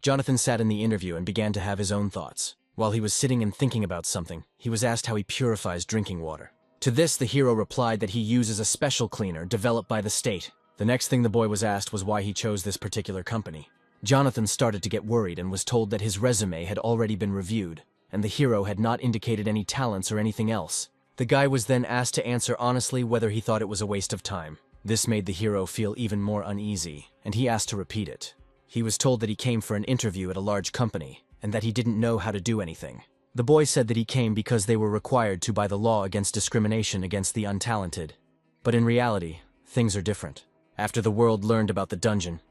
Jonathan sat in the interview and began to have his own thoughts. While he was sitting and thinking about something, he was asked how he purifies drinking water. To this, the hero replied that he uses a special cleaner developed by the state. The next thing the boy was asked was why he chose this particular company. Jonathan started to get worried and was told that his resume had already been reviewed, and the hero had not indicated any talents or anything else. The guy was then asked to answer honestly whether he thought it was a waste of time. This made the hero feel even more uneasy, and he asked to repeat it. He was told that he came for an interview at a large company, and that he didn't know how to do anything. The boy said that he came because they were required to by the law against discrimination against the untalented. But in reality, things are different. After the world learned about the dungeon,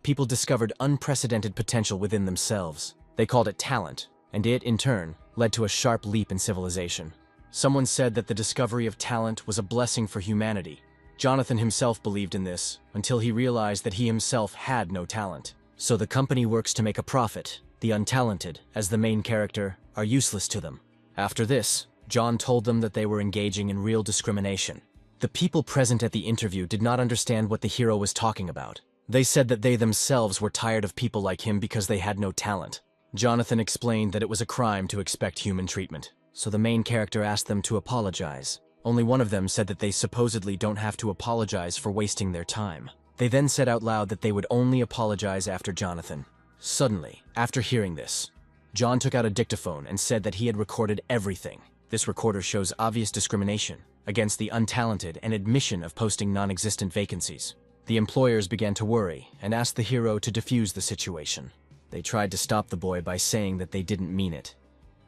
people discovered unprecedented potential within themselves. They called it talent, and it, in turn, led to a sharp leap in civilization. Someone said that the discovery of talent was a blessing for humanity. Jonathan himself believed in this, until he realized that he himself had no talent. So the company works to make a profit. The untalented, as the main character, are useless to them. After this, John told them that they were engaging in real discrimination. The people present at the interview did not understand what the hero was talking about. They said that they themselves were tired of people like him because they had no talent. Jonathan explained that it was a crime to expect human treatment, so the main character asked them to apologize. Only one of them said that they supposedly don't have to apologize for wasting their time. They then said out loud that they would only apologize after Jonathan. Suddenly, after hearing this, John took out a dictaphone and said that he had recorded everything. This recorder shows obvious discrimination against the untalented and admission of posting non-existent vacancies. The employers began to worry and asked the hero to defuse the situation. They tried to stop the boy by saying that they didn't mean it,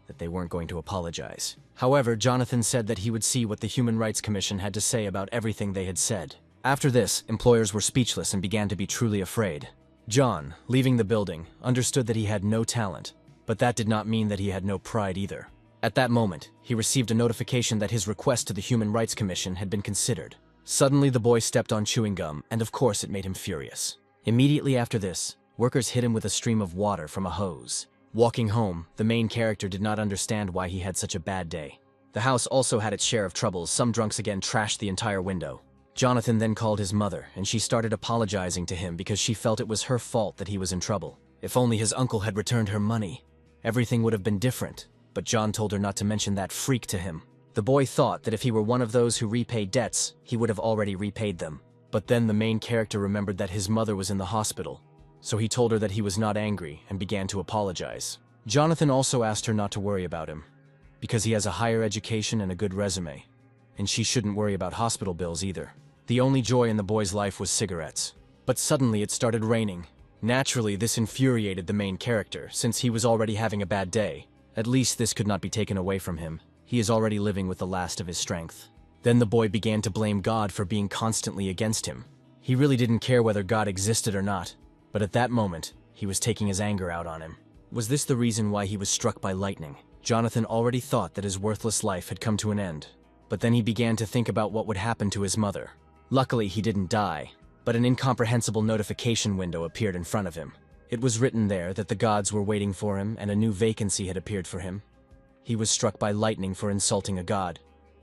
that they weren't going to apologize. However, Jonathan said that he would see what the Human Rights Commission had to say about everything they had said. After this, employers were speechless and began to be truly afraid. John, leaving the building, understood that he had no talent, but that did not mean that he had no pride either. At that moment, he received a notification that his request to the Human Rights Commission had been considered. Suddenly, the boy stepped on chewing gum, and of course it made him furious. Immediately after this, workers hit him with a stream of water from a hose. Walking home, the main character did not understand why he had such a bad day. The house also had its share of troubles. Some drunks again trashed the entire window. Jonathan then called his mother, and she started apologizing to him because she felt it was her fault that he was in trouble. If only his uncle had returned her money, everything would have been different. But John told her not to mention that freak to him. The boy thought that if he were one of those who repaid debts, he would have already repaid them. But then the main character remembered that his mother was in the hospital, so he told her that he was not angry and began to apologize. Jonathan also asked her not to worry about him, because he has a higher education and a good resume, and she shouldn't worry about hospital bills either. The only joy in the boy's life was cigarettes. But suddenly it started raining. Naturally, this infuriated the main character, since he was already having a bad day. At least this could not be taken away from him. He is already living with the last of his strength. Then the boy began to blame God for being constantly against him. He really didn't care whether God existed or not, but at that moment, he was taking his anger out on him. Was this the reason why he was struck by lightning? Jonathan already thought that his worthless life had come to an end, but then he began to think about what would happen to his mother. Luckily, he didn't die, but an incomprehensible notification window appeared in front of him. It was written there that the gods were waiting for him and a new vacancy had appeared for him. He was struck by lightning for insulting a god,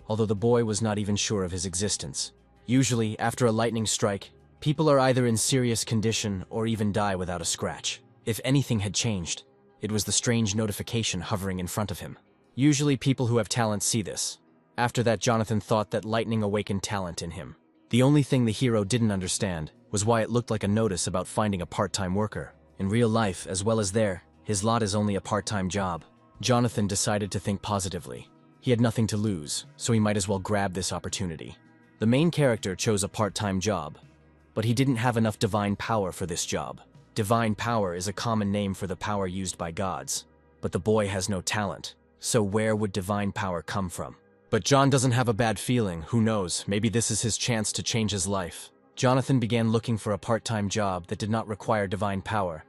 although the boy was not even sure of his existence. Usually, after a lightning strike, people are either in serious condition or even die without a scratch. If anything had changed, it was the strange notification hovering in front of him. Usually people who have talent see this. After that, Jonathan thought that lightning awakened talent in him. The only thing the hero didn't understand was why it looked like a notice about finding a part-time worker. In real life, as well as there, his lot is only a part-time job. Jonathan decided to think positively. He had nothing to lose, so he might as well grab this opportunity. The main character chose a part-time job, but he didn't have enough divine power for this job. Divine power is a common name for the power used by gods, but the boy has no talent, so where would divine power come from? But John doesn't have a bad feeling. Who knows, maybe this is his chance to change his life. Jonathan began looking for a part-time job that did not require divine power,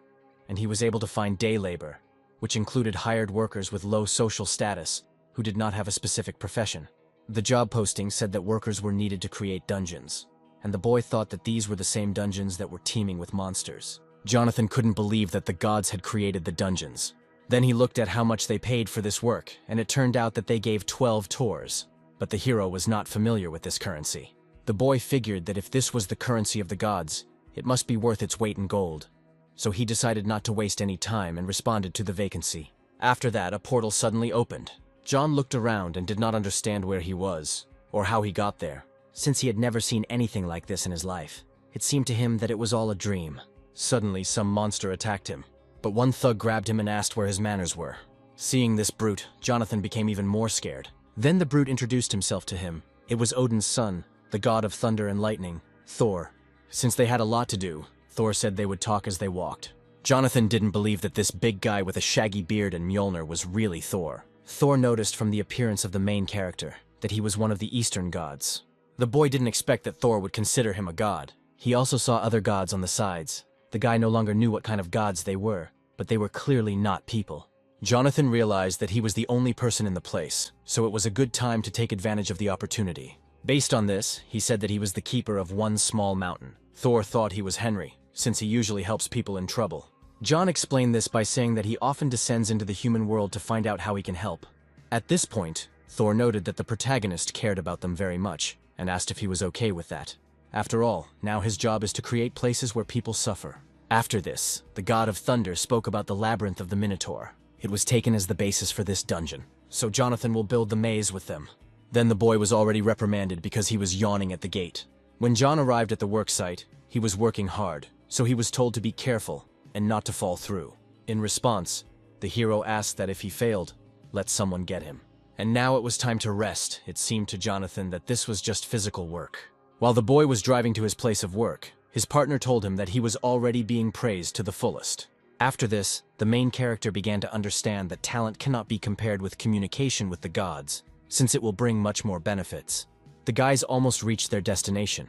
and he was able to find day labor, which included hired workers with low social status who did not have a specific profession. The job posting said that workers were needed to create dungeons, and the boy thought that these were the same dungeons that were teeming with monsters. Jonathan couldn't believe that the gods had created the dungeons. Then he looked at how much they paid for this work, and it turned out that they gave 12 tours. But the hero was not familiar with this currency. The boy figured that if this was the currency of the gods, it must be worth its weight in gold. so he decided not to waste any time and responded to the vacancy. After that, a portal suddenly opened. John looked around and did not understand where he was, or how he got there, since he had never seen anything like this in his life. It seemed to him that it was all a dream. Suddenly, some monster attacked him, but one thug grabbed him and asked where his manners were. Seeing this brute, Jonathan became even more scared. Then the brute introduced himself to him. It was Odin's son, the god of thunder and lightning, Thor. Since they had a lot to do, Thor said they would talk as they walked. Jonathan didn't believe that this big guy with a shaggy beard and Mjolnir was really Thor. Thor noticed from the appearance of the main character that he was one of the Eastern gods. The boy didn't expect that Thor would consider him a god. He also saw other gods on the sides. The guy no longer knew what kind of gods they were, but they were clearly not people. Jonathan realized that he was the only person in the place, so it was a good time to take advantage of the opportunity. Based on this, he said that he was the keeper of one small mountain. Thor thought he was Henry, since he usually helps people in trouble. John explained this by saying that he often descends into the human world to find out how he can help. At this point, Thor noted that the protagonist cared about them very much, and asked if he was okay with that. After all, now his job is to create places where people suffer. After this, the god of thunder spoke about the labyrinth of the Minotaur. It was taken as the basis for this dungeon, so Jonathan will build the maze with them. Then the boy was already reprimanded because he was yawning at the gate. When John arrived at the worksite, he was working hard, so he was told to be careful and not to fall through. In response, the hero asked that if he failed, let someone get him. And now it was time to rest. It seemed to Jonathan that this was just physical work. While the boy was driving to his place of work, his partner told him that he was already being praised to the fullest. After this, the main character began to understand that talent cannot be compared with communication with the gods, since it will bring much more benefits. The guys almost reached their destination,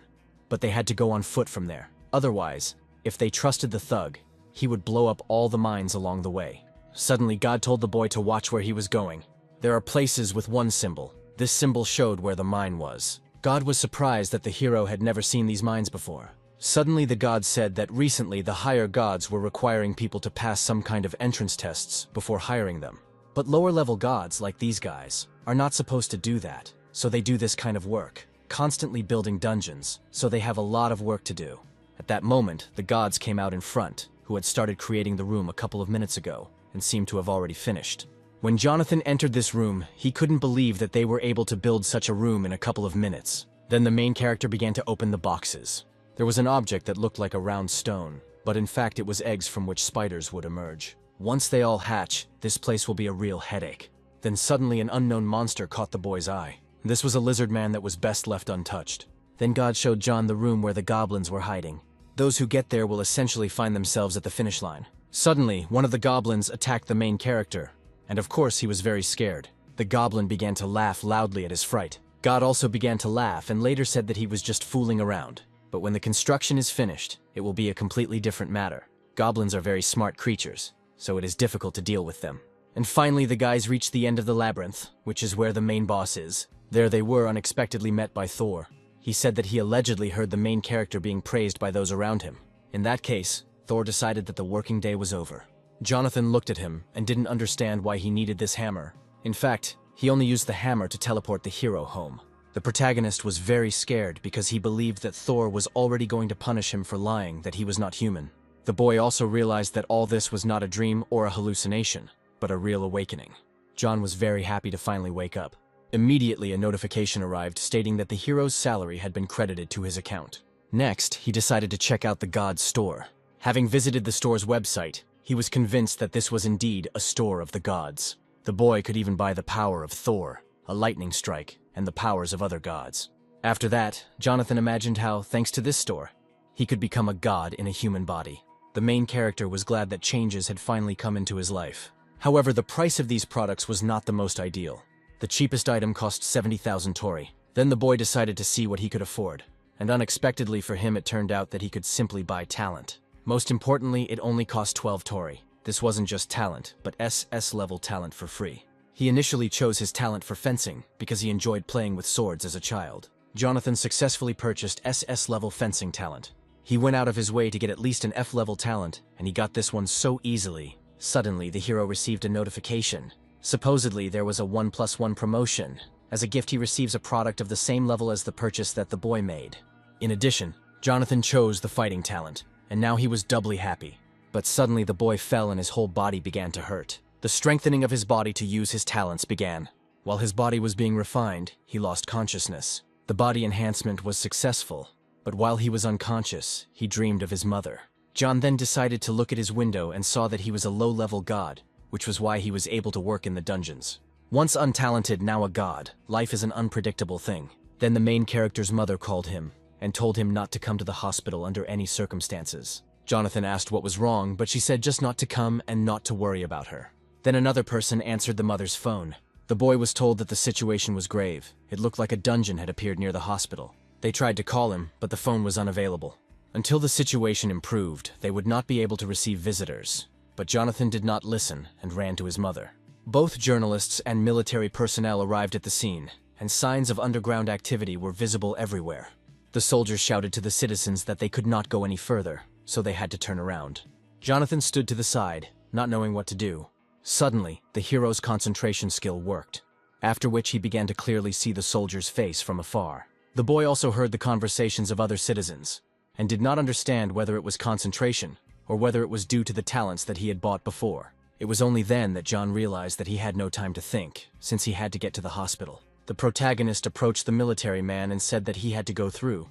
but they had to go on foot from there. Otherwise, if they trusted the thug, he would blow up all the mines along the way. Suddenly, God told the boy to watch where he was going. There are places with one symbol. This symbol showed where the mine was. God was surprised that the hero had never seen these mines before. Suddenly, the god said that recently the higher gods were requiring people to pass some kind of entrance tests before hiring them. But lower-level gods, like these guys, are not supposed to do that, so they do this kind of work, constantly building dungeons, so they have a lot of work to do. At that moment, the gods came out in front, who had started creating the room a couple of minutes ago, and seemed to have already finished. When Jonathan entered this room, he couldn't believe that they were able to build such a room in a couple of minutes. Then the main character began to open the boxes. There was an object that looked like a round stone, but in fact it was eggs from which spiders would emerge. Once they all hatch, this place will be a real headache. Then suddenly an unknown monster caught the boy's eye. This was a lizard man that was best left untouched. Then God showed John the room where the goblins were hiding. Those who get there will essentially find themselves at the finish line. Suddenly, one of the goblins attacked the main character, and of course he was very scared. The goblin began to laugh loudly at his fright. God also began to laugh and later said that he was just fooling around. But when the construction is finished, it will be a completely different matter. Goblins are very smart creatures, so it is difficult to deal with them. And finally, the guys reached the end of the labyrinth, which is where the main boss is. There they were unexpectedly met by Thor. He said that he allegedly heard the main character being praised by those around him. In that case, Thor decided that the working day was over. Jonathan looked at him and didn't understand why he needed this hammer. In fact, he only used the hammer to teleport the hero home. The protagonist was very scared because he believed that Thor was already going to punish him for lying that he was not human. The boy also realized that all this was not a dream or a hallucination, but a real awakening. John was very happy to finally wake up. Immediately, a notification arrived stating that the hero's salary had been credited to his account. Next, he decided to check out the God's store. Having visited the store's website, he was convinced that this was indeed a store of the gods. The boy could even buy the power of Thor, a lightning strike, and the powers of other gods. After that, Jonathan imagined how, thanks to this store, he could become a god in a human body. The main character was glad that changes had finally come into his life. However, the price of these products was not the most ideal. The cheapest item cost 70,000 tori. Then the boy decided to see what he could afford. And unexpectedly for him, it turned out that he could simply buy talent. Most importantly, it only cost 12 tori. This wasn't just talent, but SS-level talent for free. He initially chose his talent for fencing because he enjoyed playing with swords as a child. Jonathan successfully purchased SS-level fencing talent. He went out of his way to get at least an F-level talent, and he got this one so easily. Suddenly, the hero received a notification. Supposedly, there was a 1+1 promotion. As a gift, he receives a product of the same level as the purchase that the boy made. In addition, Jonathan chose the fighting talent, and now he was doubly happy. But suddenly the boy fell and his whole body began to hurt. The strengthening of his body to use his talents began. While his body was being refined, he lost consciousness. The body enhancement was successful, but while he was unconscious, he dreamed of his mother. John then decided to look at his window and saw that he was a low-level god, which was why he was able to work in the dungeons. Once untalented, now a god, life is an unpredictable thing. Then the main character's mother called him and told him not to come to the hospital under any circumstances. Jonathan asked what was wrong, but she said just not to come and not to worry about her. Then another person answered the mother's phone. The boy was told that the situation was grave. It looked like a dungeon had appeared near the hospital. They tried to call him, but the phone was unavailable. Until the situation improved, they would not be able to receive visitors. But Jonathan did not listen and ran to his mother. Both journalists and military personnel arrived at the scene, and signs of underground activity were visible everywhere. The soldiers shouted to the citizens that they could not go any further, so they had to turn around. Jonathan stood to the side, not knowing what to do. Suddenly, the hero's concentration skill worked, after which he began to clearly see the soldier's face from afar. The boy also heard the conversations of other citizens, and did not understand whether it was concentration or whether it was due to the talents that he had bought before. It was only then that John realized that he had no time to think, since he had to get to the hospital. The protagonist approached the military man and said that he had to go through,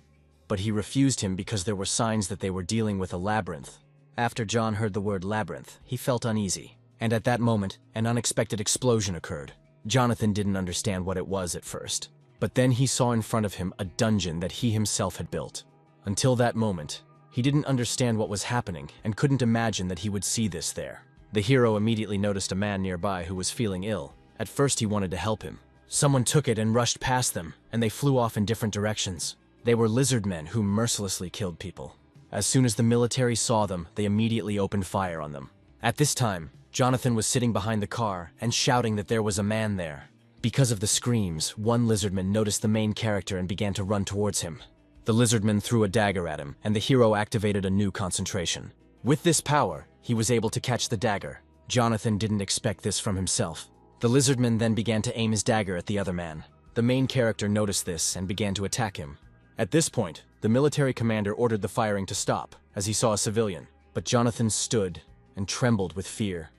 but he refused him because there were signs that they were dealing with a labyrinth. After John heard the word labyrinth, he felt uneasy, and at that moment, an unexpected explosion occurred. Jonathan didn't understand what it was at first, but then he saw in front of him a dungeon that he himself had built. Until that moment, he didn't understand what was happening and couldn't imagine that he would see this there. The hero immediately noticed a man nearby who was feeling ill. At first he wanted to help him. Someone took it and rushed past them, and they flew off in different directions. They were lizard men who mercilessly killed people. As soon as the military saw them, they immediately opened fire on them. At this time, Jonathan was sitting behind the car and shouting that there was a man there. Because of the screams, one lizardman noticed the main character and began to run towards him. The lizardman threw a dagger at him, and the hero activated a new concentration. With this power, he was able to catch the dagger. Jonathan didn't expect this from himself. The lizardman then began to aim his dagger at the other man. The main character noticed this and began to attack him. At this point, the military commander ordered the firing to stop, as he saw a civilian. But Jonathan stood and trembled with fear,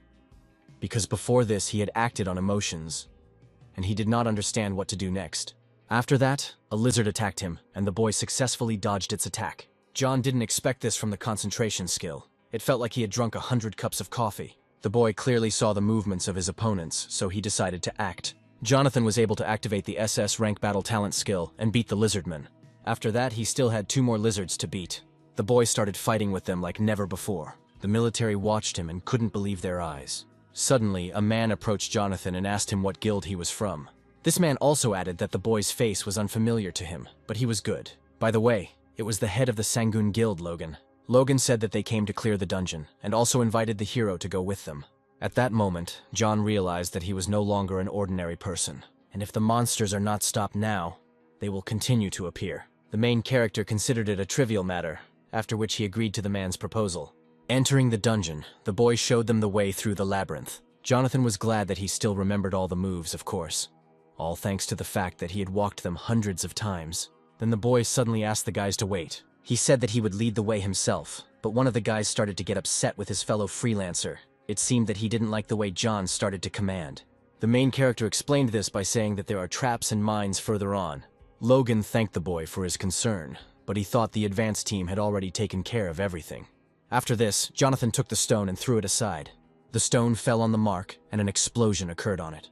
because before this he had acted on emotions, and he did not understand what to do next. After that, a lizard attacked him, and the boy successfully dodged its attack. John didn't expect this from the concentration skill. It felt like he had drunk 100 cups of coffee. The boy clearly saw the movements of his opponents, so he decided to act. Jonathan was able to activate the SS rank battle talent skill and beat the lizardman. After that, he still had 2 more lizards to beat. The boy started fighting with them like never before. The military watched him and couldn't believe their eyes. Suddenly, a man approached Jonathan and asked him what guild he was from. This man also added that the boy's face was unfamiliar to him, but he was good. By the way, it was the head of the Sangoon Guild, Logan. Logan said that they came to clear the dungeon, and also invited the hero to go with them. At that moment, John realized that he was no longer an ordinary person, and if the monsters are not stopped now, they will continue to appear. The main character considered it a trivial matter, after which he agreed to the man's proposal. Entering the dungeon, the boy showed them the way through the labyrinth. Jonathan was glad that he still remembered all the moves, of course, all thanks to the fact that he had walked them hundreds of times. Then the boy suddenly asked the guys to wait. He said that he would lead the way himself, but one of the guys started to get upset with his fellow freelancer. It seemed that he didn't like the way John started to command. The main character explained this by saying that there are traps and mines further on. Logan thanked the boy for his concern, but he thought the advance team had already taken care of everything. After this, Jonathan took the stone and threw it aside. The stone fell on the mark, and an explosion occurred on it.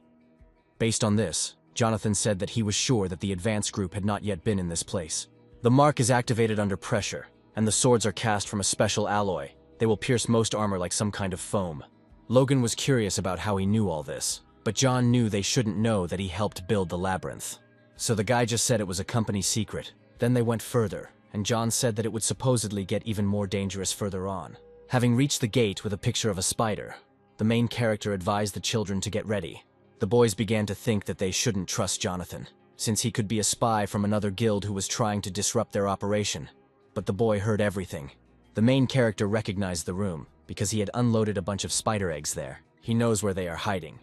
Based on this, Jonathan said that he was sure that the advance group had not yet been in this place. The mark is activated under pressure, and the swords are cast from a special alloy. They will pierce most armor like some kind of foam. Logan was curious about how he knew all this, but John knew they shouldn't know that he helped build the labyrinth. So the guy just said it was a company secret. Then they went further, and John said that it would supposedly get even more dangerous further on. Having reached the gate with a picture of a spider, the main character advised the children to get ready. The boys began to think that they shouldn't trust Jonathan, since he could be a spy from another guild who was trying to disrupt their operation. But the boy heard everything. The main character recognized the room, because he had unloaded a bunch of spider eggs there. He knows where they are hiding.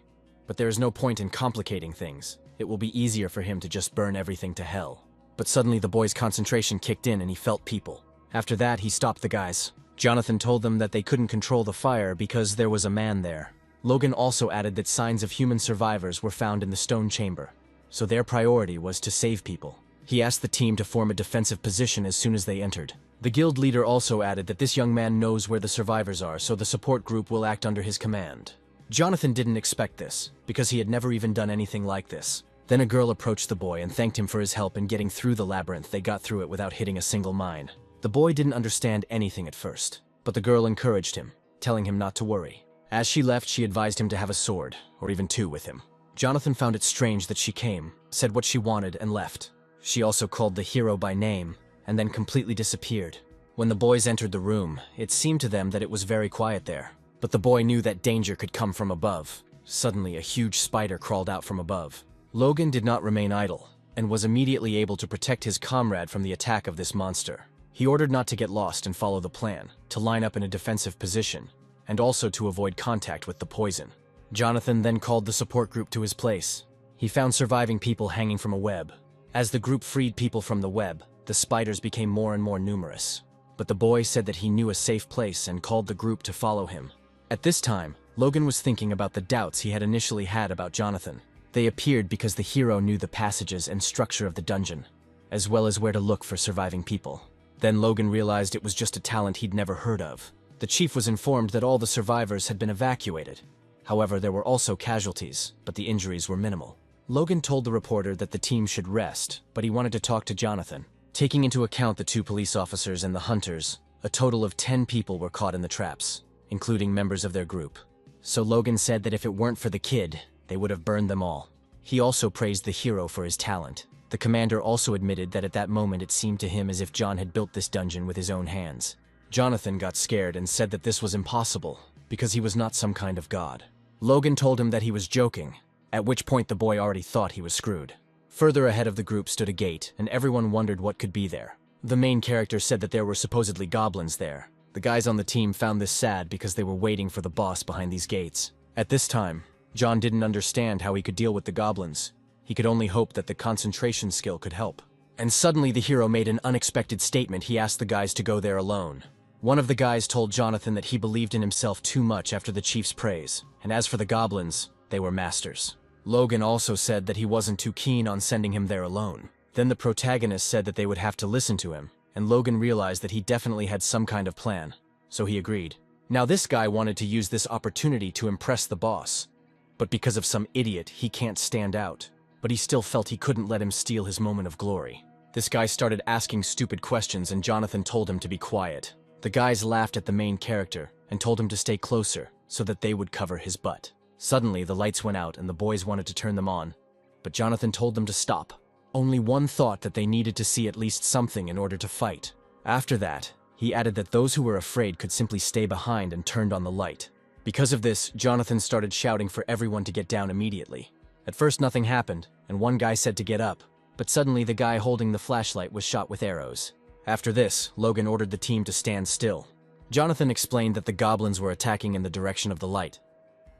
But there is no point in complicating things. It will be easier for him to just burn everything to hell. But suddenly the boy's concentration kicked in and he felt people. After that, he stopped the guys. Jonathan told them that they couldn't control the fire because there was a man there. Logan also added that signs of human survivors were found in the stone chamber, so their priority was to save people. He asked the team to form a defensive position as soon as they entered. The guild leader also added that this young man knows where the survivors are, so the support group will act under his command. Jonathan didn't expect this, because he had never even done anything like this. Then a girl approached the boy and thanked him for his help in getting through the labyrinth. They got through it without hitting a single mine. The boy didn't understand anything at first, but the girl encouraged him, telling him not to worry. As she left, she advised him to have a sword, or even two with him. Jonathan found it strange that she came, said what she wanted, and left. She also called the hero by name, and then completely disappeared. When the boys entered the room, it seemed to them that it was very quiet there. But the boy knew that danger could come from above. Suddenly, a huge spider crawled out from above. Logan did not remain idle, and was immediately able to protect his comrade from the attack of this monster. He ordered not to get lost and follow the plan, to line up in a defensive position, and also to avoid contact with the poison. Jonathan then called the support group to his place. He found surviving people hanging from a web. As the group freed people from the web, the spiders became more and more numerous. But the boy said that he knew a safe place and called the group to follow him. At this time, Logan was thinking about the doubts he had initially had about Jonathan. They appeared because the hero knew the passages and structure of the dungeon, as well as where to look for surviving people. Then Logan realized it was just a talent he'd never heard of. The chief was informed that all the survivors had been evacuated. However, there were also casualties, but the injuries were minimal. Logan told the reporter that the team should rest, but he wanted to talk to Jonathan. Taking into account the 2 police officers and the hunters, a total of 10 people were caught in the traps, including members of their group. So Logan said that if it weren't for the kid, they would have burned them all. He also praised the hero for his talent. The commander also admitted that at that moment it seemed to him as if John had built this dungeon with his own hands. Jonathan got scared and said that this was impossible, because he was not some kind of god. Logan told him that he was joking, at which point the boy already thought he was screwed. Further ahead of the group stood a gate, and everyone wondered what could be there. The main character said that there were supposedly goblins there. The guys on the team found this sad because they were waiting for the boss behind these gates. At this time, John didn't understand how he could deal with the goblins. He could only hope that the concentration skill could help. And suddenly the hero made an unexpected statement. He asked the guys to go there alone. One of the guys told Jonathan that he believed in himself too much after the chief's praise, and as for the goblins, they were masters. Logan also said that he wasn't too keen on sending him there alone. Then the protagonist said that they would have to listen to him, and Logan realized that he definitely had some kind of plan, so he agreed. Now this guy wanted to use this opportunity to impress the boss, but because of some idiot, he can't stand out. But he still felt he couldn't let him steal his moment of glory. This guy started asking stupid questions and Jonathan told him to be quiet. The guys laughed at the main character and told him to stay closer so that they would cover his butt. Suddenly, the lights went out and the boys wanted to turn them on, but Jonathan told them to stop. Only one thought that they needed to see at least something in order to fight. After that, he added that those who were afraid could simply stay behind and turned on the light. Because of this, Jonathan started shouting for everyone to get down immediately. At first nothing happened, and one guy said to get up, but suddenly the guy holding the flashlight was shot with arrows. After this, Logan ordered the team to stand still. Jonathan explained that the goblins were attacking in the direction of the light,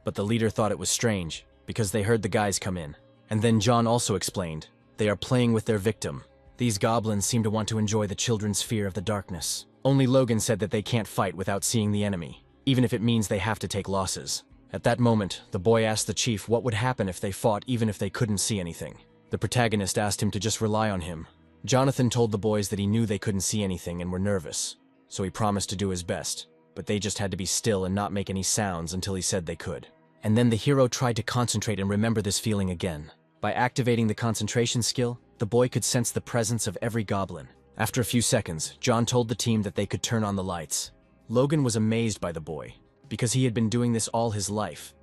but the leader thought it was strange, because they heard the guys come in. And then John also explained, they are playing with their victim. These goblins seem to want to enjoy the children's fear of the darkness. Only Logan said that they can't fight without seeing the enemy, even if it means they have to take losses. At that moment, the boy asked the chief what would happen if they fought even if they couldn't see anything. The protagonist asked him to just rely on him. Jonathan told the boys that he knew they couldn't see anything and were nervous, so he promised to do his best, but they just had to be still and not make any sounds until he said they could. And then the hero tried to concentrate and remember this feeling again. By activating the concentration skill, the boy could sense the presence of every goblin. After a few seconds, John told the team that they could turn on the lights. Logan was amazed by the boy, because he had been doing this all his life.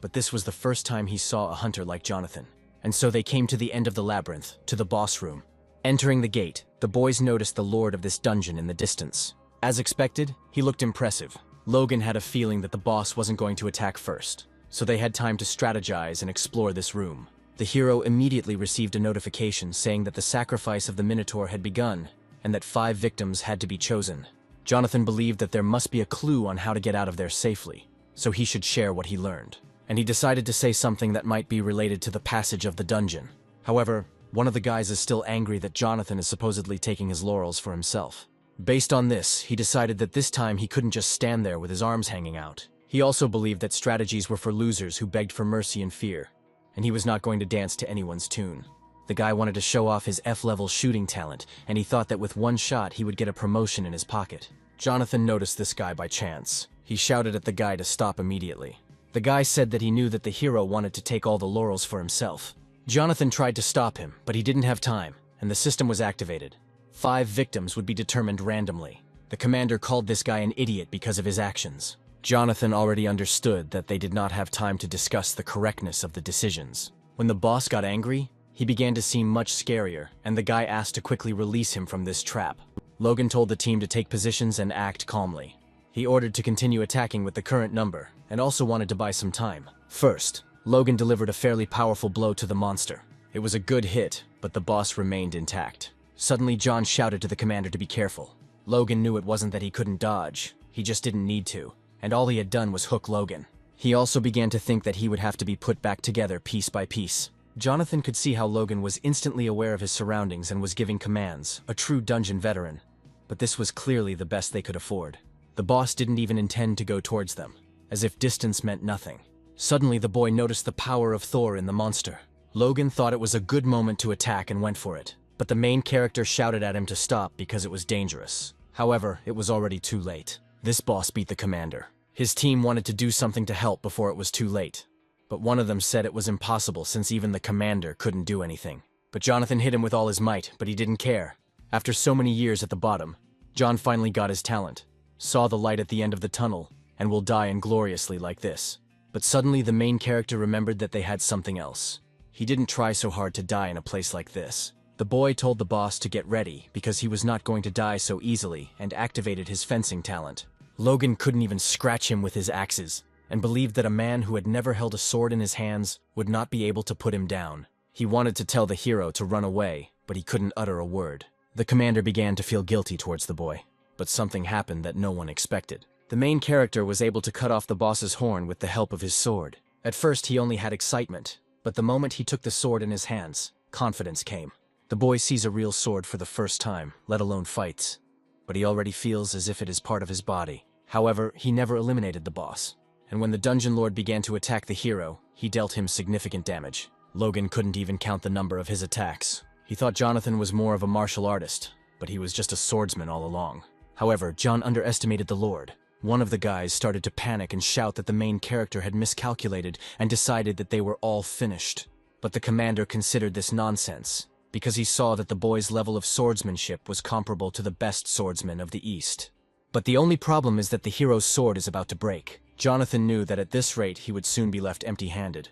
But this was the first time he saw a hunter like Jonathan. And so they came to the end of the labyrinth, to the boss room. Entering the gate, the boys noticed the lord of this dungeon in the distance. As expected, he looked impressive. Logan had a feeling that the boss wasn't going to attack first, so they had time to strategize and explore this room. The hero immediately received a notification saying that the sacrifice of the Minotaur had begun, and that 5 victims had to be chosen. Jonathan believed that there must be a clue on how to get out of there safely, so he should share what he learned. And he decided to say something that might be related to the passage of the dungeon. However, one of the guys is still angry that Jonathan is supposedly taking his laurels for himself. Based on this, he decided that this time he couldn't just stand there with his arms hanging out. He also believed that strategies were for losers who begged for mercy and fear, and he was not going to dance to anyone's tune. The guy wanted to show off his F-level shooting talent, and he thought that with one shot he would get a promotion in his pocket. Jonathan noticed this guy by chance. He shouted at the guy to stop immediately. The guy said that he knew that the hero wanted to take all the laurels for himself. Jonathan tried to stop him, but he didn't have time, and the system was activated. 5 victims would be determined randomly. The commander called this guy an idiot because of his actions. Jonathan already understood that they did not have time to discuss the correctness of the decisions. When the boss got angry, he began to seem much scarier, and the guy asked to quickly release him from this trap. Logan told the team to take positions and act calmly. He ordered to continue attacking with the current number, and also wanted to buy some time. First, Logan delivered a fairly powerful blow to the monster. It was a good hit, but the boss remained intact. Suddenly, John shouted to the commander to be careful. Logan knew it wasn't that he couldn't dodge, he just didn't need to, and all he had done was hook Logan. He also began to think that he would have to be put back together piece by piece. Jonathan could see how Logan was instantly aware of his surroundings and was giving commands, a true dungeon veteran. But this was clearly the best they could afford. The boss didn't even intend to go towards them, as if distance meant nothing. Suddenly, the boy noticed the power of Thor in the monster. Logan thought it was a good moment to attack and went for it, but the main character shouted at him to stop because it was dangerous. However, it was already too late. This boss beat the commander. His team wanted to do something to help before it was too late, but one of them said it was impossible since even the commander couldn't do anything. But Jonathan hit him with all his might, but he didn't care. After so many years at the bottom, John finally got his talent, saw the light at the end of the tunnel, and will die ingloriously like this. But suddenly the main character remembered that they had something else. He didn't try so hard to die in a place like this. The boy told the boss to get ready because he was not going to die so easily and activated his fencing talent. Logan couldn't even scratch him with his axes, and believed that a man who had never held a sword in his hands would not be able to put him down. He wanted to tell the hero to run away, but he couldn't utter a word. The commander began to feel guilty towards the boy, but something happened that no one expected. The main character was able to cut off the boss's horn with the help of his sword. At first he only had excitement, but the moment he took the sword in his hands, confidence came. The boy sees a real sword for the first time, let alone fights, but he already feels as if it is part of his body. However, he never eliminated the boss, and when the dungeon lord began to attack the hero, he dealt him significant damage. Logan couldn't even count the number of his attacks. He thought Jonathan was more of a martial artist, but he was just a swordsman all along. However, John underestimated the lord. One of the guys started to panic and shout that the main character had miscalculated and decided that they were all finished. But the commander considered this nonsense, because he saw that the boy's level of swordsmanship was comparable to the best swordsman of the East. But the only problem is that the hero's sword is about to break. Jonathan knew that at this rate he would soon be left empty-handed,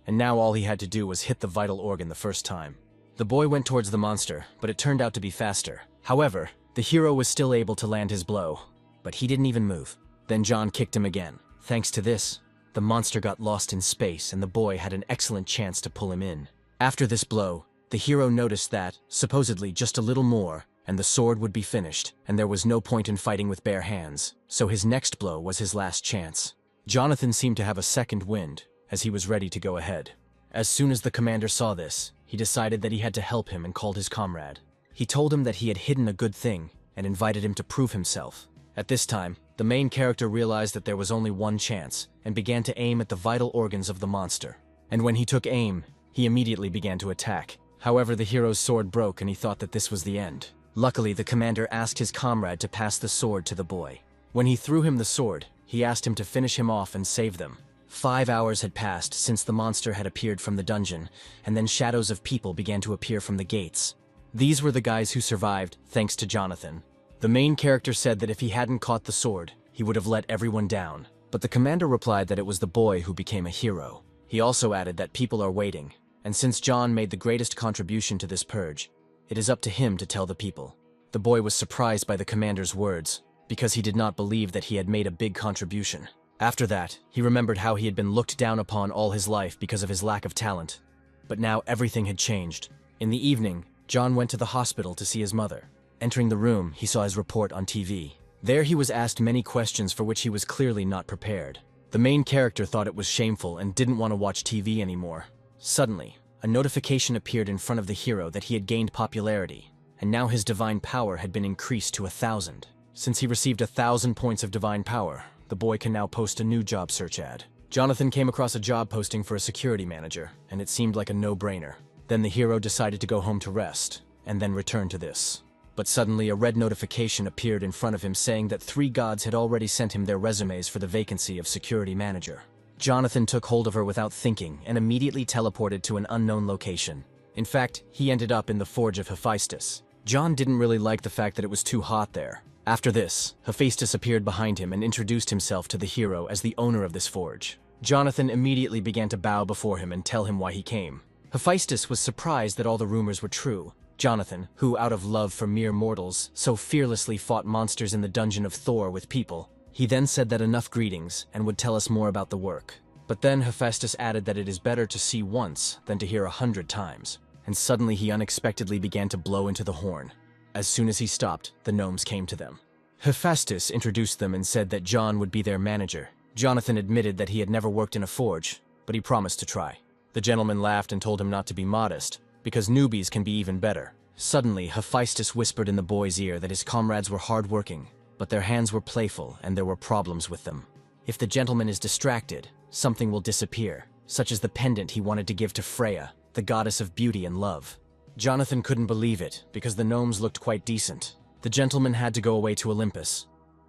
and now all he had to do was hit the vital organ the first time. The boy went towards the monster, but it turned out to be faster. However, the hero was still able to land his blow, but he didn't even move. Then John kicked him again. Thanks to this, the monster got lost in space and the boy had an excellent chance to pull him in. After this blow, the hero noticed that, supposedly just a little more, and the sword would be finished, and there was no point in fighting with bare hands, so his next blow was his last chance. Jonathan seemed to have a second wind, as he was ready to go ahead. As soon as the commander saw this, he decided that he had to help him and called his comrade. He told him that he had hidden a good thing, and invited him to prove himself. At this time, the main character realized that there was only one chance, and began to aim at the vital organs of the monster. And when he took aim, he immediately began to attack. However, the hero's sword broke and he thought that this was the end. Luckily, the commander asked his comrade to pass the sword to the boy. When he threw him the sword, he asked him to finish him off and save them. 5 hours had passed since the monster had appeared from the dungeon, and then shadows of people began to appear from the gates. These were the guys who survived, thanks to Jonathan. The main character said that if he hadn't caught the sword, he would have let everyone down. But the commander replied that it was the boy who became a hero. He also added that people are waiting, and since John made the greatest contribution to this purge, it is up to him to tell the people. The boy was surprised by the commander's words, because he did not believe that he had made a big contribution. After that, he remembered how he had been looked down upon all his life because of his lack of talent. But now everything had changed. In the evening, John went to the hospital to see his mother. Entering the room, he saw his report on TV. There he was asked many questions for which he was clearly not prepared. The main character thought it was shameful and didn't want to watch TV anymore. Suddenly, a notification appeared in front of the hero that he had gained popularity, and now his divine power had been increased to 1,000. Since he received 1,000 points of divine power, the boy can now post a new job search ad. Jonathan came across a job posting for a security manager, and it seemed like a no-brainer. Then the hero decided to go home to rest, and then return to this. But suddenly a red notification appeared in front of him saying that 3 gods had already sent him their resumes for the vacancy of security manager. Jonathan took hold of her without thinking and immediately teleported to an unknown location. In fact, he ended up in the forge of Hephaestus. John didn't really like the fact that it was too hot there. After this, Hephaestus appeared behind him and introduced himself to the hero as the owner of this forge. Jonathan immediately began to bow before him and tell him why he came. Hephaestus was surprised that all the rumors were true. Jonathan, who out of love for mere mortals, so fearlessly fought monsters in the dungeon of Thor with people, he then said that enough greetings and would tell us more about the work. But then Hephaestus added that it is better to see once than to hear 100 times. And suddenly he unexpectedly began to blow into the horn. As soon as he stopped, the gnomes came to them. Hephaestus introduced them and said that John would be their manager. Jonathan admitted that he had never worked in a forge, but he promised to try. The gentleman laughed and told him not to be modest, because newbies can be even better. Suddenly, Hephaestus whispered in the boy's ear that his comrades were hard-working, but their hands were playful and there were problems with them. If the gentleman is distracted, something will disappear, such as the pendant he wanted to give to Freya, the goddess of beauty and love. Jonathan couldn't believe it, because the gnomes looked quite decent. The gentleman had to go away to Olympus,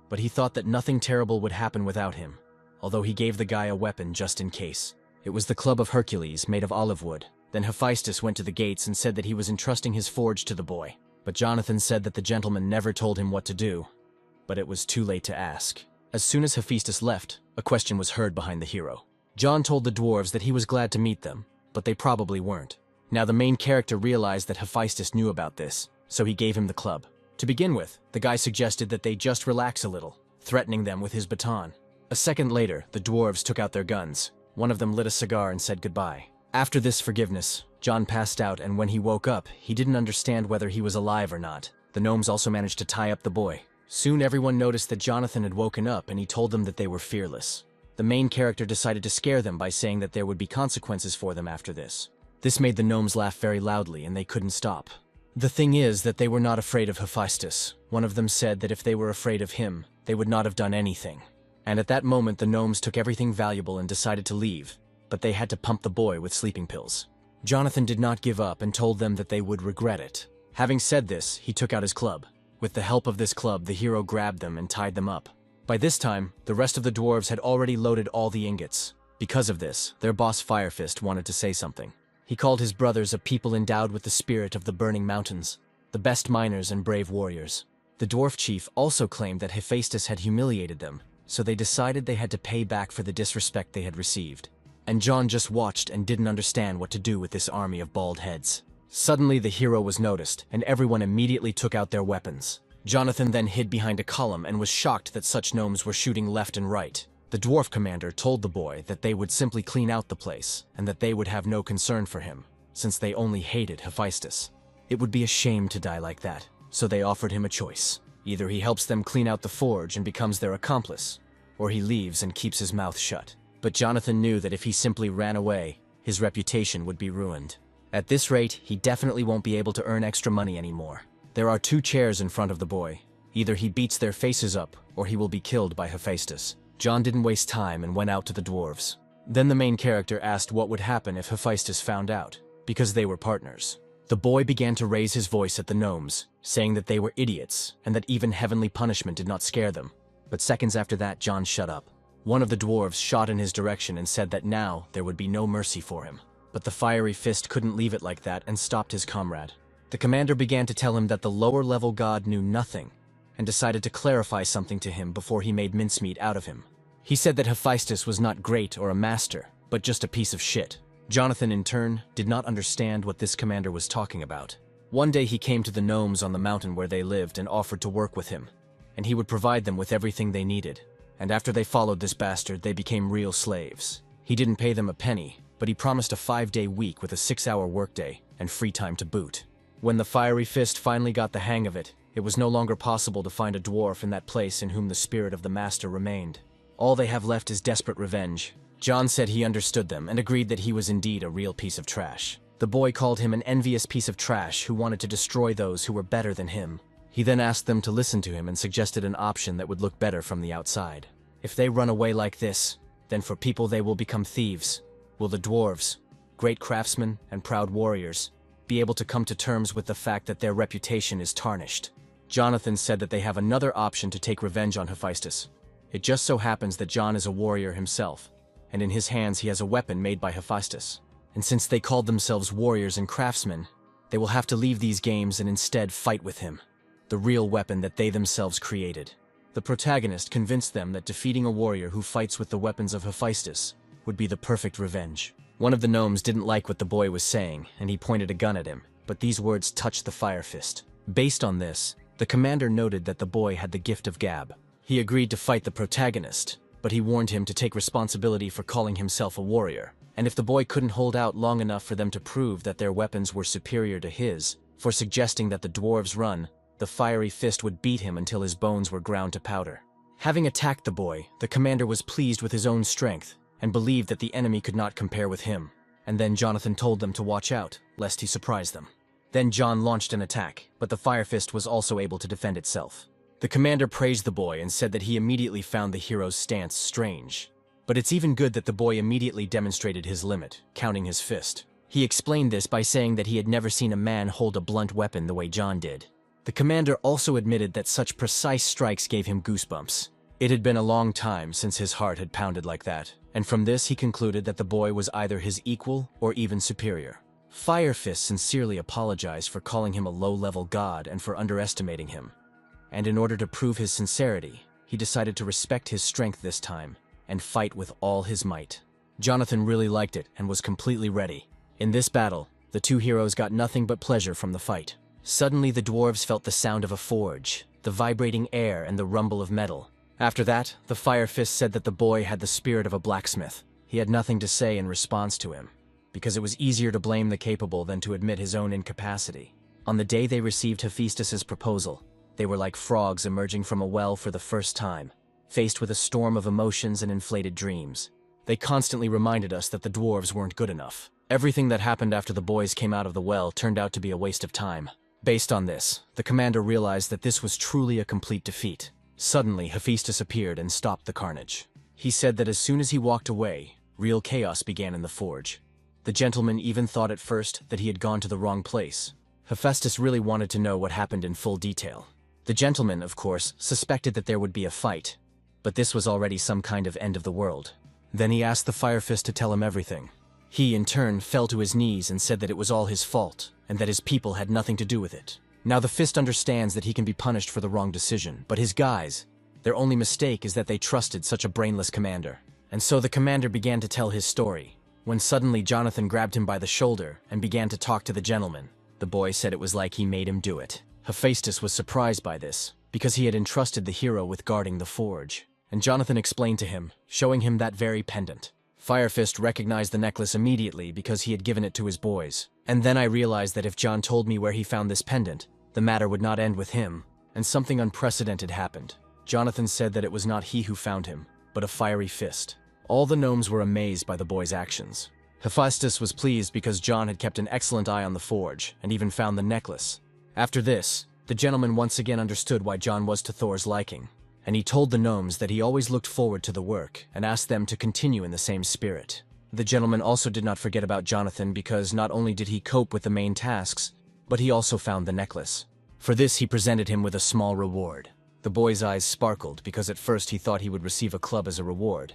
but he thought that nothing terrible would happen without him, although he gave the guy a weapon just in case. It was the club of Hercules, made of olive wood. Then Hephaestus went to the gates and said that he was entrusting his forge to the boy. But Jonathan said that the gentleman never told him what to do, but it was too late to ask. As soon as Hephaestus left, a question was heard behind the hero. John told the dwarves that he was glad to meet them, but they probably weren't. Now the main character realized that Hephaestus knew about this, so he gave him the club. To begin with, the guy suggested that they just relax a little, threatening them with his baton. A second later, the dwarves took out their guns. One of them lit a cigar and said goodbye. After this forgiveness, John passed out, and when he woke up, he didn't understand whether he was alive or not. The gnomes also managed to tie up the boy. Soon everyone noticed that Jonathan had woken up, and he told them that they were fearless. The main character decided to scare them by saying that there would be consequences for them after this. This made the gnomes laugh very loudly, and they couldn't stop. The thing is that they were not afraid of Hephaestus. One of them said that if they were afraid of him, they would not have done anything. And at that moment the gnomes took everything valuable and decided to leave, but they had to pump the boy with sleeping pills. Jonathan did not give up and told them that they would regret it. Having said this, he took out his club. With the help of this club, the hero grabbed them and tied them up. By this time, the rest of the dwarves had already loaded all the ingots. Because of this, their boss Firefist wanted to say something. He called his brothers a people endowed with the spirit of the burning mountains, the best miners and brave warriors. The dwarf chief also claimed that Hephaestus had humiliated them, so they decided they had to pay back for the disrespect they had received. And John just watched and didn't understand what to do with this army of bald heads. Suddenly the hero was noticed, and everyone immediately took out their weapons. Jonathan then hid behind a column and was shocked that such gnomes were shooting left and right. The dwarf commander told the boy that they would simply clean out the place, and that they would have no concern for him, since they only hated Hephaestus. It would be a shame to die like that, so they offered him a choice. Either he helps them clean out the forge and becomes their accomplice, or he leaves and keeps his mouth shut. But Jonathan knew that if he simply ran away, his reputation would be ruined. At this rate, he definitely won't be able to earn extra money anymore. There are 2 chairs in front of the boy. Either he beats their faces up, or he will be killed by Hephaestus. John didn't waste time and went out to the dwarves. Then the main character asked what would happen if Hephaestus found out, because they were partners. The boy began to raise his voice at the gnomes, saying that they were idiots, and that even heavenly punishment did not scare them. But seconds after that, John shut up. One of the dwarves shot in his direction and said that now there would be no mercy for him. But the fiery fist couldn't leave it like that and stopped his comrade. The commander began to tell him that the lower-level god knew nothing, and decided to clarify something to him before he made mincemeat out of him. He said that Hephaestus was not great or a master, but just a piece of shit. Jonathan, in turn, did not understand what this commander was talking about. One day he came to the gnomes on the mountain where they lived and offered to work with him, and he would provide them with everything they needed. And after they followed this bastard, they became real slaves. He didn't pay them a penny, but he promised a 5-day week with a 6-hour workday and free time to boot. When the fiery fist finally got the hang of it, it was no longer possible to find a dwarf in that place in whom the spirit of the master remained. All they have left is desperate revenge. John said he understood them and agreed that he was indeed a real piece of trash. The boy called him an envious piece of trash who wanted to destroy those who were better than him. He then asked them to listen to him and suggested an option that would look better from the outside. If they run away like this, then for people they will become thieves. Will the dwarves, great craftsmen and proud warriors, be able to come to terms with the fact that their reputation is tarnished? Jonathan said that they have another option to take revenge on Hephaestus. It just so happens that John is a warrior himself, and in his hands he has a weapon made by Hephaestus. And since they called themselves warriors and craftsmen, they will have to leave these games and instead fight with him, the real weapon that they themselves created. The protagonist convinced them that defeating a warrior who fights with the weapons of Hephaestus would be the perfect revenge. One of the gnomes didn't like what the boy was saying, and he pointed a gun at him, but these words touched the Fire Fist. Based on this, the commander noted that the boy had the gift of gab. He agreed to fight the protagonist, but he warned him to take responsibility for calling himself a warrior. And if the boy couldn't hold out long enough for them to prove that their weapons were superior to his, for suggesting that the dwarves run, the fiery fist would beat him until his bones were ground to powder. Having attacked the boy, the commander was pleased with his own strength, and believed that the enemy could not compare with him. And then Jonathan told them to watch out, lest he surprise them. Then John launched an attack, but the Fire Fist was also able to defend itself. The commander praised the boy and said that he immediately found the hero's stance strange. But it's even good that the boy immediately demonstrated his limit, counting his fist. He explained this by saying that he had never seen a man hold a blunt weapon the way John did. The commander also admitted that such precise strikes gave him goosebumps. It had been a long time since his heart had pounded like that, and from this he concluded that the boy was either his equal or even superior. Fire Fist sincerely apologized for calling him a low-level god and for underestimating him. And in order to prove his sincerity, he decided to respect his strength this time and fight with all his might. Jonathan really liked it and was completely ready. In this battle, the two heroes got nothing but pleasure from the fight. Suddenly the dwarves felt the sound of a forge, the vibrating air and the rumble of metal. After that, the Fire Fist said that the boy had the spirit of a blacksmith. He had nothing to say in response to him, because it was easier to blame the capable than to admit his own incapacity. On the day they received Hephaestus's proposal, they were like frogs emerging from a well for the first time, faced with a storm of emotions and inflated dreams. They constantly reminded us that the dwarves weren't good enough. Everything that happened after the boys came out of the well turned out to be a waste of time. Based on this, the commander realized that this was truly a complete defeat. Suddenly, Hephaestus appeared and stopped the carnage. He said that as soon as he walked away, real chaos began in the forge. The gentleman even thought at first that he had gone to the wrong place. Hephaestus really wanted to know what happened in full detail. The gentleman, of course, suspected that there would be a fight, but this was already some kind of end of the world. Then he asked the Fire Fist to tell him everything. He, in turn, fell to his knees and said that it was all his fault, and that his people had nothing to do with it. Now the Fist understands that he can be punished for the wrong decision, but his guys, their only mistake is that they trusted such a brainless commander. And so the commander began to tell his story, when suddenly Jonathan grabbed him by the shoulder and began to talk to the gentleman. The boy said it was like he made him do it. Hephaestus was surprised by this, because he had entrusted the hero with guarding the forge. And Jonathan explained to him, showing him that very pendant. Fire Fist recognized the necklace immediately because he had given it to his boys. And then I realized that if John told me where he found this pendant, the matter would not end with him, and something unprecedented happened. Jonathan said that it was not he who found him, but a fiery fist. All the gnomes were amazed by the boy's actions. Hephaestus was pleased because John had kept an excellent eye on the forge, and even found the necklace. After this, the gentleman once again understood why John was to Thor's liking, and he told the gnomes that he always looked forward to the work and asked them to continue in the same spirit. The gentleman also did not forget about Jonathan because not only did he cope with the main tasks, but he also found the necklace. For this he presented him with a small reward. The boy's eyes sparkled because at first he thought he would receive a club as a reward,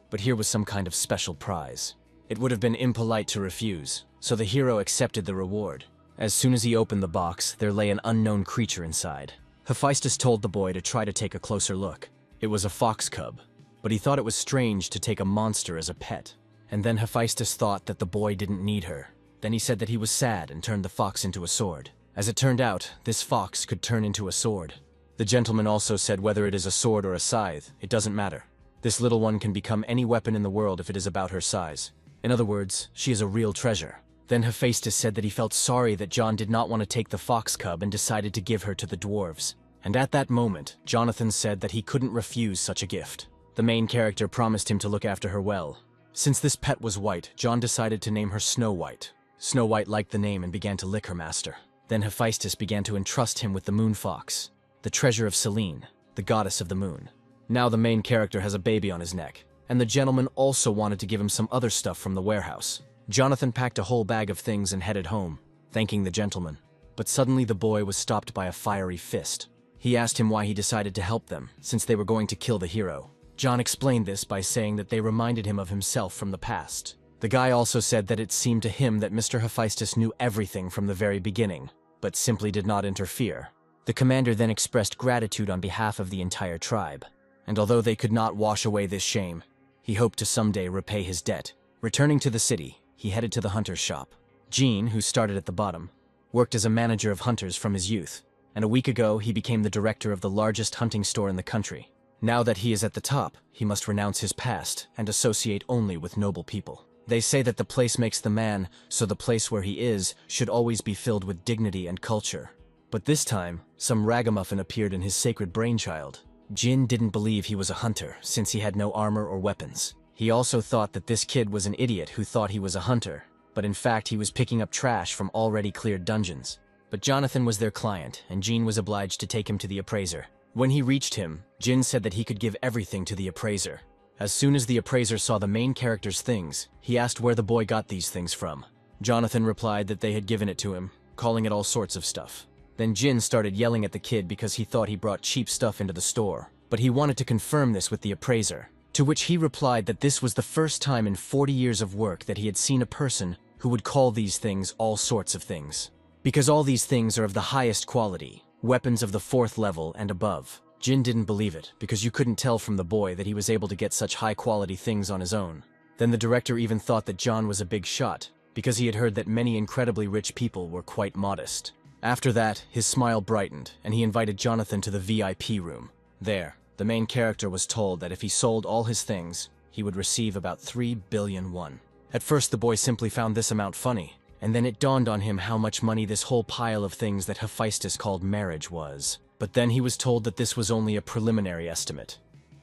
but here was some kind of special prize. It would have been impolite to refuse, so the hero accepted the reward. As soon as he opened the box, there lay an unknown creature inside. Hephaestus told the boy to try to take a closer look. It was a fox cub, but he thought it was strange to take a monster as a pet. And then Hephaestus thought that the boy didn't need her. Then he said that he was sad and turned the fox into a sword. As it turned out, this fox could turn into a sword. The gentleman also said whether it is a sword or a scythe, it doesn't matter. This little one can become any weapon in the world if it is about her size. In other words, she is a real treasure. Then Hephaestus said that he felt sorry that John did not want to take the fox cub and decided to give her to the dwarves. And at that moment, Jonathan said that he couldn't refuse such a gift. The main character promised him to look after her well. Since this pet was white, John decided to name her Snow White. Snow White liked the name and began to lick her master. Then Hephaestus began to entrust him with the moon fox, the treasure of Selene, the goddess of the moon. Now the main character has a baby on his neck, and the gentleman also wanted to give him some other stuff from the warehouse. Jonathan packed a whole bag of things and headed home, thanking the gentleman. But suddenly the boy was stopped by a fiery fist. He asked him why he decided to help them, since they were going to kill the hero. John explained this by saying that they reminded him of himself from the past. The guy also said that it seemed to him that Mr. Hephaestus knew everything from the very beginning, but simply did not interfere. The commander then expressed gratitude on behalf of the entire tribe, and although they could not wash away this shame, he hoped to someday repay his debt. Returning to the city, he headed to the hunter's shop. Gene, who started at the bottom, worked as a manager of hunters from his youth, and a week ago he became the director of the largest hunting store in the country. Now that he is at the top, he must renounce his past and associate only with noble people. They say that the place makes the man, so the place where he is should always be filled with dignity and culture. But this time, some ragamuffin appeared in his sacred brainchild. Jin didn't believe he was a hunter, since he had no armor or weapons. He also thought that this kid was an idiot who thought he was a hunter, but in fact he was picking up trash from already cleared dungeons. But Jonathan was their client, and Jin was obliged to take him to the appraiser. When he reached him, Jin said that he could give everything to the appraiser. As soon as the appraiser saw the main character's things, he asked where the boy got these things from. Jonathan replied that they had given it to him, calling it all sorts of stuff. Then Jin started yelling at the kid because he thought he brought cheap stuff into the store, but he wanted to confirm this with the appraiser, to which he replied that this was the first time in 40 years of work that he had seen a person who would call these things all sorts of things. Because all these things are of the highest quality, weapons of the 4th level and above. Jin didn't believe it, because you couldn't tell from the boy that he was able to get such high-quality things on his own. Then the director even thought that John was a big shot, because he had heard that many incredibly rich people were quite modest. After that, his smile brightened, and he invited Jonathan to the VIP room. There, the main character was told that if he sold all his things, he would receive about 3 billion won. At first the boy simply found this amount funny, and then it dawned on him how much money this whole pile of things that Hephaestus called marriage was. But then he was told that this was only a preliminary estimate,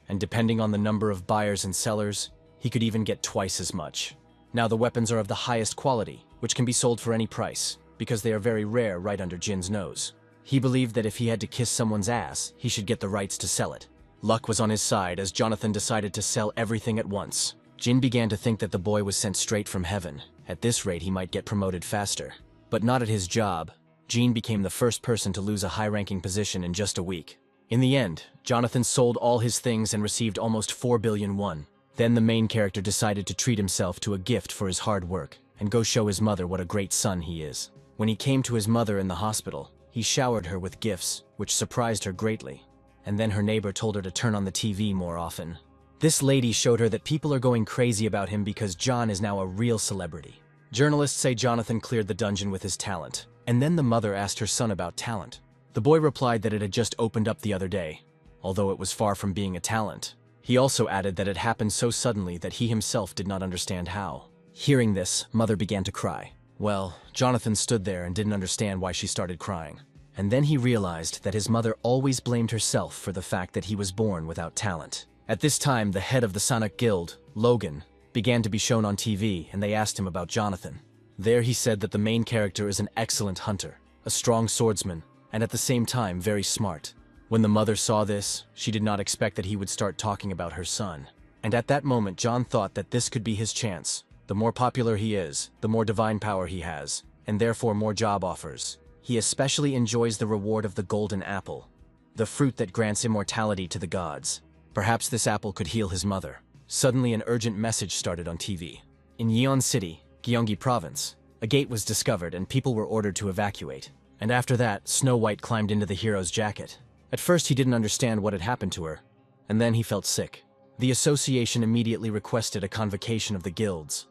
and depending on the number of buyers and sellers, he could even get twice as much. Now the weapons are of the highest quality, which can be sold for any price, because they are very rare right under Jin's nose. He believed that if he had to kiss someone's ass, he should get the rights to sell it. Luck was on his side as Jonathan decided to sell everything at once. Jin began to think that the boy was sent straight from heaven. At this rate he might get promoted faster. But not at his job. Jin became the first person to lose a high-ranking position in just a week. In the end, Jonathan sold all his things and received almost 4 billion won. Then the main character decided to treat himself to a gift for his hard work and go show his mother what a great son he is. When he came to his mother in the hospital, he showered her with gifts, which surprised her greatly. And then her neighbor told her to turn on the TV more often. This lady showed her that people are going crazy about him because John is now a real celebrity. Journalists say Jonathan cleared the dungeon with his talent. And then the mother asked her son about talent. The boy replied that it had just opened up the other day, although it was far from being a talent. He also added that it happened so suddenly that he himself did not understand how. Hearing this, mother began to cry. Well, Jonathan stood there and didn't understand why she started crying. And then he realized that his mother always blamed herself for the fact that he was born without talent. At this time, the head of the Sonic Guild, Logan, began to be shown on TV, and they asked him about Jonathan. There he said that the main character is an excellent hunter, a strong swordsman, and at the same time very smart. When the mother saw this, she did not expect that he would start talking about her son. And at that moment John thought that this could be his chance. The more popular he is, the more divine power he has, and therefore more job offers. He especially enjoys the reward of the golden apple, the fruit that grants immortality to the gods. Perhaps this apple could heal his mother. Suddenly an urgent message started on TV. In Yeon City, Gyeonggi Province, a gate was discovered and people were ordered to evacuate. And after that, Snow White climbed into the hero's jacket. At first he didn't understand what had happened to her, and then he felt sick. The association immediately requested a convocation of the guilds.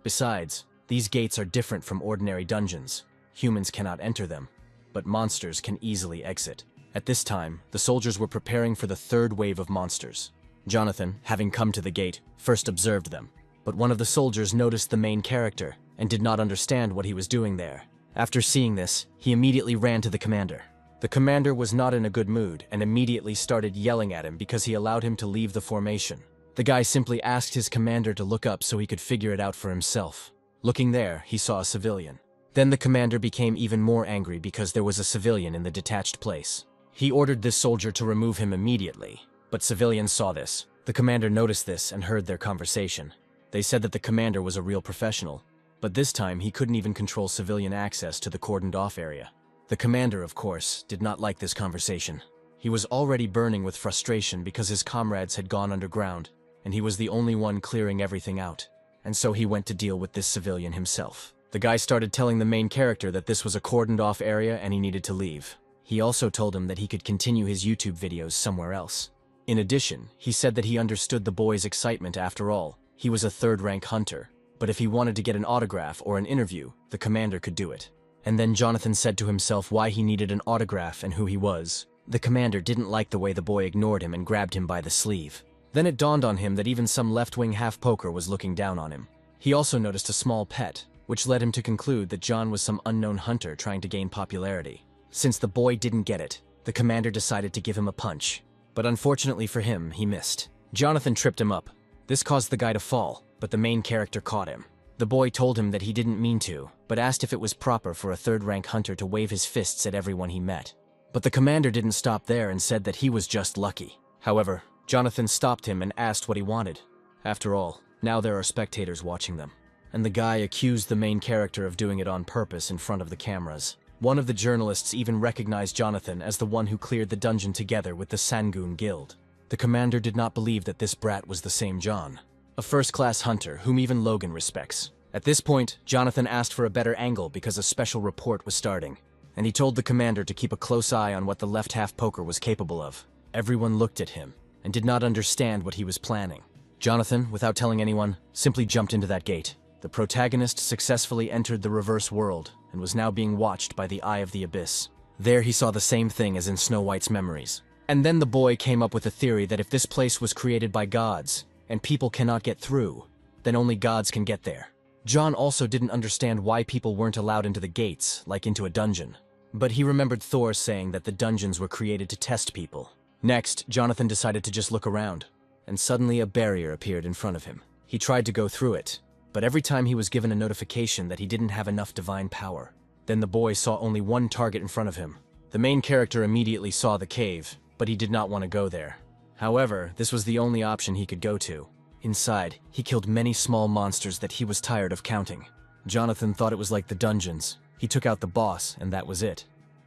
Besides, these gates are different from ordinary dungeons. Humans cannot enter them, but monsters can easily exit. At this time, the soldiers were preparing for the 3rd wave of monsters. Jonathan, having come to the gate, first observed them. But one of the soldiers noticed the main character and did not understand what he was doing there. After seeing this, he immediately ran to the commander. The commander was not in a good mood and immediately started yelling at him because he allowed him to leave the formation. The guy simply asked his commander to look up so he could figure it out for himself. Looking there, he saw a civilian. Then the commander became even more angry because there was a civilian in the detached place. He ordered this soldier to remove him immediately, but civilians saw this. The commander noticed this and heard their conversation. They said that the commander was a real professional, but this time he couldn't even control civilian access to the cordoned-off area. The commander, of course, did not like this conversation. He was already burning with frustration because his comrades had gone underground, and he was the only one clearing everything out. And so he went to deal with this civilian himself. The guy started telling the main character that this was a cordoned-off area and he needed to leave. He also told him that he could continue his YouTube videos somewhere else. In addition, he said that he understood the boy's excitement. After all, he was a third-rank hunter, but if he wanted to get an autograph or an interview, the commander could do it. And then Jonathan said to himself why he needed an autograph and who he was. The commander didn't like the way the boy ignored him and grabbed him by the sleeve. Then it dawned on him that even some left-wing half-poker was looking down on him. He also noticed a small pet, which led him to conclude that John was some unknown hunter trying to gain popularity. Since the boy didn't get it, the commander decided to give him a punch. But unfortunately for him, he missed. Jonathan tripped him up. This caused the guy to fall, but the main character caught him. The boy told him that he didn't mean to, but asked if it was proper for a third-rank hunter to wave his fists at everyone he met. But the commander didn't stop there and said that he was just lucky. However, Jonathan stopped him and asked what he wanted. After all, now there are spectators watching them. And the guy accused the main character of doing it on purpose in front of the cameras. One of the journalists even recognized Jonathan as the one who cleared the dungeon together with the Sangoon Guild. The commander did not believe that this brat was the same John, a first-class hunter whom even Logan respects. At this point, Jonathan asked for a better angle because a special report was starting, and he told the commander to keep a close eye on what the left half-poker was capable of. Everyone looked at him and did not understand what he was planning. Jonathan, without telling anyone, simply jumped into that gate. The protagonist successfully entered the reverse world and was now being watched by the Eye of the Abyss. There he saw the same thing as in Snow White's memories. And then the boy came up with a theory that if this place was created by gods, and people cannot get through, then only gods can get there. John also didn't understand why people weren't allowed into the gates, like into a dungeon. But he remembered Thor saying that the dungeons were created to test people. Next, Jonathan decided to just look around, and suddenly a barrier appeared in front of him. He tried to go through it, but every time he was given a notification that he didn't have enough divine power. Then the boy saw only one target in front of him. The main character immediately saw the cave, but he did not want to go there. However, this was the only option he could go to. Inside, he killed many small monsters that he was tired of counting. Jonathan thought it was like the dungeons. He took out the boss, and that was it.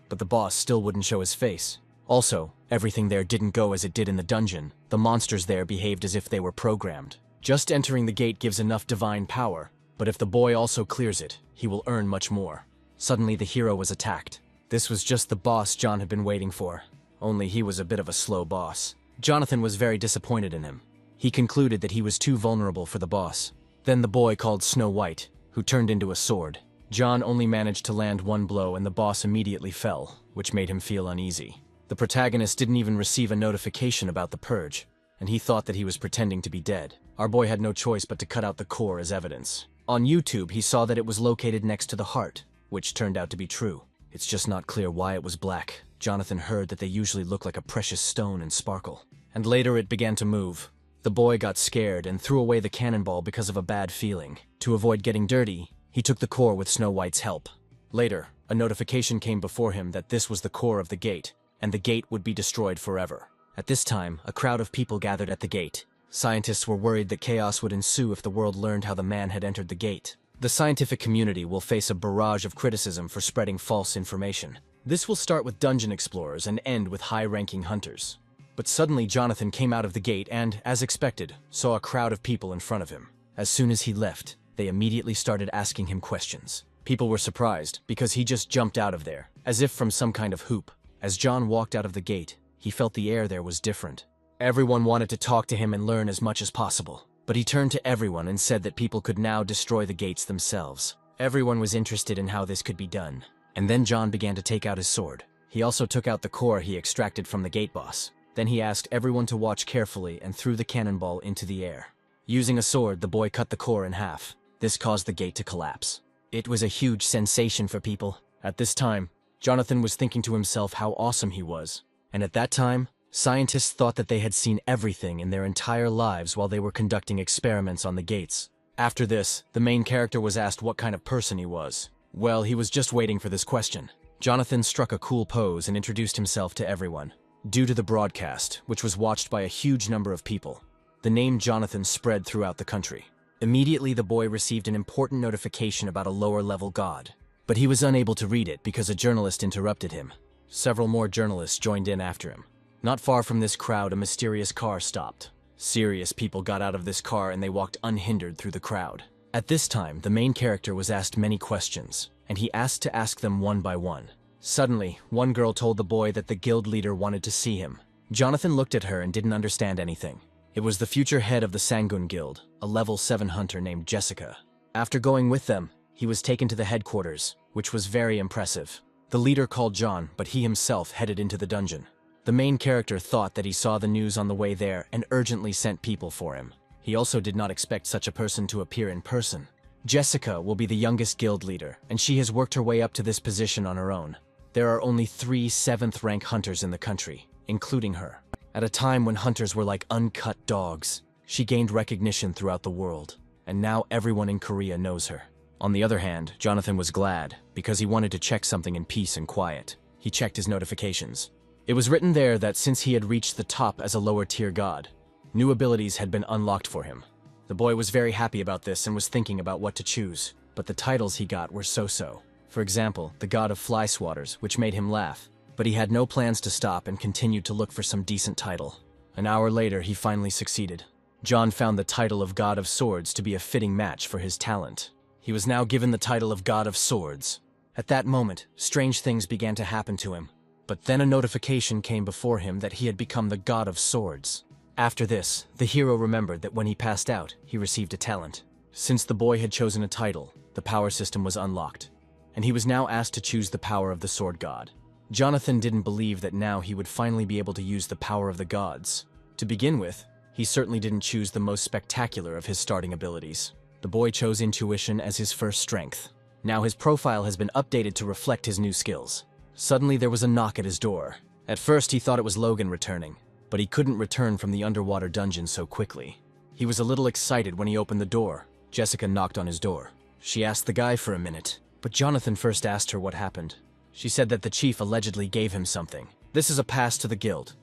But the boss still wouldn't show his face. Also, everything there didn't go as it did in the dungeon. The monsters there behaved as if they were programmed. Just entering the gate gives enough divine power, but if the boy also clears it, he will earn much more. Suddenly the hero was attacked. This was just the boss John had been waiting for. Only he was a bit of a slow boss. Jonathan was very disappointed in him. He concluded that he was too vulnerable for the boss. Then the boy called Snow White, who turned into a sword. John only managed to land one blow and the boss immediately fell, which made him feel uneasy. The protagonist didn't even receive a notification about the purge, and he thought that he was pretending to be dead. Our boy had no choice but to cut out the core as evidence. On YouTube, he saw that it was located next to the heart, which turned out to be true. It's just not clear why it was black. Jonathan heard that they usually look like a precious stone and sparkle. And later it began to move. The boy got scared and threw away the cannonball because of a bad feeling. To avoid getting dirty, he took the core with Snow White's help. Later, a notification came before him that this was the core of the gate, and the gate would be destroyed forever. At this time, a crowd of people gathered at the gate. Scientists were worried that chaos would ensue if the world learned how the man had entered the gate. The scientific community will face a barrage of criticism for spreading false information. This will start with dungeon explorers and end with high-ranking hunters. But suddenly Jonathan came out of the gate and, as expected, saw a crowd of people in front of him. As soon as he left, they immediately started asking him questions. People were surprised because he just jumped out of there, as if from some kind of hoop. As John walked out of the gate, he felt the air there was different. Everyone wanted to talk to him and learn as much as possible. But he turned to everyone and said that people could now destroy the gates themselves. Everyone was interested in how this could be done. And then John began to take out his sword. He also took out the core he extracted from the gate boss. Then he asked everyone to watch carefully and threw the cannonball into the air. Using a sword, the boy cut the core in half. This caused the gate to collapse. It was a huge sensation for people. At this time, Jonathan was thinking to himself how awesome he was. And at that time, scientists thought that they had seen everything in their entire lives while they were conducting experiments on the gates. After this, the main character was asked what kind of person he was. Well, he was just waiting for this question. Jonathan struck a cool pose and introduced himself to everyone. Due to the broadcast, which was watched by a huge number of people, the name Jonathan spread throughout the country. Immediately, the boy received an important notification about a lower-level god, but he was unable to read it because a journalist interrupted him. Several more journalists joined in after him. Not far from this crowd, a mysterious car stopped. Serious people got out of this car and they walked unhindered through the crowd. At this time, the main character was asked many questions, and he asked to ask them one by one. Suddenly, one girl told the boy that the guild leader wanted to see him. Jonathan looked at her and didn't understand anything. It was the future head of the Sangun Guild, a level 7 hunter named Jessica. After going with them, he was taken to the headquarters, which was very impressive. The leader called John, but he himself headed into the dungeon. The main character thought that he saw the news on the way there and urgently sent people for him. He also did not expect such a person to appear in person. Jessica will be the youngest guild leader, and she has worked her way up to this position on her own. There are only 3 7th rank hunters in the country, including her. At a time when hunters were like uncut dogs, she gained recognition throughout the world, and now everyone in Korea knows her. On the other hand, Jonathan was glad, because he wanted to check something in peace and quiet. He checked his notifications. It was written there that since he had reached the top as a lower-tier god, new abilities had been unlocked for him. The boy was very happy about this and was thinking about what to choose, but the titles he got were so-so. For example, the god of fly swatters, which made him laugh, but he had no plans to stop and continued to look for some decent title. An hour later, he finally succeeded. John found the title of God of Swords to be a fitting match for his talent. He was now given the title of God of Swords. At that moment, strange things began to happen to him. But then a notification came before him that he had become the God of Swords. After this, the hero remembered that when he passed out, he received a talent. Since the boy had chosen a title, the power system was unlocked, and he was now asked to choose the power of the Sword God. Jonathan didn't believe that now he would finally be able to use the power of the gods. To begin with, he certainly didn't choose the most spectacular of his starting abilities. The boy chose intuition as his first strength. Now his profile has been updated to reflect his new skills. Suddenly there was a knock at his door. At first he thought it was Logan returning, but he couldn't return from the underwater dungeon so quickly. He was a little excited when he opened the door. Jessica knocked on his door. She asked the guy for a minute, but Jonathan first asked her what happened. She said that the chief allegedly gave him something. This is a pass to the guild.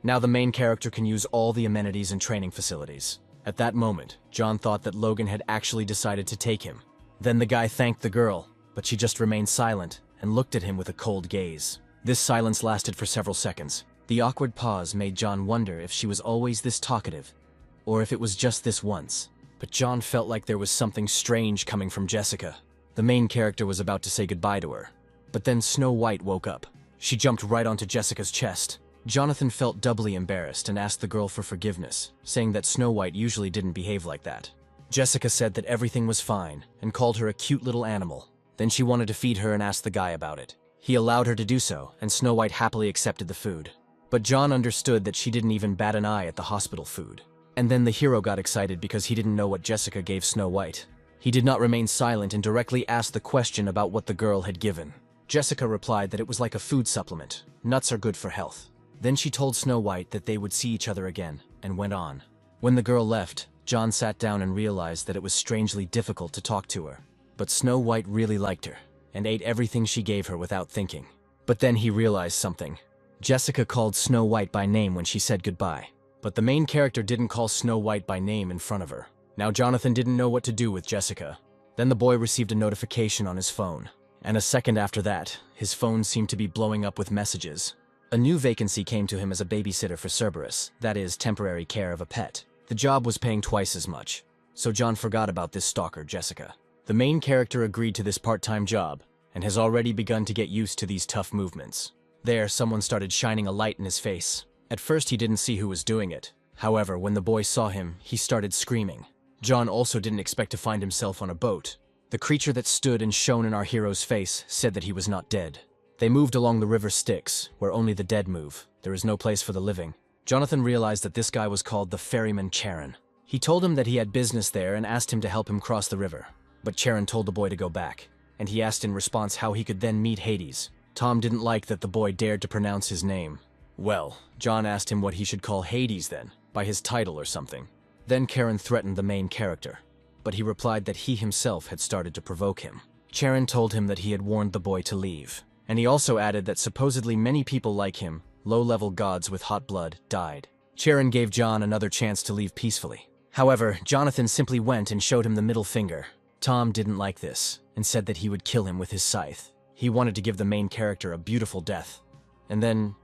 Now the main character can use all the amenities and training facilities. At that moment, John thought that Logan had actually decided to take him. Then the guy thanked the girl, but she just remained silent and looked at him with a cold gaze. This silence lasted for several seconds. The awkward pause made John wonder if she was always this talkative, or if it was just this once. But John felt like there was something strange coming from Jessica. The main character was about to say goodbye to her. But then Snow White woke up. She jumped right onto Jessica's chest. Jonathan felt doubly embarrassed and asked the girl for forgiveness, saying that Snow White usually didn't behave like that. Jessica said that everything was fine and called her a cute little animal. Then she wanted to feed her and asked the guy about it. He allowed her to do so, and Snow White happily accepted the food. But John understood that she didn't even bat an eye at the hospital food. And then the hero got excited because he didn't know what Jessica gave Snow White. He did not remain silent and directly asked the question about what the girl had given. Jessica replied that it was like a food supplement. Nuts are good for health. Then she told Snow White that they would see each other again, and went on. When the girl left, John sat down and realized that it was strangely difficult to talk to her. But Snow White really liked her, and ate everything she gave her without thinking. But then he realized something. Jessica called Snow White by name when she said goodbye. But the main character didn't call Snow White by name in front of her. Now Jonathan didn't know what to do with Jessica. Then the boy received a notification on his phone. And a second after that, his phone seemed to be blowing up with messages. A new vacancy came to him as a babysitter for Cerberus, that is, temporary care of a pet. The job was paying twice as much, so John forgot about this stalker, Jessica. The main character agreed to this part-time job, and has already begun to get used to these tough movements. There, someone started shining a light in his face. At first he didn't see who was doing it. However, when the boy saw him, he started screaming. John also didn't expect to find himself on a boat. The creature that stood and shone in our hero's face said that he was not dead. They moved along the river Styx, where only the dead move. There is no place for the living. Jonathan realized that this guy was called the ferryman Charon. He told him that he had business there and asked him to help him cross the river. But Charon told the boy to go back, and he asked in response how he could then meet Hades. Tom didn't like that the boy dared to pronounce his name. Well, John asked him what he should call Hades then, by his title or something. Then Charon threatened the main character. but he replied that he himself had started to provoke him. Charon told him that he had warned the boy to leave, and he also added that supposedly many people like him, low-level gods with hot blood, died. Charon gave John another chance to leave peacefully. However, Jonathan simply went and showed him the middle finger. Tom didn't like this, and said that he would kill him with his scythe. He wanted to give the main character a beautiful death. And then,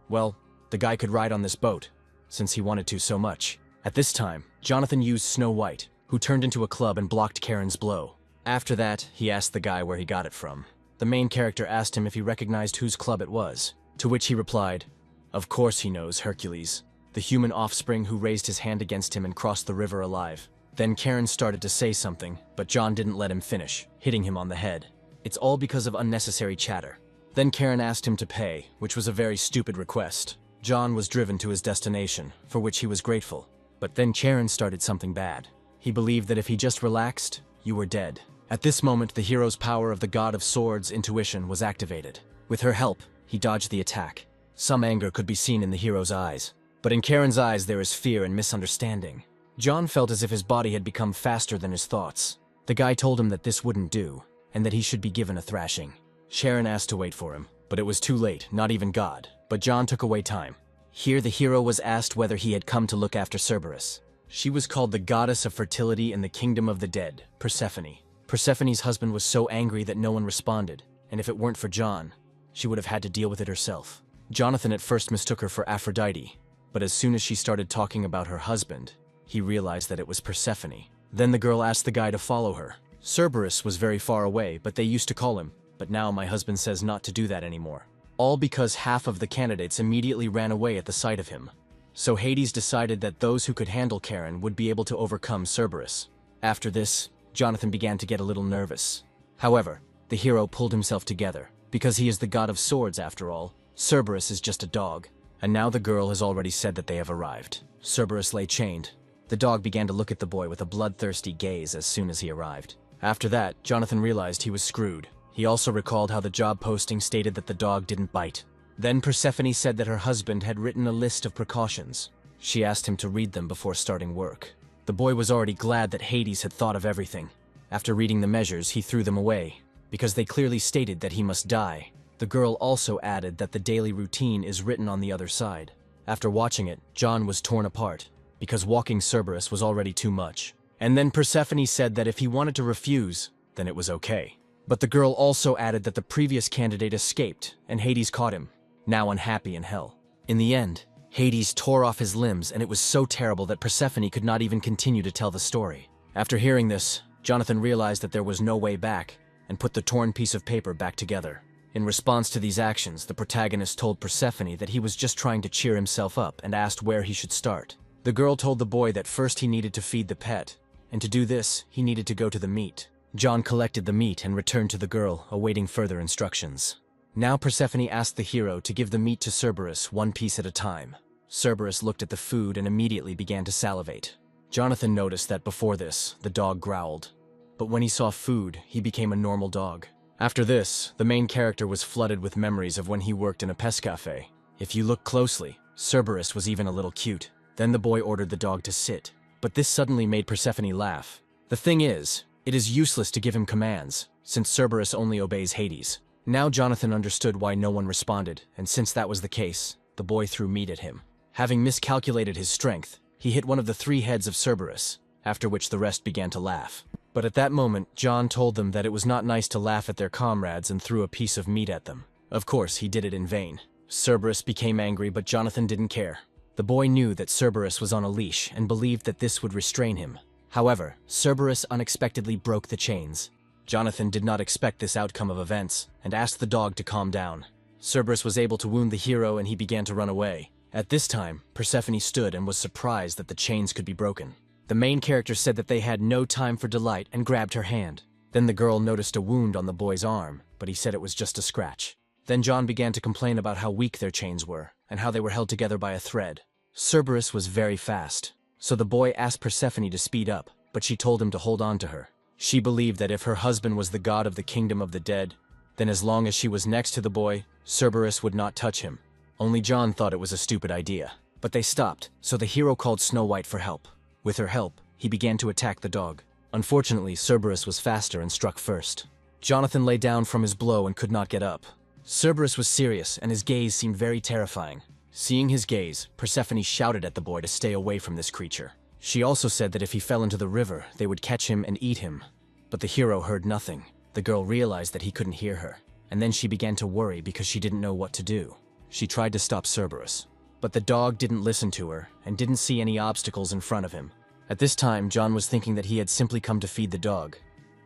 well, the guy could ride on this boat, since he wanted to so much. At this time, Jonathan used Snow White, who turned into a club and blocked Charon's blow. After that, he asked the guy where he got it from. The main character asked him if he recognized whose club it was, to which he replied, "Of course he knows, Hercules, the human offspring who raised his hand against him and crossed the river alive." Then Charon started to say something, but John didn't let him finish, hitting him on the head. It's all because of unnecessary chatter. Then Charon asked him to pay, which was a very stupid request. John was driven to his destination, for which he was grateful. But then Charon started something bad. He believed that if he just relaxed, you were dead. At this moment, the hero's power of the god of swords, intuition, was activated. With her help, he dodged the attack. Some anger could be seen in the hero's eyes, but in Charon's eyes there is fear and misunderstanding. John felt as if his body had become faster than his thoughts. The guy told him that this wouldn't do, and that he should be given a thrashing. Charon asked to wait for him, but it was too late, not even God. But John took away time. Here the hero was asked whether he had come to look after Cerberus. She was called the goddess of fertility in the kingdom of the dead, Persephone. Persephone's husband was so angry that no one responded, and if it weren't for John, she would have had to deal with it herself. Jonathan at first mistook her for Aphrodite, but as soon as she started talking about her husband, he realized that it was Persephone. Then the girl asked the guy to follow her. Cerberus was very far away, but they used to call him, but now my husband says not to do that anymore. All because half of the candidates immediately ran away at the sight of him. So Hades decided that those who could handle Charon would be able to overcome Cerberus. After this, Jonathan began to get a little nervous. However, the hero pulled himself together. Because he is the god of swords after all, Cerberus is just a dog. And now the girl has already said that they have arrived. Cerberus lay chained. The dog began to look at the boy with a bloodthirsty gaze as soon as he arrived. After that, Jonathan realized he was screwed. He also recalled how the job posting stated that the dog didn't bite. Then Persephone said that her husband had written a list of precautions. She asked him to read them before starting work. The boy was already glad that Hades had thought of everything. After reading the measures, he threw them away, because they clearly stated that he must die. The girl also added that the daily routine is written on the other side. After watching it, John was torn apart, because walking Cerberus was already too much. And then Persephone said that if he wanted to refuse, then it was okay. But the girl also added that the previous candidate escaped, and Hades caught him, now unhappy in hell. In the end, Hades tore off his limbs, and it was so terrible that Persephone could not even continue to tell the story. After hearing this, Jonathan realized that there was no way back, and put the torn piece of paper back together. In response to these actions, the protagonist told Persephone that he was just trying to cheer himself up and asked where he should start. The girl told the boy that first he needed to feed the pet, and to do this, he needed to go to the meat. John collected the meat and returned to the girl, awaiting further instructions. Now Persephone asked the hero to give the meat to Cerberus one piece at a time. Cerberus looked at the food and immediately began to salivate. Jonathan noticed that before this, the dog growled. But when he saw food, he became a normal dog. After this, the main character was flooded with memories of when he worked in a pest cafe. If you look closely, Cerberus was even a little cute. Then the boy ordered the dog to sit. But this suddenly made Persephone laugh. The thing is, it is useless to give him commands, since Cerberus only obeys Hades. Now Jonathan understood why no one responded, and since that was the case, the boy threw meat at him. Having miscalculated his strength, he hit one of the 3 heads of Cerberus, after which the rest began to laugh. But at that moment, John told them that it was not nice to laugh at their comrades and threw a piece of meat at them. Of course, he did it in vain. Cerberus became angry, but Jonathan didn't care. The boy knew that Cerberus was on a leash and believed that this would restrain him. However, Cerberus unexpectedly broke the chains. Jonathan did not expect this outcome of events and asked the dog to calm down. Cerberus was able to wound the hero and he began to run away. At this time, Persephone stood and was surprised that the chains could be broken. The main character said that they had no time for delight and grabbed her hand. Then the girl noticed a wound on the boy's arm, but he said it was just a scratch. Then John began to complain about how weak their chains were and how they were held together by a thread. Cerberus was very fast, so the boy asked Persephone to speed up, but she told him to hold on to her. She believed that if her husband was the god of the kingdom of the dead, then as long as she was next to the boy, Cerberus would not touch him. Only John thought it was a stupid idea. But they stopped, so the hero called Snow White for help. With her help, he began to attack the dog. Unfortunately, Cerberus was faster and struck first. Jonathan lay down from his blow and could not get up. Cerberus was serious, and his gaze seemed very terrifying. Seeing his gaze, Persephone shouted at the boy to stay away from this creature. She also said that if he fell into the river, they would catch him and eat him. But the hero heard nothing. The girl realized that he couldn't hear her, and then she began to worry because she didn't know what to do. She tried to stop Cerberus, but the dog didn't listen to her and didn't see any obstacles in front of him. At this time, John was thinking that he had simply come to feed the dog,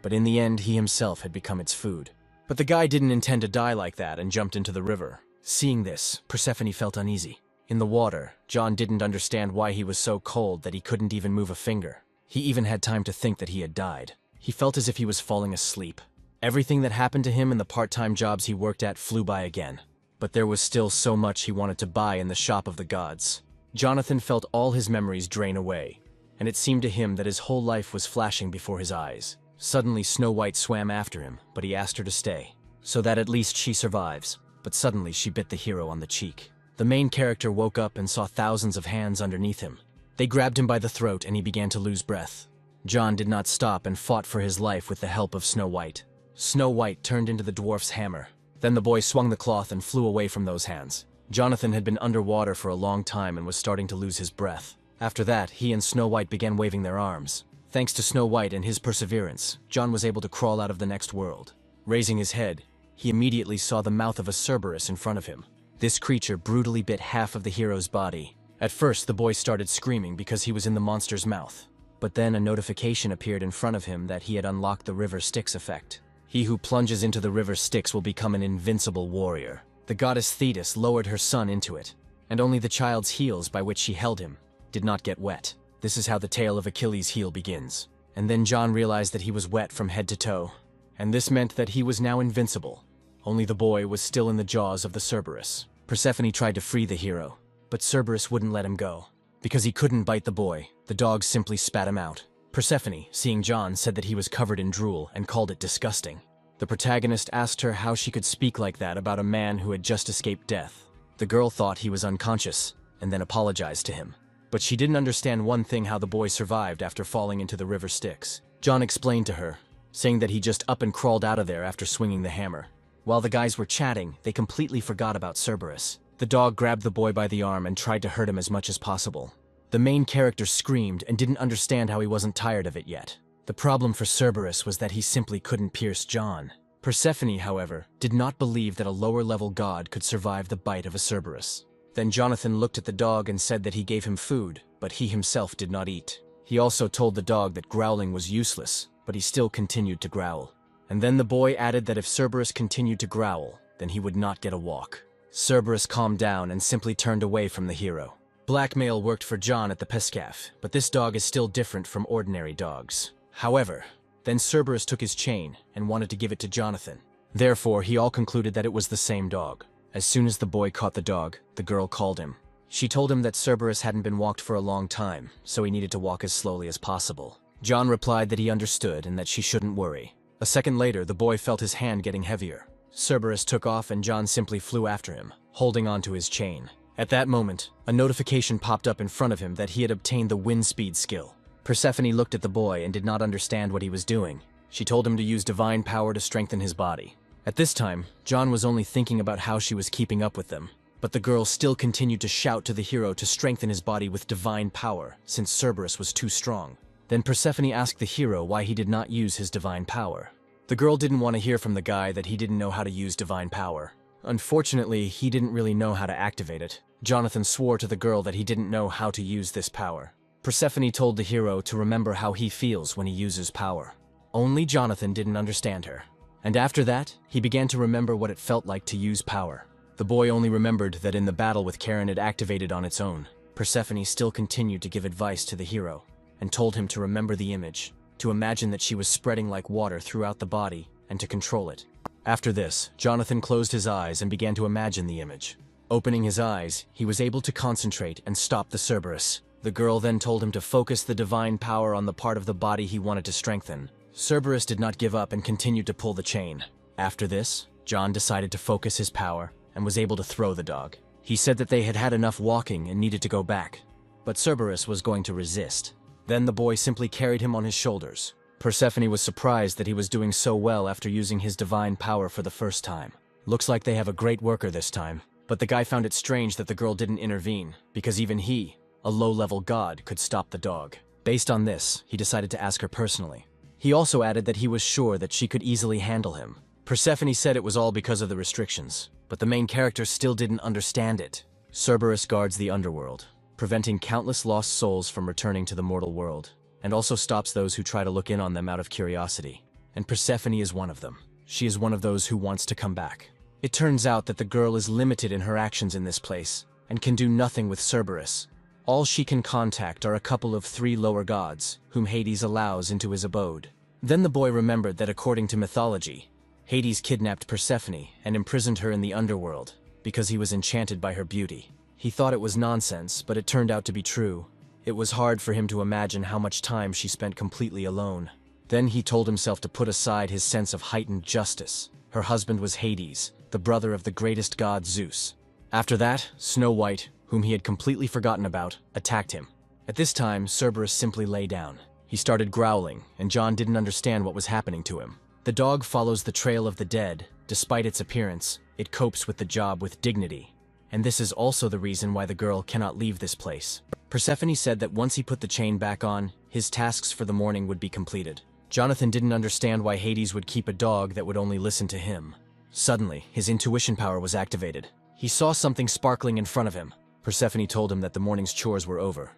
but in the end, he himself had become its food. But the guy didn't intend to die like that and jumped into the river. Seeing this, Persephone felt uneasy. In the water, John didn't understand why he was so cold that he couldn't even move a finger. He even had time to think that he had died. He felt as if he was falling asleep. Everything that happened to him in the part-time jobs he worked at flew by again. But there was still so much he wanted to buy in the shop of the gods. Jonathan felt all his memories drain away, and it seemed to him that his whole life was flashing before his eyes. Suddenly, Snow White swam after him, but he asked her to stay, so that at least she survives. But suddenly, she bit the hero on the cheek. The main character woke up and saw thousands of hands underneath him. They grabbed him by the throat and he began to lose breath. John did not stop and fought for his life with the help of Snow White. Snow White turned into the dwarf's hammer. Then the boy swung the cloth and flew away from those hands. Jonathan had been underwater for a long time and was starting to lose his breath. After that, he and Snow White began waving their arms. Thanks to Snow White and his perseverance, John was able to crawl out of the next world. Raising his head, he immediately saw the mouth of a Cerberus in front of him. This creature brutally bit half of the hero's body. At first, the boy started screaming because he was in the monster's mouth. But then a notification appeared in front of him that he had unlocked the River Styx effect. He who plunges into the River Styx will become an invincible warrior. The goddess Thetis lowered her son into it, and only the child's heels by which she held him did not get wet. This is how the tale of Achilles' heel begins. And then John realized that he was wet from head to toe, and this meant that he was now invincible. Only the boy was still in the jaws of the Cerberus. Persephone tried to free the hero, but Cerberus wouldn't let him go. Because he couldn't bite the boy, the dog simply spat him out. Persephone, seeing John, said that he was covered in drool and called it disgusting. The protagonist asked her how she could speak like that about a man who had just escaped death. The girl thought he was unconscious, and then apologized to him. But she didn't understand one thing: how the boy survived after falling into the River Styx. John explained to her, saying that he just up and crawled out of there after swinging the hammer. While the guys were chatting, they completely forgot about Cerberus. The dog grabbed the boy by the arm and tried to hurt him as much as possible. The main character screamed and didn't understand how he wasn't tired of it yet. The problem for Cerberus was that he simply couldn't pierce John. Persephone, however, did not believe that a lower-level god could survive the bite of a Cerberus. Then Jonathan looked at the dog and said that he gave him food, but he himself did not eat. He also told the dog that growling was useless, but he still continued to growl. And then the boy added that if Cerberus continued to growl, then he would not get a walk. Cerberus calmed down and simply turned away from the hero. Blackmail worked for John at the Pescaf, but this dog is still different from ordinary dogs. However, then Cerberus took his chain and wanted to give it to Jonathan. Therefore, he all concluded that it was the same dog. As soon as the boy caught the dog, the girl called him. She told him that Cerberus hadn't been walked for a long time, so he needed to walk as slowly as possible. John replied that he understood and that she shouldn't worry. A second later, the boy felt his hand getting heavier. Cerberus took off and John simply flew after him, holding onto his chain. At that moment, a notification popped up in front of him that he had obtained the wind speed skill. Persephone looked at the boy and did not understand what he was doing. She told him to use divine power to strengthen his body. At this time, John was only thinking about how she was keeping up with them. But the girl still continued to shout to the hero to strengthen his body with divine power, since Cerberus was too strong. Then Persephone asked the hero why he did not use his divine power. The girl didn't want to hear from the guy that he didn't know how to use divine power. Unfortunately, he didn't really know how to activate it. Jonathan swore to the girl that he didn't know how to use this power. Persephone told the hero to remember how he feels when he uses power. Only Jonathan didn't understand her. And after that, he began to remember what it felt like to use power. The boy only remembered that in the battle with Karen it activated on its own. Persephone still continued to give advice to the hero, and told him to remember the image, to imagine that she was spreading like water throughout the body, and to control it. After this, Jonathan closed his eyes and began to imagine the image. Opening his eyes, he was able to concentrate and stop the Cerberus. The girl then told him to focus the divine power on the part of the body he wanted to strengthen. Cerberus did not give up and continued to pull the chain. After this, John decided to focus his power and was able to throw the dog. He said that they had had enough walking and needed to go back, but Cerberus was going to resist. Then the boy simply carried him on his shoulders, Persephone was surprised that he was doing so well after using his divine power for the first time. Looks like they have a great worker this time. But the guy found it strange that the girl didn't intervene, because even he, a low-level god, could stop the dog. Based on this, he decided to ask her personally. He also added that he was sure that she could easily handle him. Persephone said it was all because of the restrictions, but the main character still didn't understand it. Cerberus guards the underworld, preventing countless lost souls from returning to the mortal world, and also stops those who try to look in on them out of curiosity. And Persephone is one of them. She is one of those who wants to come back. It turns out that the girl is limited in her actions in this place, and can do nothing with Cerberus. All she can contact are a couple of 3 lower gods, whom Hades allows into his abode. Then the boy remembered that according to mythology, Hades kidnapped Persephone and imprisoned her in the underworld, because he was enchanted by her beauty. He thought it was nonsense, but it turned out to be true. It was hard for him to imagine how much time she spent completely alone. Then he told himself to put aside his sense of heightened justice. Her husband was Hades, the brother of the greatest god Zeus. After that, Snow White, whom he had completely forgotten about, attacked him. At this time, Cerberus simply lay down. He started growling, and John didn't understand what was happening to him. The dog follows the trail of the dead. Despite its appearance, it copes with the job with dignity. And this is also the reason why the girl cannot leave this place. Persephone said that once he put the chain back on, his tasks for the morning would be completed. Jonathan didn't understand why Hades would keep a dog that would only listen to him. Suddenly, his intuition power was activated. He saw something sparkling in front of him. Persephone told him that the morning's chores were over,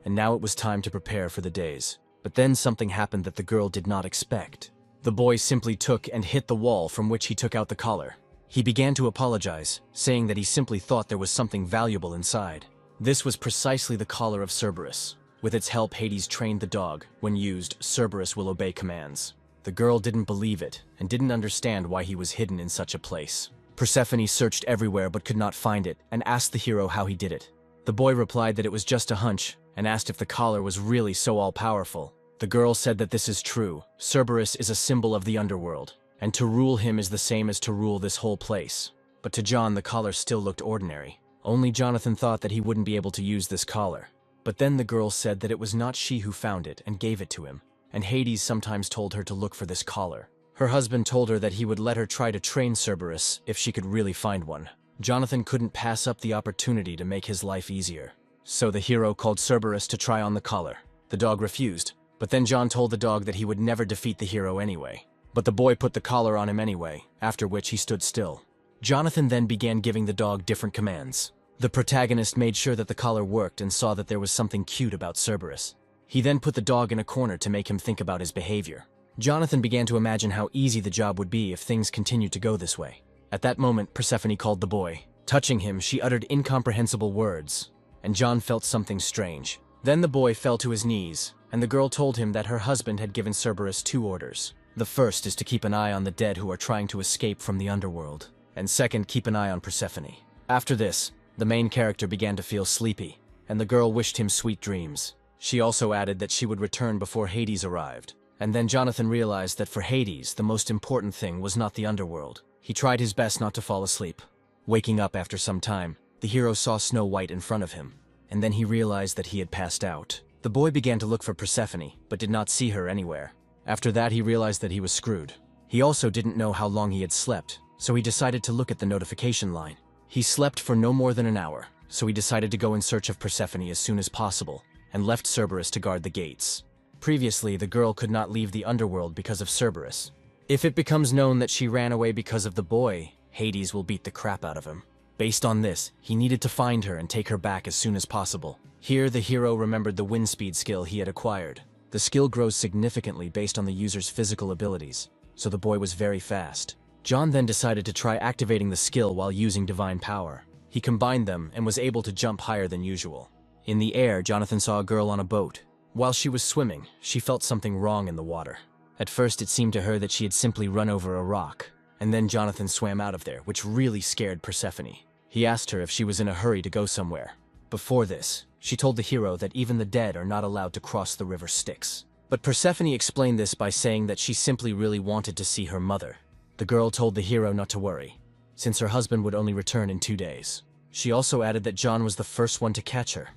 and now it was time to prepare for the days. But then something happened that the girl did not expect. The boy simply took and hit the wall from which he took out the collar. He began to apologize, saying that he simply thought there was something valuable inside. This was precisely the collar of Cerberus. With its help, Hades trained the dog. When used, Cerberus will obey commands. The girl didn't believe it, and didn't understand why he was hidden in such a place. Persephone searched everywhere but could not find it, and asked the hero how he did it. The boy replied that it was just a hunch, and asked if the collar was really so all-powerful. The girl said that this is true. Cerberus is a symbol of the underworld, and to rule him is the same as to rule this whole place. But to John, the collar still looked ordinary. Only Jonathan thought that he wouldn't be able to use this collar. But then the girl said that it was not she who found it and gave it to him, and Hades sometimes told her to look for this collar. Her husband told her that he would let her try to train Cerberus if she could really find one. Jonathan couldn't pass up the opportunity to make his life easier. So the hero called Cerberus to try on the collar. The dog refused, but then John told the dog that he would never defeat the hero anyway. But the boy put the collar on him anyway, after which he stood still. Jonathan then began giving the dog different commands. The protagonist made sure that the collar worked and saw that there was something cute about Cerberus. He then put the dog in a corner to make him think about his behavior. Jonathan began to imagine how easy the job would be if things continued to go this way. At that moment, Persephone called the boy. Touching him, she uttered incomprehensible words, and John felt something strange. Then the boy fell to his knees, and the girl told him that her husband had given Cerberus 2 orders. The first is to keep an eye on the dead who are trying to escape from the underworld, and second, keep an eye on Persephone. After this, the main character began to feel sleepy, and the girl wished him sweet dreams. She also added that she would return before Hades arrived. And then Jonathan realized that for Hades, the most important thing was not the underworld. He tried his best not to fall asleep. Waking up after some time, the hero saw Snow White in front of him, and then he realized that he had passed out. The boy began to look for Persephone, but did not see her anywhere. After that, he realized that he was screwed. He also didn't know how long he had slept, so he decided to look at the notification line. He slept for no more than an hour, so he decided to go in search of Persephone as soon as possible, and left Cerberus to guard the gates. Previously, the girl could not leave the underworld because of Cerberus. If it becomes known that she ran away because of the boy, Hades will beat the crap out of him. Based on this, he needed to find her and take her back as soon as possible. Here, the hero remembered the wind speed skill he had acquired. The skill grows significantly based on the user's physical abilities, so the boy was very fast. John then decided to try activating the skill while using divine power. He combined them and was able to jump higher than usual. In the air, Jonathan saw a girl on a boat. While she was swimming, she felt something wrong in the water. At first, it seemed to her that she had simply run over a rock, and then Jonathan swam out of there, which really scared Persephone. He asked her if she was in a hurry to go somewhere. Before this, she told the hero that even the dead are not allowed to cross the river Styx. But Persephone explained this by saying that she simply really wanted to see her mother. The girl told the hero not to worry, since her husband would only return in 2 days. She also added that John was the first one to catch her,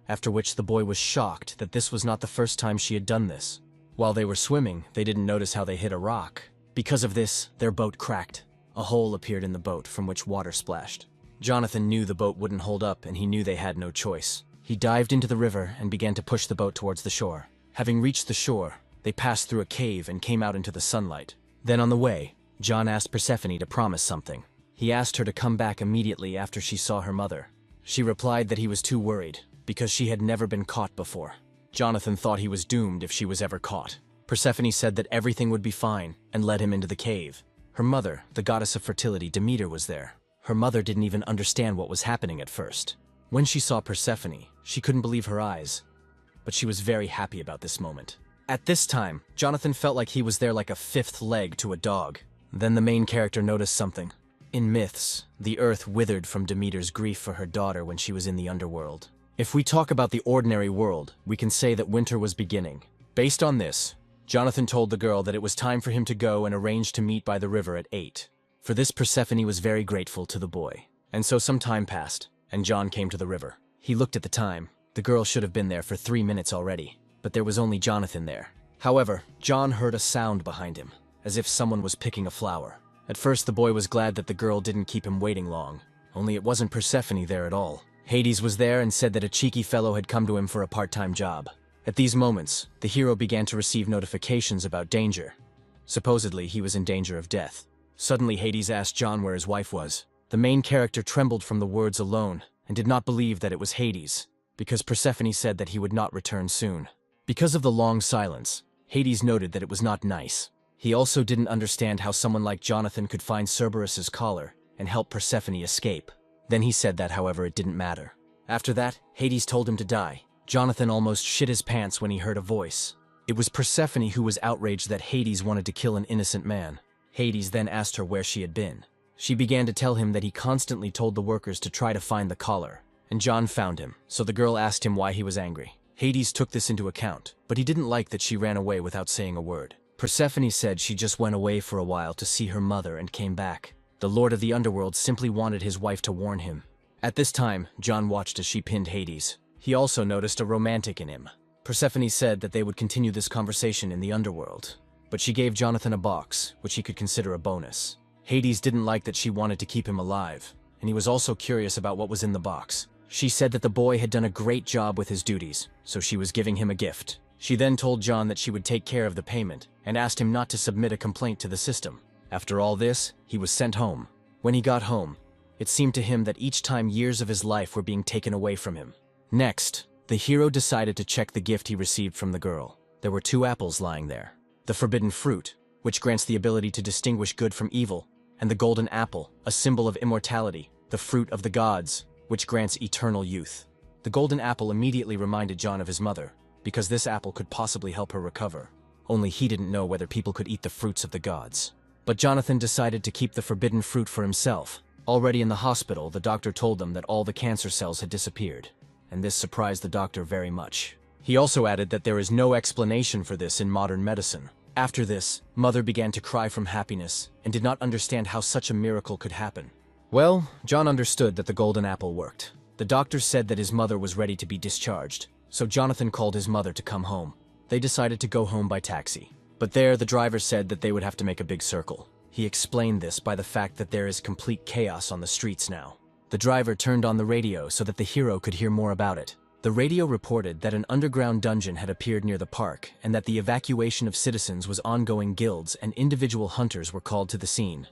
after which the boy was shocked that this was not the first time she had done this. While they were swimming, they didn't notice how they hit a rock. Because of this, their boat cracked. A hole appeared in the boat from which water splashed. Jonathan knew the boat wouldn't hold up, and he knew they had no choice. He dived into the river and began to push the boat towards the shore. Having reached the shore, they passed through a cave and came out into the sunlight. Then on the way, John asked Persephone to promise something. He asked her to come back immediately after she saw her mother. She replied that he was too worried, because she had never been caught before. Jonathan thought he was doomed if she was ever caught. Persephone said that everything would be fine and led him into the cave. Her mother, the goddess of fertility Demeter, was there. Her mother didn't even understand what was happening at first. When she saw Persephone, she couldn't believe her eyes, but she was very happy about this moment. At this time, Jonathan felt like he was there like a fifth leg to a dog. Then the main character noticed something. In myths, the earth withered from Demeter's grief for her daughter when she was in the underworld. If we talk about the ordinary world, we can say that winter was beginning. Based on this, Jonathan told the girl that it was time for him to go and arrange to meet by the river at 8. For this, Persephone was very grateful to the boy. And so some time passed, and John came to the river. He looked at the time. The girl should have been there for 3 minutes already, but there was only Jonathan there. However, John heard a sound behind him, as if someone was picking a flower. At first, the boy was glad that the girl didn't keep him waiting long, only it wasn't Persephone there at all. Hades was there and said that a cheeky fellow had come to him for a part-time job. At these moments, the hero began to receive notifications about danger. Supposedly, he was in danger of death. Suddenly, Hades asked John where his wife was. The main character trembled from the words alone and did not believe that it was Hades, because Persephone said that he would not return soon. Because of the long silence, Hades noted that it was not nice. He also didn't understand how someone like Jonathan could find Cerberus's collar and help Persephone escape. Then he said that, however, it didn't matter. After that, Hades told him to die. Jonathan almost shit his pants when he heard a voice. It was Persephone who was outraged that Hades wanted to kill an innocent man. Hades then asked her where she had been. She began to tell him that he constantly told the workers to try to find the collar, and John found him, so the girl asked him why he was angry. Hades took this into account, but he didn't like that she ran away without saying a word. Persephone said she just went away for a while to see her mother and came back. The Lord of the Underworld simply wanted his wife to warn him. At this time, John watched as she pinned Hades. He also noticed a romantic in him. Persephone said that they would continue this conversation in the underworld, but she gave Jonathan a box, which he could consider a bonus. Hades didn't like that she wanted to keep him alive, and he was also curious about what was in the box. She said that the boy had done a great job with his duties, so she was giving him a gift. She then told John that she would take care of the payment, and asked him not to submit a complaint to the system. After all this, he was sent home. When he got home, it seemed to him that each time years of his life were being taken away from him. Next, the hero decided to check the gift he received from the girl. There were 2 apples lying there. The forbidden fruit, which grants the ability to distinguish good from evil, and the golden apple, a symbol of immortality, the fruit of the gods, which grants eternal youth. The golden apple immediately reminded John of his mother, because this apple could possibly help her recover. Only he didn't know whether people could eat the fruits of the gods. But Jonathan decided to keep the forbidden fruit for himself. Already in the hospital, the doctor told them that all the cancer cells had disappeared, and this surprised the doctor very much. He also added that there is no explanation for this in modern medicine. After this, Mother began to cry from happiness and did not understand how such a miracle could happen. Well, John understood that the golden apple worked. The doctor said that his mother was ready to be discharged, so Jonathan called his mother to come home. They decided to go home by taxi. But there, the driver said that they would have to make a big circle. He explained this by the fact that there is complete chaos on the streets now. The driver turned on the radio so that the hero could hear more about it. The radio reported that an underground dungeon had appeared near the park and that the evacuation of citizens was ongoing. Guilds and individual hunters were called to the scene.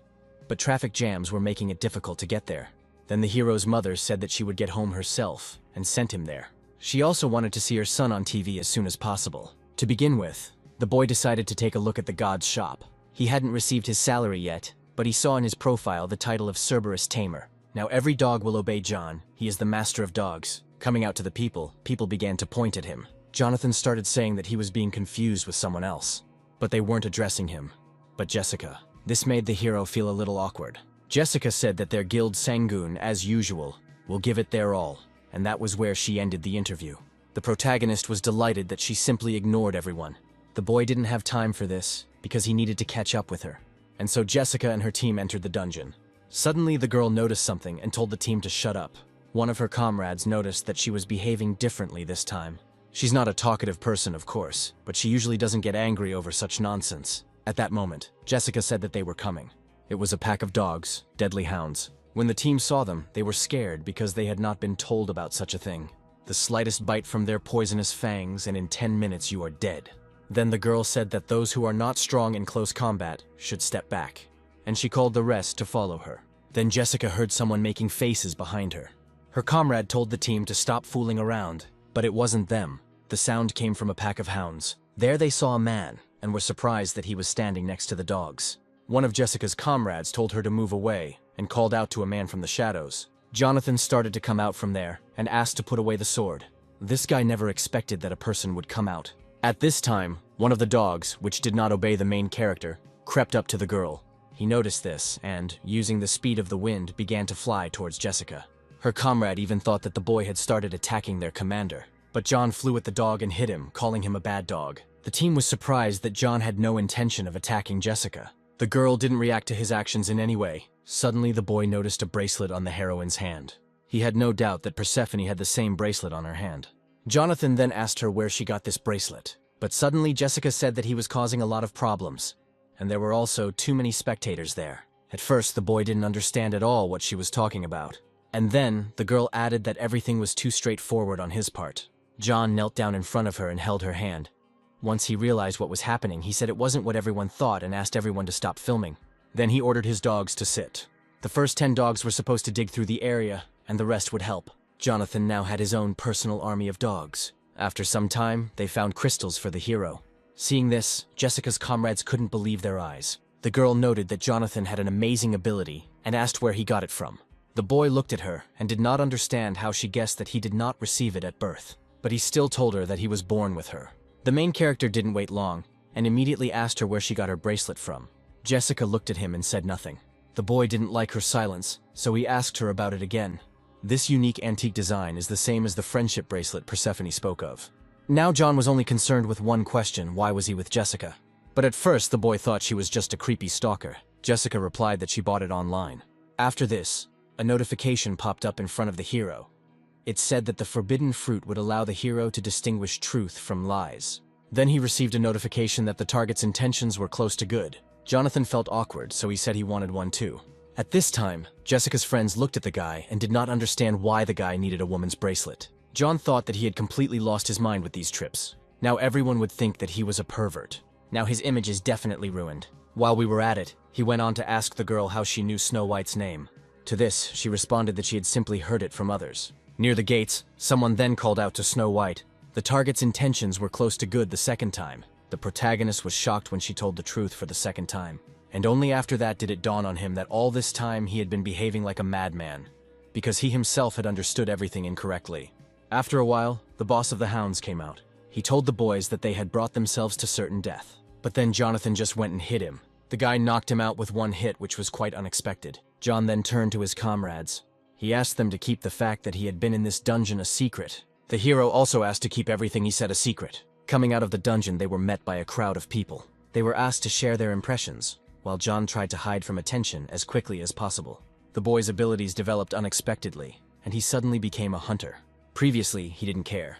But traffic jams were making it difficult to get there. Then the hero's mother said that she would get home herself and sent him there. She also wanted to see her son on TV as soon as possible. To begin with, the boy decided to take a look at the god's shop. He hadn't received his salary yet, but he saw in his profile the title of Cerberus Tamer. Now every dog will obey John. He is the master of dogs. Coming out to the people began to point at him. Jonathan started saying that he was being confused with someone else, but they weren't addressing him, but Jessica. This made the hero feel a little awkward. Jessica said that their guild Sangoon, as usual, will give it their all, and that was where she ended the interview. The protagonist was delighted that she simply ignored everyone. The boy didn't have time for this, because he needed to catch up with her, and so Jessica and her team entered the dungeon. Suddenly, the girl noticed something and told the team to shut up. One of her comrades noticed that she was behaving differently this time. She's not a talkative person, of course, but she usually doesn't get angry over such nonsense. At that moment, Jessica said that they were coming. It was a pack of dogs, deadly hounds. When the team saw them, they were scared because they had not been told about such a thing. The slightest bite from their poisonous fangs and in 10 minutes you are dead. Then the girl said that those who are not strong in close combat should step back, and she called the rest to follow her. Then Jessica heard someone making faces behind her. Her comrade told the team to stop fooling around, but it wasn't them. The sound came from a pack of hounds. There they saw a man, and were surprised that he was standing next to the dogs. One of Jessica's comrades told her to move away, and called out to a man from the shadows. Jonathan started to come out from there, and asked to put away the sword. This guy never expected that a person would come out. At this time, one of the dogs, which did not obey the main character, crept up to the girl. He noticed this, and, using the speed of the wind, began to fly towards Jessica. Her comrade even thought that the boy had started attacking their commander. But John flew at the dog and hit him, calling him a bad dog. The team was surprised that John had no intention of attacking Jessica. The girl didn't react to his actions in any way. Suddenly, the boy noticed a bracelet on the heroine's hand. He had no doubt that Persephone had the same bracelet on her hand. Jonathan then asked her where she got this bracelet. But suddenly, Jessica said that he was causing a lot of problems, and there were also too many spectators there. At first, the boy didn't understand at all what she was talking about. And then, the girl added that everything was too straightforward on his part. John knelt down in front of her and held her hand. Once he realized what was happening, he said it wasn't what everyone thought and asked everyone to stop filming. Then he ordered his dogs to sit. The first 10 dogs were supposed to dig through the area, and the rest would help. Jonathan now had his own personal army of dogs. After some time, they found crystals for the hero. Seeing this, Jessica's comrades couldn't believe their eyes. The girl noted that Jonathan had an amazing ability and asked where he got it from. The boy looked at her and did not understand how she guessed that he did not receive it at birth. But he still told her that he was born with her. The main character didn't wait long, and immediately asked her where she got her bracelet from. Jessica looked at him and said nothing. The boy didn't like her silence, so he asked her about it again. This unique antique design is the same as the friendship bracelet Persephone spoke of. Now John was only concerned with one question: why was he with Jessica? But at first the boy thought she was just a creepy stalker. Jessica replied that she bought it online. After this, a notification popped up in front of the hero. It said that the forbidden fruit would allow the hero to distinguish truth from lies. Then he received a notification that the target's intentions were close to good. Jonathan felt awkward, so he said he wanted one too. At this time, Jessica's friends looked at the guy and did not understand why the guy needed a woman's bracelet. John thought that he had completely lost his mind with these trips. Now everyone would think that he was a pervert. Now his image is definitely ruined. While we were at it, he went on to ask the girl how she knew Snow White's name. To this, she responded that she had simply heard it from others. Near the gates, someone then called out to Snow White. The target's intentions were close to good the second time. The protagonist was shocked when she told the truth for the second time. And only after that did it dawn on him that all this time he had been behaving like a madman, because he himself had understood everything incorrectly. After a while, the boss of the hounds came out. He told the boys that they had brought themselves to certain death. But then Jonathan just went and hit him. The guy knocked him out with one hit, which was quite unexpected. John then turned to his comrades. He asked them to keep the fact that he had been in this dungeon a secret. The hero also asked to keep everything he said a secret. Coming out of the dungeon, they were met by a crowd of people. They were asked to share their impressions, while John tried to hide from attention as quickly as possible. The boy's abilities developed unexpectedly, and he suddenly became a hunter. Previously, he didn't care.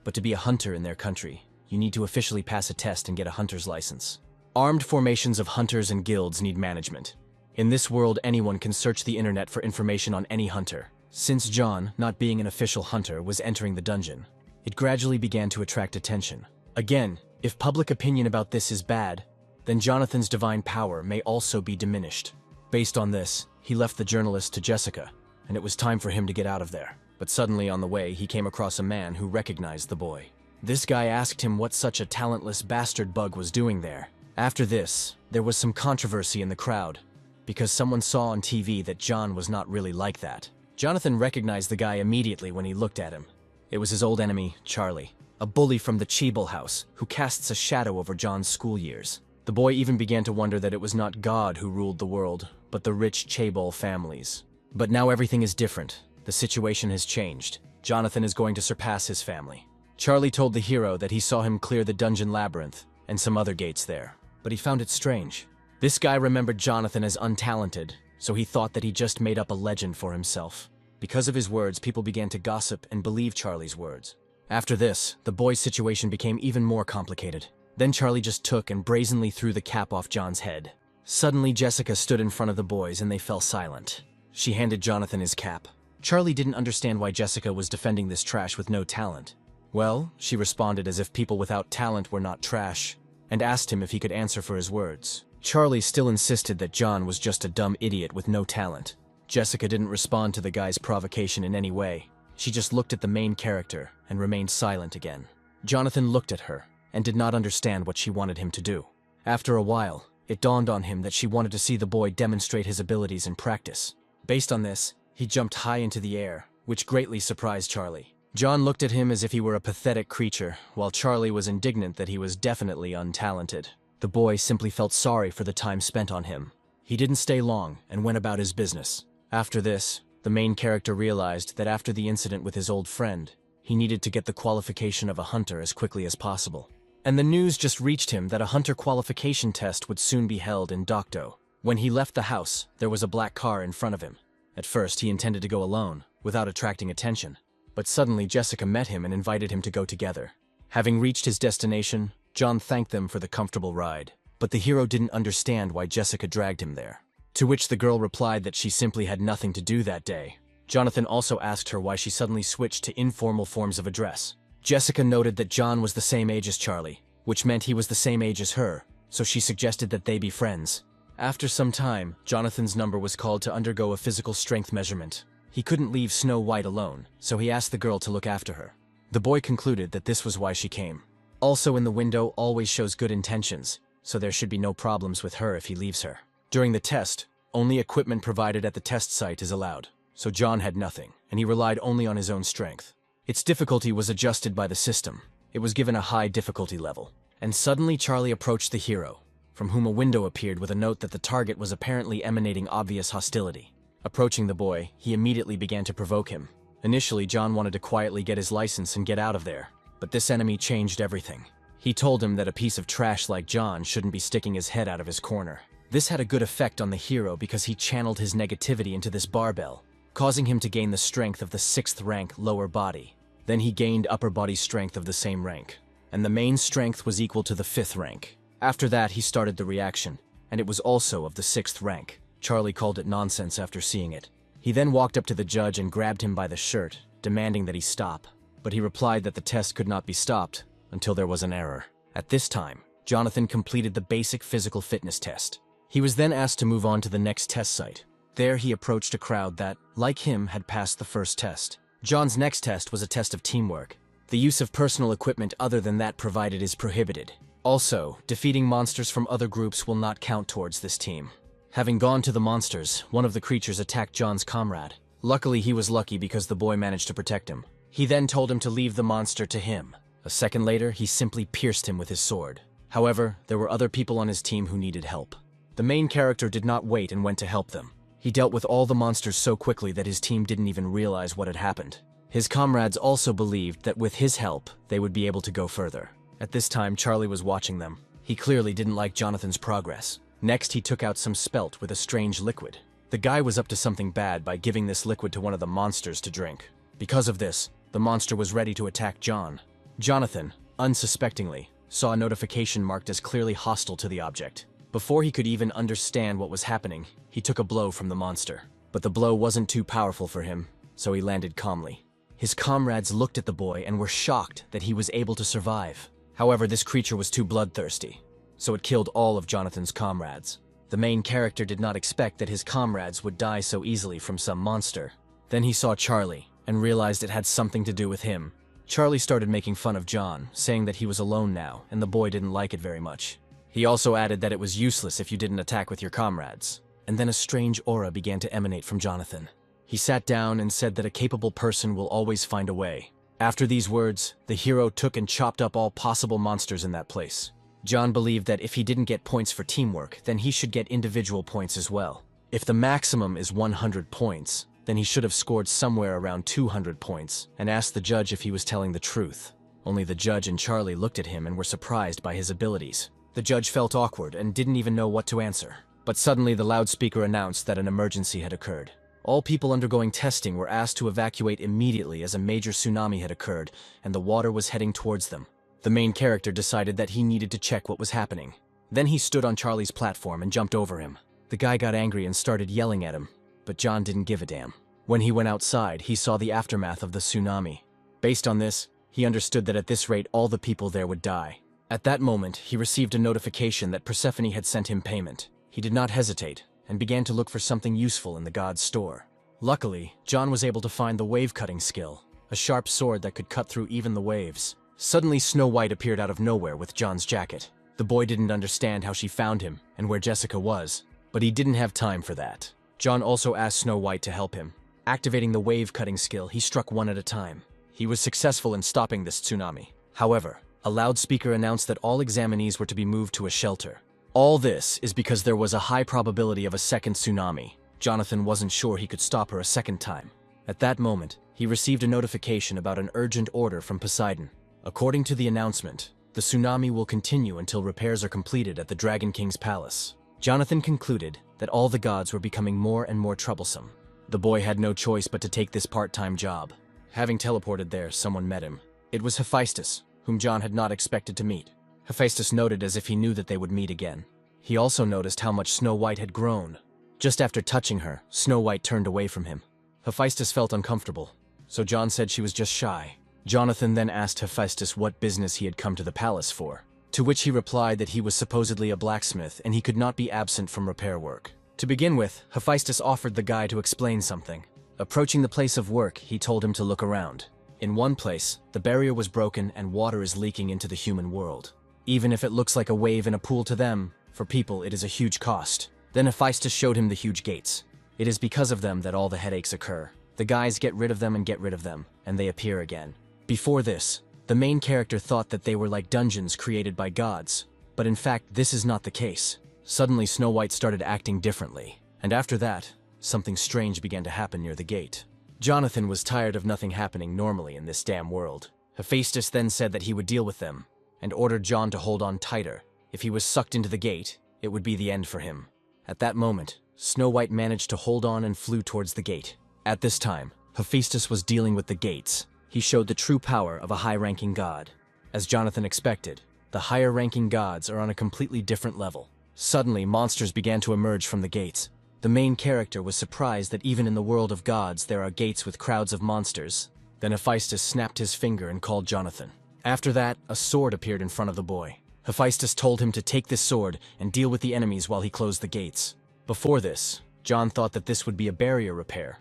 But to be a hunter in their country, you need to officially pass a test and get a hunter's license. Armed formations of hunters and guilds need management. In this world, anyone can search the internet for information on any hunter. Since John, not being an official hunter, was entering the dungeon, it gradually began to attract attention. Again, if public opinion about this is bad, then Jonathan's divine power may also be diminished. Based on this, he left the journalist to Jessica, and it was time for him to get out of there. But suddenly on the way, he came across a man who recognized the boy. This guy asked him what such a talentless bastard bug was doing there. After this, there was some controversy in the crowd, because someone saw on TV that John was not really like that. Jonathan recognized the guy immediately when he looked at him. It was his old enemy, Charlie, a bully from the Cheeble house who casts a shadow over John's school years. The boy even began to wonder that it was not God who ruled the world, but the rich Cheeble families. But now everything is different. The situation has changed. Jonathan is going to surpass his family. Charlie told the hero that he saw him clear the dungeon labyrinth and some other gates there, but he found it strange. This guy remembered Jonathan as untalented, so he thought that he just made up a legend for himself. Because of his words, people began to gossip and believe Charlie's words. After this, the boy's situation became even more complicated. Then Charlie just took and brazenly threw the cap off John's head. Suddenly, Jessica stood in front of the boys and they fell silent. She handed Jonathan his cap. Charlie didn't understand why Jessica was defending this trash with no talent. Well, she responded as if people without talent were not trash, and asked him if he could answer for his words. Charlie still insisted that John was just a dumb idiot with no talent. Jessica didn't respond to the guy's provocation in any way. She just looked at the main character and remained silent again. Jonathan looked at her and did not understand what she wanted him to do. After a while, it dawned on him that she wanted to see the boy demonstrate his abilities in practice. Based on this, he jumped high into the air, which greatly surprised Charlie. John looked at him as if he were a pathetic creature, while Charlie was indignant that he was definitely untalented. The boy simply felt sorry for the time spent on him. He didn't stay long and went about his business. After this, the main character realized that after the incident with his old friend, he needed to get the qualification of a hunter as quickly as possible. And the news just reached him that a hunter qualification test would soon be held in Dokdo. When he left the house, there was a black car in front of him. At first, he intended to go alone, without attracting attention. But suddenly, Jessica met him and invited him to go together. Having reached his destination, John thanked them for the comfortable ride. But the hero didn't understand why Jessica dragged him there. To which the girl replied that she simply had nothing to do that day. Jonathan also asked her why she suddenly switched to informal forms of address. Jessica noted that John was the same age as Charlie, which meant he was the same age as her, so she suggested that they be friends. After some time, Jonathan's number was called to undergo a physical strength measurement. He couldn't leave Snow White alone, so he asked the girl to look after her. The boy concluded that this was why she came. Also in the window always shows good intentions, so there should be no problems with her if he leaves her. During the test, only equipment provided at the test site is allowed, so John had nothing, and he relied only on his own strength. Its difficulty was adjusted by the system. It was given a high difficulty level. And suddenly Charlie approached the hero, from whom a window appeared with a note that the target was apparently emanating obvious hostility. Approaching the boy, he immediately began to provoke him. Initially, John wanted to quietly get his license and get out of there, but this enemy changed everything. He told him that a piece of trash like John shouldn't be sticking his head out of his corner. This had a good effect on the hero because he channeled his negativity into this barbell, causing him to gain the strength of the 6th rank lower body. Then he gained upper body strength of the same rank, and the main strength was equal to the 5th rank. After that, he started the reaction, and it was also of the 6th rank. Charlie called it nonsense after seeing it. He then walked up to the judge and grabbed him by the shirt, demanding that he stop. But he replied that the test could not be stopped until there was an error. At this time, Jonathan completed the basic physical fitness test. He was then asked to move on to the next test site. There he approached a crowd that, like him, had passed the first test. John's next test was a test of teamwork. The use of personal equipment other than that provided is prohibited. Also, defeating monsters from other groups will not count towards this team. Having gone to the monsters, one of the creatures attacked John's comrade. Luckily, he was lucky because the boy managed to protect him. He then told him to leave the monster to him. A second later, he simply pierced him with his sword. However, there were other people on his team who needed help. The main character did not wait and went to help them. He dealt with all the monsters so quickly that his team didn't even realize what had happened. His comrades also believed that with his help, they would be able to go further. At this time, Charlie was watching them. He clearly didn't like Jonathan's progress. Next, he took out some spelt with a strange liquid. The guy was up to something bad by giving this liquid to one of the monsters to drink. Because of this, the monster was ready to attack John. Jonathan, unsuspectingly, saw a notification marked as clearly hostile to the object. Before he could even understand what was happening, he took a blow from the monster. But the blow wasn't too powerful for him, so he landed calmly. His comrades looked at the boy and were shocked that he was able to survive. However, this creature was too bloodthirsty, so it killed all of Jonathan's comrades. The main character did not expect that his comrades would die so easily from some monster. Then he saw Charlie and realized it had something to do with him. Charlie started making fun of John, saying that he was alone now and the boy didn't like it very much. He also added that it was useless if you didn't attack with your comrades. And then a strange aura began to emanate from Jonathan. He sat down and said that a capable person will always find a way. After these words, the hero took and chopped up all possible monsters in that place. John believed that if he didn't get points for teamwork, then he should get individual points as well. If the maximum is 100 points, then he should have scored somewhere around 200 points and asked the judge if he was telling the truth. Only the judge and Charlie looked at him and were surprised by his abilities. The judge felt awkward and didn't even know what to answer. But suddenly the loudspeaker announced that an emergency had occurred. All people undergoing testing were asked to evacuate immediately as a major tsunami had occurred and the water was heading towards them. The main character decided that he needed to check what was happening. Then he stood on Charlie's platform and jumped over him. The guy got angry and started yelling at him, but John didn't give a damn. When he went outside, he saw the aftermath of the tsunami. Based on this, he understood that at this rate all the people there would die. At that moment, he received a notification that Persephone had sent him payment. He did not hesitate and began to look for something useful in the god's store. Luckily, John was able to find the wave-cutting skill, a sharp sword that could cut through even the waves. Suddenly, Snow White appeared out of nowhere with John's jacket. The boy didn't understand how she found him and where Jessica was, but he didn't have time for that. John also asked Snow White to help him. Activating the wave-cutting skill, he struck one at a time. He was successful in stopping this tsunami. However, a loudspeaker announced that all examinees were to be moved to a shelter. All this is because there was a high probability of a second tsunami. Jonathan wasn't sure he could stop her a second time. At that moment, he received a notification about an urgent order from Poseidon. According to the announcement, the tsunami will continue until repairs are completed at the Dragon King's palace. Jonathan concluded that all the gods were becoming more and more troublesome. The boy had no choice but to take this part-time job. Having teleported there, someone met him. It was Hephaestus, whom John had not expected to meet. Hephaestus noted as if he knew that they would meet again. He also noticed how much Snow White had grown. Just after touching her, Snow White turned away from him. Hephaestus felt uncomfortable, so John said she was just shy. Jonathan then asked Hephaestus what business he had come to the palace for, to which he replied that he was supposedly a blacksmith and he could not be absent from repair work. To begin with, Hephaestus offered the guy to explain something. Approaching the place of work, he told him to look around. In one place, the barrier was broken and water is leaking into the human world. Even if it looks like a wave in a pool to them, for people it is a huge cost. Then Hephaestus showed him the huge gates. It is because of them that all the headaches occur. The guys get rid of them and get rid of them, and they appear again. Before this, the main character thought that they were like dungeons created by gods, but in fact this is not the case. Suddenly Snow White started acting differently, and after that, something strange began to happen near the gate. Jonathan was tired of nothing happening normally in this damn world. Hephaestus then said that he would deal with them, and ordered John to hold on tighter. If he was sucked into the gate, it would be the end for him. At that moment, Snow White managed to hold on and flew towards the gate. At this time, Hephaestus was dealing with the gates. He showed the true power of a high-ranking god. As Jonathan expected, the higher-ranking gods are on a completely different level. Suddenly, monsters began to emerge from the gates. The main character was surprised that even in the world of gods there are gates with crowds of monsters. Then Hephaestus snapped his finger and called Jonathan. After that, a sword appeared in front of the boy. Hephaestus told him to take this sword and deal with the enemies while he closed the gates. Before this, John thought that this would be a barrier repair,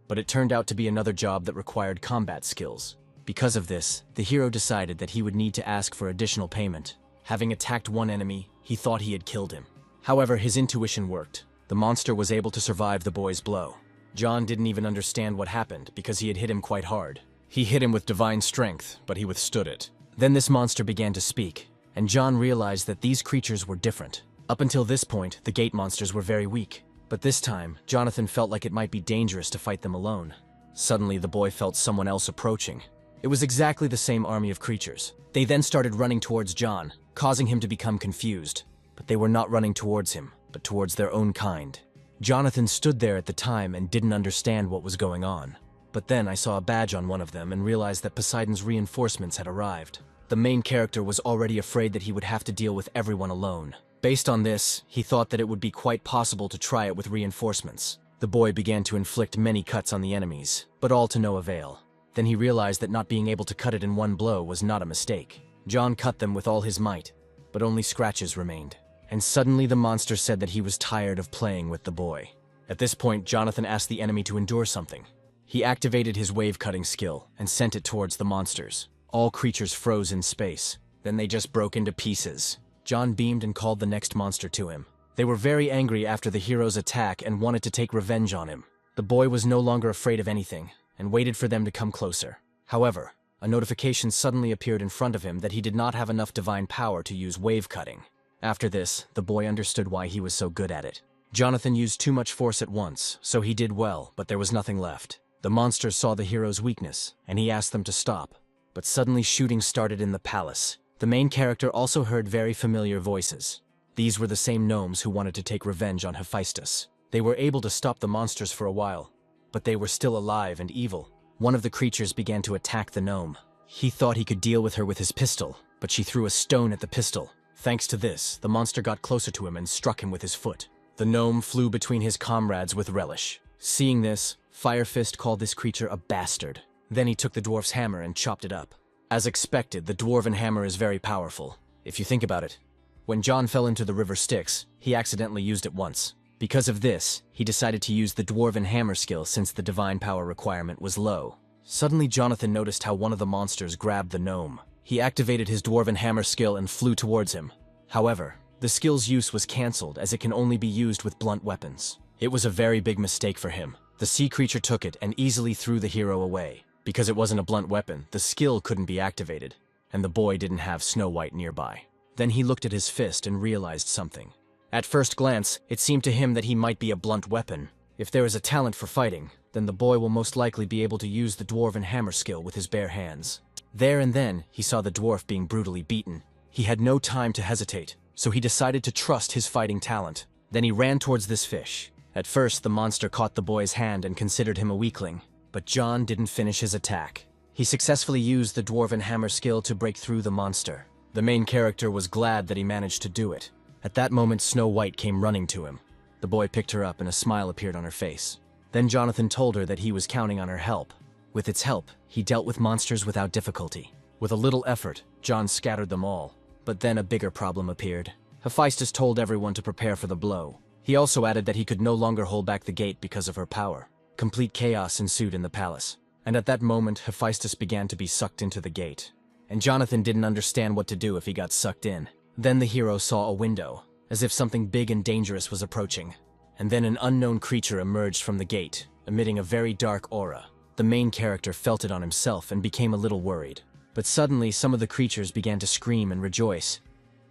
but it turned out to be another job that required combat skills. Because of this, the hero decided that he would need to ask for additional payment. Having attacked one enemy, he thought he had killed him. However, his intuition worked. The monster was able to survive the boy's blow. John didn't even understand what happened because he had hit him quite hard. He hit him with divine strength, but he withstood it. Then this monster began to speak, and John realized that these creatures were different. Up until this point, the gate monsters were very weak, but this time, Jonathan felt like it might be dangerous to fight them alone. Suddenly, the boy felt someone else approaching. It was exactly the same army of creatures. They then started running towards John, causing him to become confused. But they were not running towards him, but towards their own kind. Jonathan stood there at the time and didn't understand what was going on. But then I saw a badge on one of them and realized that Poseidon's reinforcements had arrived. The main character was already afraid that he would have to deal with everyone alone. Based on this, he thought that it would be quite possible to try it with reinforcements. The boy began to inflict many cuts on the enemies, but all to no avail. Then he realized that not being able to cut it in one blow was not a mistake. John cut them with all his might, but only scratches remained. And suddenly the monster said that he was tired of playing with the boy. At this point, Jonathan asked the enemy to endure something. He activated his wave-cutting skill and sent it towards the monsters. All creatures froze in space. Then they just broke into pieces. John beamed and called the next monster to him. They were very angry after the hero's attack and wanted to take revenge on him. The boy was no longer afraid of anything and waited for them to come closer. However, a notification suddenly appeared in front of him that he did not have enough divine power to use wave-cutting. After this, the boy understood why he was so good at it. Jonathan used too much force at once, so he did well, but there was nothing left. The monsters saw the hero's weakness, and he asked them to stop. But suddenly shooting started in the palace. The main character also heard very familiar voices. These were the same gnomes who wanted to take revenge on Hephaestus. They were able to stop the monsters for a while, but they were still alive and evil. One of the creatures began to attack the gnome. He thought he could deal with her with his pistol, but she threw a stone at the pistol. Thanks to this, the monster got closer to him and struck him with his foot. The gnome flew between his comrades with relish. Seeing this, Fire Fist called this creature a bastard. Then he took the dwarf's hammer and chopped it up. As expected, the dwarven hammer is very powerful, if you think about it. When John fell into the river Styx, he accidentally used it once. Because of this, he decided to use the dwarven hammer skill since the divine power requirement was low. Suddenly, Jonathan noticed how one of the monsters grabbed the gnome. He activated his dwarven hammer skill and flew towards him. However, the skill's use was cancelled as it can only be used with blunt weapons. It was a very big mistake for him. The sea creature took it and easily threw the hero away. Because it wasn't a blunt weapon, the skill couldn't be activated, and the boy didn't have Snow White nearby. Then he looked at his fist and realized something. At first glance, it seemed to him that he might be a blunt weapon. If there is a talent for fighting, then the boy will most likely be able to use the dwarven hammer skill with his bare hands. There and then, he saw the dwarf being brutally beaten. He had no time to hesitate, so he decided to trust his fighting talent. Then he ran towards this fish. At first, the monster caught the boy's hand and considered him a weakling, but John didn't finish his attack. He successfully used the dwarven hammer skill to break through the monster. The main character was glad that he managed to do it. At that moment, Snow White came running to him. The boy picked her up and a smile appeared on her face. Then Jonathan told her that he was counting on her help. With its help, he dealt with monsters without difficulty. With a little effort, John scattered them all. But then a bigger problem appeared. Hephaestus told everyone to prepare for the blow. He also added that he could no longer hold back the gate because of her power. Complete chaos ensued in the palace. And at that moment, Hephaestus began to be sucked into the gate. And Jonathan didn't understand what to do if he got sucked in. Then the hero saw a window, as if something big and dangerous was approaching. And then an unknown creature emerged from the gate, emitting a very dark aura. The main character felt it on himself and became a little worried. But suddenly, some of the creatures began to scream and rejoice,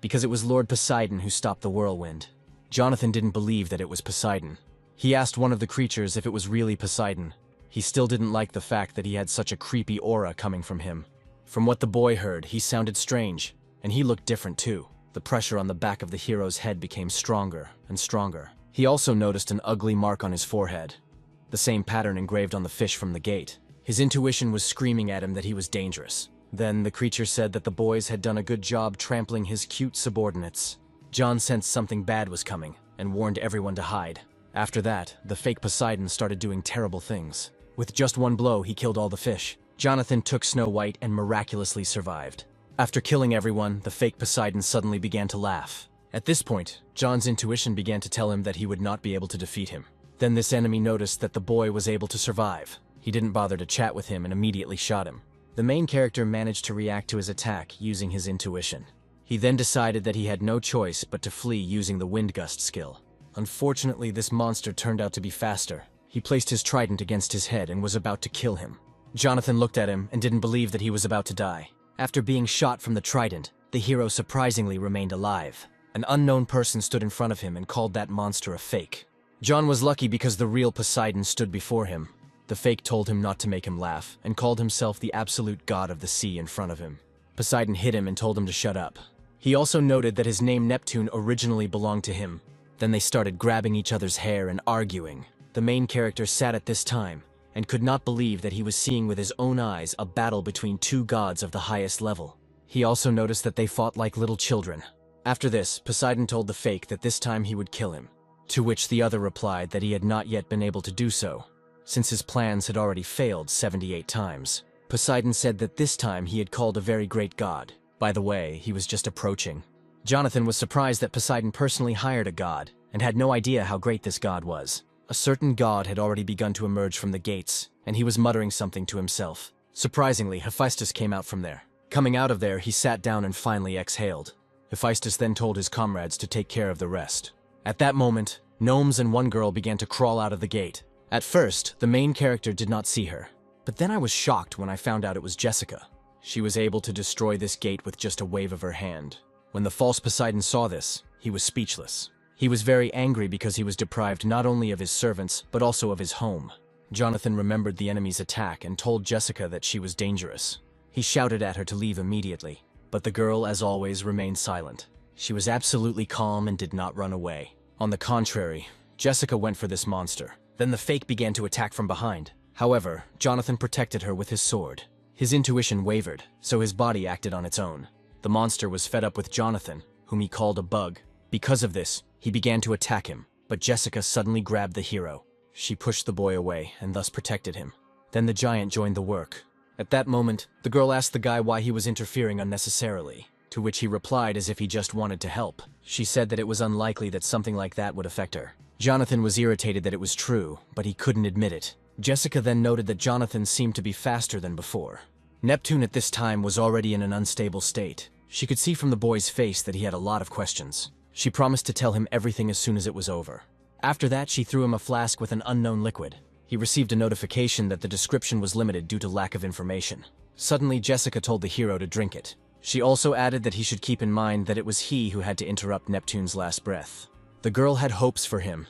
because it was Lord Poseidon who stopped the whirlwind. Jonathan didn't believe that it was Poseidon. He asked one of the creatures if it was really Poseidon. He still didn't like the fact that he had such a creepy aura coming from him. From what the boy heard, he sounded strange, and he looked different too. The pressure on the back of the hero's head became stronger and stronger. He also noticed an ugly mark on his forehead, the same pattern engraved on the fish from the gate. His intuition was screaming at him that he was dangerous. Then the creature said that the boys had done a good job trampling his cute subordinates. John sensed something bad was coming and warned everyone to hide. After that, the fake Poseidon started doing terrible things. With just one blow, he killed all the fish. Jonathan took Snow White and miraculously survived. After killing everyone, the fake Poseidon suddenly began to laugh. At this point, John's intuition began to tell him that he would not be able to defeat him. Then this enemy noticed that the boy was able to survive. He didn't bother to chat with him and immediately shot him. The main character managed to react to his attack using his intuition. He then decided that he had no choice but to flee using the wind gust skill. Unfortunately, this monster turned out to be faster. He placed his trident against his head and was about to kill him. Jonathan looked at him and didn't believe that he was about to die. After being shot from the trident, the hero surprisingly remained alive. An unknown person stood in front of him and called that monster a fake. John was lucky because the real Poseidon stood before him. The fake told him not to make him laugh and called himself the absolute god of the sea in front of him. Poseidon hit him and told him to shut up. He also noted that his name Neptune originally belonged to him. Then they started grabbing each other's hair and arguing. The main character sat at this time and could not believe that he was seeing with his own eyes a battle between two gods of the highest level. He also noticed that they fought like little children. After this, Poseidon told the fake that this time he would kill him, to which the other replied that he had not yet been able to do so, since his plans had already failed 78 times. Poseidon said that this time he had called a very great god. By the way, he was just approaching. Jonathan was surprised that Poseidon personally hired a god, and had no idea how great this god was. A certain god had already begun to emerge from the gates, and he was muttering something to himself. Surprisingly, Hephaestus came out from there. Coming out of there, he sat down and finally exhaled. Hephaestus then told his comrades to take care of the rest. At that moment, gnomes and one girl began to crawl out of the gate. At first, the main character did not see her, but then I was shocked when I found out it was Jessica. She was able to destroy this gate with just a wave of her hand. When the false Poseidon saw this, he was speechless. He was very angry because he was deprived not only of his servants, but also of his home. Jonathan remembered the enemy's attack and told Jessica that she was dangerous. He shouted at her to leave immediately, but the girl, as always, remained silent. She was absolutely calm and did not run away. On the contrary, Jessica went for this monster. Then the fake began to attack from behind. However, Jonathan protected her with his sword. His intuition wavered, so his body acted on its own. The monster was fed up with Jonathan, whom he called a bug. Because of this, he began to attack him, but Jessica suddenly grabbed the hero. She pushed the boy away and thus protected him. Then the giant joined the work. At that moment, the girl asked the guy why he was interfering unnecessarily, to which he replied as if he just wanted to help. She said that it was unlikely that something like that would affect her. Jonathan was irritated that it was true, but he couldn't admit it. Jessica then noted that Jonathan seemed to be faster than before. Neptune at this time was already in an unstable state. She could see from the boy's face that he had a lot of questions. She promised to tell him everything as soon as it was over. After that, she threw him a flask with an unknown liquid. He received a notification that the description was limited due to lack of information. Suddenly, Jessica told the hero to drink it. She also added that he should keep in mind that it was he who had to interrupt Neptune's last breath. The girl had hopes for him,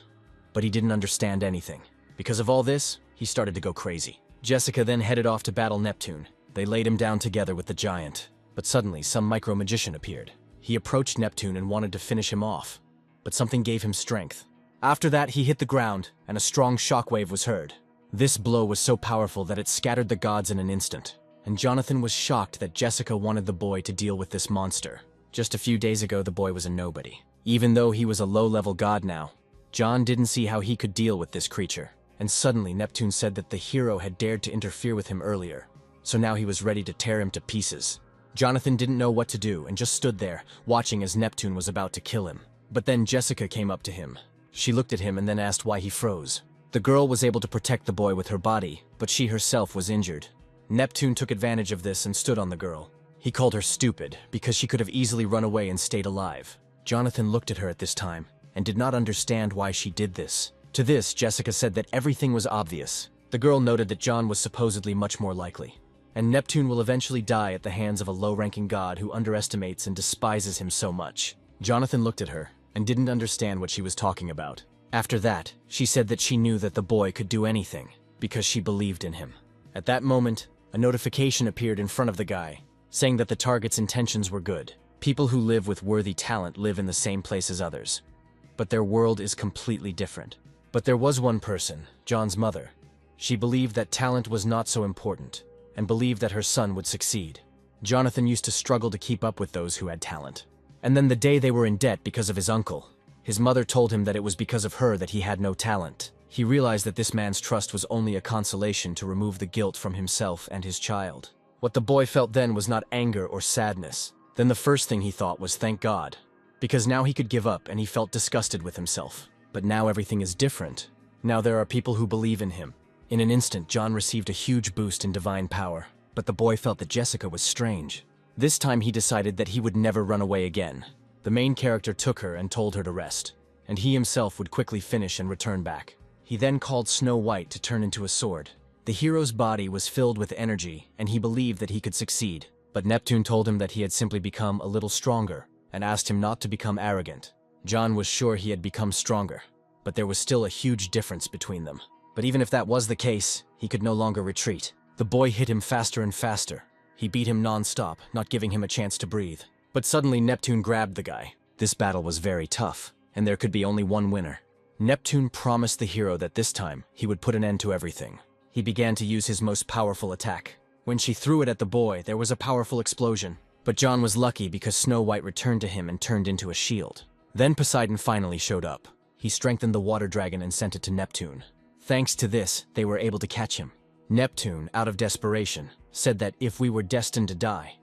but he didn't understand anything. Because of all this, he started to go crazy. Jessica then headed off to battle Neptune. They laid him down together with the giant. But suddenly, some micro-magician appeared. He approached Neptune and wanted to finish him off, but something gave him strength. After that, he hit the ground, and a strong shockwave was heard. This blow was so powerful that it scattered the gods in an instant, and Jonathan was shocked that Jessica wanted the boy to deal with this monster. Just a few days ago, the boy was a nobody. Even though he was a low-level god now, John didn't see how he could deal with this creature. And suddenly, Neptune said that the hero had dared to interfere with him earlier, so now he was ready to tear him to pieces. Jonathan didn't know what to do and just stood there, watching as Neptune was about to kill him. But then Jessica came up to him. She looked at him and then asked why he froze. The girl was able to protect the boy with her body, but she herself was injured. Neptune took advantage of this and stood on the girl. He called her stupid because she could have easily run away and stayed alive. Jonathan looked at her at this time and did not understand why she did this. To this, Jessica said that everything was obvious. The girl noted that John was supposedly much more likely, and Neptune will eventually die at the hands of a low-ranking god who underestimates and despises him so much. Jonathan looked at her and didn't understand what she was talking about. After that, she said that she knew that the boy could do anything because she believed in him. At that moment, a notification appeared in front of the guy, saying that the target's intentions were good. People who live with worthy talent live in the same place as others, but their world is completely different. But there was one person, John's mother. She believed that talent was not so important, and believed that her son would succeed. Jonathan used to struggle to keep up with those who had talent. And then the day they were in debt because of his uncle, his mother told him that it was because of her that he had no talent. He realized that this man's trust was only a consolation to remove the guilt from himself and his child. What the boy felt then was not anger or sadness. Then the first thing he thought was thank God, because now he could give up and he felt disgusted with himself. But now everything is different. Now there are people who believe in him. In an instant, John received a huge boost in divine power, but the boy felt that Jessica was strange. This time he decided that he would never run away again. The main character took her and told her to rest, and he himself would quickly finish and return back. He then called Snow White to turn into a sword. The hero's body was filled with energy, and he believed that he could succeed. But Neptune told him that he had simply become a little stronger, and asked him not to become arrogant. John was sure he had become stronger, but there was still a huge difference between them. But even if that was the case, he could no longer retreat. The boy hit him faster and faster. He beat him non-stop, not giving him a chance to breathe. But suddenly Neptune grabbed the guy. This battle was very tough, and there could be only one winner. Neptune promised the hero that this time he would put an end to everything. He began to use his most powerful attack. When she threw it at the boy, there was a powerful explosion. But John was lucky because Snow White returned to him and turned into a shield. Then Poseidon finally showed up. He strengthened the water dragon and sent it to Neptune. Thanks to this, they were able to catch him. Neptune, out of desperation, said that if we were destined to die,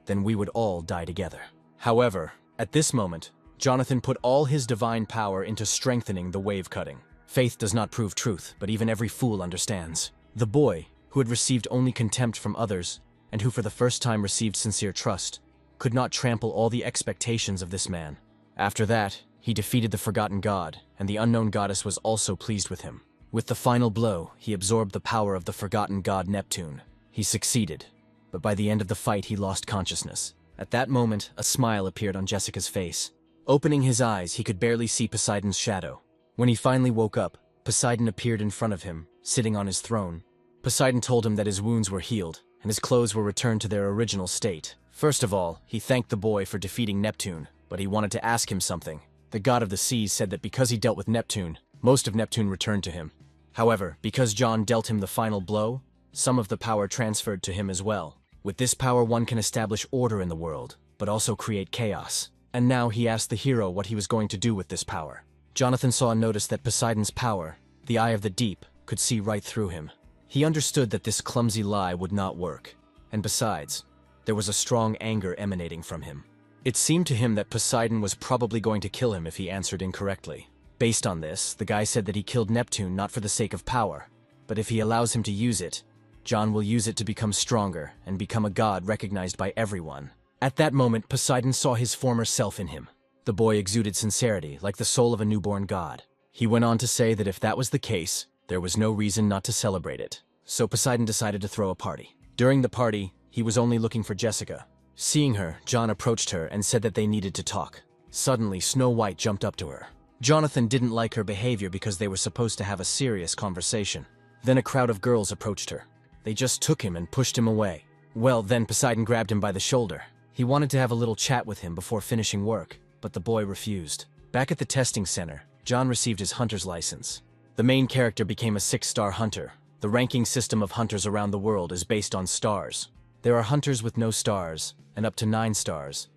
then we would all die together. However, at this moment, Jonathan put all his divine power into strengthening the wave cutting. Faith does not prove truth, but even every fool understands. The boy, who had received only contempt from others, and who for the first time received sincere trust, could not trample all the expectations of this man. After that, he defeated the forgotten god, and the unknown goddess was also pleased with him. With the final blow, he absorbed the power of the forgotten god Neptune. He succeeded, but by the end of the fight he lost consciousness. At that moment, a smile appeared on Jessica's face. Opening his eyes, he could barely see Poseidon's shadow. When he finally woke up, Poseidon appeared in front of him, sitting on his throne. Poseidon told him that his wounds were healed, and his clothes were returned to their original state. First of all, he thanked the boy for defeating Neptune, but he wanted to ask him something. The god of the seas said that because he dealt with Neptune, most of Neptune returned to him. However, because John dealt him the final blow, some of the power transferred to him as well. With this power, one can establish order in the world, but also create chaos. And now he asked the hero what he was going to do with this power. Jonathan saw and noticed that Poseidon's power, the eye of the deep, could see right through him. He understood that this clumsy lie would not work, and besides, there was a strong anger emanating from him. It seemed to him that Poseidon was probably going to kill him if he answered incorrectly. Based on this, the guy said that he killed Neptune not for the sake of power, but if he allows him to use it, John will use it to become stronger and become a god recognized by everyone. At that moment, Poseidon saw his former self in him. The boy exuded sincerity, like the soul of a newborn god. He went on to say that if that was the case, there was no reason not to celebrate it. So Poseidon decided to throw a party. During the party, he was only looking for Jessica. Seeing her, John approached her and said that they needed to talk. Suddenly, Snow White jumped up to her. Jonathan didn't like her behavior because they were supposed to have a serious conversation. Then a crowd of girls approached her. They just took him and pushed him away. Well, then Poseidon grabbed him by the shoulder. He wanted to have a little chat with him before finishing work, but the boy refused. Back at the testing center, John received his hunter's license. The main character became a 6-star hunter. The ranking system of hunters around the world is based on stars. There are hunters with no stars, and up to 9 stars.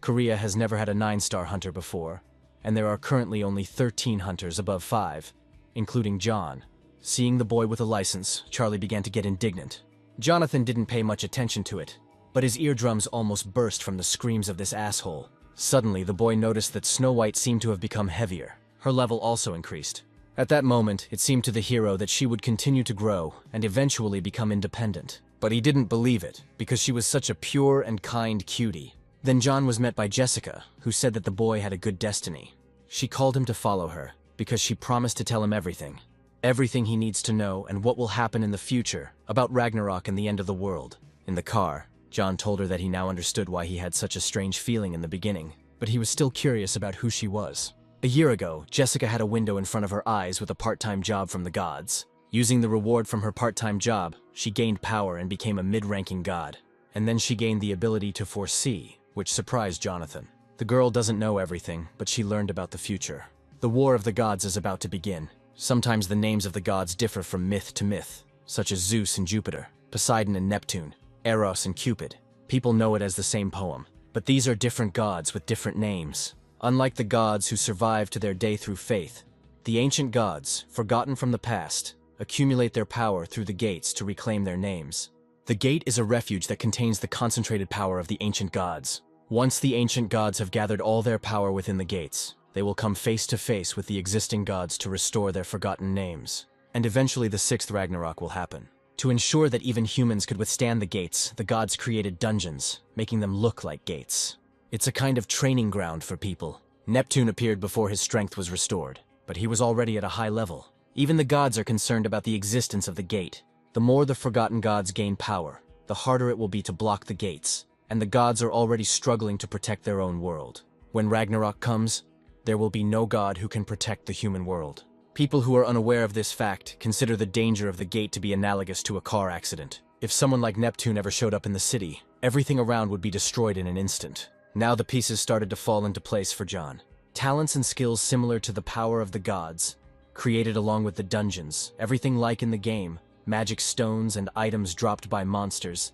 Korea has never had a 9-star hunter before, and there are currently only 13 hunters above 5, including John. Seeing the boy with a license, Charlie began to get indignant. Jonathan didn't pay much attention to it, but his eardrums almost burst from the screams of this asshole. Suddenly, the boy noticed that Snow White seemed to have become heavier. Her level also increased. At that moment, it seemed to the hero that she would continue to grow and eventually become independent. But he didn't believe it, because she was such a pure and kind cutie. Then John was met by Jessica, who said that the boy had a good destiny. She called him to follow her, because she promised to tell him everything. Everything he needs to know and what will happen in the future about Ragnarok and the end of the world. In the car, John told her that he now understood why he had such a strange feeling in the beginning, but he was still curious about who she was. A year ago, Jessica had a window in front of her eyes with a part-time job from the gods. Using the reward from her part-time job, she gained power and became a mid-ranking god. And then she gained the ability to foresee, which surprised Jonathan. The girl doesn't know everything, but she learned about the future. The War of the Gods is about to begin. Sometimes the names of the gods differ from myth to myth, such as Zeus and Jupiter, Poseidon and Neptune, Eros and Cupid. People know it as the same poem, but these are different gods with different names. Unlike the gods who survive to their day through faith, the ancient gods, forgotten from the past, accumulate their power through the gates to reclaim their names. The gate is a refuge that contains the concentrated power of the ancient gods. Once the ancient gods have gathered all their power within the gates, they will come face to face with the existing gods to restore their forgotten names. And eventually the 6th Ragnarok will happen. To ensure that even humans could withstand the gates, the gods created dungeons, making them look like gates. It's a kind of training ground for people. Neptune appeared before his strength was restored, but he was already at a high level. Even the gods are concerned about the existence of the gate. The more the forgotten gods gain power, the harder it will be to block the gates, and the gods are already struggling to protect their own world. When Ragnarok comes, there will be no god who can protect the human world. People who are unaware of this fact consider the danger of the gate to be analogous to a car accident. If someone like Neptune ever showed up in the city, everything around would be destroyed in an instant. Now the pieces started to fall into place for John. Talents and skills similar to the power of the gods, created along with the dungeons, everything like in the game, magic stones and items dropped by monsters.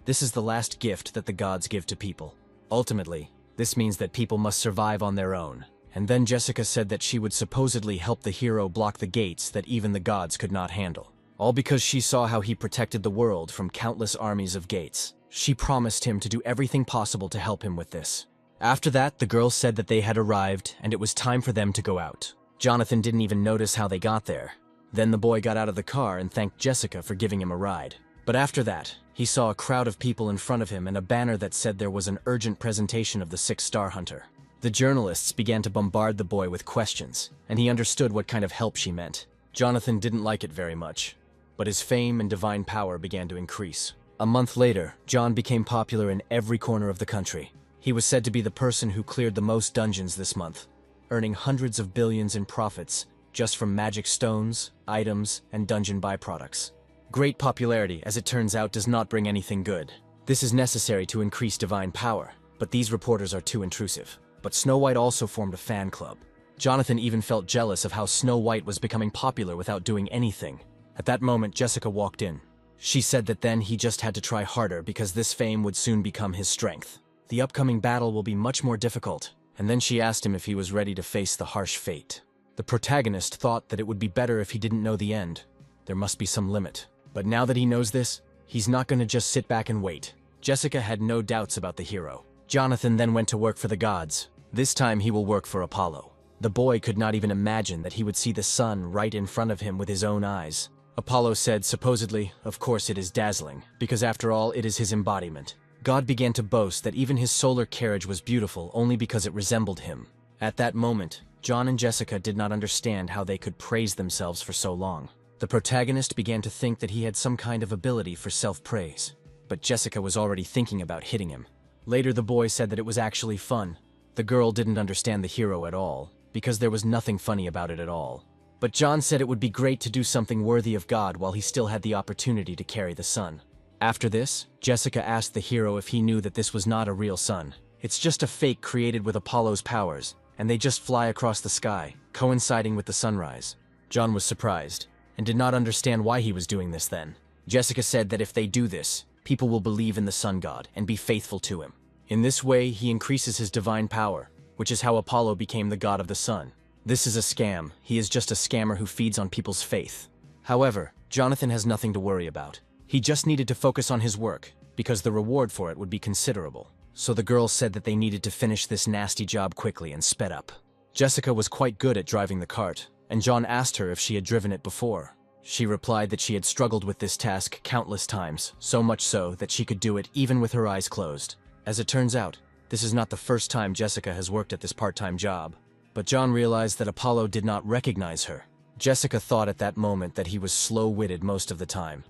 This is the last gift that the gods give to people. Ultimately, this means that people must survive on their own. And then Jessica said that she would supposedly help the hero block the gates that even the gods could not handle. All because she saw how he protected the world from countless armies of gates. She promised him to do everything possible to help him with this. After that, the girl said that they had arrived and it was time for them to go out. Jonathan didn't even notice how they got there. Then the boy got out of the car and thanked Jessica for giving him a ride. But after that, he saw a crowd of people in front of him and a banner that said there was an urgent presentation of the 6-star hunter. The journalists began to bombard the boy with questions, and he understood what kind of help she meant. Jonathan didn't like it very much, but his fame and divine power began to increase. A month later, John became popular in every corner of the country. He was said to be the person who cleared the most dungeons this month, earning hundreds of billions in profits just from magic stones, items, and dungeon byproducts. Great popularity, as it turns out, does not bring anything good. This is necessary to increase divine power, but these reporters are too intrusive. But Snow White also formed a fan club. Jonathan even felt jealous of how Snow White was becoming popular without doing anything. At that moment, Jessica walked in. She said that then he just had to try harder because this fame would soon become his strength. The upcoming battle will be much more difficult, and then she asked him if he was ready to face the harsh fate. The protagonist thought that it would be better if he didn't know the end. There must be some limit. But now that he knows this, he's not going to just sit back and wait. Jessica had no doubts about the hero. Jonathan then went to work for the gods. This time he will work for Apollo. The boy could not even imagine that he would see the sun right in front of him with his own eyes. Apollo said supposedly, of course it is dazzling, because after all it is his embodiment. God began to boast that even his solar carriage was beautiful only because it resembled him. At that moment, John and Jessica did not understand how they could praise themselves for so long. The protagonist began to think that he had some kind of ability for self-praise. But Jessica was already thinking about hitting him. Later the boy said that it was actually fun. The girl didn't understand the hero at all, because there was nothing funny about it at all. But John said it would be great to do something worthy of God while he still had the opportunity to carry the sun. After this, Jessica asked the hero if he knew that this was not a real sun. It's just a fake created with Apollo's powers, and they just fly across the sky, coinciding with the sunrise. John was surprised, and did not understand why he was doing this then. Jessica said that if they do this, people will believe in the sun god and be faithful to him. In this way, he increases his divine power, which is how Apollo became the god of the sun. This is a scam. He is just a scammer who feeds on people's faith. However, Jonathan has nothing to worry about. He just needed to focus on his work, because the reward for it would be considerable. So the girl said that they needed to finish this nasty job quickly and sped up. Jessica was quite good at driving the cart, and John asked her if she had driven it before. She replied that she had struggled with this task countless times, so much so that she could do it even with her eyes closed. As it turns out, this is not the first time Jessica has worked at this part-time job. But John realized that Apollo did not recognize her. Jessica thought at that moment that he was slow-witted most of the time.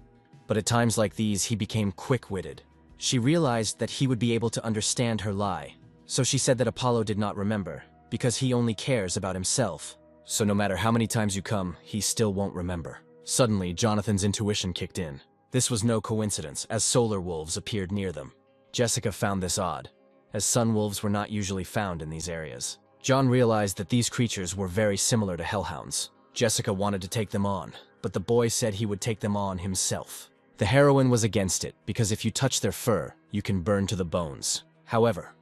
But at times like these, he became quick-witted. She realized that he would be able to understand her lie. So she said that Apollo did not remember, because he only cares about himself. So no matter how many times you come, he still won't remember. Suddenly, Jonathan's intuition kicked in. This was no coincidence, as solar wolves appeared near them. Jessica found this odd, as sun wolves were not usually found in these areas. John realized that these creatures were very similar to hellhounds. Jessica wanted to take them on, but the boy said he would take them on himself. The heroine was against it, because if you touch their fur, you can burn to the bones. However,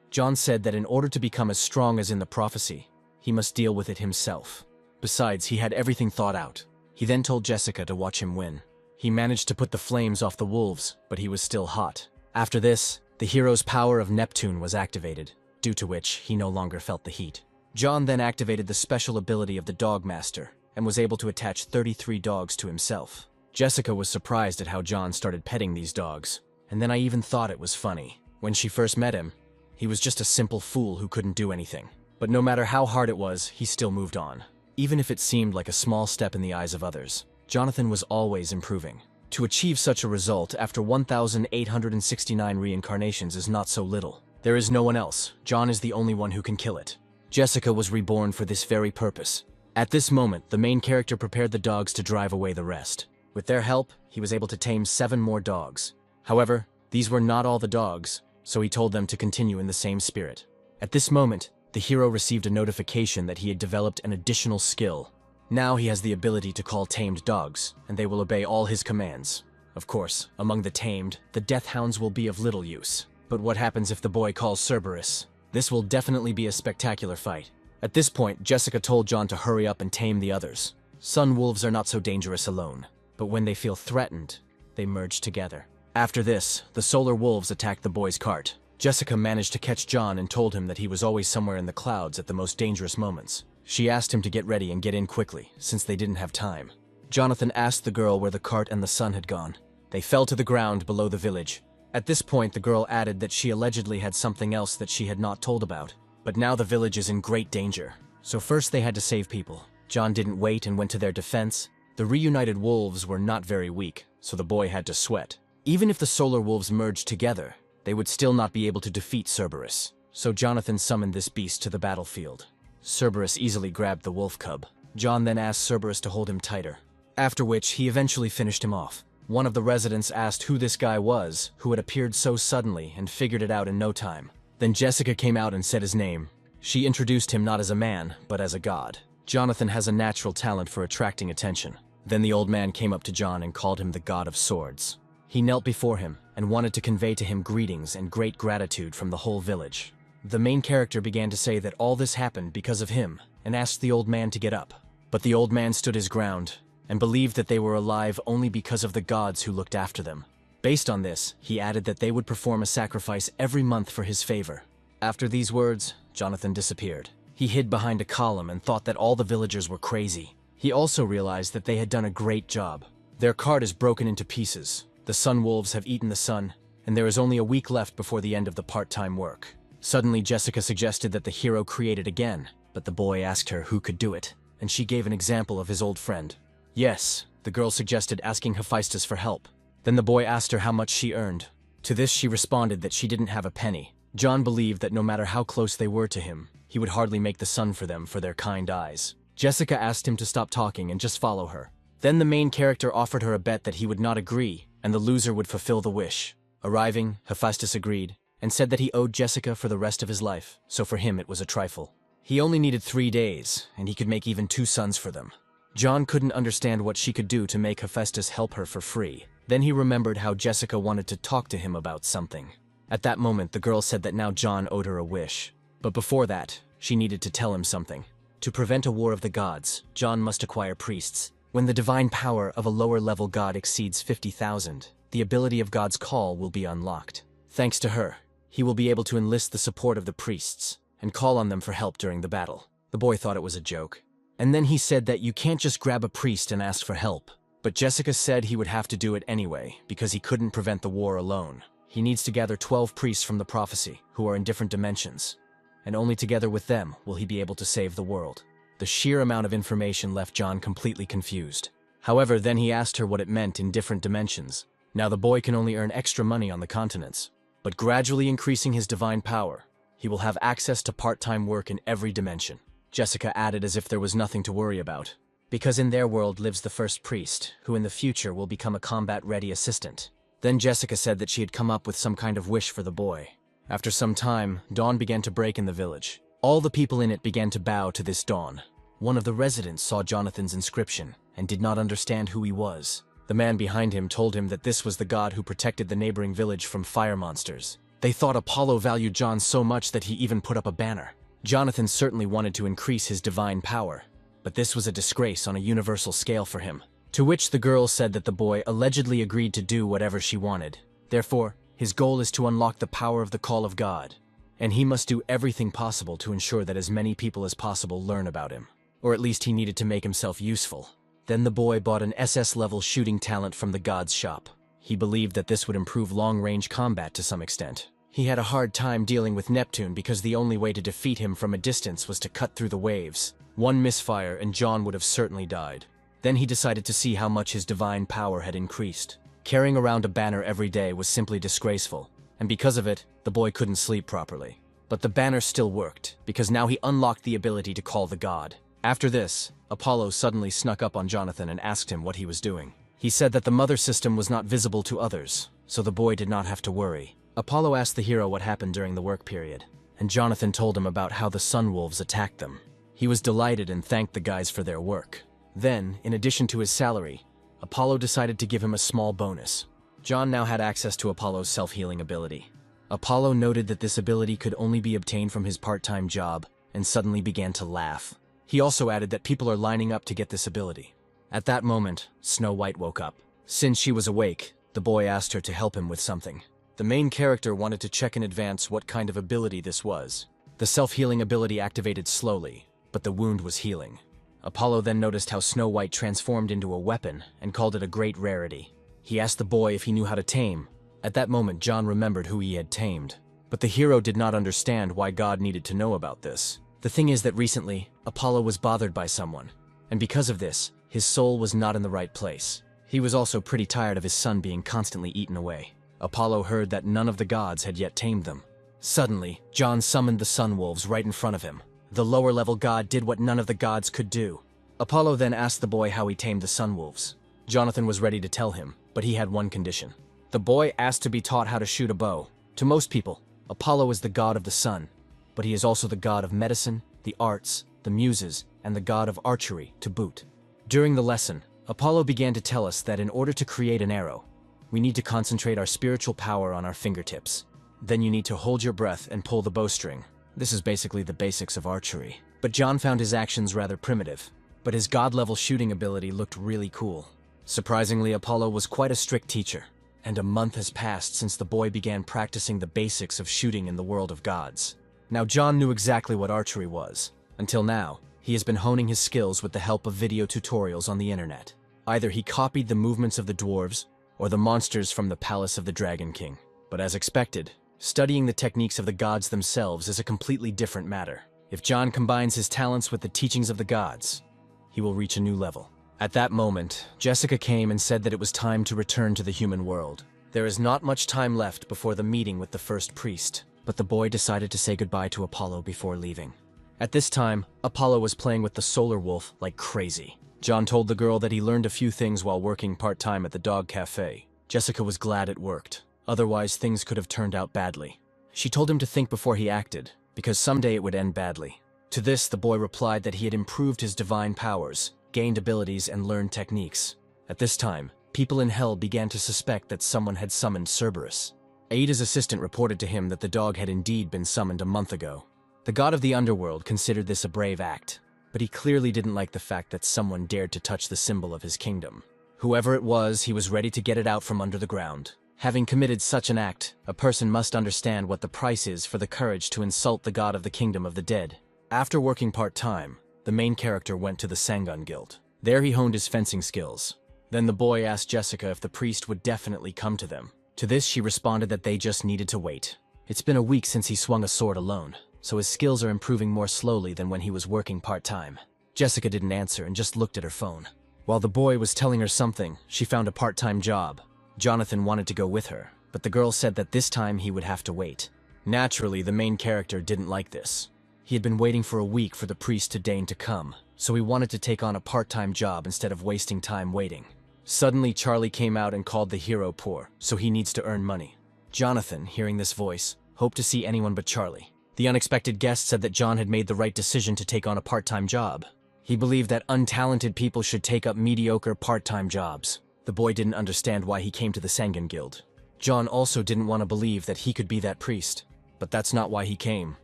John said that in order to become as strong as in the prophecy, he must deal with it himself. Besides, he had everything thought out. He then told Jessica to watch him win. He managed to put the flames off the wolves, but he was still hot. After this, the hero's power of Neptune was activated, due to which he no longer felt the heat. John then activated the special ability of the Dog Master, and was able to attach 33 dogs to himself. Jessica was surprised at how John started petting these dogs, and then I even thought it was funny. When she first met him, he was just a simple fool who couldn't do anything. But no matter how hard it was, he still moved on. Even if it seemed like a small step in the eyes of others, Jonathan was always improving. To achieve such a result after 1,869 reincarnations is not so little. There is no one else. John is the only one who can kill it. Jessica was reborn for this very purpose. At this moment, the main character prepared the dogs to drive away the rest. With their help, he was able to tame 7 more dogs. However, these were not all the dogs, so he told them to continue in the same spirit. At this moment, the hero received a notification that he had developed an additional skill. Now he has the ability to call tamed dogs, and they will obey all his commands. Of course, among the tamed, the death hounds will be of little use. But what happens if the boy calls Cerberus? This will definitely be a spectacular fight. At this point, Jessica told John to hurry up and tame the others. Sun wolves are not so dangerous alone, but when they feel threatened, they merge together. After this, the solar wolves attacked the boy's cart. Jessica managed to catch John and told him that he was always somewhere in the clouds at the most dangerous moments. She asked him to get ready and get in quickly, since they didn't have time. Jonathan asked the girl where the cart and the sun had gone. They fell to the ground below the village. At this point, the girl added that she allegedly had something else that she had not told about. But now the village is in great danger. So first they had to save people. John didn't wait and went to their defense. The reunited wolves were not very weak, so the boy had to sweat. Even if the solar wolves merged together, they would still not be able to defeat Cerberus. So Jonathan summoned this beast to the battlefield. Cerberus easily grabbed the wolf cub. John then asked Cerberus to hold him tighter, after which he eventually finished him off. One of the residents asked who this guy was, who had appeared so suddenly and figured it out in no time. Then Jessica came out and said his name, She introduced him not as a man, but as a god. Jonathan has a natural talent for attracting attention. Then the old man came up to John and called him the God of Swords. He knelt before him and wanted to convey to him greetings and great gratitude from the whole village. The main character began to say that all this happened because of him and asked the old man to get up. But the old man stood his ground and believed that they were alive only because of the gods who looked after them. Based on this, he added that they would perform a sacrifice every month for his favor. After these words, Jonathan disappeared. He hid behind a column and thought that all the villagers were crazy. He also realized that they had done a great job. Their cart is broken into pieces. The sun wolves have eaten the sun, and there is only a week left before the end of the part-time work. Suddenly, Jessica suggested that the hero create it again, but the boy asked her who could do it, and she gave an example of his old friend. Yes, the girl suggested asking Hephaestus for help. Then the boy asked her how much she earned. To this she responded that she didn't have a penny. John believed that no matter how close they were to him, he would hardly make the sun for them for their kind eyes. Jessica asked him to stop talking and just follow her. Then the main character offered her a bet that he would not agree, and the loser would fulfill the wish. Arriving, Hephaestus agreed, and said that he owed Jessica for the rest of his life, so for him it was a trifle. He only needed 3 days, and he could make even 2 suns for them. John couldn't understand what she could do to make Hephaestus help her for free. Then he remembered how Jessica wanted to talk to him about something. At that moment, the girl said that now John owed her a wish. But before that, she needed to tell him something. To prevent a war of the gods, John must acquire priests. When the divine power of a lower-level god exceeds 50,000, the ability of God's call will be unlocked. Thanks to her, he will be able to enlist the support of the priests and call on them for help during the battle. The boy thought it was a joke. And then he said that you can't just grab a priest and ask for help. But Jessica said he would have to do it anyway, because he couldn't prevent the war alone. He needs to gather 12 priests from the prophecy, who are in different dimensions. And only together with them will he be able to save the world. The sheer amount of information left John completely confused. However, then he asked her what it meant in different dimensions. Now the boy can only earn extra money on the continents. But gradually increasing his divine power, he will have access to part-time work in every dimension. Jessica added as if there was nothing to worry about. Because in their world lives the first priest, who in the future will become a combat-ready assistant. Then Jessica said that she had come up with some kind of wish for the boy. After some time, dawn began to break in the village. All the people in it began to bow to this dawn. One of the residents saw Jonathan's inscription and did not understand who he was. The man behind him told him that this was the god who protected the neighboring village from fire monsters. They thought Apollo valued John so much that he even put up a banner. Jonathan certainly wanted to increase his divine power, but this was a disgrace on a universal scale for him. To which the girl said that the boy allegedly agreed to do whatever she wanted. Therefore, his goal is to unlock the power of the call of God, and he must do everything possible to ensure that as many people as possible learn about him. Or at least he needed to make himself useful. Then the boy bought an SS-level shooting talent from the god's shop. He believed that this would improve long-range combat to some extent. He had a hard time dealing with Neptune because the only way to defeat him from a distance was to cut through the waves. One misfire and John would have certainly died. Then he decided to see how much his divine power had increased. Carrying around a banner every day was simply disgraceful, and because of it, the boy couldn't sleep properly. But the banner still worked, because now he unlocked the ability to call the god. After this, Apollo suddenly snuck up on Jonathan and asked him what he was doing. He said that the mother system was not visible to others, so the boy did not have to worry. Apollo asked the hero what happened during the work period, and Jonathan told him about how the sun wolves attacked them. He was delighted and thanked the guys for their work. Then, in addition to his salary, Apollo decided to give him a small bonus. John now had access to Apollo's self-healing ability. Apollo noted that this ability could only be obtained from his part-time job, and suddenly began to laugh. He also added that people are lining up to get this ability. At that moment, Snow White woke up. Since she was awake, the boy asked her to help him with something. The main character wanted to check in advance what kind of ability this was. The self-healing ability activated slowly, but the wound was healing. Apollo then noticed how Snow White transformed into a weapon and called it a great rarity. He asked the boy if he knew how to tame. At that moment, John remembered who he had tamed. But the hero did not understand why God needed to know about this. The thing is that recently, Apollo was bothered by someone, and because of this, his soul was not in the right place. He was also pretty tired of his son being constantly eaten away. Apollo heard that none of the gods had yet tamed them. Suddenly, John summoned the sun wolves right in front of him. The lower-level god did what none of the gods could do. Apollo then asked the boy how he tamed the sun wolves. Jonathan was ready to tell him, but he had one condition. The boy asked to be taught how to shoot a bow. To most people, Apollo is the god of the sun, but he is also the god of medicine, the arts, the muses, and the god of archery to boot. During the lesson, Apollo began to tell us that in order to create an arrow, we need to concentrate our spiritual power on our fingertips. Then you need to hold your breath and pull the bowstring. This is basically the basics of archery. But John found his actions rather primitive, but his god-level shooting ability looked really cool. Surprisingly, Apollo was quite a strict teacher, and a month has passed since the boy began practicing the basics of shooting in the world of gods. Now John knew exactly what archery was. Until now, he has been honing his skills with the help of video tutorials on the internet. Either he copied the movements of the dwarves, or the monsters from the palace of the Dragon King. But as expected, studying the techniques of the gods themselves is a completely different matter. If John combines his talents with the teachings of the gods, he will reach a new level. At that moment, Jessica came and said that it was time to return to the human world. There is not much time left before the meeting with the first priest, but the boy decided to say goodbye to Apollo before leaving. At this time, Apollo was playing with the solar wolf like crazy. John told the girl that he learned a few things while working part-time at the dog cafe. Jessica was glad it worked. Otherwise, things could have turned out badly. She told him to think before he acted, because someday it would end badly. To this, the boy replied that he had improved his divine powers, gained abilities, and learned techniques. At this time, people in Hell began to suspect that someone had summoned Cerberus. Aida's assistant reported to him that the dog had indeed been summoned a month ago. The god of the underworld considered this a brave act, but he clearly didn't like the fact that someone dared to touch the symbol of his kingdom. Whoever it was, he was ready to get it out from under the ground. Having committed such an act, a person must understand what the price is for the courage to insult the god of the kingdom of the dead. After working part-time, the main character went to the Sangun Guild. There he honed his fencing skills. Then the boy asked Jessica if the priest would definitely come to them. To this she responded that they just needed to wait. It's been a week since he swung a sword alone, so his skills are improving more slowly than when he was working part-time. Jessica didn't answer and just looked at her phone. While the boy was telling her something, she found a part-time job. Jonathan wanted to go with her, but the girl said that this time he would have to wait. Naturally, the main character didn't like this. He had been waiting for a week for the priest to deign to come, so he wanted to take on a part-time job instead of wasting time waiting. Suddenly, Charlie came out and called the hero poor, so he needs to earn money. Jonathan, hearing this voice, hoped to see anyone but Charlie. The unexpected guest said that John had made the right decision to take on a part-time job. He believed that untalented people should take up mediocre part-time jobs. The boy didn't understand why he came to the Sangun Guild. John also didn't want to believe that he could be that priest, but that's not why he came.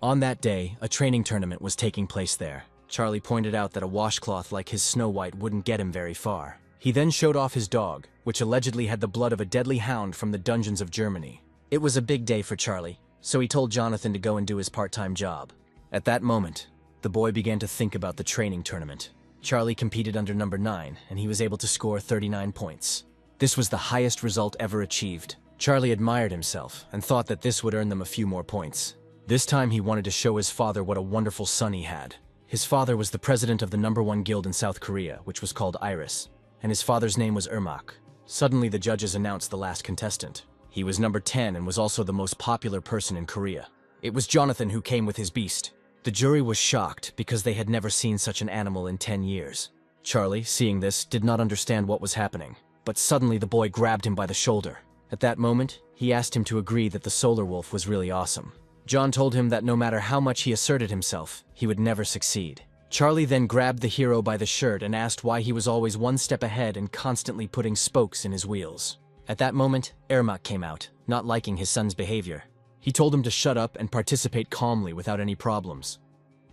On that day, a training tournament was taking place there. Charlie pointed out that a washcloth like his Snow White wouldn't get him very far. He then showed off his dog, which allegedly had the blood of a deadly hound from the dungeons of Germany. It was a big day for Charlie, so he told Jonathan to go and do his part-time job. At that moment, the boy began to think about the training tournament. Charlie competed under number 9, and he was able to score 39 points. This was the highest result ever achieved. Charlie admired himself and thought that this would earn them a few more points. This time he wanted to show his father what a wonderful son he had. His father was the president of the #1 guild in South Korea, which was called Iris, and his father's name was Ermak. Suddenly the judges announced the last contestant. He was number 10 and was also the most popular person in Korea. It was Jonathan who came with his beast. The jury was shocked because they had never seen such an animal in 10 years. Charlie, seeing this, did not understand what was happening, but suddenly the boy grabbed him by the shoulder. At that moment, he asked him to agree that the solar wolf was really awesome. John told him that no matter how much he asserted himself, he would never succeed. Charlie then grabbed the hero by the shirt and asked why he was always one step ahead and constantly putting spokes in his wheels. At that moment, Ermak came out, not liking his son's behavior. He told him to shut up and participate calmly without any problems.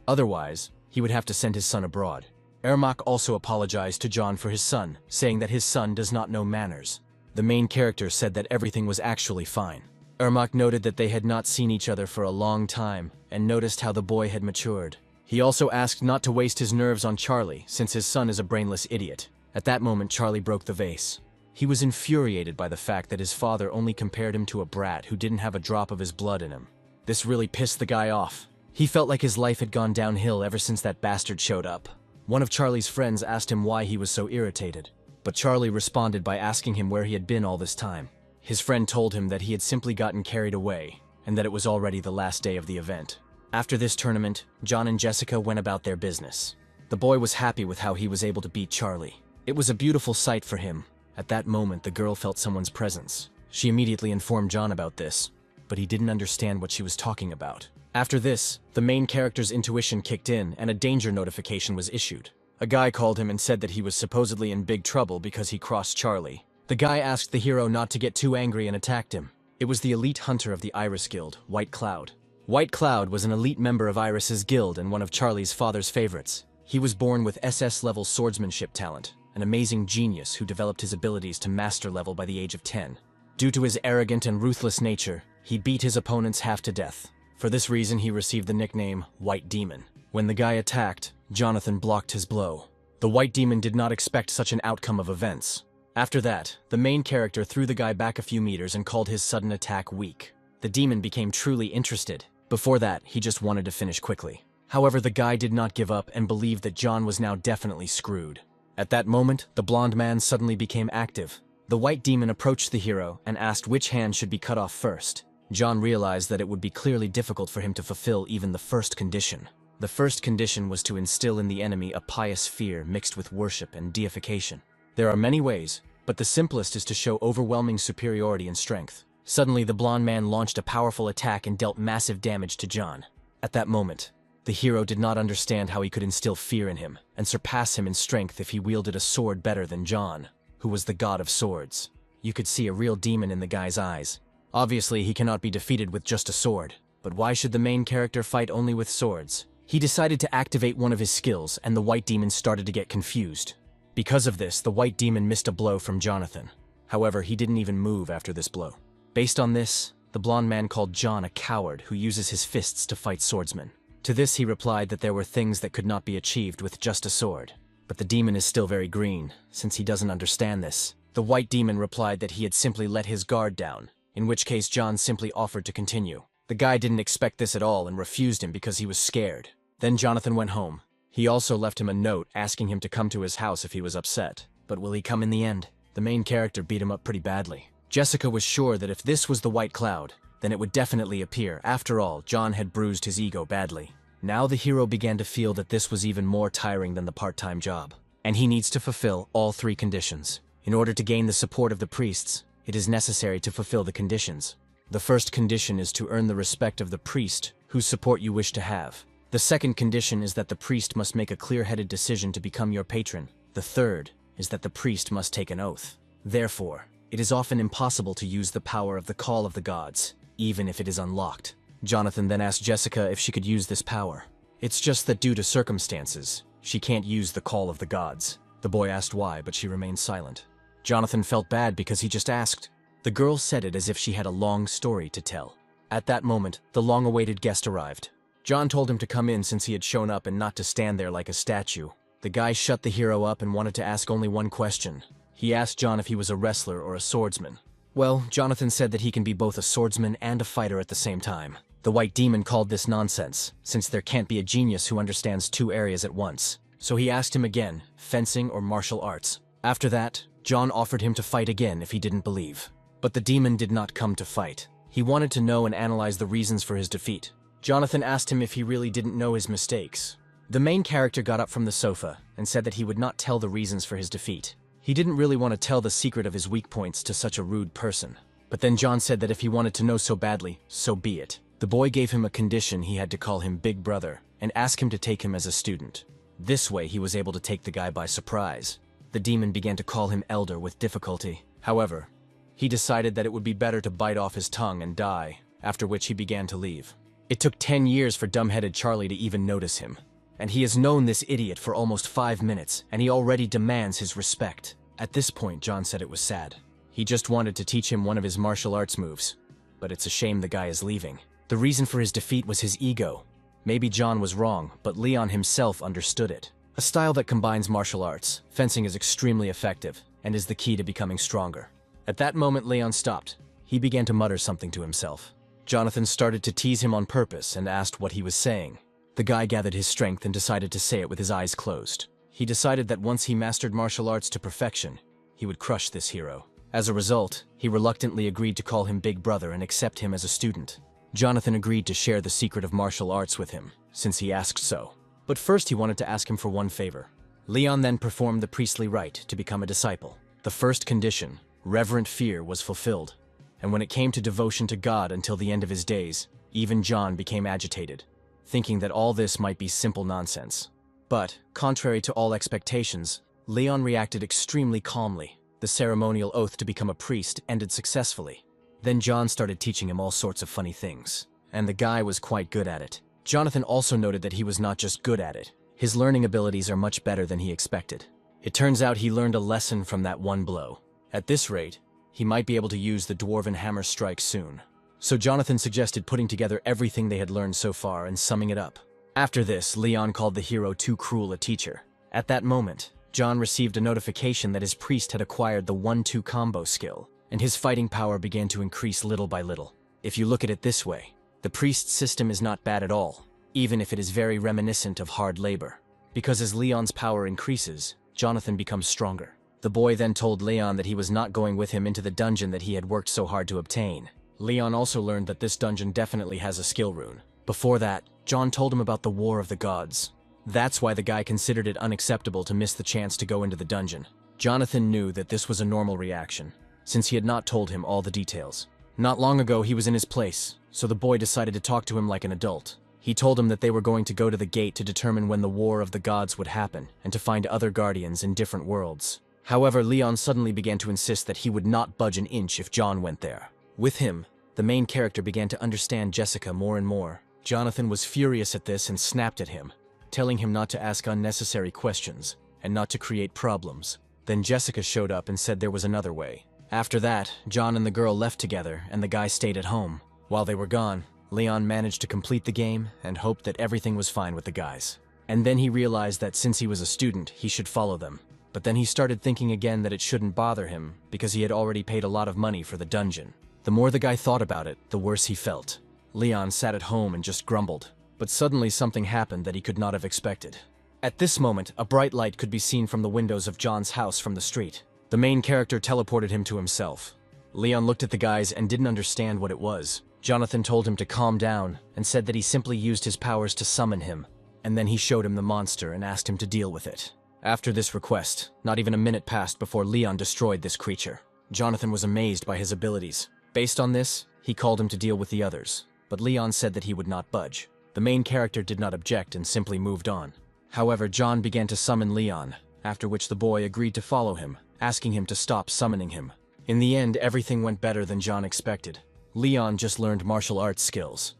Otherwise, he would have to send his son abroad. Ermak also apologized to John for his son, saying that his son does not know manners. The main character said that everything was actually fine. Ermak noted that they had not seen each other for a long time and noticed how the boy had matured. He also asked not to waste his nerves on Charlie, since his son is a brainless idiot. At that moment, Charlie broke the vase. He was infuriated by the fact that his father only compared him to a brat who didn't have a drop of his blood in him. This really pissed the guy off. He felt like his life had gone downhill ever since that bastard showed up. One of Charlie's friends asked him why he was so irritated, but Charlie responded by asking him where he had been all this time. His friend told him that he had simply gotten carried away, and that it was already the last day of the event. After this tournament, John and Jessica went about their business. The boy was happy with how he was able to beat Charlie. It was a beautiful sight for him. At that moment, the girl felt someone's presence. She immediately informed John about this, but he didn't understand what she was talking about. After this, the main character's intuition kicked in and a danger notification was issued. A guy called him and said that he was supposedly in big trouble because he crossed Charlie. The guy asked the hero not to get too angry and attacked him. It was the elite hunter of the Iris Guild, White Cloud. White Cloud was an elite member of Iris's guild and one of Charlie's father's favorites. He was born with SS-level swordsmanship talent, an amazing genius who developed his abilities to master level by the age of 10. Due to his arrogant and ruthless nature, he beat his opponents half to death. For this reason, he received the nickname White Demon. When the guy attacked, Jonathan blocked his blow. The White Demon did not expect such an outcome of events. After that, the main character threw the guy back a few meters and called his sudden attack weak. The demon became truly interested. Before that, he just wanted to finish quickly. However, the guy did not give up and believed that John was now definitely screwed. At that moment, the blonde man suddenly became active. The White Demon approached the hero and asked which hand should be cut off first. John realized that it would be clearly difficult for him to fulfill even the first condition. The first condition was to instill in the enemy a pious fear mixed with worship and deification. There are many ways, but the simplest is to show overwhelming superiority and strength. Suddenly, the blonde man launched a powerful attack and dealt massive damage to John. At that moment, the hero did not understand how he could instill fear in him and surpass him in strength if he wielded a sword better than John, who was the god of swords. You could see a real demon in the guy's eyes. Obviously, he cannot be defeated with just a sword, but why should the main character fight only with swords? He decided to activate one of his skills, and the White Demon started to get confused. Because of this, the White Demon missed a blow from Jonathan. However, he didn't even move after this blow. Based on this, the blonde man called John a coward who uses his fists to fight swordsmen. To this, he replied that there were things that could not be achieved with just a sword. But the demon is still very green, since he doesn't understand this. The White Demon replied that he had simply let his guard down, in which case John simply offered to continue. The guy didn't expect this at all and refused him because he was scared. Then Jonathan went home. He also left him a note asking him to come to his house if he was upset. But will he come in the end? The main character beat him up pretty badly. Jessica was sure that if this was the White Cloud, then it would definitely appear. After all, John had bruised his ego badly. Now the hero began to feel that this was even more tiring than the part-time job. And he needs to fulfill all 3 conditions. In order to gain the support of the priests, it is necessary to fulfill the conditions. The first condition is to earn the respect of the priest whose support you wish to have. The second condition is that the priest must make a clear-headed decision to become your patron. The third is that the priest must take an oath. Therefore, it is often impossible to use the power of the Call of the Gods, even if it is unlocked. Jonathan then asked Jessica if she could use this power. It's just that due to circumstances, she can't use the Call of the Gods. The boy asked why, but she remained silent. Jonathan felt bad because he just asked. The girl said it as if she had a long story to tell. At that moment, the long-awaited guest arrived. John told him to come in since he had shown up and not to stand there like a statue. The guy shut the hero up and wanted to ask only one question. He asked John if he was a wrestler or a swordsman. Well, Jonathan said that he can be both a swordsman and a fighter at the same time. The White Demon called this nonsense, since there can't be a genius who understands 2 areas at once. So he asked him again, fencing or martial arts. After that, John offered him to fight again if he didn't believe. But the demon did not come to fight. He wanted to know and analyze the reasons for his defeat. Jonathan asked him if he really didn't know his mistakes. The main character got up from the sofa and said that he would not tell the reasons for his defeat. He didn't really want to tell the secret of his weak points to such a rude person. But then John said that if he wanted to know so badly, so be it. The boy gave him a condition: he had to call him Big Brother and ask him to take him as a student. This way he was able to take the guy by surprise. The demon began to call him Elder with difficulty. However, he decided that it would be better to bite off his tongue and die, after which he began to leave. It took 10 years for dumbheaded Charlie to even notice him. And he has known this idiot for almost 5 minutes, and he already demands his respect. At this point, John said it was sad. He just wanted to teach him one of his martial arts moves. But it's a shame the guy is leaving. The reason for his defeat was his ego. Maybe John was wrong, but Leon himself understood it. A style that combines martial arts, fencing is extremely effective, and is the key to becoming stronger. At that moment, Leon stopped. He began to mutter something to himself. Jonathan started to tease him on purpose and asked what he was saying. The guy gathered his strength and decided to say it with his eyes closed. He decided that once he mastered martial arts to perfection, he would crush this hero. As a result, he reluctantly agreed to call him Big Brother and accept him as a student. Jonathan agreed to share the secret of martial arts with him, since he asked so. But first he wanted to ask him for one favor. Leon then performed the priestly rite to become a disciple. The first condition, reverent fear, was fulfilled. And when it came to devotion to God until the end of his days, Even John became agitated, thinking that all this might be simple nonsense. But, contrary to all expectations, Leon reacted extremely calmly. The ceremonial oath to become a priest ended successfully. Then John started teaching him all sorts of funny things, and the guy was quite good at it. Jonathan also noted that he was not just good at it. His learning abilities are much better than he expected. It turns out he learned a lesson from that one blow. At this rate, he might be able to use the dwarven hammer strike soon. So Jonathan suggested putting together everything they had learned so far and summing it up. After this, Leon called the hero too cruel a teacher. At that moment, John received a notification that his priest had acquired the 1-2 combo skill, and his fighting power began to increase little by little. If you look at it this way, the priest system is not bad at all, even if it is very reminiscent of hard labor. Because as Leon's power increases, Jonathan becomes stronger. The boy then told Leon that he was not going with him into the dungeon that he had worked so hard to obtain. Leon also learned that this dungeon definitely has a skill rune. Before that, John told him about the War of the Gods. That's why the guy considered it unacceptable to miss the chance to go into the dungeon. Jonathan knew that this was a normal reaction, since he had not told him all the details. Not long ago he was in his place, so the boy decided to talk to him like an adult. He told him that they were going to go to the gate to determine when the War of the Gods would happen, and to find other guardians in different worlds. However, Leon suddenly began to insist that he would not budge an inch if John went there. With him, the main character began to understand Jessica more and more. Jonathan was furious at this and snapped at him, telling him not to ask unnecessary questions, and not to create problems. Then Jessica showed up and said there was another way. After that, John and the girl left together, and the guy stayed at home. While they were gone, Leon managed to complete the game and hoped that everything was fine with the guys. And then he realized that since he was a student, he should follow them. But then he started thinking again that it shouldn't bother him, because he had already paid a lot of money for the dungeon. The more the guy thought about it, the worse he felt. Leon sat at home and just grumbled. But suddenly something happened that he could not have expected. At this moment, a bright light could be seen from the windows of John's house from the street. The main character teleported him to himself. Leon looked at the guys and didn't understand what it was. Jonathan told him to calm down and said that he simply used his powers to summon him, and then he showed him the monster and asked him to deal with it. After this request, not even a minute passed before Leon destroyed this creature. Jonathan was amazed by his abilities. Based on this, he called him to deal with the others, but Leon said that he would not budge. The main character did not object and simply moved on. However, John began to summon Leon, after which the boy agreed to follow him, asking him to stop summoning him. In the end, everything went better than John expected. Leon just learned martial arts skills.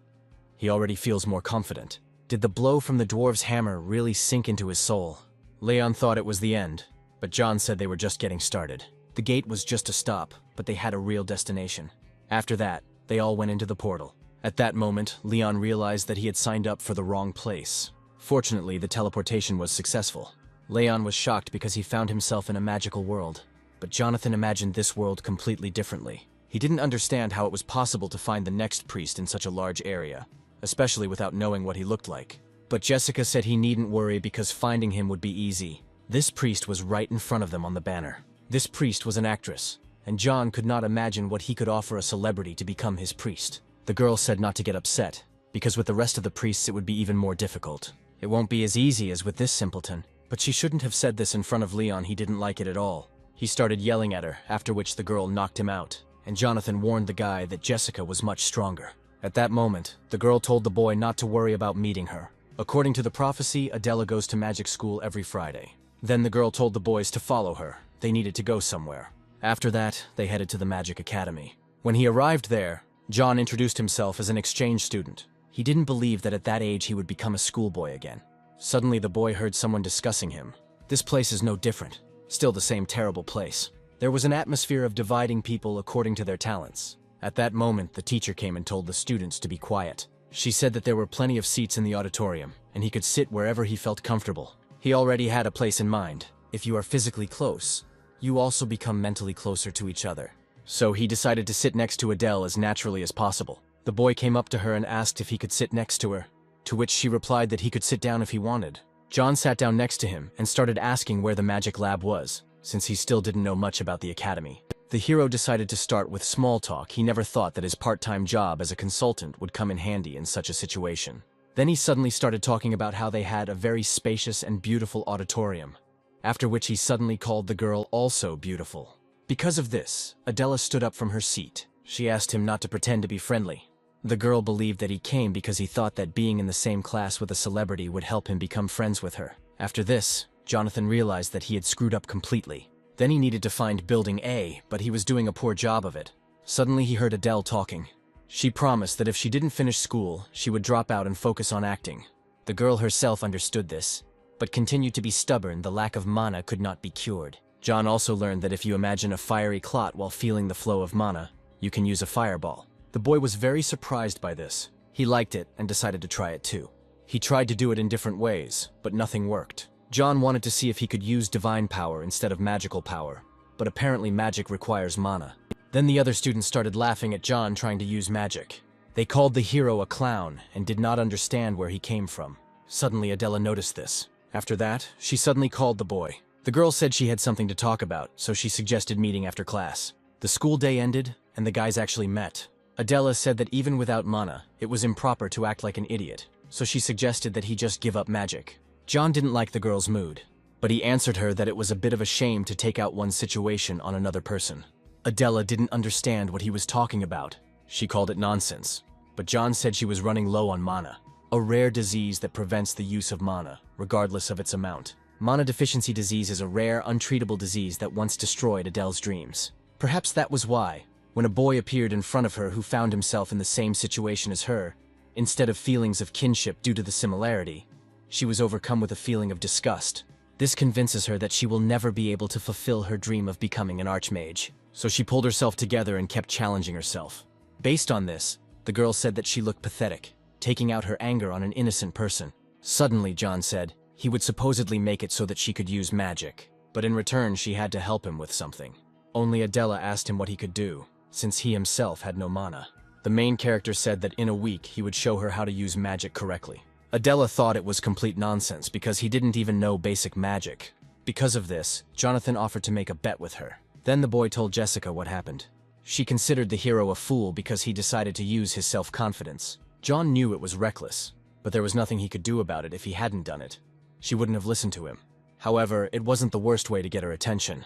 He already feels more confident. Did the blow from the dwarf's hammer really sink into his soul? Leon thought it was the end, but John said they were just getting started. The gate was just a stop, but they had a real destination. After that, they all went into the portal. At that moment, Leon realized that he had signed up for the wrong place. Fortunately, the teleportation was successful. Leon was shocked because he found himself in a magical world, but Jonathan imagined this world completely differently. He didn't understand how it was possible to find the next priest in such a large area, especially without knowing what he looked like. But Jessica said he needn't worry because finding him would be easy. This priest was right in front of them on the banner. This priest was an actress, and John could not imagine what he could offer a celebrity to become his priest. The girl said not to get upset, because with the rest of the priests it would be even more difficult. It won't be as easy as with this simpleton. But she shouldn't have said this in front of Leon. He didn't like it at all. He started yelling at her, after which the girl knocked him out, and Jonathan warned the guy that Jessica was much stronger. At that moment, the girl told the boy not to worry about meeting her. According to the prophecy, Adela goes to magic school every Friday. Then the girl told the boys to follow her. They needed to go somewhere. After that, they headed to the Magic Academy. When he arrived there, John introduced himself as an exchange student. He didn't believe that at that age he would become a schoolboy again. Suddenly the boy heard someone discussing him. This place is no different. Still the same terrible place. There was an atmosphere of dividing people according to their talents. At that moment, the teacher came and told the students to be quiet. She said that there were plenty of seats in the auditorium, and he could sit wherever he felt comfortable. He already had a place in mind. If you are physically close, you also become mentally closer to each other. So he decided to sit next to Adele as naturally as possible. The boy came up to her and asked if he could sit next to her, to which she replied that he could sit down if he wanted. John sat down next to him and started asking where the magic lab was, since he still didn't know much about the academy. The hero decided to start with small talk. He never thought that his part-time job as a consultant would come in handy in such a situation. Then he suddenly started talking about how they had a very spacious and beautiful auditorium, after which he suddenly called the girl also beautiful. Because of this, Adela stood up from her seat. She asked him not to pretend to be friendly. The girl believed that he came because he thought that being in the same class with a celebrity would help him become friends with her. After this, Jonathan realized that he had screwed up completely. Then he needed to find Building A, but he was doing a poor job of it. Suddenly he heard Adele talking. She promised that if she didn't finish school, she would drop out and focus on acting. The girl herself understood this, but continued to be stubborn. The lack of mana could not be cured. John also learned that if you imagine a fiery clot while feeling the flow of mana, you can use a fireball. The boy was very surprised by this. He liked it and decided to try it too. He tried to do it in different ways, but nothing worked. John wanted to see if he could use divine power instead of magical power, but apparently magic requires mana. Then the other students started laughing at John trying to use magic. They called the hero a clown and did not understand where he came from. Suddenly Adela noticed this. After that, she suddenly called the boy. The girl said she had something to talk about, so she suggested meeting after class. The school day ended, and the guys actually met. Adela said that even without mana, it was improper to act like an idiot, so she suggested that he just give up magic. John didn't like the girl's mood, but he answered her that it was a bit of a shame to take out one's situation on another person. Adela didn't understand what he was talking about. She called it nonsense, but John said she was running low on mana, a rare disease that prevents the use of mana, regardless of its amount. Mana deficiency disease is a rare, untreatable disease that once destroyed Adele's dreams. Perhaps that was why, when a boy appeared in front of her who found himself in the same situation as her, instead of feelings of kinship due to the similarity, she was overcome with a feeling of disgust. This convinces her that she will never be able to fulfill her dream of becoming an archmage. So she pulled herself together and kept challenging herself. Based on this, the girl said that she looked pathetic, taking out her anger on an innocent person. Suddenly, John said, he would supposedly make it so that she could use magic, but in return she had to help him with something. Only Adela asked him what he could do, since he himself had no mana. The main character said that in a week he would show her how to use magic correctly. Adela thought it was complete nonsense because he didn't even know basic magic. Because of this, Jonathan offered to make a bet with her. Then the boy told Jessica what happened. She considered the hero a fool because he decided to use his self-confidence. John knew it was reckless, but there was nothing he could do about it if he hadn't done it. She wouldn't have listened to him. However, it wasn't the worst way to get her attention.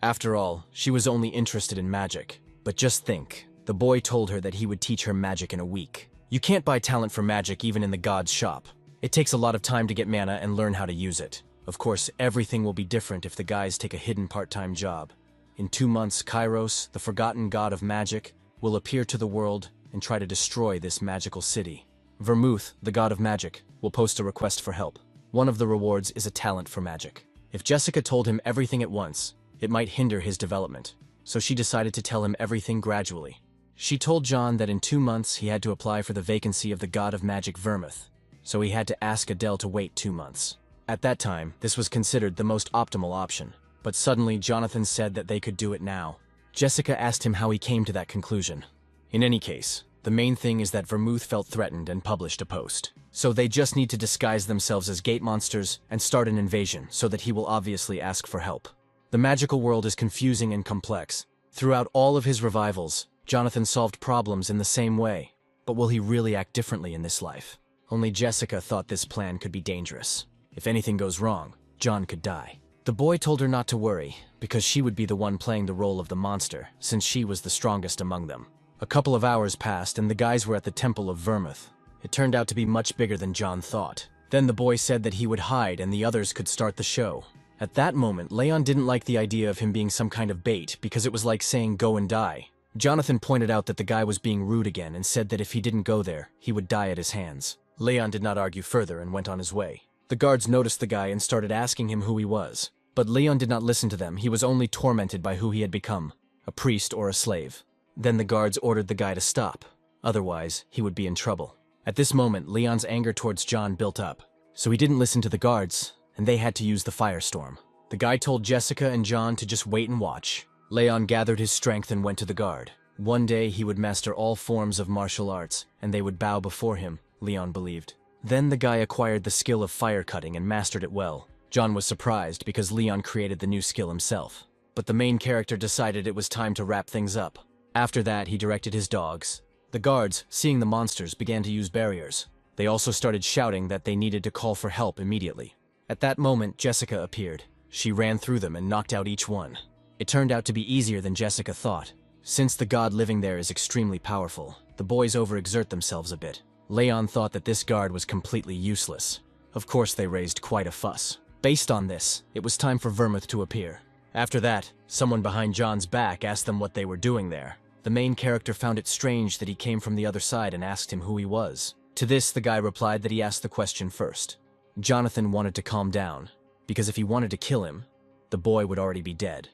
After all, she was only interested in magic. But just think, the boy told her that he would teach her magic in a week. You can't buy talent for magic even in the god's shop. It takes a lot of time to get mana and learn how to use it. Of course, everything will be different if the guys take a hidden part-time job. In 2 months, Kairos, the forgotten god of magic, will appear to the world and try to destroy this magical city. Vermouth, the god of magic, will post a request for help. One of the rewards is a talent for magic. If Jessica told him everything at once, it might hinder his development. So she decided to tell him everything gradually. She told John that in 2 months he had to apply for the vacancy of the god of magic Vermouth, so he had to ask Adele to wait 2 months. At that time, this was considered the most optimal option, but suddenly Jonathan said that they could do it now. Jessica asked him how he came to that conclusion. In any case, the main thing is that Vermouth felt threatened and published a post. So they just need to disguise themselves as gate monsters and start an invasion so that he will obviously ask for help. The magical world is confusing and complex. Throughout all of his revivals, Jonathan solved problems in the same way. But will he really act differently in this life? Only Jessica thought this plan could be dangerous. If anything goes wrong, John could die. The boy told her not to worry, because she would be the one playing the role of the monster, since she was the strongest among them. A couple of hours passed and the guys were at the Temple of Vermouth. It turned out to be much bigger than John thought. Then the boy said that he would hide and the others could start the show. At that moment, Leon didn't like the idea of him being some kind of bait because it was like saying go and die. Jonathan pointed out that the guy was being rude again and said that if he didn't go there, he would die at his hands. Leon did not argue further and went on his way. The guards noticed the guy and started asking him who he was. But Leon did not listen to them. He was only tormented by who he had become, a priest or a slave. Then the guards ordered the guy to stop. Otherwise, he would be in trouble. At this moment, Leon's anger towards John built up. So he didn't listen to the guards, and they had to use the firestorm. The guy told Jessica and John to just wait and watch. Leon gathered his strength and went to the guard. One day he would master all forms of martial arts, and they would bow before him, Leon believed. Then the guy acquired the skill of fire cutting and mastered it well. John was surprised because Leon created the new skill himself. But the main character decided it was time to wrap things up. After that, he directed his dogs. The guards, seeing the monsters, began to use barriers. They also started shouting that they needed to call for help immediately. At that moment, Jessica appeared. She ran through them and knocked out each one. It turned out to be easier than Jessica thought. Since the god living there is extremely powerful, the boys overexert themselves a bit. Leon thought that this guard was completely useless. Of course, they raised quite a fuss. Based on this, it was time for Vermouth to appear. After that, someone behind John's back asked them what they were doing there. The main character found it strange that he came from the other side and asked him who he was. To this, the guy replied that he asked the question first. Jonathan wanted to calm down, because if he wanted to kill him, the boy would already be dead.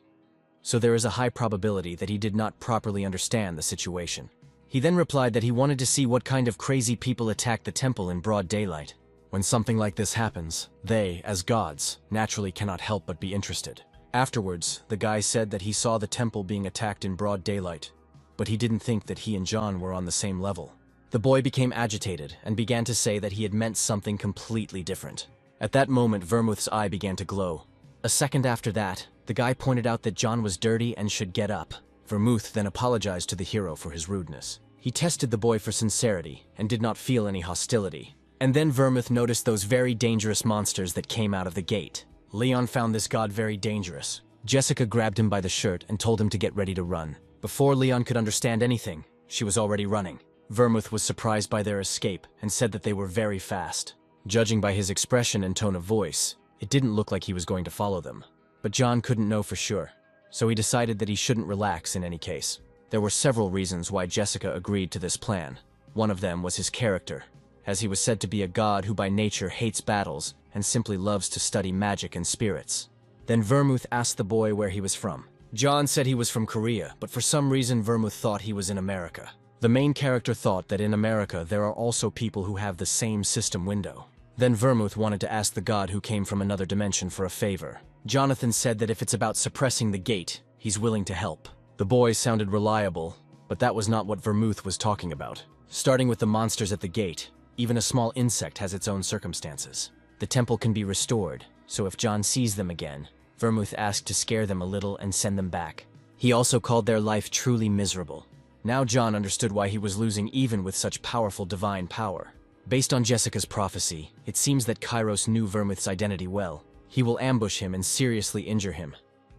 So there is a high probability that he did not properly understand the situation. He then replied that he wanted to see what kind of crazy people attacked the temple in broad daylight. When something like this happens, they, as gods, naturally cannot help but be interested. Afterwards, the guy said that he saw the temple being attacked in broad daylight, but he didn't think that he and John were on the same level. The boy became agitated and began to say that he had meant something completely different. At that moment, Vermouth's eye began to glow. A second after that, the guy pointed out that John was dirty and should get up. Vermouth then apologized to the hero for his rudeness. He tested the boy for sincerity and did not feel any hostility. And then Vermouth noticed those very dangerous monsters that came out of the gate. Leon found this god very dangerous. Jessica grabbed him by the shirt and told him to get ready to run. Before Leon could understand anything, she was already running. Vermouth was surprised by their escape and said that they were very fast. Judging by his expression and tone of voice, it didn't look like he was going to follow them. But John couldn't know for sure, so he decided that he shouldn't relax in any case. There were several reasons why Jessica agreed to this plan. One of them was his character, as he was said to be a god who by nature hates battles and simply loves to study magic and spirits. Then Vermouth asked the boy where he was from. John said he was from Korea, but for some reason Vermouth thought he was in America. The main character thought that in America there are also people who have the same system window. Then Vermouth wanted to ask the god who came from another dimension for a favor. Jonathan said that if it's about suppressing the gate, he's willing to help. The boy sounded reliable, but that was not what Vermouth was talking about. Starting with the monsters at the gate, even a small insect has its own circumstances. The temple can be restored, so if John sees them again, Vermouth asked to scare them a little and send them back. He also called their life truly miserable. Now John understood why he was losing even with such powerful divine power. Based on Jessica's prophecy, it seems that Kairos knew Vermouth's identity well. He will ambush him and seriously injure him.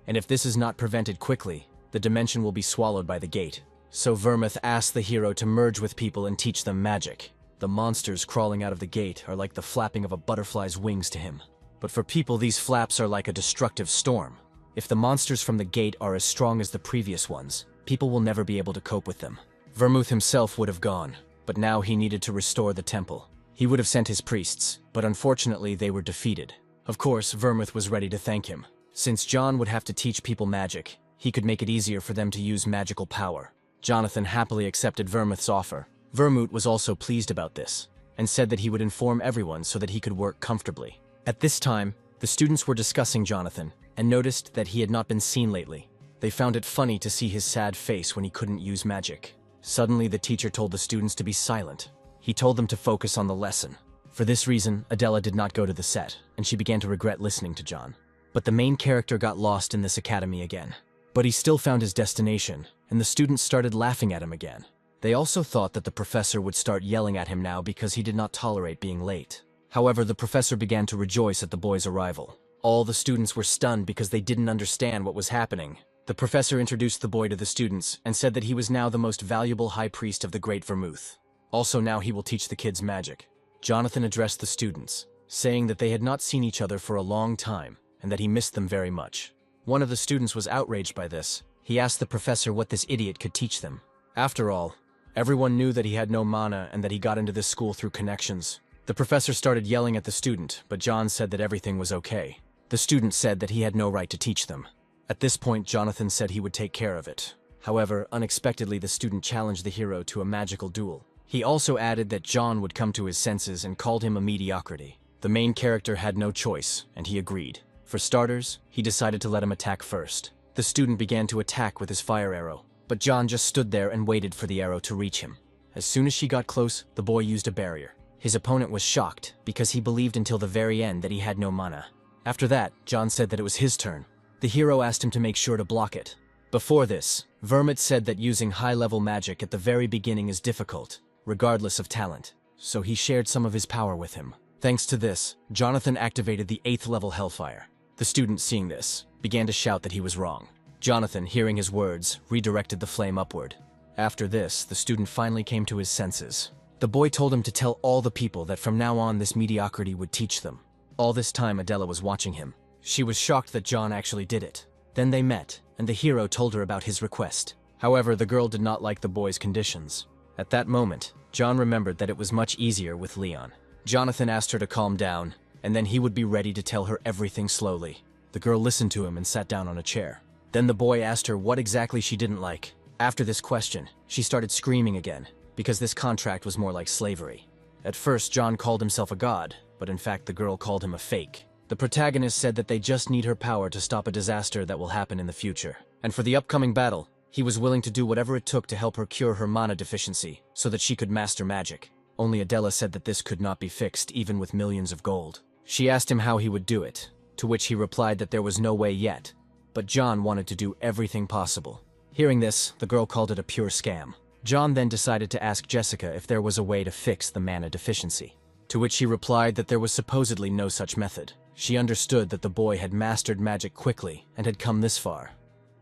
And if this is not prevented quickly, the dimension will be swallowed by the gate. So Vermouth asked the hero to merge with people and teach them magic. The monsters crawling out of the gate are like the flapping of a butterfly's wings to him. But for people, these flaps are like a destructive storm. If the monsters from the gate are as strong as the previous ones, people will never be able to cope with them. Vermouth himself would have gone, but now he needed to restore the temple. He would have sent his priests, but unfortunately they were defeated. Of course, Vermouth was ready to thank him. Since John would have to teach people magic, he could make it easier for them to use magical power. Jonathan happily accepted Vermouth's offer. Vermouth was also pleased about this, and said that he would inform everyone so that he could work comfortably. At this time, the students were discussing Jonathan, and noticed that he had not been seen lately. They found it funny to see his sad face when he couldn't use magic. Suddenly, the teacher told the students to be silent. He told them to focus on the lesson. For this reason, Adela did not go to the set, and she began to regret listening to John. But the main character got lost in this academy again. But he still found his destination, and the students started laughing at him again. They also thought that the professor would start yelling at him now because he did not tolerate being late. However, the professor began to rejoice at the boy's arrival. All the students were stunned because they didn't understand what was happening. The professor introduced the boy to the students and said that he was now the most valuable high priest of the Great Vermouth. Also, now he will teach the kids magic. Jonathan addressed the students, saying that they had not seen each other for a long time and that he missed them very much. One of the students was outraged by this. He asked the professor what this idiot could teach them. After all, everyone knew that he had no mana and that he got into this school through connections. The professor started yelling at the student, but John said that everything was okay. The student said that he had no right to teach them. At this point, Jonathan said he would take care of it. However, unexpectedly, the student challenged the hero to a magical duel. He also added that John would come to his senses and called him a mediocrity. The main character had no choice, and he agreed. For starters, he decided to let him attack first. The student began to attack with his fire arrow, but John just stood there and waited for the arrow to reach him. As soon as she got close, the boy used a barrier. His opponent was shocked because he believed until the very end that he had no mana. After that, John said that it was his turn. The hero asked him to make sure to block it. Before this, Vermouth said that using high-level magic at the very beginning is difficult, regardless of talent, so he shared some of his power with him. Thanks to this, Jonathan activated the 8th level Hellfire. The student, seeing this, began to shout that he was wrong. Jonathan, hearing his words, redirected the flame upward. After this, the student finally came to his senses. The boy told him to tell all the people that from now on this mediocrity would teach them. All this time Adela was watching him. She was shocked that John actually did it. Then they met, and the hero told her about his request. However, the girl did not like the boy's conditions. At that moment, John remembered that it was much easier with Leon. Jonathan asked her to calm down, and then he would be ready to tell her everything slowly. The girl listened to him and sat down on a chair. Then the boy asked her what exactly she didn't like. After this question, she started screaming again, because this contract was more like slavery. At first, John called himself a god, but in fact the girl called him a fake. The protagonist said that they just need her power to stop a disaster that will happen in the future. And for the upcoming battle, he was willing to do whatever it took to help her cure her mana deficiency, so that she could master magic. Only Adela said that this could not be fixed even with millions of gold. She asked him how he would do it, to which he replied that there was no way yet, but John wanted to do everything possible. Hearing this, the girl called it a pure scam. John then decided to ask Jessica if there was a way to fix the mana deficiency, to which she replied that there was supposedly no such method. She understood that the boy had mastered magic quickly and had come this far.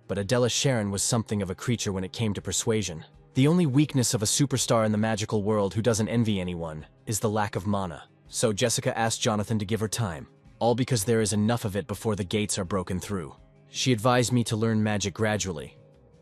But Adela Sharon was something of a creature when it came to persuasion. The only weakness of a superstar in the magical world who doesn't envy anyone is the lack of mana. So Jessica asked Jonathan to give her time, all because there is enough of it before the gates are broken through. She advised me to learn magic gradually,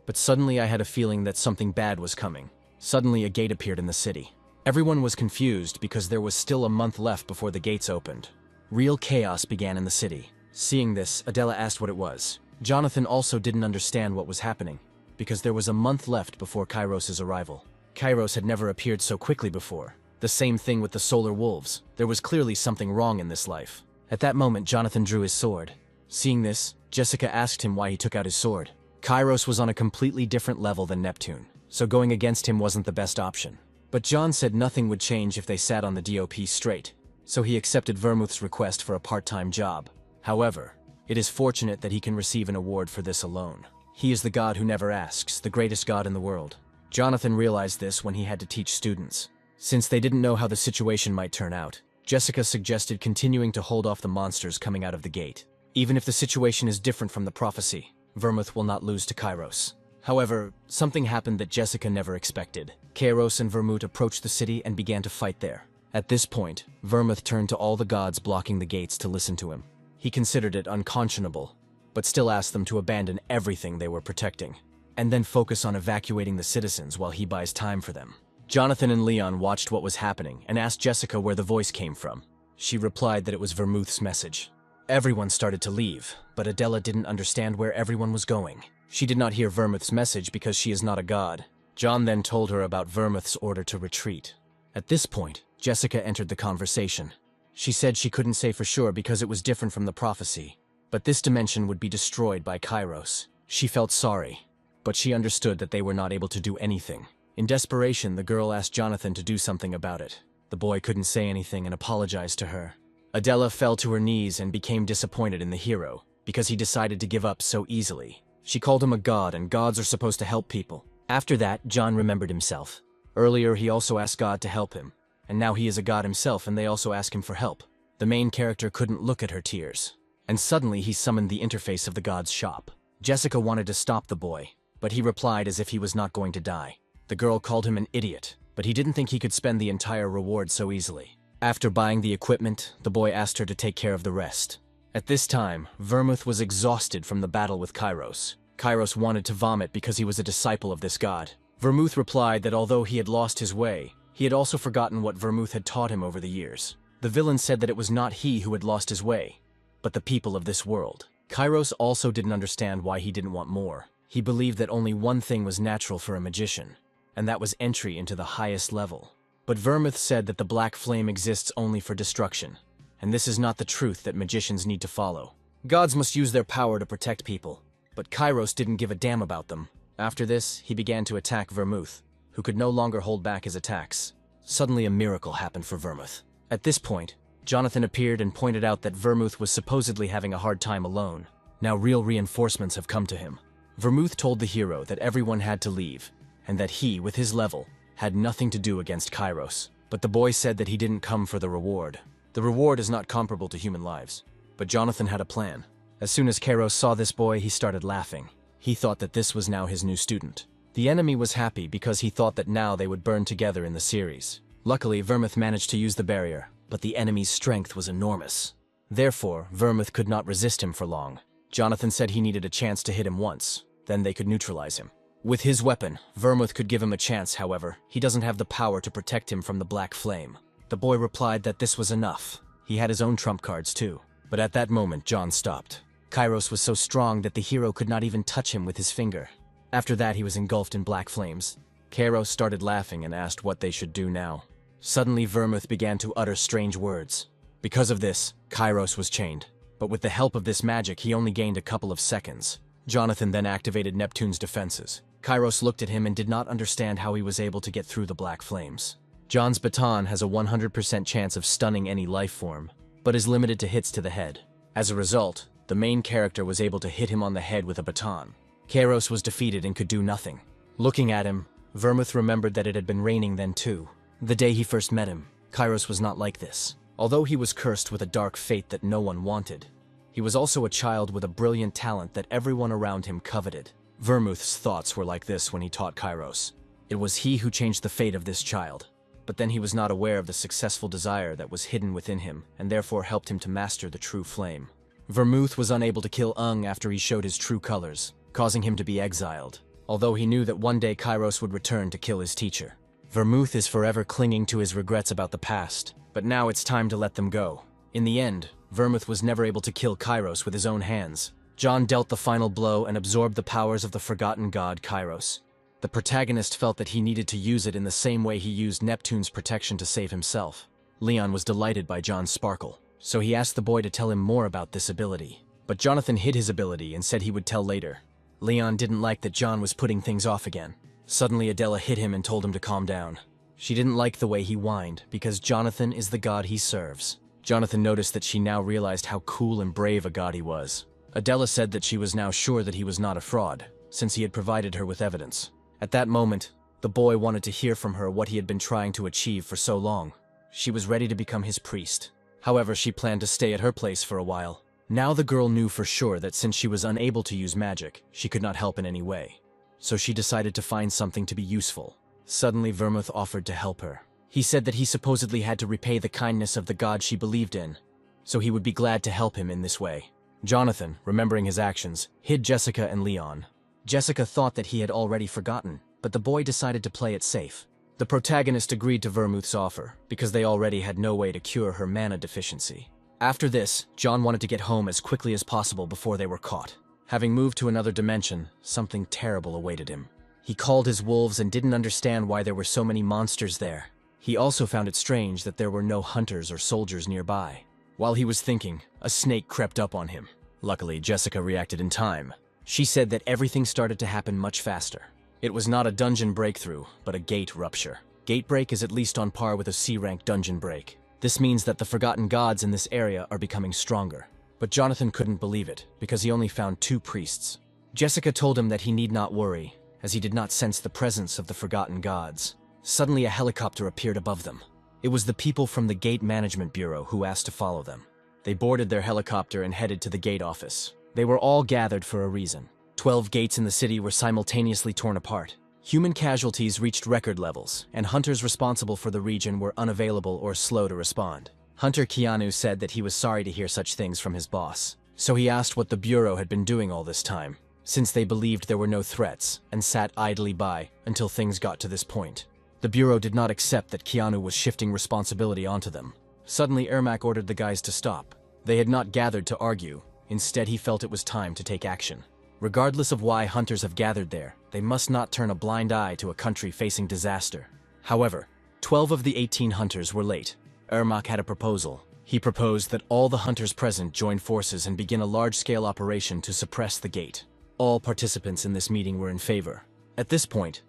but suddenly I had a feeling that something bad was coming. Suddenly a gate appeared in the city. Everyone was confused because there was still a month left before the gates opened. Real chaos began in the city. Seeing this, Adela asked what it was. Jonathan also didn't understand what was happening, because there was a month left before Kairos' arrival. Kairos had never appeared so quickly before. The same thing with the solar wolves. There was clearly something wrong in this life. At that moment, Jonathan drew his sword. Seeing this, Jessica asked him why he took out his sword. Kairos was on a completely different level than Neptune, so going against him wasn't the best option. But John said nothing would change if they sat on the DOP straight, so he accepted Vermouth's request for a part-time job. However, it is fortunate that he can receive an award for this alone. He is the god who never asks, the greatest god in the world. Jonathan realized this when he had to teach students. Since they didn't know how the situation might turn out, Jessica suggested continuing to hold off the monsters coming out of the gate. Even if the situation is different from the prophecy, Vermouth will not lose to Kairos. However, something happened that Jessica never expected. Kairos and Vermouth approached the city and began to fight there. At this point, Vermouth turned to all the gods blocking the gates to listen to him. He considered it unconscionable, but still asked them to abandon everything they were protecting, and then focus on evacuating the citizens while he buys time for them. Jonathan and Leon watched what was happening and asked Jessica where the voice came from. She replied that it was Vermouth's message. Everyone started to leave, but Adela didn't understand where everyone was going. She did not hear Vermouth's message because she is not a god. John then told her about Vermouth's order to retreat. At this point, Jessica entered the conversation. She said she couldn't say for sure because it was different from the prophecy, but this dimension would be destroyed by Kairos. She felt sorry, but she understood that they were not able to do anything. In desperation, the girl asked Jonathan to do something about it. The boy couldn't say anything and apologized to her. Adela fell to her knees and became disappointed in the hero, because he decided to give up so easily. She called him a god, and gods are supposed to help people. After that, John remembered himself. Earlier, he also asked God to help him, and now he is a god himself and they also ask him for help. The main character couldn't look at her tears, and suddenly he summoned the interface of the god's shop. Jessica wanted to stop the boy, but he replied as if he was not going to die. The girl called him an idiot, but he didn't think he could spend the entire reward so easily. After buying the equipment, the boy asked her to take care of the rest. At this time, Vermouth was exhausted from the battle with Kairos. Kairos wanted to vomit because he was a disciple of this god. Vermouth replied that although he had lost his way, he had also forgotten what Vermouth had taught him over the years. The villain said that it was not he who had lost his way, but the people of this world. Kairos also didn't understand why he didn't want more. He believed that only one thing was natural for a magician, and that was entry into the highest level. But Vermouth said that the black flame exists only for destruction, and this is not the truth that magicians need to follow. Gods must use their power to protect people, but Kairos didn't give a damn about them. After this, he began to attack Vermouth, who could no longer hold back his attacks. Suddenly a miracle happened for Vermouth. At this point, Jonathan appeared and pointed out that Vermouth was supposedly having a hard time alone. Now real reinforcements have come to him. Vermouth told the hero that everyone had to leave, and that he, with his level, had nothing to do against Kairos. But the boy said that he didn't come for the reward. The reward is not comparable to human lives. But Jonathan had a plan. As soon as Kairos saw this boy, he started laughing. He thought that this was now his new student. The enemy was happy because he thought that now they would burn together in the series. Luckily, Vermouth managed to use the barrier, but the enemy's strength was enormous. Therefore, Vermouth could not resist him for long. Jonathan said he needed a chance to hit him once, then they could neutralize him. With his weapon, Vermouth could give him a chance, however, he doesn't have the power to protect him from the black flame. The boy replied that this was enough. He had his own trump cards too. But at that moment, John stopped. Kairos was so strong that the hero could not even touch him with his finger. After that, he was engulfed in black flames. Kairos started laughing and asked what they should do now. Suddenly, Vermouth began to utter strange words. Because of this, Kairos was chained. But with the help of this magic, he only gained a couple of seconds. Jonathan then activated Neptune's defenses. Kairos looked at him and did not understand how he was able to get through the black flames. John's baton has a 100% chance of stunning any life form, but is limited to hits to the head. As a result, the main character was able to hit him on the head with a baton. Kairos was defeated and could do nothing. Looking at him, Vermouth remembered that it had been raining then too. The day he first met him, Kairos was not like this. Although he was cursed with a dark fate that no one wanted, he was also a child with a brilliant talent that everyone around him coveted. Vermouth's thoughts were like this when he taught Kairos. It was he who changed the fate of this child. But then he was not aware of the successful desire that was hidden within him and therefore helped him to master the true flame. Vermouth was unable to kill Ung after he showed his true colors, causing him to be exiled, although he knew that one day Kairos would return to kill his teacher. Vermouth is forever clinging to his regrets about the past, but now it's time to let them go. In the end, Vermouth was never able to kill Kairos with his own hands. John dealt the final blow and absorbed the powers of the forgotten god Kairos. The protagonist felt that he needed to use it in the same way he used Neptune's protection to save himself. Leon was delighted by John's sparkle, so he asked the boy to tell him more about this ability. But Jonathan hid his ability and said he would tell later. Leon didn't like that John was putting things off again. Suddenly Adela hit him and told him to calm down. She didn't like the way he whined, because Jonathan is the god he serves. Jonathan noticed that she now realized how cool and brave a god he was. Adela said that she was now sure that he was not a fraud, since he had provided her with evidence. At that moment, the boy wanted to hear from her what he had been trying to achieve for so long. She was ready to become his priest. However, she planned to stay at her place for a while. Now the girl knew for sure that since she was unable to use magic, she could not help in any way. So she decided to find something to be useful. Suddenly, Vermouth offered to help her. He said that he supposedly had to repay the kindness of the god she believed in, so he would be glad to help him in this way. Jonathan, remembering his actions, hid Jessica and Leon. Jessica thought that he had already forgotten, but the boy decided to play it safe. The protagonist agreed to Vermouth's offer, because they already had no way to cure her mana deficiency. After this, John wanted to get home as quickly as possible before they were caught. Having moved to another dimension, something terrible awaited him. He called his wolves and didn't understand why there were so many monsters there. He also found it strange that there were no hunters or soldiers nearby. While he was thinking, a snake crept up on him. Luckily, Jessica reacted in time. She said that everything started to happen much faster. It was not a dungeon breakthrough, but a gate rupture. Gate break is at least on par with a C-rank dungeon break. This means that the forgotten gods in this area are becoming stronger. But Jonathan couldn't believe it, because he only found 2 priests. Jessica told him that he need not worry, as he did not sense the presence of the forgotten gods. Suddenly a helicopter appeared above them. It was the people from the Gate Management Bureau who asked to follow them. They boarded their helicopter and headed to the gate office. They were all gathered for a reason. 12 gates in the city were simultaneously torn apart. Human casualties reached record levels, and hunters responsible for the region were unavailable or slow to respond. Hunter Keanu said that he was sorry to hear such things from his boss, so he asked what the Bureau had been doing all this time, since they believed there were no threats, and sat idly by until things got to this point. The Bureau did not accept that Keanu was shifting responsibility onto them. Suddenly, Ermac ordered the guys to stop. They had not gathered to argue. Instead, he felt it was time to take action. Regardless of why hunters have gathered there, they must not turn a blind eye to a country facing disaster. However, 12 of the 18 hunters were late. Ermac had a proposal. He proposed that all the hunters present join forces and begin a large-scale operation to suppress the gate. All participants in this meeting were in favor. At this point,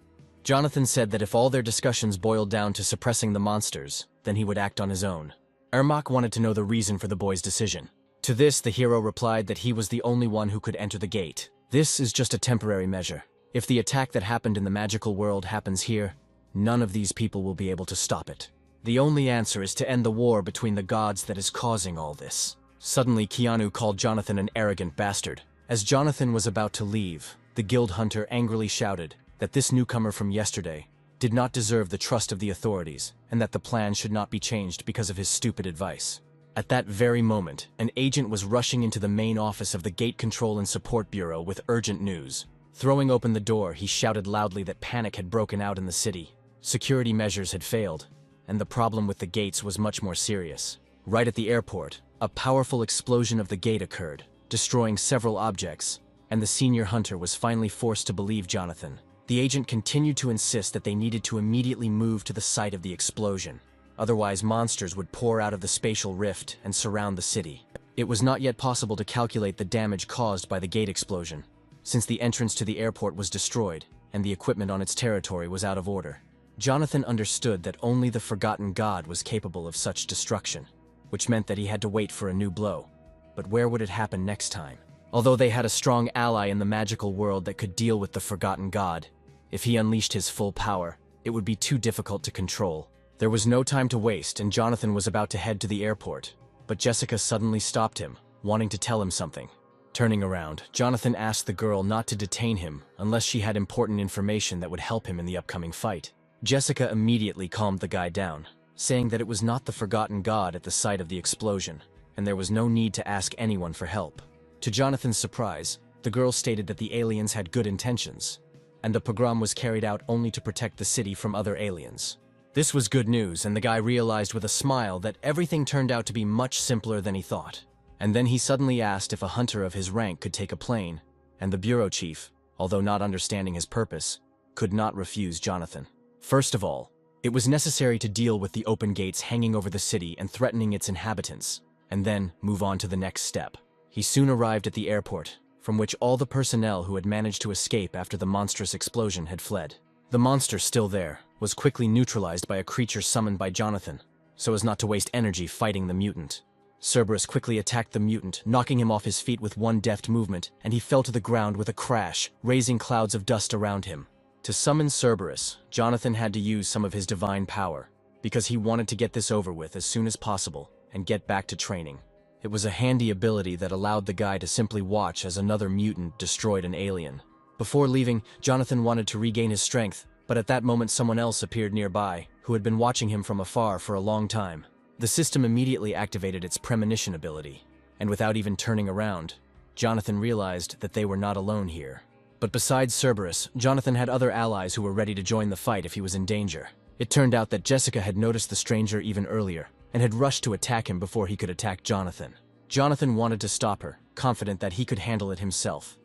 Jonathan said that if all their discussions boiled down to suppressing the monsters, then he would act on his own. Ermac wanted to know the reason for the boy's decision. To this, the hero replied that he was the only one who could enter the gate. This is just a temporary measure. If the attack that happened in the magical world happens here, none of these people will be able to stop it. The only answer is to end the war between the gods that is causing all this. Suddenly, Keanu called Jonathan an arrogant bastard. As Jonathan was about to leave, the guild hunter angrily shouted, that this newcomer from yesterday did not deserve the trust of the authorities, and that the plan should not be changed because of his stupid advice. At that very moment, an agent was rushing into the main office of the Gate Control and Support Bureau with urgent news. Throwing open the door, he shouted loudly that panic had broken out in the city. Security measures had failed, and the problem with the gates was much more serious. Right at the airport, a powerful explosion of the gate occurred, destroying several objects, and the senior hunter was finally forced to believe Jonathan. The agent continued to insist that they needed to immediately move to the site of the explosion. Otherwise, monsters would pour out of the spatial rift and surround the city. It was not yet possible to calculate the damage caused by the gate explosion, since the entrance to the airport was destroyed and the equipment on its territory was out of order. Jonathan understood that only the forgotten god was capable of such destruction, which meant that he had to wait for a new blow. But where would it happen next time? Although they had a strong ally in the magical world that could deal with the forgotten god, if he unleashed his full power, it would be too difficult to control. There was no time to waste, and Jonathan was about to head to the airport, but Jessica suddenly stopped him, wanting to tell him something. Turning around, Jonathan asked the girl not to detain him unless she had important information that would help him in the upcoming fight. Jessica immediately calmed the guy down, saying that it was not the forgotten god at the site of the explosion, and there was no need to ask anyone for help. To Jonathan's surprise, the girl stated that the aliens had good intentions, and the pogrom was carried out only to protect the city from other aliens. This was good news, and the guy realized with a smile that everything turned out to be much simpler than he thought. And then he suddenly asked if a hunter of his rank could take a plane, and the bureau chief, although not understanding his purpose, could not refuse Jonathan. First of all, it was necessary to deal with the open gates hanging over the city and threatening its inhabitants, and then move on to the next step. He soon arrived at the airport, from which all the personnel who had managed to escape after the monstrous explosion had fled. The monster, still there, was quickly neutralized by a creature summoned by Jonathan, so as not to waste energy fighting the mutant. Cerberus quickly attacked the mutant, knocking him off his feet with one deft movement, and he fell to the ground with a crash, raising clouds of dust around him. To summon Cerberus, Jonathan had to use some of his divine power, because he wanted to get this over with as soon as possible and get back to training. It was a handy ability that allowed the guy to simply watch as another mutant destroyed an alien. Before leaving, Jonathan wanted to regain his strength, but at that moment someone else appeared nearby, who had been watching him from afar for a long time. The system immediately activated its premonition ability, and without even turning around, Jonathan realized that they were not alone here. But besides Cerberus, Jonathan had other allies who were ready to join the fight if he was in danger. It turned out that Jessica had noticed the stranger even earlier, and had rushed to attack him before he could attack Jonathan. Jonathan wanted to stop her, confident that he could handle it himself.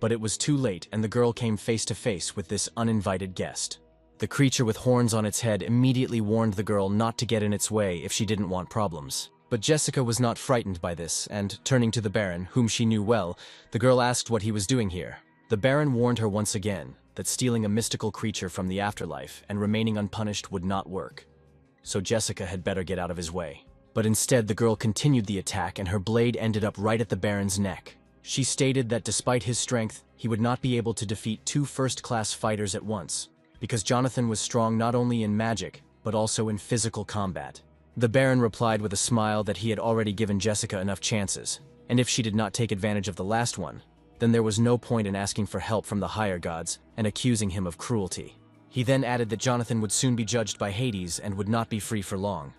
But it was too late, and the girl came face to face with this uninvited guest. The creature with horns on its head immediately warned the girl not to get in its way if she didn't want problems. But Jessica was not frightened by this, and turning to the Baron, whom she knew well, the girl asked what he was doing here. The Baron warned her once again that stealing a mystical creature from the afterlife and remaining unpunished would not work, so Jessica had better get out of his way. But instead, the girl continued the attack, and her blade ended up right at the Baron's neck. She stated that despite his strength, he would not be able to defeat two first-class fighters at once, because Jonathan was strong not only in magic, but also in physical combat. The Baron replied with a smile that he had already given Jessica enough chances, and if she did not take advantage of the last one, then there was no point in asking for help from the higher gods and accusing him of cruelty. He then added that Jonathan would soon be judged by Hades and would not be free for long,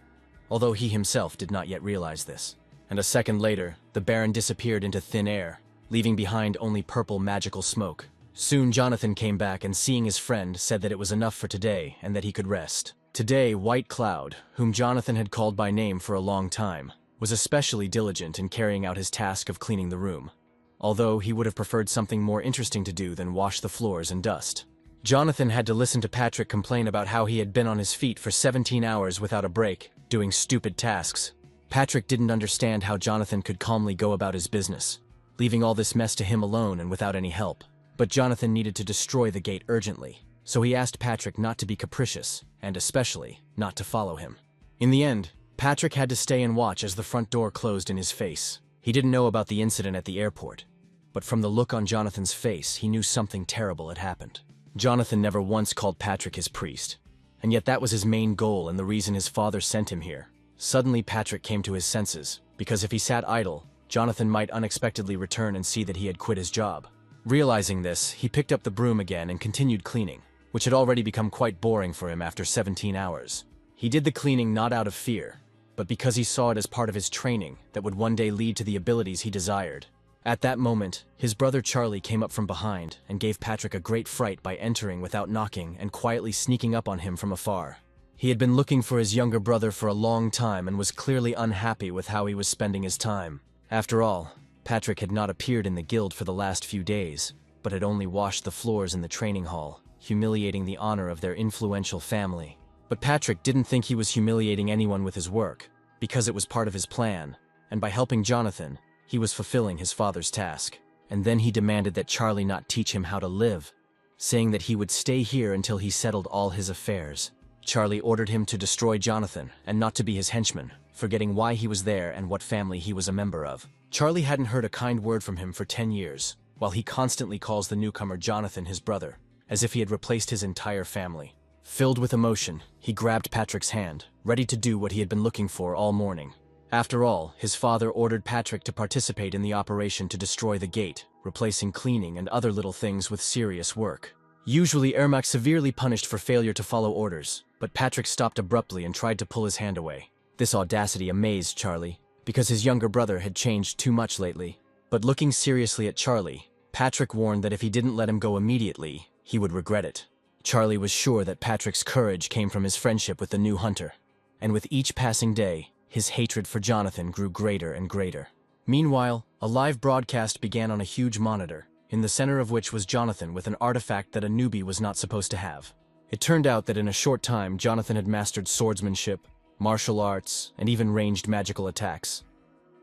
although he himself did not yet realize this. And a second later, the Baron disappeared into thin air, leaving behind only purple magical smoke. Soon Jonathan came back and, seeing his friend, said that it was enough for today and that he could rest. Today, White Cloud, whom Jonathan had called by name for a long time, was especially diligent in carrying out his task of cleaning the room, although he would have preferred something more interesting to do than wash the floors in dust. Jonathan had to listen to Patrick complain about how he had been on his feet for 17 hours without a break, doing stupid tasks. Patrick didn't understand how Jonathan could calmly go about his business, leaving all this mess to him alone and without any help. But Jonathan needed to destroy the gate urgently, so he asked Patrick not to be capricious, and especially not to follow him. In the end, Patrick had to stay and watch as the front door closed in his face. He didn't know about the incident at the airport, but from the look on Jonathan's face, he knew something terrible had happened. Jonathan never once called Patrick his priest, and yet that was his main goal and the reason his father sent him here. Suddenly Patrick came to his senses, because if he sat idle, Jonathan might unexpectedly return and see that he had quit his job. Realizing this, he picked up the broom again and continued cleaning, which had already become quite boring for him after 17 hours. He did the cleaning not out of fear, but because he saw it as part of his training that would one day lead to the abilities he desired. At that moment, his brother Charlie came up from behind and gave Patrick a great fright by entering without knocking and quietly sneaking up on him from afar. He had been looking for his younger brother for a long time and was clearly unhappy with how he was spending his time. After all, Patrick had not appeared in the guild for the last few days, but had only washed the floors in the training hall, humiliating the honor of their influential family. But Patrick didn't think he was humiliating anyone with his work, because it was part of his plan, and by helping Jonathan, he was fulfilling his father's task. And then he demanded that Charlie not teach him how to live, saying that he would stay here until he settled all his affairs. Charlie ordered him to destroy Jonathan and not to be his henchman, forgetting why he was there and what family he was a member of. Charlie hadn't heard a kind word from him for 10 years, while he constantly calls the newcomer Jonathan his brother, as if he had replaced his entire family. Filled with emotion, he grabbed Patrick's hand, ready to do what he had been looking for all morning. After all, his father ordered Patrick to participate in the operation to destroy the gate, replacing cleaning and other little things with serious work. Usually, Ermac severely punished for failure to follow orders, but Patrick stopped abruptly and tried to pull his hand away. This audacity amazed Charlie, because his younger brother had changed too much lately. But looking seriously at Charlie, Patrick warned that if he didn't let him go immediately, he would regret it. Charlie was sure that Patrick's courage came from his friendship with the new hunter, and with each passing day, his hatred for Jonathan grew greater and greater. Meanwhile, a live broadcast began on a huge monitor, in the center of which was Jonathan with an artifact that a newbie was not supposed to have. It turned out that in a short time, Jonathan had mastered swordsmanship, martial arts, and even ranged magical attacks.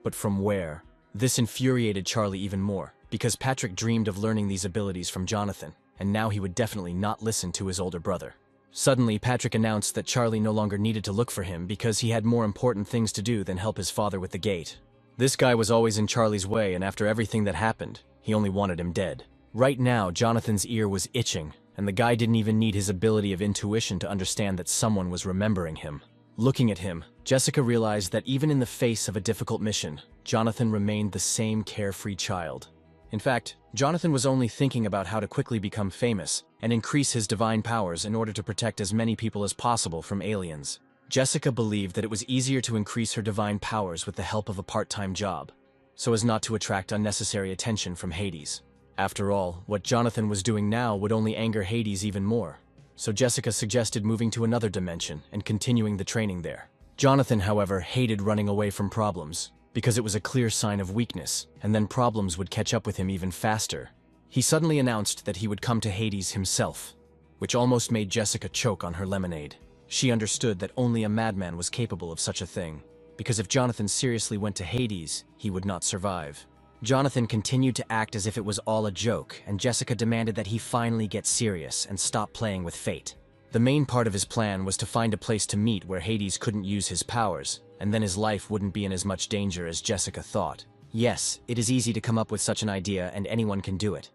But from where? This infuriated Charlie even more, because Patrick dreamed of learning these abilities from Jonathan, and now he would definitely not listen to his older brother. Suddenly, Patrick announced that Charlie no longer needed to look for him because he had more important things to do than help his father with the gate. This guy was always in Charlie's way, and after everything that happened, he only wanted him dead. Right now, Jonathan's ear was itching, and the guy didn't even need his ability of intuition to understand that someone was remembering him. Looking at him, Jessica realized that even in the face of a difficult mission, Jonathan remained the same carefree child. In fact, Jonathan was only thinking about how to quickly become famous and increase his divine powers in order to protect as many people as possible from aliens. Jessica believed that it was easier to increase her divine powers with the help of a part-time job, so as not to attract unnecessary attention from Hades. After all, what Jonathan was doing now would only anger Hades even more, so Jessica suggested moving to another dimension and continuing the training there. Jonathan, however, hated running away from problems, because it was a clear sign of weakness, and then problems would catch up with him even faster. He suddenly announced that he would come to Hades himself, which almost made Jessica choke on her lemonade. She understood that only a madman was capable of such a thing, because if Jonathan seriously went to Hades, he would not survive. Jonathan continued to act as if it was all a joke, and Jessica demanded that he finally get serious and stop playing with fate. The main part of his plan was to find a place to meet where Hades couldn't use his powers, and then his life wouldn't be in as much danger as Jessica thought. Yes, it is easy to come up with such an idea and anyone can do it.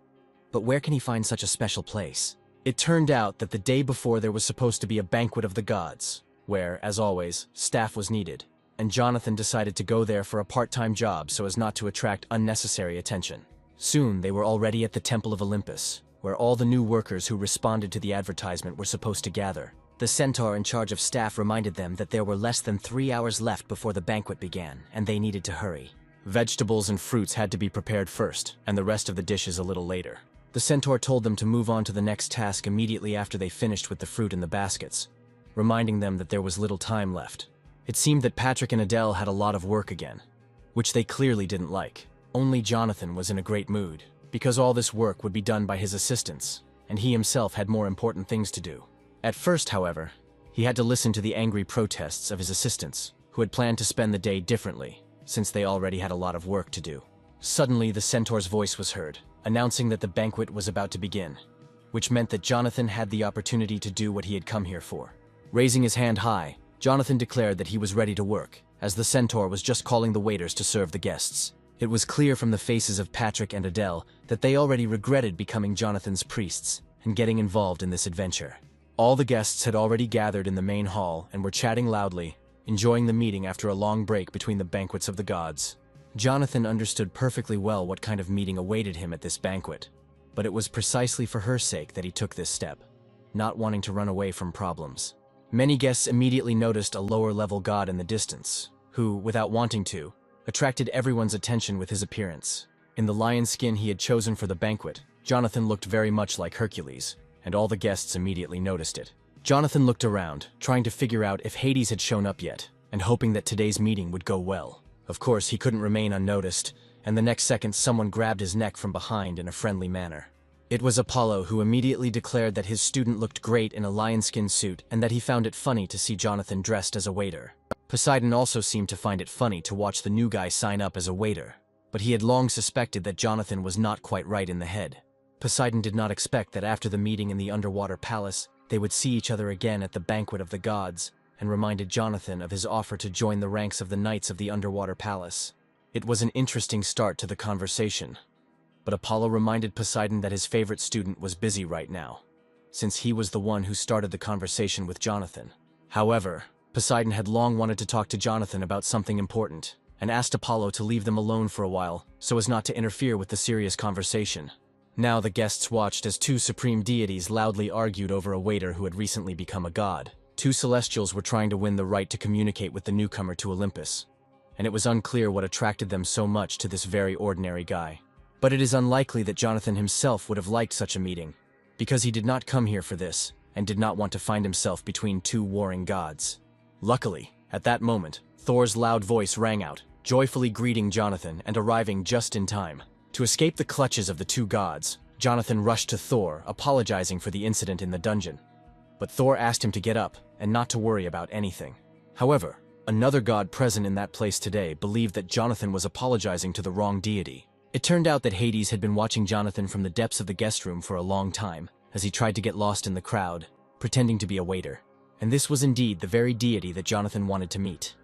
But where can he find such a special place? It turned out that the day before there was supposed to be a banquet of the gods, where, as always, staff was needed, and Jonathan decided to go there for a part-time job so as not to attract unnecessary attention. Soon they were already at the Temple of Olympus, where all the new workers who responded to the advertisement were supposed to gather. The centaur in charge of staff reminded them that there were less than 3 hours left before the banquet began, and they needed to hurry. Vegetables and fruits had to be prepared first, and the rest of the dishes a little later. The centaur told them to move on to the next task immediately after they finished with the fruit in the baskets, reminding them that there was little time left. It seemed that Patrick and Adele had a lot of work again, which they clearly didn't like. Only Jonathan was in a great mood, because all this work would be done by his assistants, and he himself had more important things to do. At first, however, he had to listen to the angry protests of his assistants, who had planned to spend the day differently, since they already had a lot of work to do. Suddenly, the centaur's voice was heard, announcing that the banquet was about to begin, which meant that Jonathan had the opportunity to do what he had come here for. Raising his hand high, Jonathan declared that he was ready to work, as the centaur was just calling the waiters to serve the guests. It was clear from the faces of Patrick and Adele that they already regretted becoming Jonathan's priests and getting involved in this adventure. All the guests had already gathered in the main hall and were chatting loudly, enjoying the meeting after a long break between the banquets of the gods. Jonathan understood perfectly well what kind of meeting awaited him at this banquet. but it was precisely for her sake that he took this step, not wanting to run away from problems. Many guests immediately noticed a lower-level god in the distance, who, without wanting to, attracted everyone's attention with his appearance. In the lion skin he had chosen for the banquet, Jonathan looked very much like Hercules, and all the guests immediately noticed it. Jonathan looked around, trying to figure out if Hades had shown up yet, and hoping that today's meeting would go well. Of course, he couldn't remain unnoticed, and the next second someone grabbed his neck from behind in a friendly manner. It was Apollo, who immediately declared that his student looked great in a lion-skin suit and that he found it funny to see Jonathan dressed as a waiter. Poseidon also seemed to find it funny to watch the new guy sign up as a waiter, but he had long suspected that Jonathan was not quite right in the head. Poseidon did not expect that after the meeting in the underwater palace, they would see each other again at the banquet of the gods, and reminded Jonathan of his offer to join the ranks of the knights of the underwater palace. It was an interesting start to the conversation. But Apollo reminded Poseidon that his favorite student was busy right now, since he was the one who started the conversation with Jonathan. However, Poseidon had long wanted to talk to Jonathan about something important, and asked Apollo to leave them alone for a while so as not to interfere with the serious conversation. Now the guests watched as two supreme deities loudly argued over a waiter who had recently become a god. Two celestials were trying to win the right to communicate with the newcomer to Olympus, and it was unclear what attracted them so much to this very ordinary guy. But it is unlikely that Jonathan himself would have liked such a meeting, because he did not come here for this, and did not want to find himself between two warring gods. Luckily, at that moment, Thor's loud voice rang out, joyfully greeting Jonathan and arriving just in time. To escape the clutches of the two gods, Jonathan rushed to Thor, apologizing for the incident in the dungeon. But Thor asked him to get up and not to worry about anything. However, another god present in that place today believed that Jonathan was apologizing to the wrong deity. It turned out that Hades had been watching Jonathan from the depths of the guest room for a long time, as he tried to get lost in the crowd, pretending to be a waiter. And this was indeed the very deity that Jonathan wanted to meet.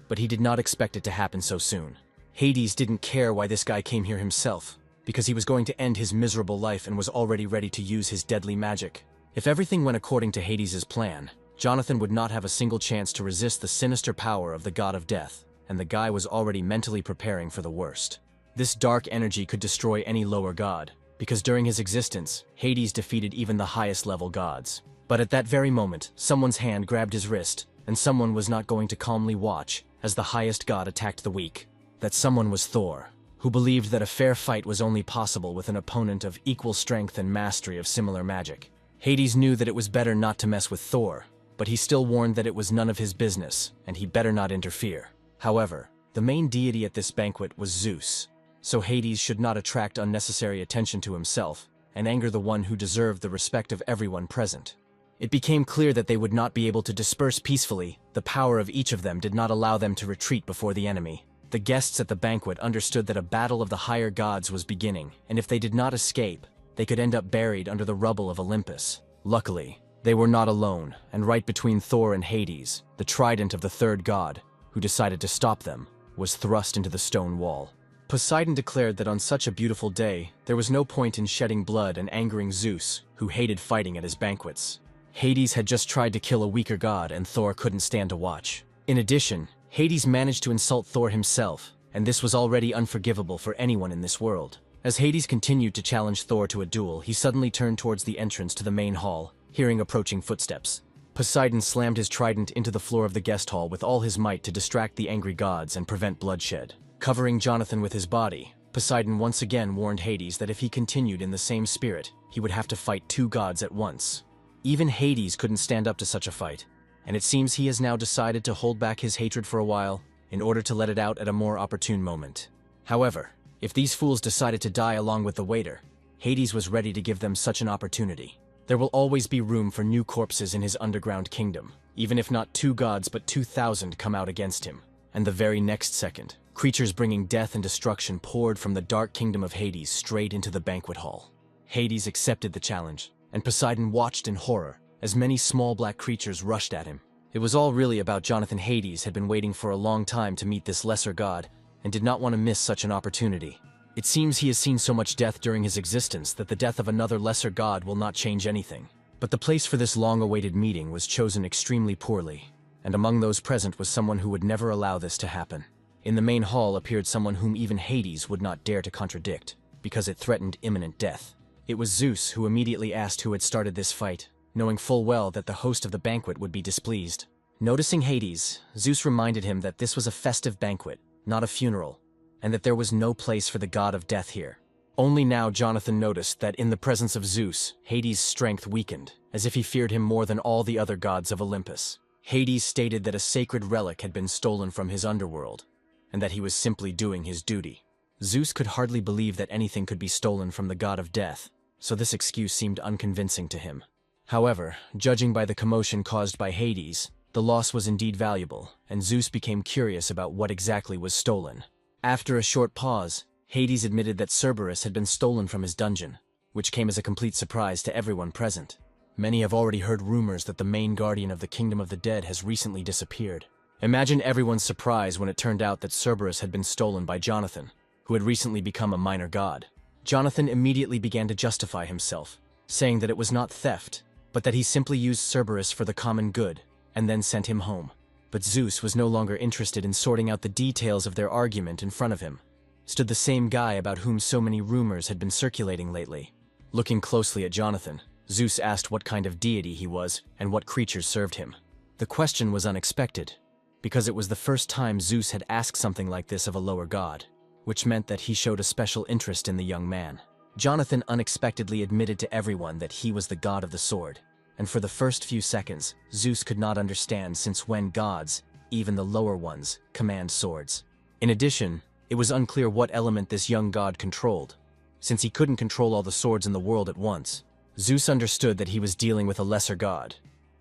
But he did not expect it to happen so soon. Hades didn't care why this guy came here himself, because he was going to end his miserable life and was already ready to use his deadly magic. If everything went according to Hades' plan, Jonathan would not have a single chance to resist the sinister power of the god of death, and the guy was already mentally preparing for the worst. This dark energy could destroy any lower god, because during his existence, Hades defeated even the highest level gods. But at that very moment, someone's hand grabbed his wrist, and someone was not going to calmly watch as the highest god attacked the weak. That someone was Thor, who believed that a fair fight was only possible with an opponent of equal strength and mastery of similar magic. Hades knew that it was better not to mess with Thor, but he still warned that it was none of his business, and he better not interfere. However, the main deity at this banquet was Zeus, so Hades should not attract unnecessary attention to himself and anger the one who deserved the respect of everyone present. It became clear that they would not be able to disperse peacefully. The power of each of them did not allow them to retreat before the enemy. The guests at the banquet understood that a battle of the higher gods was beginning, and if they did not escape, they could end up buried under the rubble of Olympus. Luckily, they were not alone, and right between Thor and Hades, the trident of the third god, who decided to stop them, was thrust into the stone wall. Poseidon declared that on such a beautiful day, there was no point in shedding blood and angering Zeus, who hated fighting at his banquets. Hades had just tried to kill a weaker god, and Thor couldn't stand to watch. In addition, Hades managed to insult Thor himself, and this was already unforgivable for anyone in this world. As Hades continued to challenge Thor to a duel, he suddenly turned towards the entrance to the main hall, hearing approaching footsteps. Poseidon slammed his trident into the floor of the guest hall with all his might to distract the angry gods and prevent bloodshed. Covering Jonathan with his body, Poseidon once again warned Hades that if he continued in the same spirit, he would have to fight two gods at once. Even Hades couldn't stand up to such a fight, and it seems he has now decided to hold back his hatred for a while in order to let it out at a more opportune moment. However, if these fools decided to die along with the waiter, Hades was ready to give them such an opportunity. There will always be room for new corpses in his underground kingdom, even if not 2 gods but 2,000 come out against him. And the very next second, creatures bringing death and destruction poured from the dark kingdom of Hades straight into the banquet hall. Hades accepted the challenge, and Poseidon watched in horror as many small black creatures rushed at him. It was all really about Jonathan. Hades had been waiting for a long time to meet this lesser god, and did not want to miss such an opportunity. It seems he has seen so much death during his existence that the death of another lesser god will not change anything. But the place for this long-awaited meeting was chosen extremely poorly, and among those present was someone who would never allow this to happen. In the main hall appeared someone whom even Hades would not dare to contradict, because it threatened imminent death. It was Zeus who immediately asked who had started this fight, knowing full well that the host of the banquet would be displeased. Noticing Hades, Zeus reminded him that this was a festive banquet, not a funeral, and that there was no place for the god of death here. Only now Jonathan noticed that in the presence of Zeus, Hades' strength weakened, as if he feared him more than all the other gods of Olympus. Hades stated that a sacred relic had been stolen from his underworld, and that he was simply doing his duty. Zeus could hardly believe that anything could be stolen from the god of death, so this excuse seemed unconvincing to him. However, judging by the commotion caused by Hades, the loss was indeed valuable, and Zeus became curious about what exactly was stolen. After a short pause, Hades admitted that Cerberus had been stolen from his dungeon, which came as a complete surprise to everyone present. Many have already heard rumors that the main guardian of the kingdom of the dead has recently disappeared. Imagine everyone's surprise when it turned out that Cerberus had been stolen by Jonathan, who had recently become a minor god. Jonathan immediately began to justify himself, saying that it was not theft, but that he simply used Cerberus for the common good, and then sent him home. But Zeus was no longer interested in sorting out the details of their argument in front of him. Stood the same guy about whom so many rumors had been circulating lately. Looking closely at Jonathan, Zeus asked what kind of deity he was and what creatures served him. The question was unexpected, because it was the first time Zeus had asked something like this of a lower god, which meant that he showed a special interest in the young man. Jonathan unexpectedly admitted to everyone that he was the god of the sword, and for the first few seconds, Zeus could not understand since when gods, even the lower ones, command swords. In addition, it was unclear what element this young god controlled, since he couldn't control all the swords in the world at once. Zeus understood that he was dealing with a lesser god,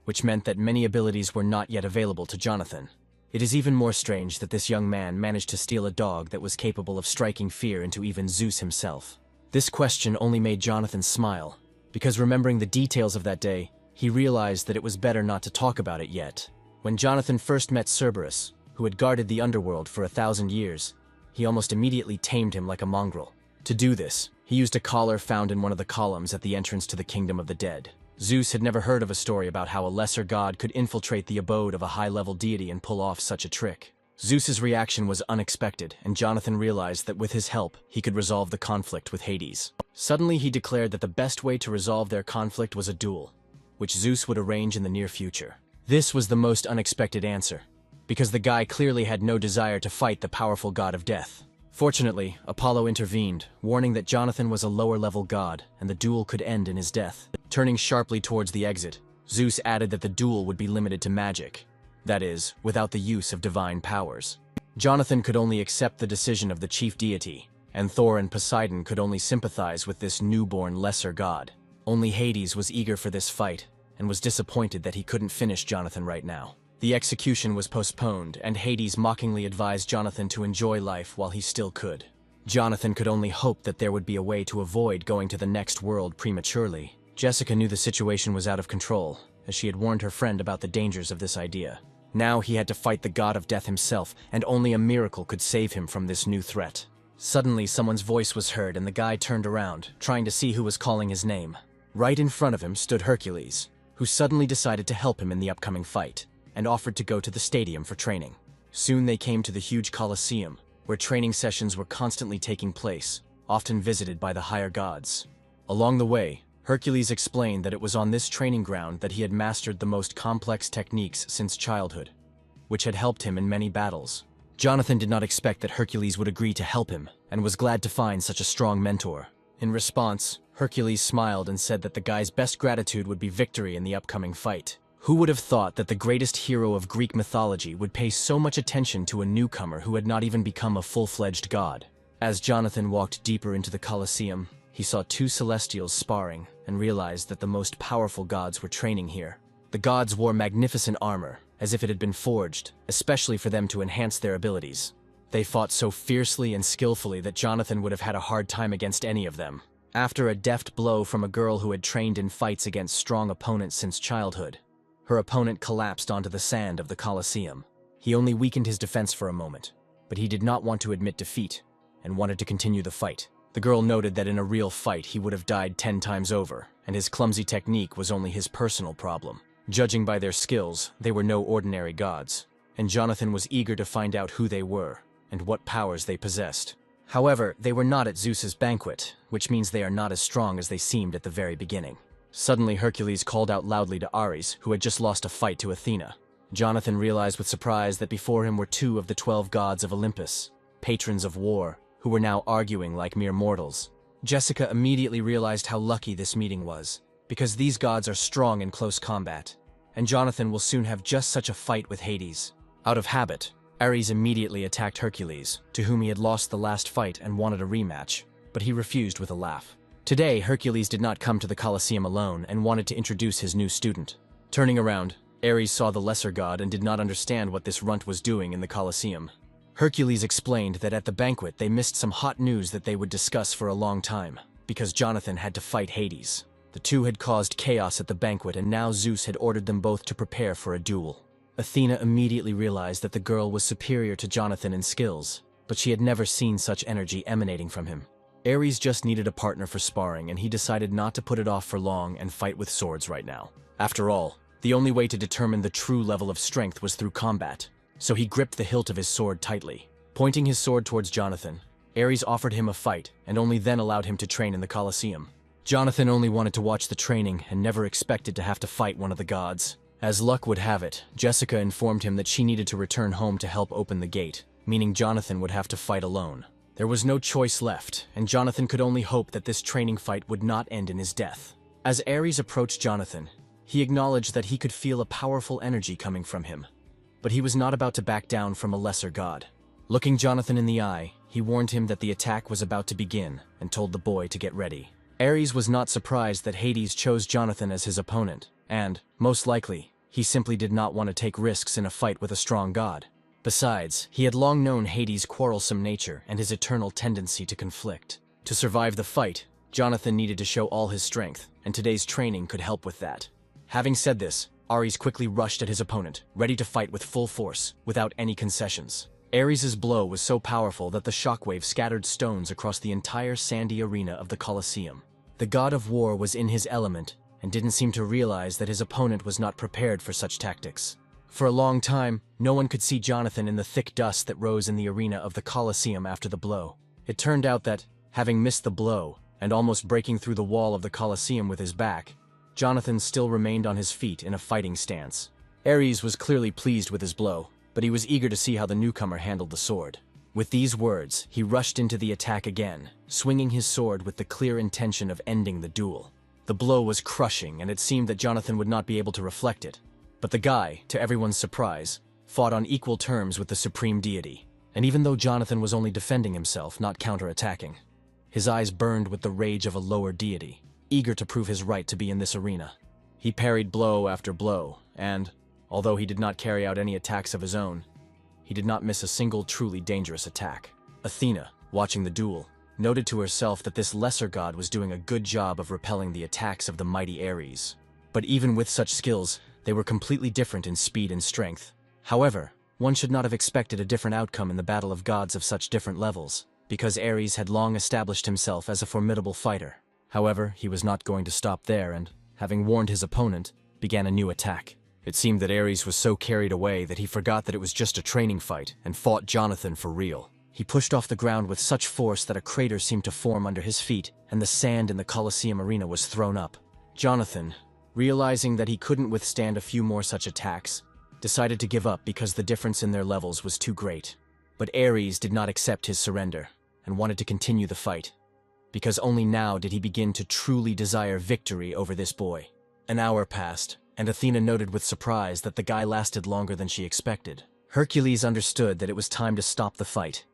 which meant that many abilities were not yet available to Jonathan. It is even more strange that this young man managed to steal a dog that was capable of striking fear into even Zeus himself. This question only made Jonathan smile, because remembering the details of that day, he realized that it was better not to talk about it yet. When Jonathan first met Cerberus, who had guarded the underworld for 1,000 years, he almost immediately tamed him like a mongrel. To do this, he used a collar found in one of the columns at the entrance to the kingdom of the dead. Zeus had never heard of a story about how a lesser god could infiltrate the abode of a high-level deity and pull off such a trick. Zeus's reaction was unexpected, and Jonathan realized that with his help, he could resolve the conflict with Hades. Suddenly, he declared that the best way to resolve their conflict was a duel, which Zeus would arrange in the near future. This was the most unexpected answer, because the guy clearly had no desire to fight the powerful god of death. Fortunately, Apollo intervened, warning that Jonathan was a lower-level god, and the duel could end in his death. Turning sharply towards the exit, Zeus added that the duel would be limited to magic, that is, without the use of divine powers. Jonathan could only accept the decision of the chief deity, and Thor and Poseidon could only sympathize with this newborn lesser god. Only Hades was eager for this fight, and was disappointed that he couldn't finish Jonathan right now. The execution was postponed, and Hades mockingly advised Jonathan to enjoy life while he still could. Jonathan could only hope that there would be a way to avoid going to the next world prematurely. Jessica knew the situation was out of control, as she had warned her friend about the dangers of this idea. Now he had to fight the god of death himself, and only a miracle could save him from this new threat. Suddenly, someone's voice was heard, and the guy turned around, trying to see who was calling his name. Right in front of him stood Hercules, who suddenly decided to help him in the upcoming fight, and offered to go to the stadium for training. Soon they came to the huge Colosseum, where training sessions were constantly taking place, often visited by the higher gods. Along the way, Hercules explained that it was on this training ground that he had mastered the most complex techniques since childhood, which had helped him in many battles. Jonathan did not expect that Hercules would agree to help him, and was glad to find such a strong mentor. In response, Hercules smiled and said that the guy's best gratitude would be victory in the upcoming fight. Who would have thought that the greatest hero of Greek mythology would pay so much attention to a newcomer who had not even become a full-fledged god? As Jonathan walked deeper into the Colosseum, he saw two celestials sparring and realized that the most powerful gods were training here. The gods wore magnificent armor, as if it had been forged, especially for them to enhance their abilities. They fought so fiercely and skillfully that Jonathan would have had a hard time against any of them. After a deft blow from a girl who had trained in fights against strong opponents since childhood, her opponent collapsed onto the sand of the Colosseum. He only weakened his defense for a moment, but he did not want to admit defeat, and wanted to continue the fight. The girl noted that in a real fight he would have died 10 times over, and his clumsy technique was only his personal problem. Judging by their skills, they were no ordinary gods, and Jonathan was eager to find out who they were, and what powers they possessed. However, they were not at Zeus's banquet, which means they are not as strong as they seemed at the very beginning. Suddenly, Hercules called out loudly to Ares, who had just lost a fight to Athena. Jonathan realized with surprise that before him were 2 of the 12 gods of Olympus, patrons of war, who were now arguing like mere mortals. Jessica immediately realized how lucky this meeting was, because these gods are strong in close combat, and Jonathan will soon have just such a fight with Hades. Out of habit, Ares immediately attacked Hercules, to whom he had lost the last fight and wanted a rematch, but he refused with a laugh. Today, Hercules did not come to the Colosseum alone and wanted to introduce his new student. Turning around, Ares saw the lesser god and did not understand what this runt was doing in the Colosseum. Hercules explained that at the banquet they missed some hot news that they would discuss for a long time, because Jonathan had to fight Hades. The two had caused chaos at the banquet, and now Zeus had ordered them both to prepare for a duel. Athena immediately realized that the girl was superior to Jonathan in skills, but she had never seen such energy emanating from him. Ares just needed a partner for sparring, and he decided not to put it off for long and fight with swords right now. After all, the only way to determine the true level of strength was through combat, so he gripped the hilt of his sword tightly. Pointing his sword towards Jonathan, Ares offered him a fight and only then allowed him to train in the Colosseum. Jonathan only wanted to watch the training and never expected to have to fight one of the gods. As luck would have it, Jessica informed him that she needed to return home to help open the gate, meaning Jonathan would have to fight alone. There was no choice left, and Jonathan could only hope that this training fight would not end in his death. As Ares approached Jonathan, he acknowledged that he could feel a powerful energy coming from him. But he was not about to back down from a lesser god. Looking Jonathan in the eye, he warned him that the attack was about to begin and told the boy to get ready. Ares was not surprised that Hades chose Jonathan as his opponent, and, most likely, he simply did not want to take risks in a fight with a strong god. Besides, he had long known Hades' quarrelsome nature and his eternal tendency to conflict. To survive the fight, Jonathan needed to show all his strength, and today's training could help with that. Having said this, Ares quickly rushed at his opponent, ready to fight with full force, without any concessions. Ares' blow was so powerful that the shockwave scattered stones across the entire sandy arena of the Colosseum. The god of war was in his element, and didn't seem to realize that his opponent was not prepared for such tactics. For a long time, no one could see Jonathan in the thick dust that rose in the arena of the Colosseum after the blow. It turned out that, having missed the blow, and almost breaking through the wall of the Colosseum with his back, Jonathan still remained on his feet in a fighting stance. Ares was clearly pleased with his blow, but he was eager to see how the newcomer handled the sword. With these words, he rushed into the attack again, swinging his sword with the clear intention of ending the duel. The blow was crushing, and it seemed that Jonathan would not be able to reflect it. But the guy, to everyone's surprise, fought on equal terms with the supreme deity. And even though Jonathan was only defending himself, not counterattacking, his eyes burned with the rage of a lower deity, eager to prove his right to be in this arena. He parried blow after blow, and, although he did not carry out any attacks of his own, he did not miss a single truly dangerous attack. Athena, watching the duel, noted to herself that this lesser god was doing a good job of repelling the attacks of the mighty Ares. But even with such skills, they were completely different in speed and strength. However, one should not have expected a different outcome in the battle of gods of such different levels, because Ares had long established himself as a formidable fighter. However, he was not going to stop there and, having warned his opponent, began a new attack. It seemed that Ares was so carried away that he forgot that it was just a training fight and fought Jonathan for real. He pushed off the ground with such force that a crater seemed to form under his feet, and the sand in the Colosseum arena was thrown up. Jonathan, realizing that he couldn't withstand a few more such attacks, decided to give up because the difference in their levels was too great. But Ares did not accept his surrender, and wanted to continue the fight, because only now did he begin to truly desire victory over this boy. An hour passed, and Athena noted with surprise that the guy lasted longer than she expected. Hercules understood that it was time to stop the fight.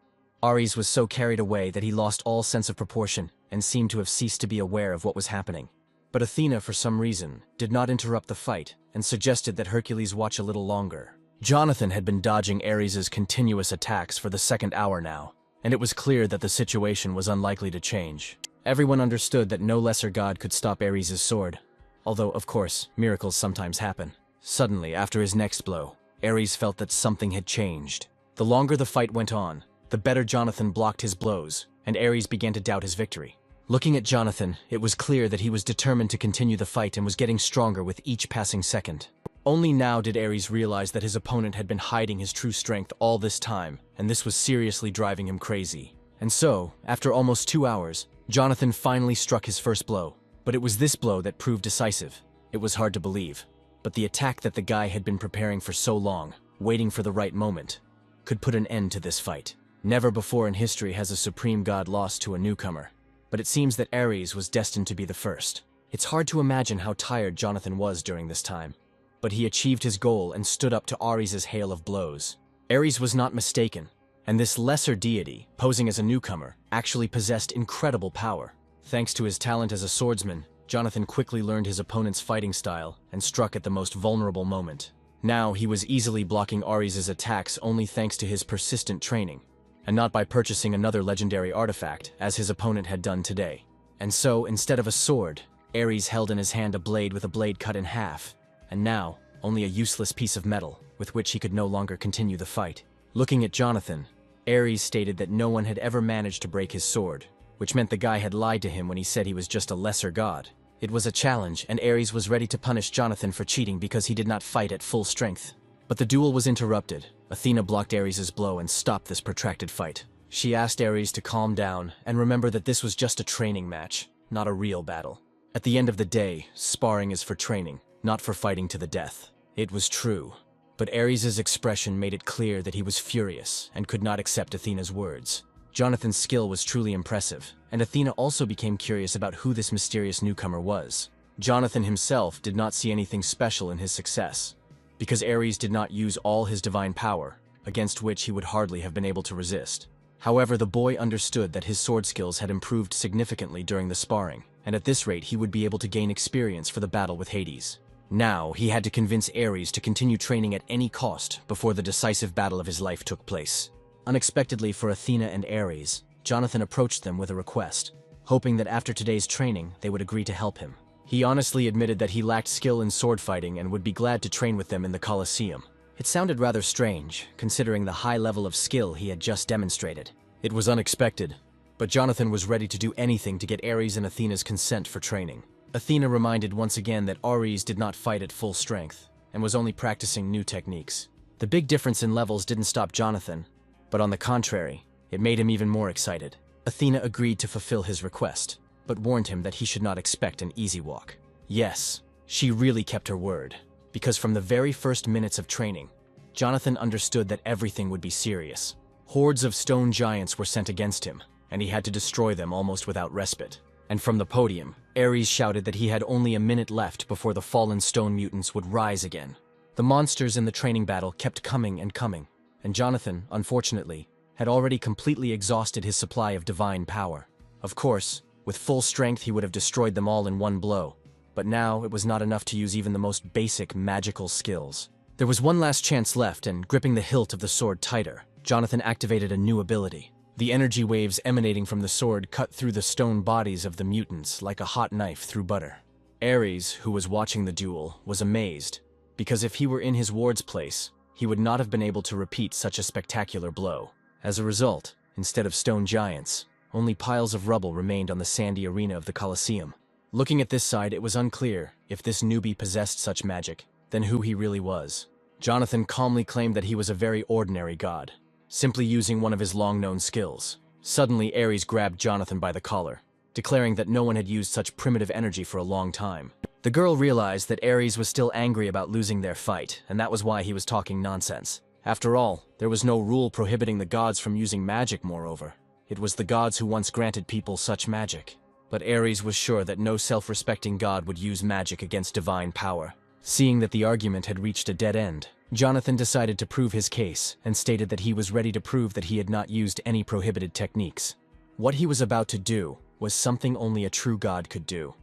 Ares was so carried away that he lost all sense of proportion and seemed to have ceased to be aware of what was happening. But Athena, for some reason, did not interrupt the fight and suggested that Hercules watch a little longer. Jonathan had been dodging Ares' continuous attacks for the second hour now, and it was clear that the situation was unlikely to change. Everyone understood that no lesser god could stop Ares' sword, although, of course, miracles sometimes happen. Suddenly, after his next blow, Ares felt that something had changed. The longer the fight went on, the better Jonathan blocked his blows, and Ares began to doubt his victory. Looking at Jonathan, it was clear that he was determined to continue the fight and was getting stronger with each passing second. Only now did Ares realize that his opponent had been hiding his true strength all this time, and this was seriously driving him crazy. And so, after almost 2 hours, Jonathan finally struck his first blow. But it was this blow that proved decisive. It was hard to believe, but the attack that the guy had been preparing for so long, waiting for the right moment, could put an end to this fight. Never before in history has a supreme god lost to a newcomer, but it seems that Ares was destined to be the first. It's hard to imagine how tired Jonathan was during this time, but he achieved his goal and stood up to Ares' hail of blows. Ares was not mistaken, and this lesser deity, posing as a newcomer, actually possessed incredible power. Thanks to his talent as a swordsman, Jonathan quickly learned his opponent's fighting style and struck at the most vulnerable moment. Now he was easily blocking Ares' attacks only thanks to his persistent training, and not by purchasing another legendary artifact, as his opponent had done today. And so, instead of a sword, Ares held in his hand a blade with a blade cut in half, and now, only a useless piece of metal, with which he could no longer continue the fight. Looking at Jonathan, Ares stated that no one had ever managed to break his sword, which meant the guy had lied to him when he said he was just a lesser god. It was a challenge, and Ares was ready to punish Jonathan for cheating because he did not fight at full strength. But the duel was interrupted. Athena blocked Ares' blow and stopped this protracted fight. She asked Ares to calm down and remember that this was just a training match, not a real battle. At the end of the day, sparring is for training, not for fighting to the death. It was true, but Ares' expression made it clear that he was furious and could not accept Athena's words. Jonathan's skill was truly impressive, and Athena also became curious about who this mysterious newcomer was. Jonathan himself did not see anything special in his success, because Ares did not use all his divine power, against which he would hardly have been able to resist. However, the boy understood that his sword skills had improved significantly during the sparring, and at this rate he would be able to gain experience for the battle with Hades. Now, he had to convince Ares to continue training at any cost before the decisive battle of his life took place. Unexpectedly for Athena and Ares, Jonathan approached them with a request, hoping that after today's training they would agree to help him. He honestly admitted that he lacked skill in sword fighting and would be glad to train with them in the Colosseum. It sounded rather strange, considering the high level of skill he had just demonstrated. It was unexpected, but Jonathan was ready to do anything to get Ares and Athena's consent for training. Athena reminded once again that Ares did not fight at full strength, and was only practicing new techniques. The big difference in levels didn't stop Jonathan, but on the contrary, it made him even more excited. Athena agreed to fulfill his request, but warned him that he should not expect an easy walk. Yes, she really kept her word, because from the very first minutes of training, Jonathan understood that everything would be serious. Hordes of stone giants were sent against him, and he had to destroy them almost without respite. And from the podium, Ares shouted that he had only a minute left before the fallen stone mutants would rise again. The monsters in the training battle kept coming and coming, and Jonathan, unfortunately, had already completely exhausted his supply of divine power. Of course, with full strength he would have destroyed them all in one blow, but now it was not enough to use even the most basic magical skills. There was one last chance left, and gripping the hilt of the sword tighter, Jonathan activated a new ability. The energy waves emanating from the sword cut through the stone bodies of the mutants like a hot knife through butter. Ares, who was watching the duel, was amazed, because if he were in his ward's place, he would not have been able to repeat such a spectacular blow. As a result, instead of stone giants, only piles of rubble remained on the sandy arena of the Colosseum. Looking at this side, it was unclear if this newbie possessed such magic, then who he really was. Jonathan calmly claimed that he was a very ordinary god, simply using one of his long-known skills. Suddenly, Ares grabbed Jonathan by the collar, declaring that no one had used such primitive energy for a long time. The girl realized that Ares was still angry about losing their fight, and that was why he was talking nonsense. After all, there was no rule prohibiting the gods from using magic, moreover. It was the gods who once granted people such magic. But Ares was sure that no self-respecting god would use magic against divine power. Seeing that the argument had reached a dead end, Jonathan decided to prove his case and stated that he was ready to prove that he had not used any prohibited techniques. What he was about to do was something only a true god could do,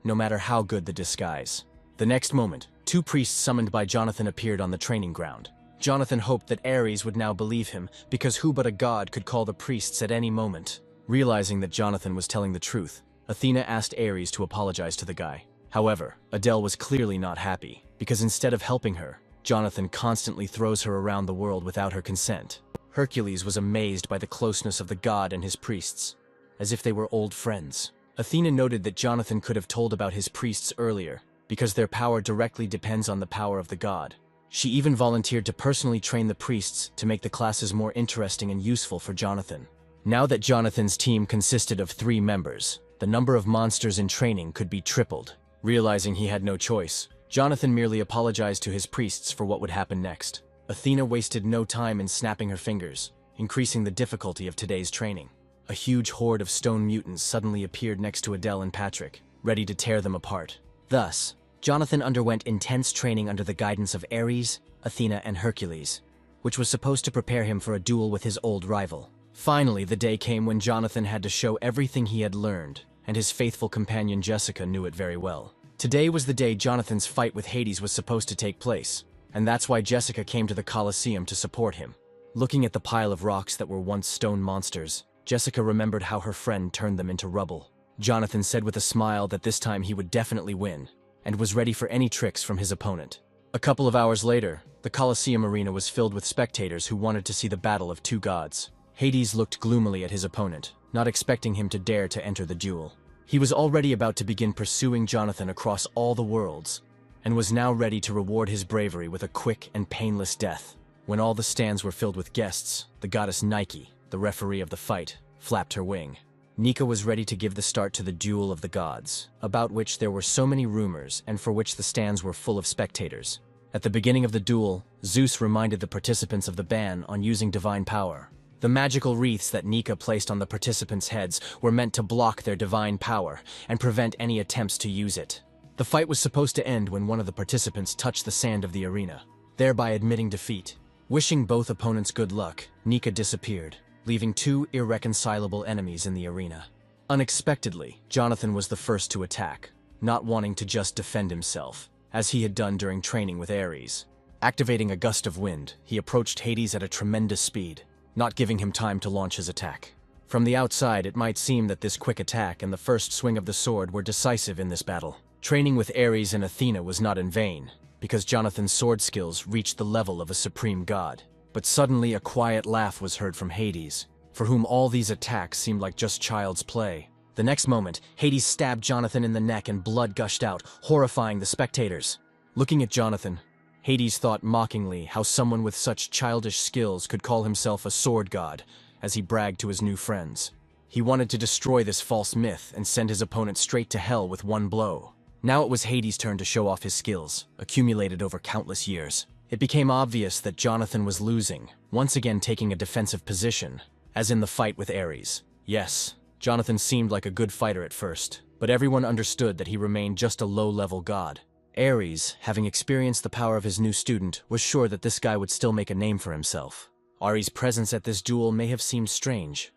no matter how good the disguise. The next moment, two priests summoned by Jonathan appeared on the training ground. Jonathan hoped that Ares would now believe him, because who but a god could call the priests at any moment? Realizing that Jonathan was telling the truth, Athena asked Ares to apologize to the guy. However, Adele was clearly not happy, because instead of helping her, Jonathan constantly throws her around the world without her consent. Hercules was amazed by the closeness of the god and his priests, as if they were old friends. Athena noted that Jonathan could have told about his priests earlier, because their power directly depends on the power of the god. She even volunteered to personally train the priests to make the classes more interesting and useful for Jonathan. Now that Jonathan's team consisted of 3 members, the number of monsters in training could be tripled. Realizing he had no choice, Jonathan merely apologized to his priests for what would happen next. Athena wasted no time in snapping her fingers, increasing the difficulty of today's training. A huge horde of stone mutants suddenly appeared next to Adele and Patrick, ready to tear them apart. Thus, Jonathan underwent intense training under the guidance of Ares, Athena, and Hercules, which was supposed to prepare him for a duel with his old rival. Finally, the day came when Jonathan had to show everything he had learned, and his faithful companion Jessica knew it very well. Today was the day Jonathan's fight with Hades was supposed to take place, and that's why Jessica came to the Colosseum to support him. Looking at the pile of rocks that were once stone monsters, Jessica remembered how her friend turned them into rubble. Jonathan said with a smile that this time he would definitely win, and was ready for any tricks from his opponent. A couple of hours later, the Colosseum arena was filled with spectators who wanted to see the battle of 2 gods. Hades looked gloomily at his opponent, not expecting him to dare to enter the duel. He was already about to begin pursuing Jonathan across all the worlds, and was now ready to reward his bravery with a quick and painless death. When all the stands were filled with guests, the goddess Nike, the referee of the fight, flapped her wing. Nika was ready to give the start to the duel of the gods, about which there were so many rumors and for which the stands were full of spectators. At the beginning of the duel, Zeus reminded the participants of the ban on using divine power. The magical wreaths that Nika placed on the participants' heads were meant to block their divine power and prevent any attempts to use it. The fight was supposed to end when one of the participants touched the sand of the arena, thereby admitting defeat. Wishing both opponents good luck, Nika disappeared, leaving 2 irreconcilable enemies in the arena. Unexpectedly, Jonathan was the first to attack, not wanting to just defend himself, as he had done during training with Ares. Activating a gust of wind, he approached Hades at a tremendous speed, not giving him time to launch his attack. From the outside, it might seem that this quick attack and the first swing of the sword were decisive in this battle. Training with Ares and Athena was not in vain, because Jonathan's sword skills reached the level of a supreme god. But suddenly a quiet laugh was heard from Hades, for whom all these attacks seemed like just child's play. The next moment, Hades stabbed Jonathan in the neck and blood gushed out, horrifying the spectators. Looking at Jonathan, Hades thought mockingly how someone with such childish skills could call himself a sword god, as he bragged to his new friends. He wanted to destroy this false myth and send his opponent straight to hell with one blow. Now it was Hades' turn to show off his skills, accumulated over countless years. It became obvious that Jonathan was losing, once again taking a defensive position, as in the fight with Ares. Yes, Jonathan seemed like a good fighter at first, but everyone understood that he remained just a low-level god. Ares, having experienced the power of his new student, was sure that this guy would still make a name for himself. Ares' presence at this duel may have seemed strange,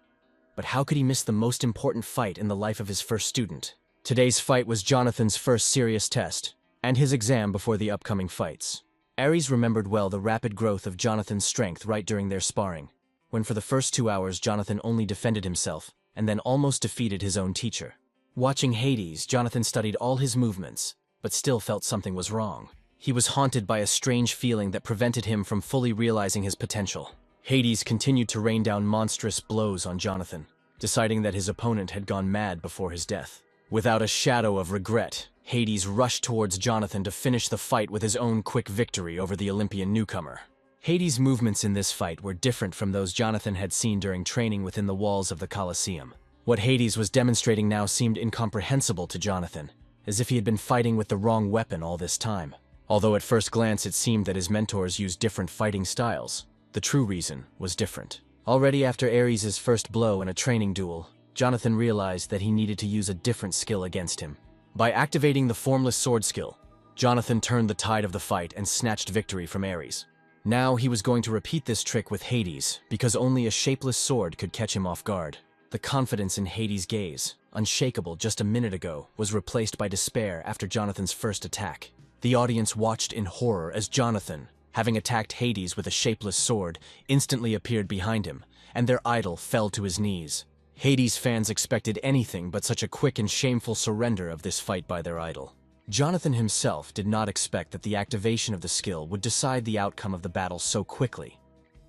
but how could he miss the most important fight in the life of his first student? Today's fight was Jonathan's first serious test, and his exam before the upcoming fights. Ares remembered well the rapid growth of Jonathan's strength right during their sparring, when for the first 2 hours Jonathan only defended himself, and then almost defeated his own teacher. Watching Hades, Jonathan studied all his movements, but still felt something was wrong. He was haunted by a strange feeling that prevented him from fully realizing his potential. Hades continued to rain down monstrous blows on Jonathan, deciding that his opponent had gone mad before his death. Without a shadow of regret, Hades rushed towards Jonathan to finish the fight with his own quick victory over the Olympian newcomer. Hades' movements in this fight were different from those Jonathan had seen during training within the walls of the Colosseum. What Hades was demonstrating now seemed incomprehensible to Jonathan, as if he had been fighting with the wrong weapon all this time. Although at first glance it seemed that his mentors used different fighting styles, the true reason was different. Already after Ares' first blow in a training duel, Jonathan realized that he needed to use a different skill against him. By activating the formless sword skill, Jonathan turned the tide of the fight and snatched victory from Ares. Now he was going to repeat this trick with Hades, because only a shapeless sword could catch him off guard. The confidence in Hades' gaze, unshakable just a minute ago, was replaced by despair after Jonathan's first attack. The audience watched in horror as Jonathan, having attacked Hades with a shapeless sword, instantly appeared behind him, and their idol fell to his knees. Hades fans expected anything but such a quick and shameful surrender of this fight by their idol. Jonathan himself did not expect that the activation of the skill would decide the outcome of the battle so quickly,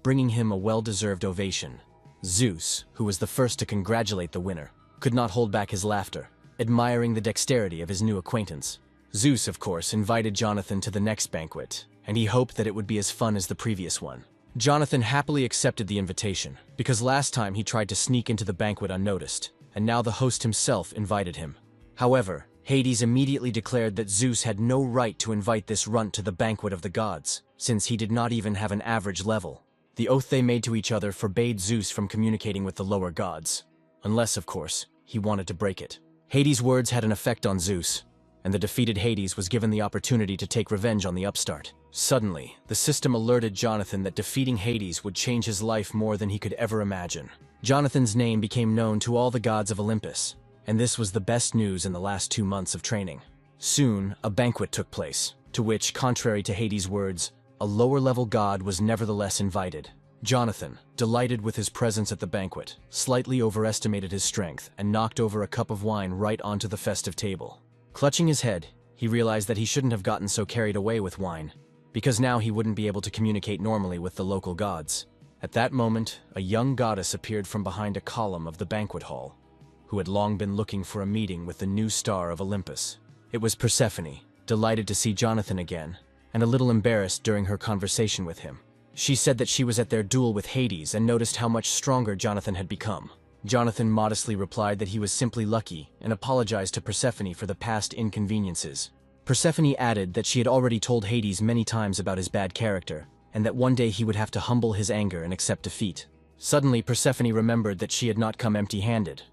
bringing him a well-deserved ovation. Zeus, who was the first to congratulate the winner, could not hold back his laughter, admiring the dexterity of his new acquaintance. Zeus, of course, invited Jonathan to the next banquet, and he hoped that it would be as fun as the previous one. Jonathan happily accepted the invitation, because last time he tried to sneak into the banquet unnoticed, and now the host himself invited him. However, Hades immediately declared that Zeus had no right to invite this runt to the banquet of the gods, since he did not even have an average level. The oath they made to each other forbade Zeus from communicating with the lower gods, unless, of course, he wanted to break it. Hades' words had an effect on Zeus, and the defeated Hades was given the opportunity to take revenge on the upstart. Suddenly, the system alerted Jonathan that defeating Hades would change his life more than he could ever imagine. Jonathan's name became known to all the gods of Olympus, and this was the best news in the last 2 months of training. Soon, a banquet took place, to which, contrary to Hades' words, a lower-level god was nevertheless invited. Jonathan, delighted with his presence at the banquet, slightly overestimated his strength and knocked over a cup of wine right onto the festive table. Clutching his head, he realized that he shouldn't have gotten so carried away with wine, because now he wouldn't be able to communicate normally with the local gods. At that moment, a young goddess appeared from behind a column of the banquet hall, who had long been looking for a meeting with the new star of Olympus. It was Persephone, delighted to see Jonathan again, and a little embarrassed during her conversation with him. She said that she was at their duel with Hades and noticed how much stronger Jonathan had become. Jonathan modestly replied that he was simply lucky and apologized to Persephone for the past inconveniences. Persephone added that she had already told Hades many times about his bad character, and that one day he would have to humble his anger and accept defeat. Suddenly, Persephone remembered that she had not come empty-handed,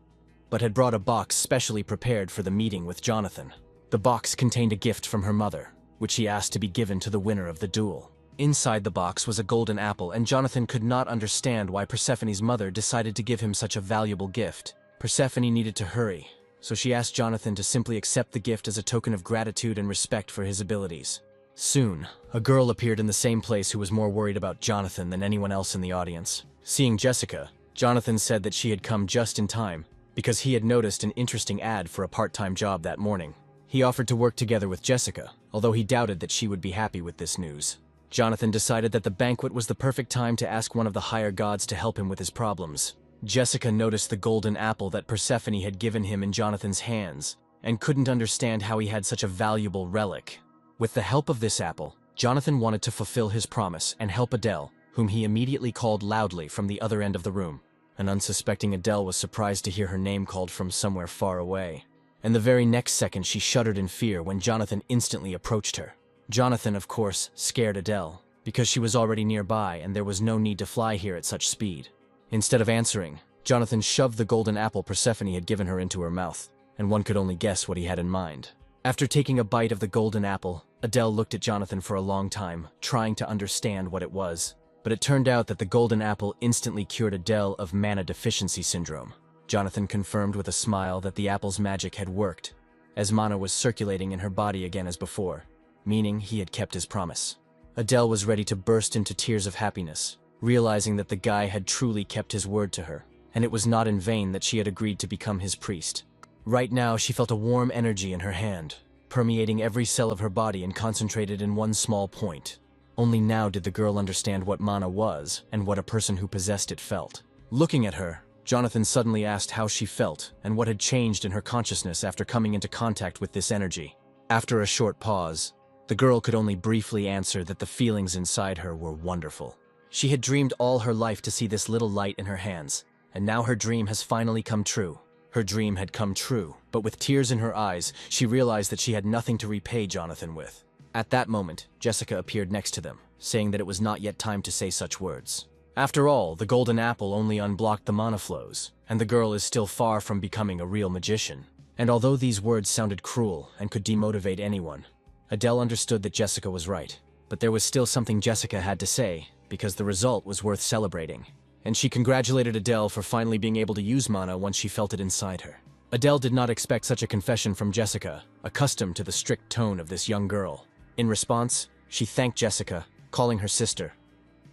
but had brought a box specially prepared for the meeting with Jonathan. The box contained a gift from her mother, which she asked to be given to the winner of the duel. Inside the box was a golden apple, and Jonathan could not understand why Persephone's mother decided to give him such a valuable gift. Persephone needed to hurry, so she asked Jonathan to simply accept the gift as a token of gratitude and respect for his abilities. Soon, a girl appeared in the same place who was more worried about Jonathan than anyone else in the audience. Seeing Jessica, Jonathan said that she had come just in time, because he had noticed an interesting ad for a part-time job that morning. He offered to work together with Jessica, although he doubted that she would be happy with this news. Jonathan decided that the banquet was the perfect time to ask one of the higher gods to help him with his problems. Jessica noticed the golden apple that Persephone had given him in Jonathan's hands, and couldn't understand how he had such a valuable relic. With the help of this apple, Jonathan wanted to fulfill his promise and help Adele, whom he immediately called loudly from the other end of the room. An unsuspecting Adele was surprised to hear her name called from somewhere far away, and the very next second she shuddered in fear when Jonathan instantly approached her. Jonathan, of course, scared Adele, because she was already nearby and there was no need to fly here at such speed. Instead of answering, Jonathan shoved the golden apple Persephone had given her into her mouth, and one could only guess what he had in mind. After taking a bite of the golden apple, Adele looked at Jonathan for a long time, trying to understand what it was. But it turned out that the golden apple instantly cured Adele of mana deficiency syndrome. Jonathan confirmed with a smile that the apple's magic had worked, as mana was circulating in her body again as before, meaning he had kept his promise. Adele was ready to burst into tears of happiness, realizing that the guy had truly kept his word to her, and it was not in vain that she had agreed to become his priest. Right now, she felt a warm energy in her hand, permeating every cell of her body and concentrated in one small point. Only now did the girl understand what mana was and what a person who possessed it felt. Looking at her, Jonathan suddenly asked how she felt and what had changed in her consciousness after coming into contact with this energy. After a short pause, the girl could only briefly answer that the feelings inside her were wonderful. She had dreamed all her life to see this little light in her hands, and now her dream has finally come true. Her dream had come true, but with tears in her eyes, she realized that she had nothing to repay Jonathan with. At that moment, Jessica appeared next to them, saying that it was not yet time to say such words. After all, the golden apple only unblocked the mana flows, and the girl is still far from becoming a real magician. And although these words sounded cruel and could demotivate anyone, Adele understood that Jessica was right. But there was still something Jessica had to say, because the result was worth celebrating. And she congratulated Adele for finally being able to use mana once she felt it inside her. Adele did not expect such a confession from Jessica, accustomed to the strict tone of this young girl. In response, she thanked Jessica, calling her sister.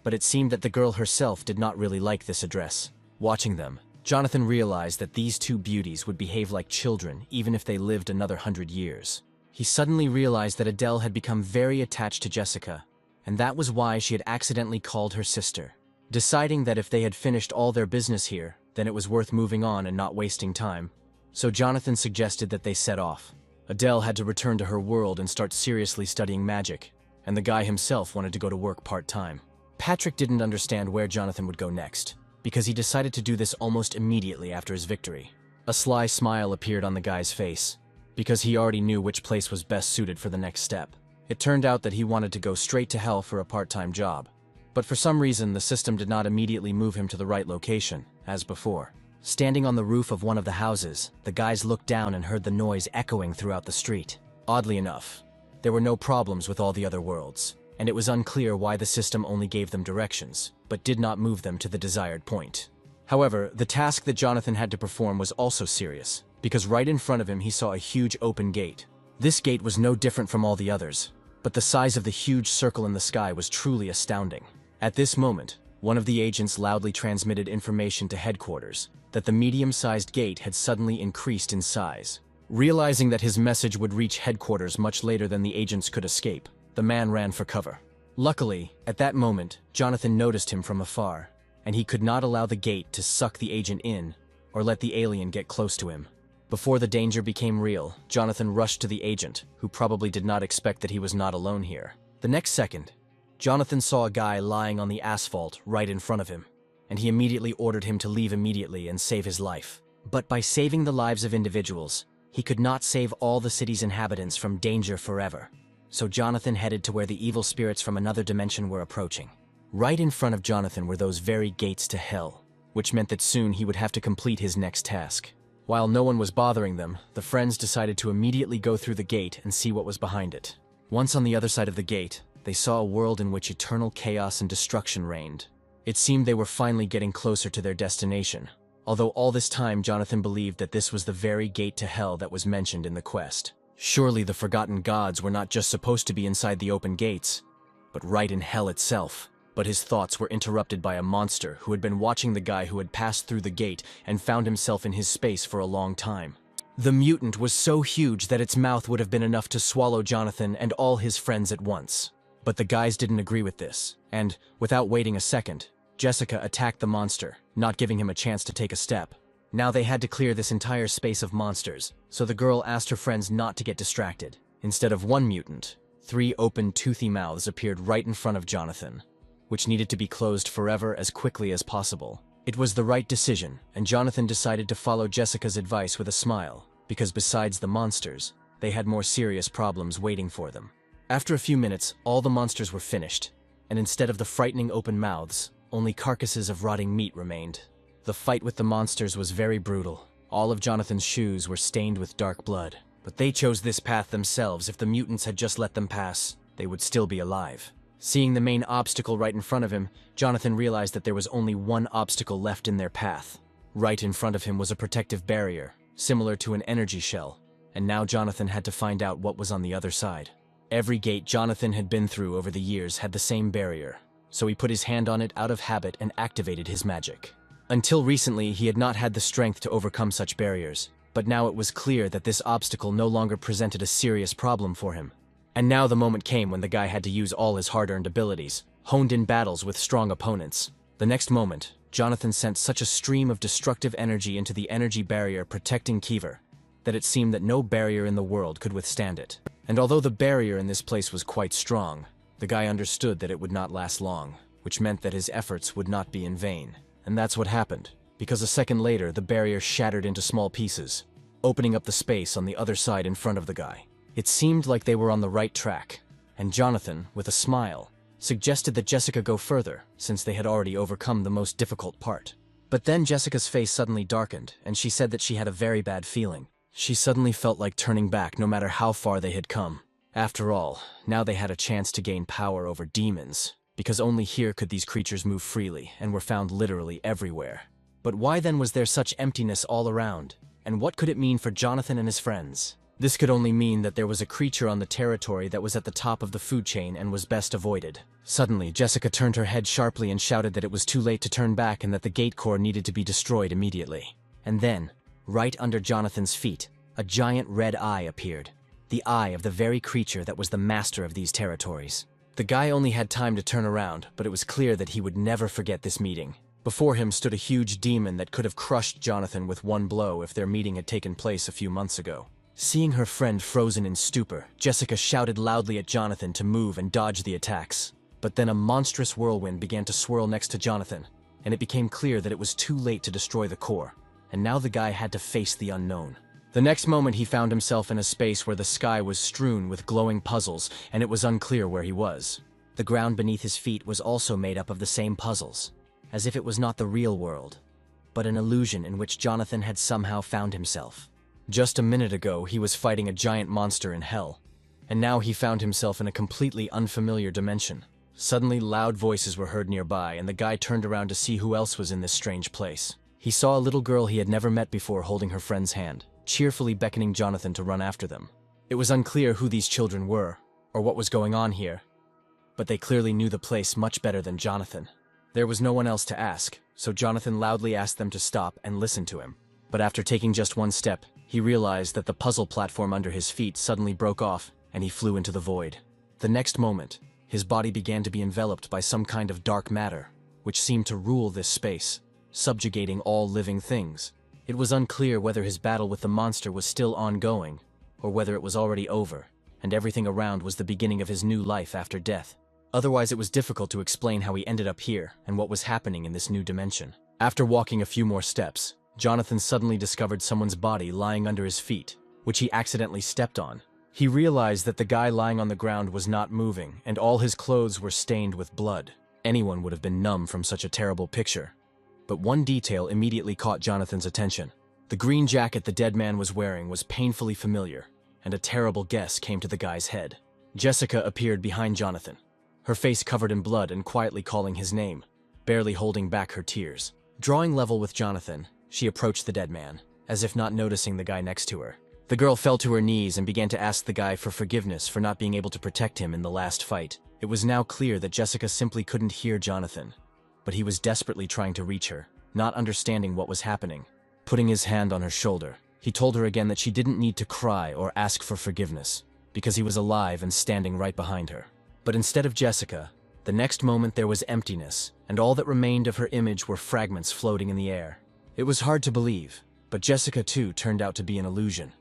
But it seemed that the girl herself did not really like this address. Watching them, Jonathan realized that these two beauties would behave like children even if they lived another 100 years. He suddenly realized that Adele had become very attached to Jessica, and that was why she had accidentally called her sister. Deciding that if they had finished all their business here, then it was worth moving on and not wasting time, so Jonathan suggested that they set off. Adele had to return to her world and start seriously studying magic, and the guy himself wanted to go to work part-time. Patrick didn't understand where Jonathan would go next, because he decided to do this almost immediately after his victory. A sly smile appeared on the guy's face, because he already knew which place was best suited for the next step. It turned out that he wanted to go straight to hell for a part-time job. But for some reason, the system did not immediately move him to the right location, as before. Standing on the roof of one of the houses, the guys looked down and heard the noise echoing throughout the street. Oddly enough, there were no problems with all the other worlds, and it was unclear why the system only gave them directions, but did not move them to the desired point. However, the task that Jonathan had to perform was also serious, because right in front of him he saw a huge open gate. This gate was no different from all the others, but the size of the huge circle in the sky was truly astounding. At this moment, one of the agents loudly transmitted information to headquarters that the medium-sized gate had suddenly increased in size. Realizing that his message would reach headquarters much later than the agents could escape, the man ran for cover. Luckily, at that moment, Jonathan noticed him from afar, and he could not allow the gate to suck the agent in or let the alien get close to him. Before the danger became real, Jonathan rushed to the agent, who probably did not expect that he was not alone here. The next second, Jonathan saw a guy lying on the asphalt right in front of him, and he immediately ordered him to leave immediately and save his life. But by saving the lives of individuals, he could not save all the city's inhabitants from danger forever. So Jonathan headed to where the evil spirits from another dimension were approaching. Right in front of Jonathan were those very gates to hell, which meant that soon he would have to complete his next task. While no one was bothering them, the friends decided to immediately go through the gate and see what was behind it. Once on the other side of the gate, they saw a world in which eternal chaos and destruction reigned. It seemed they were finally getting closer to their destination, although all this time Jonathan believed that this was the very gate to hell that was mentioned in the quest. Surely the forgotten gods were not just supposed to be inside the open gates, but right in hell itself. But his thoughts were interrupted by a monster who had been watching the guy who had passed through the gate and found himself in his space for a long time. The mutant was so huge that its mouth would have been enough to swallow Jonathan and all his friends at once. But the guys didn't agree with this, and, without waiting a second, Jessica attacked the monster, not giving him a chance to take a step. Now they had to clear this entire space of monsters, so the girl asked her friends not to get distracted. Instead of one mutant, 3 open, toothy mouths appeared right in front of Jonathan, which needed to be closed forever as quickly as possible. It was the right decision, and Jonathan decided to follow Jessica's advice with a smile, because besides the monsters, they had more serious problems waiting for them. After a few minutes, all the monsters were finished, and instead of the frightening open mouths, only carcasses of rotting meat remained. The fight with the monsters was very brutal. All of Jonathan's shoes were stained with dark blood, but they chose this path themselves. If the mutants had just let them pass, they would still be alive. Seeing the main obstacle right in front of him, Jonathan realized that there was only one obstacle left in their path. Right in front of him was a protective barrier, similar to an energy shell, and now Jonathan had to find out what was on the other side. Every gate Jonathan had been through over the years had the same barrier, so he put his hand on it out of habit and activated his magic. Until recently, he had not had the strength to overcome such barriers, but now it was clear that this obstacle no longer presented a serious problem for him. And now the moment came when the guy had to use all his hard-earned abilities, honed in battles with strong opponents. The next moment, Jonathan sent such a stream of destructive energy into the energy barrier protecting Kiever, that it seemed that no barrier in the world could withstand it. And although the barrier in this place was quite strong, the guy understood that it would not last long, which meant that his efforts would not be in vain. And that's what happened, because a second later the barrier shattered into small pieces, opening up the space on the other side in front of the guy. It seemed like they were on the right track, and Jonathan, with a smile, suggested that Jessica go further, since they had already overcome the most difficult part. But then Jessica's face suddenly darkened, and she said that she had a very bad feeling. She suddenly felt like turning back no matter how far they had come. After all, now they had a chance to gain power over demons, because only here could these creatures move freely and were found literally everywhere. But why then was there such emptiness all around? And what could it mean for Jonathan and his friends? This could only mean that there was a creature on the territory that was at the top of the food chain and was best avoided. Suddenly, Jessica turned her head sharply and shouted that it was too late to turn back and that the gate core needed to be destroyed immediately. And then, right under Jonathan's feet, a giant red eye appeared. The eye of the very creature that was the master of these territories. The guy only had time to turn around, but it was clear that he would never forget this meeting. Before him stood a huge demon that could have crushed Jonathan with one blow if their meeting had taken place a few months ago. Seeing her friend frozen in stupor, Jessica shouted loudly at Jonathan to move and dodge the attacks. But then a monstrous whirlwind began to swirl next to Jonathan, and it became clear that it was too late to destroy the core, and now the guy had to face the unknown. The next moment he found himself in a space where the sky was strewn with glowing puzzles, and it was unclear where he was. The ground beneath his feet was also made up of the same puzzles, as if it was not the real world, but an illusion in which Jonathan had somehow found himself. Just a minute ago, he was fighting a giant monster in hell, and now he found himself in a completely unfamiliar dimension. Suddenly, loud voices were heard nearby, and the guy turned around to see who else was in this strange place. He saw a little girl he had never met before holding her friend's hand, cheerfully beckoning Jonathan to run after them. It was unclear who these children were, or what was going on here, but they clearly knew the place much better than Jonathan. There was no one else to ask, so Jonathan loudly asked them to stop and listen to him. But after taking just one step, he realized that the puzzle platform under his feet suddenly broke off, and he flew into the void. The next moment, his body began to be enveloped by some kind of dark matter, which seemed to rule this space, subjugating all living things. It was unclear whether his battle with the monster was still ongoing, or whether it was already over, and everything around was the beginning of his new life after death. Otherwise, it was difficult to explain how he ended up here and what was happening in this new dimension. After walking a few more steps, Jonathan suddenly discovered someone's body lying under his feet, which he accidentally stepped on. He realized that the guy lying on the ground was not moving, and all his clothes were stained with blood. Anyone would have been numb from such a terrible picture. But one detail immediately caught Jonathan's attention. The green jacket the dead man was wearing was painfully familiar, and a terrible guess came to the guy's head. Jessica appeared behind Jonathan, her face covered in blood and quietly calling his name, barely holding back her tears. Drawing level with Jonathan, she approached the dead man, as if not noticing the guy next to her. The girl fell to her knees and began to ask the guy for forgiveness for not being able to protect him in the last fight. It was now clear that Jessica simply couldn't hear Jonathan, but he was desperately trying to reach her, not understanding what was happening. Putting his hand on her shoulder, he told her again that she didn't need to cry or ask for forgiveness, because he was alive and standing right behind her. But instead of Jessica, the next moment there was emptiness, and all that remained of her image were fragments floating in the air. It was hard to believe, but Jessica too turned out to be an illusion,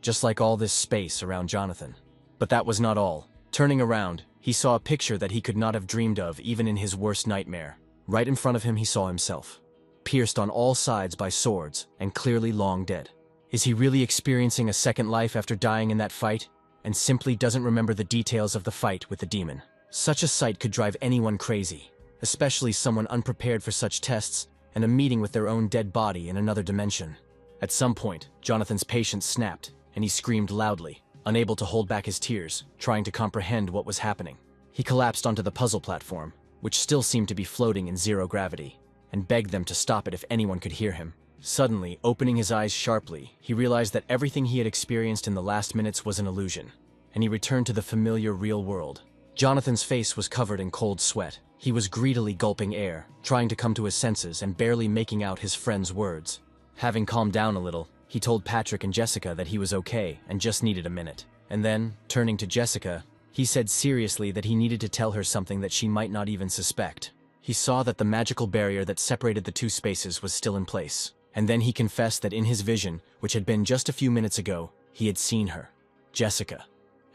just like all this space around Jonathan. But that was not all. Turning around, he saw a picture that he could not have dreamed of even in his worst nightmare. Right in front of him he saw himself, pierced on all sides by swords and clearly long dead. Is he really experiencing a second life after dying in that fight, and simply doesn't remember the details of the fight with the demon? Such a sight could drive anyone crazy, especially someone unprepared for such tests and a meeting with their own dead body in another dimension. At some point, Jonathan's patience snapped, and he screamed loudly, unable to hold back his tears, trying to comprehend what was happening. He collapsed onto the puzzle platform, which still seemed to be floating in zero gravity, and begged them to stop it if anyone could hear him. Suddenly, opening his eyes sharply, he realized that everything he had experienced in the last minutes was an illusion, and he returned to the familiar real world. Jonathan's face was covered in cold sweat. He was greedily gulping air, trying to come to his senses and barely making out his friend's words. Having calmed down a little, he told Patrick and Jessica that he was okay and just needed a minute. And then, turning to Jessica, he said seriously that he needed to tell her something that she might not even suspect. He saw that the magical barrier that separated the two spaces was still in place. And then he confessed that in his vision, which had been just a few minutes ago, he had seen her, Jessica,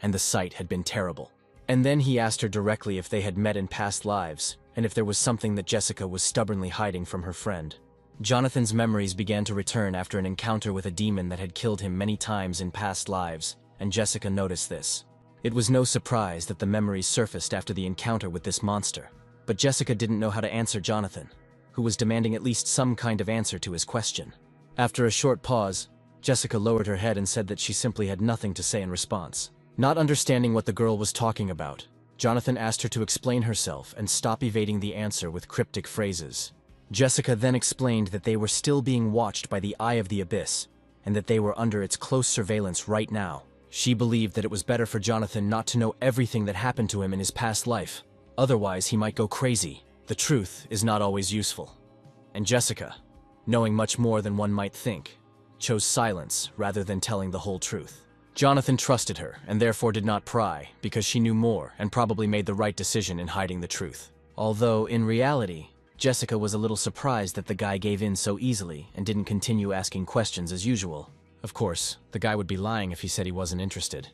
and the sight had been terrible. And then he asked her directly if they had met in past lives, and if there was something that Jessica was stubbornly hiding from her friend. Jonathan's memories began to return after an encounter with a demon that had killed him many times in past lives, and Jessica noticed this. It was no surprise that the memories surfaced after the encounter with this monster, but Jessica didn't know how to answer Jonathan, who was demanding at least some kind of answer to his question. After a short pause, Jessica lowered her head and said that she simply had nothing to say in response. Not understanding what the girl was talking about, Jonathan asked her to explain herself and stop evading the answer with cryptic phrases. Jessica then explained that they were still being watched by the Eye of the Abyss, and that they were under its close surveillance right now. She believed that it was better for Jonathan not to know everything that happened to him in his past life. Otherwise, he might go crazy. The truth is not always useful. And Jessica, knowing much more than one might think, chose silence rather than telling the whole truth. Jonathan trusted her and therefore did not pry, because she knew more and probably made the right decision in hiding the truth. Although, in reality, Jessica was a little surprised that the guy gave in so easily and didn't continue asking questions as usual. Of course, the guy would be lying if he said he wasn't interested,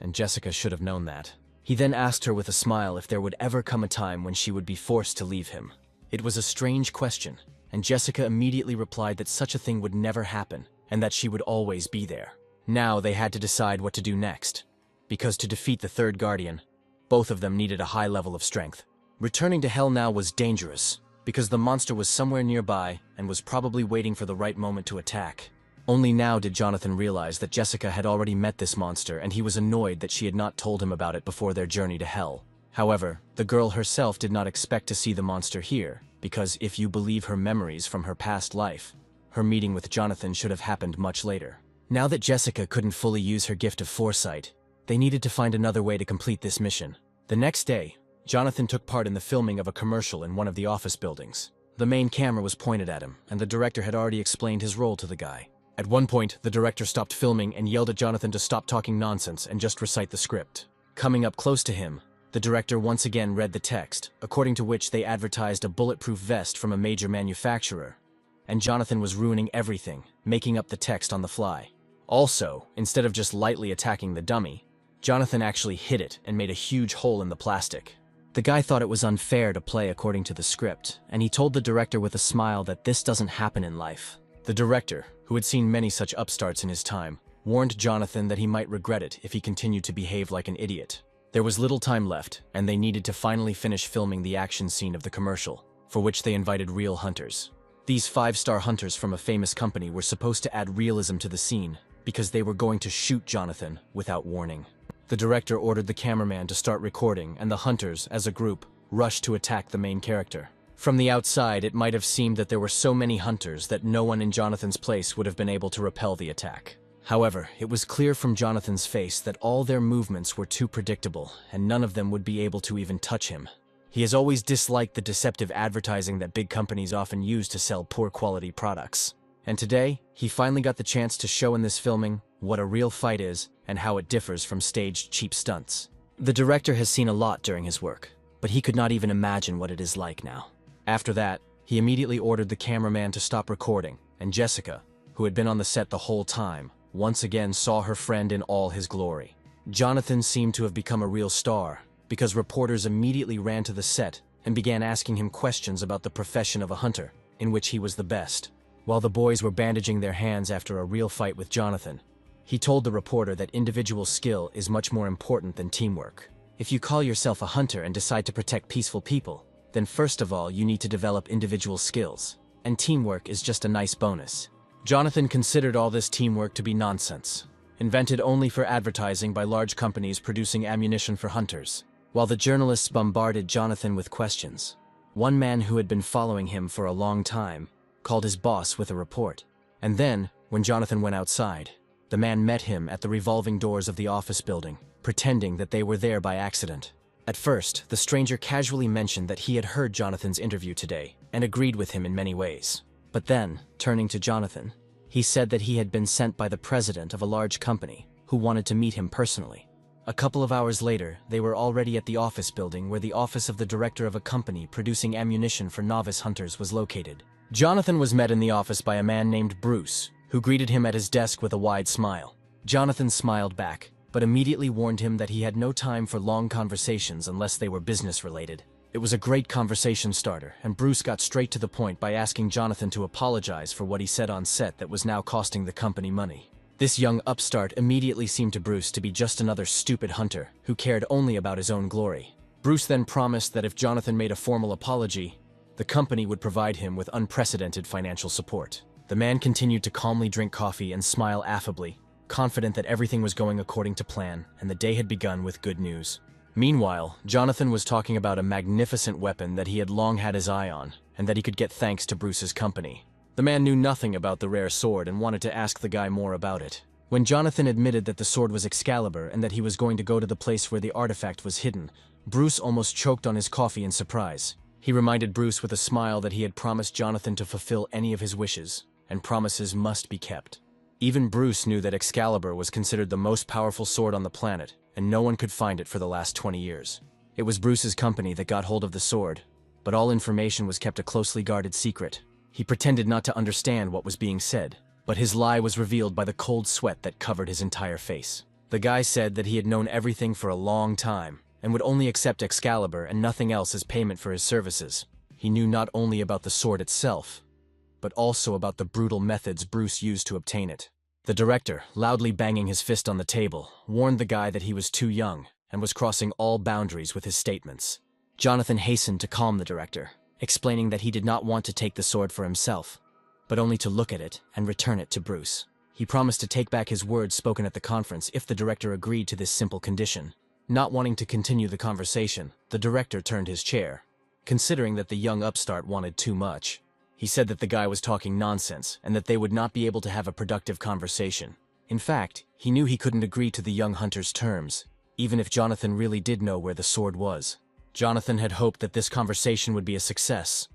and Jessica should have known that. He then asked her with a smile if there would ever come a time when she would be forced to leave him. It was a strange question, and Jessica immediately replied that such a thing would never happen and that she would always be there. Now they had to decide what to do next, because to defeat the third guardian, both of them needed a high level of strength. Returning to Hell now was dangerous, because the monster was somewhere nearby and was probably waiting for the right moment to attack. Only now did Jonathan realize that Jessica had already met this monster, and he was annoyed that she had not told him about it before their journey to Hell. However, the girl herself did not expect to see the monster here, because if you believe her memories from her past life, her meeting with Jonathan should have happened much later. Now that Jessica couldn't fully use her gift of foresight, they needed to find another way to complete this mission. The next day, Jonathan took part in the filming of a commercial in one of the office buildings. The main camera was pointed at him, and the director had already explained his role to the guy. At one point, the director stopped filming and yelled at Jonathan to stop talking nonsense and just recite the script. Coming up close to him, the director once again read the text, according to which they advertised a bulletproof vest from a major manufacturer, and Jonathan was ruining everything, making up the text on the fly. Also, instead of just lightly attacking the dummy, Jonathan actually hit it and made a huge hole in the plastic. The guy thought it was unfair to play according to the script, and he told the director with a smile that this doesn't happen in life. The director, who had seen many such upstarts in his time, warned Jonathan that he might regret it if he continued to behave like an idiot. There was little time left, and they needed to finally finish filming the action scene of the commercial, for which they invited real hunters. These 5-star hunters from a famous company were supposed to add realism to the scene, because they were going to shoot Jonathan without warning. The director ordered the cameraman to start recording, and the hunters, as a group, rushed to attack the main character. From the outside, it might have seemed that there were so many hunters that no one in Jonathan's place would have been able to repel the attack. However, it was clear from Jonathan's face that all their movements were too predictable, and none of them would be able to even touch him. He has always disliked the deceptive advertising that big companies often use to sell poor-quality products. And today, he finally got the chance to show in this filming what a real fight is and how it differs from staged cheap stunts. The director has seen a lot during his work, but he could not even imagine what it is like now. After that, he immediately ordered the cameraman to stop recording, and Jessica, who had been on the set the whole time, once again saw her friend in all his glory. Jonathan seemed to have become a real star, because reporters immediately ran to the set and began asking him questions about the profession of a hunter, in which he was the best. While the boys were bandaging their hands after a real fight with Jonathan, he told the reporter that individual skill is much more important than teamwork. If you call yourself a hunter and decide to protect peaceful people, then first of all you need to develop individual skills, and teamwork is just a nice bonus. Jonathan considered all this teamwork to be nonsense, invented only for advertising by large companies producing ammunition for hunters. While the journalists bombarded Jonathan with questions, one man who had been following him for a long time called his boss with a report. And then, when Jonathan went outside, the man met him at the revolving doors of the office building, pretending that they were there by accident. At first, the stranger casually mentioned that he had heard Jonathan's interview today and agreed with him in many ways. But then, turning to Jonathan, he said that he had been sent by the president of a large company who wanted to meet him personally. A couple of hours later, they were already at the office building where the office of the director of a company producing ammunition for novice hunters was located. Jonathan was met in the office by a man named Bruce, who greeted him at his desk with a wide smile. Jonathan smiled back, but immediately warned him that he had no time for long conversations unless they were business-related. It was a great conversation starter, and Bruce got straight to the point by asking Jonathan to apologize for what he said on set that was now costing the company money. This young upstart immediately seemed to Bruce to be just another stupid hunter who cared only about his own glory. Bruce then promised that if Jonathan made a formal apology, the company would provide him with unprecedented financial support. The man continued to calmly drink coffee and smile affably, confident that everything was going according to plan and the day had begun with good news. Meanwhile, Jonathan was talking about a magnificent weapon that he had long had his eye on, and that he could get thanks to Bruce's company. The man knew nothing about the rare sword and wanted to ask the guy more about it. When Jonathan admitted that the sword was Excalibur and that he was going to go to the place where the artifact was hidden, Bruce almost choked on his coffee in surprise. He reminded Bruce with a smile that he had promised Jonathan to fulfill any of his wishes, and promises must be kept. Even Bruce knew that Excalibur was considered the most powerful sword on the planet, and no one could find it for the last 20 years. It was Bruce's company that got hold of the sword, but all information was kept a closely guarded secret. He pretended not to understand what was being said, but his lie was revealed by the cold sweat that covered his entire face. The guy said that he had known everything for a long time, and would only accept Excalibur and nothing else as payment for his services. He knew not only about the sword itself, but also about the brutal methods Bruce used to obtain it. The director, loudly banging his fist on the table, warned the guy that he was too young and was crossing all boundaries with his statements. Jonathan hastened to calm the director, explaining that he did not want to take the sword for himself, but only to look at it and return it to Bruce. He promised to take back his words spoken at the conference if the director agreed to this simple condition. Not wanting to continue the conversation, the director turned his chair, considering that the young upstart wanted too much. He said that the guy was talking nonsense and that they would not be able to have a productive conversation. In fact, he knew he couldn't agree to the young hunter's terms, even if Jonathan really did know where the sword was. Jonathan had hoped that this conversation would be a success,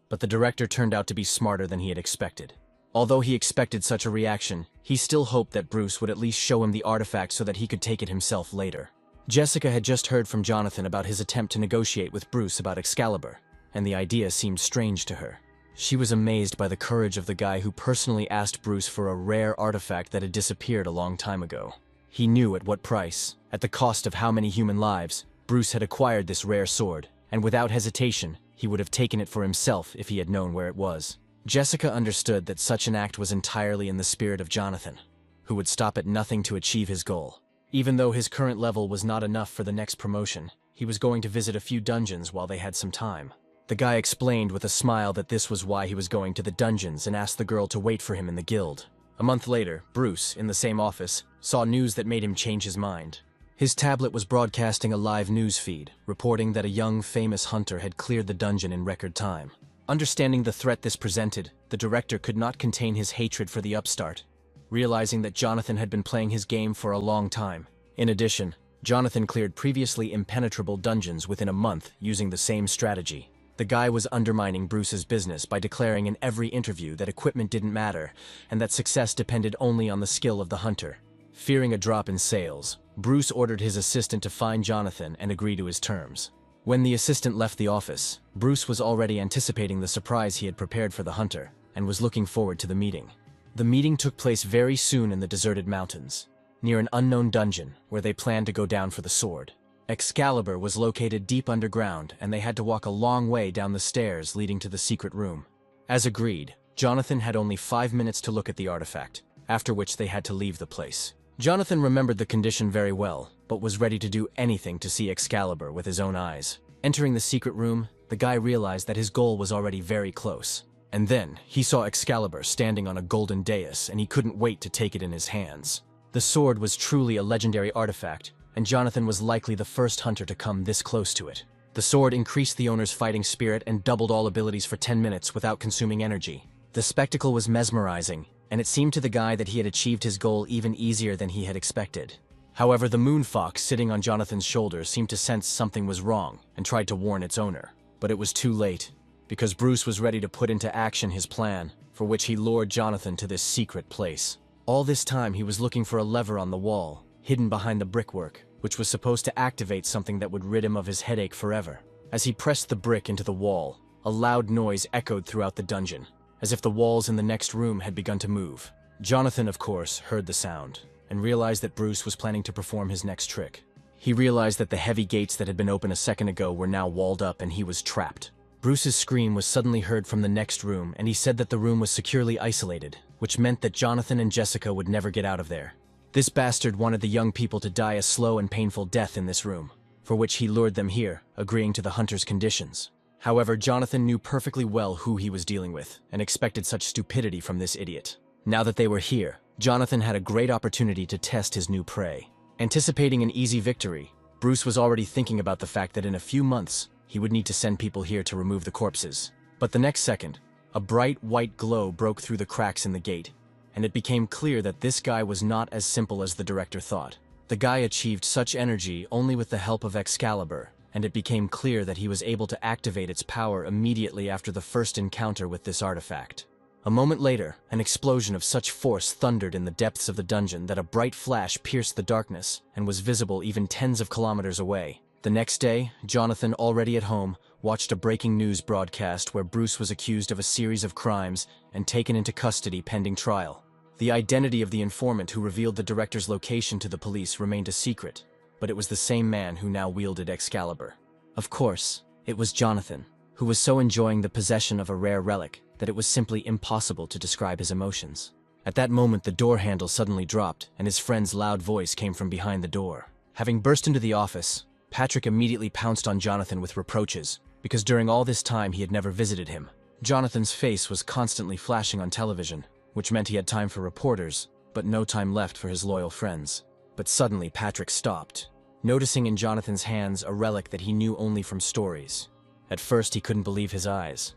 but the director turned out to be smarter than he had expected. Although he expected such a reaction, he still hoped that Bruce would at least show him the artifact so that he could take it himself later. Jessica had just heard from Jonathan about his attempt to negotiate with Bruce about Excalibur, and the idea seemed strange to her. She was amazed by the courage of the guy who personally asked Bruce for a rare artifact that had disappeared a long time ago. He knew at what price, at the cost of how many human lives, Bruce had acquired this rare sword, and without hesitation, he would have taken it for himself if he had known where it was. Jessica understood that such an act was entirely in the spirit of Jonathan, who would stop at nothing to achieve his goal. Even though his current level was not enough for the next promotion, he was going to visit a few dungeons while they had some time. The guy explained with a smile that this was why he was going to the dungeons and asked the girl to wait for him in the guild. A month later, Bruce, in the same office, saw news that made him change his mind. His tablet was broadcasting a live news feed, reporting that a young, famous hunter had cleared the dungeon in record time. Understanding the threat this presented, the director could not contain his hatred for the upstart, realizing that Jonathan had been playing his game for a long time. In addition, Jonathan cleared previously impenetrable dungeons within a month using the same strategy. The guy was undermining Bruce's business by declaring in every interview that equipment didn't matter and that success depended only on the skill of the hunter. Fearing a drop in sales, Bruce ordered his assistant to find Jonathan and agree to his terms. When the assistant left the office, Bruce was already anticipating the surprise he had prepared for the hunter and was looking forward to the meeting. The meeting took place very soon in the deserted mountains, near an unknown dungeon where they planned to go down for the sword. Excalibur was located deep underground, and they had to walk a long way down the stairs leading to the secret room. As agreed, Jonathan had only 5 minutes to look at the artifact, after which they had to leave the place. Jonathan remembered the condition very well, but was ready to do anything to see Excalibur with his own eyes. Entering the secret room, the guy realized that his goal was already very close. And then, he saw Excalibur standing on a golden dais, and he couldn't wait to take it in his hands. The sword was truly a legendary artifact, and Jonathan was likely the first hunter to come this close to it. The sword increased the owner's fighting spirit and doubled all abilities for 10 minutes without consuming energy. The spectacle was mesmerizing, and it seemed to the guy that he had achieved his goal even easier than he had expected. However, the moon fox sitting on Jonathan's shoulder seemed to sense something was wrong and tried to warn its owner. But it was too late, because Bruce was ready to put into action his plan, for which he lured Jonathan to this secret place. All this time he was looking for a lever on the wall, hidden behind the brickwork, which was supposed to activate something that would rid him of his headache forever. As he pressed the brick into the wall, a loud noise echoed throughout the dungeon, as if the walls in the next room had begun to move. Jonathan, of course, heard the sound, and realized that Bruce was planning to perform his next trick. He realized that the heavy gates that had been open a second ago were now walled up and he was trapped. Bruce's scream was suddenly heard from the next room, and he said that the room was securely isolated, which meant that Jonathan and Jessica would never get out of there. This bastard wanted the young people to die a slow and painful death in this room, for which he lured them here, agreeing to the hunter's conditions. However, Jonathan knew perfectly well who he was dealing with, and expected such stupidity from this idiot. Now that they were here, Jonathan had a great opportunity to test his new prey. Anticipating an easy victory, Bruce was already thinking about the fact that in a few months, he would need to send people here to remove the corpses. But the next second, a bright white glow broke through the cracks in the gate, and it became clear that this guy was not as simple as the director thought. The guy achieved such energy only with the help of Excalibur, and it became clear that he was able to activate its power immediately after the first encounter with this artifact. A moment later, an explosion of such force thundered in the depths of the dungeon that a bright flash pierced the darkness and was visible even tens of kilometers away. The next day, Jonathan, already at home, watched a breaking news broadcast where Bruce was accused of a series of crimes and taken into custody pending trial. The identity of the informant who revealed the director's location to the police remained a secret, but it was the same man who now wielded Excalibur. Of course, it was Jonathan, who was so enjoying the possession of a rare relic that it was simply impossible to describe his emotions. At that moment, the door handle suddenly dropped, and his friend's loud voice came from behind the door. Having burst into the office, Patrick immediately pounced on Jonathan with reproaches, because during all this time he had never visited him. Jonathan's face was constantly flashing on television, which meant he had time for reporters, but no time left for his loyal friends. But suddenly Patrick stopped, noticing in Jonathan's hands a relic that he knew only from stories. At first he couldn't believe his eyes.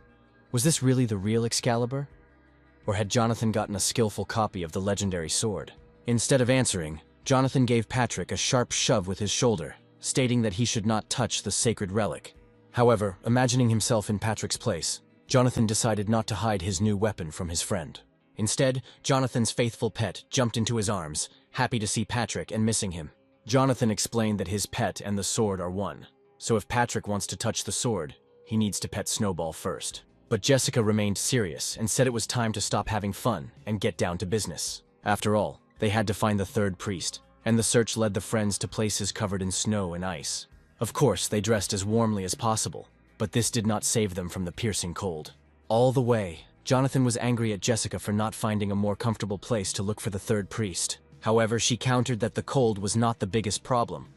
Was this really the real Excalibur? Or had Jonathan gotten a skillful copy of the legendary sword? Instead of answering, Jonathan gave Patrick a sharp shove with his shoulder, stating that he should not touch the sacred relic. However, imagining himself in Patrick's place, Jonathan decided not to hide his new weapon from his friend. Instead, Jonathan's faithful pet jumped into his arms, happy to see Patrick and missing him. Jonathan explained that his pet and the sword are one, so if Patrick wants to touch the sword, he needs to pet Snowball first. But Jessica remained serious and said it was time to stop having fun and get down to business. After all, they had to find the third priest, and the search led the friends to places covered in snow and ice. Of course, they dressed as warmly as possible, but this did not save them from the piercing cold. All the way, Jonathan was angry at Jessica for not finding a more comfortable place to look for the third priest. However, she countered that the cold was not the biggest problem,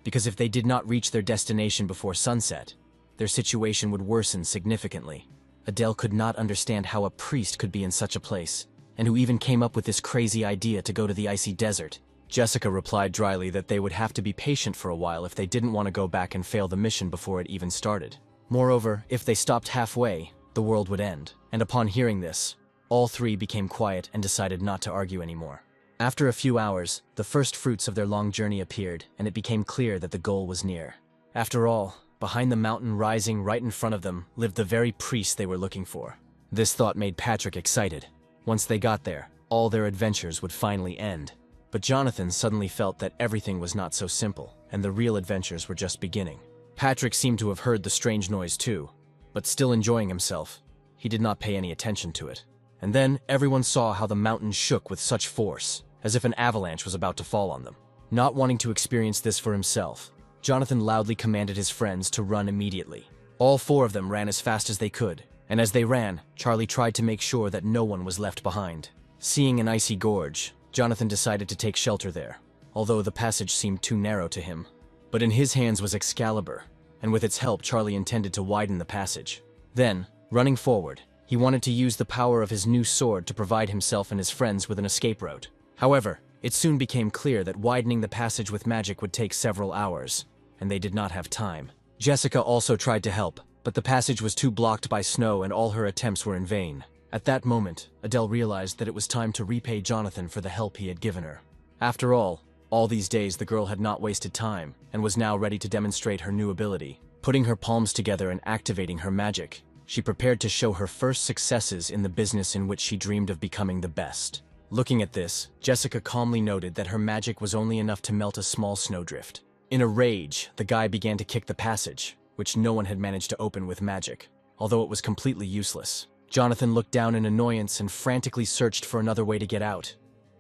because if they did not reach their destination before sunset, their situation would worsen significantly. Adele could not understand how a priest could be in such a place, and who even came up with this crazy idea to go to the icy desert. Jessica replied dryly that they would have to be patient for a while if they didn't want to go back and fail the mission before it even started. Moreover, if they stopped halfway, the world would end. And upon hearing this, all three became quiet and decided not to argue anymore. After a few hours, the first fruits of their long journey appeared, and it became clear that the goal was near. After all, behind the mountain rising right in front of them lived the very priest they were looking for. This thought made Patrick excited. Once they got there, all their adventures would finally end. But Jonathan suddenly felt that everything was not so simple, and the real adventures were just beginning. Patrick seemed to have heard the strange noise too, but still enjoying himself, he did not pay any attention to it. And then everyone saw how the mountain shook with such force, as if an avalanche was about to fall on them. Not wanting to experience this for himself, Jonathan loudly commanded his friends to run immediately. All four of them ran as fast as they could, and as they ran, Charlie tried to make sure that no one was left behind. Seeing an icy gorge, Jonathan decided to take shelter there, although the passage seemed too narrow to him. But in his hands was Excalibur, and with its help Charlie intended to widen the passage. Then, running forward, he wanted to use the power of his new sword to provide himself and his friends with an escape route. However, it soon became clear that widening the passage with magic would take several hours, and they did not have time. Jessica also tried to help, but the passage was too blocked by snow and all her attempts were in vain. At that moment, Adele realized that it was time to repay Jonathan for the help he had given her. After all these days the girl had not wasted time, and was now ready to demonstrate her new ability. Putting her palms together and activating her magic, she prepared to show her first successes in the business in which she dreamed of becoming the best. Looking at this, Jessica calmly noted that her magic was only enough to melt a small snowdrift. In a rage, the guy began to kick the passage, which no one had managed to open with magic, although it was completely useless. Jonathan looked down in annoyance and frantically searched for another way to get out,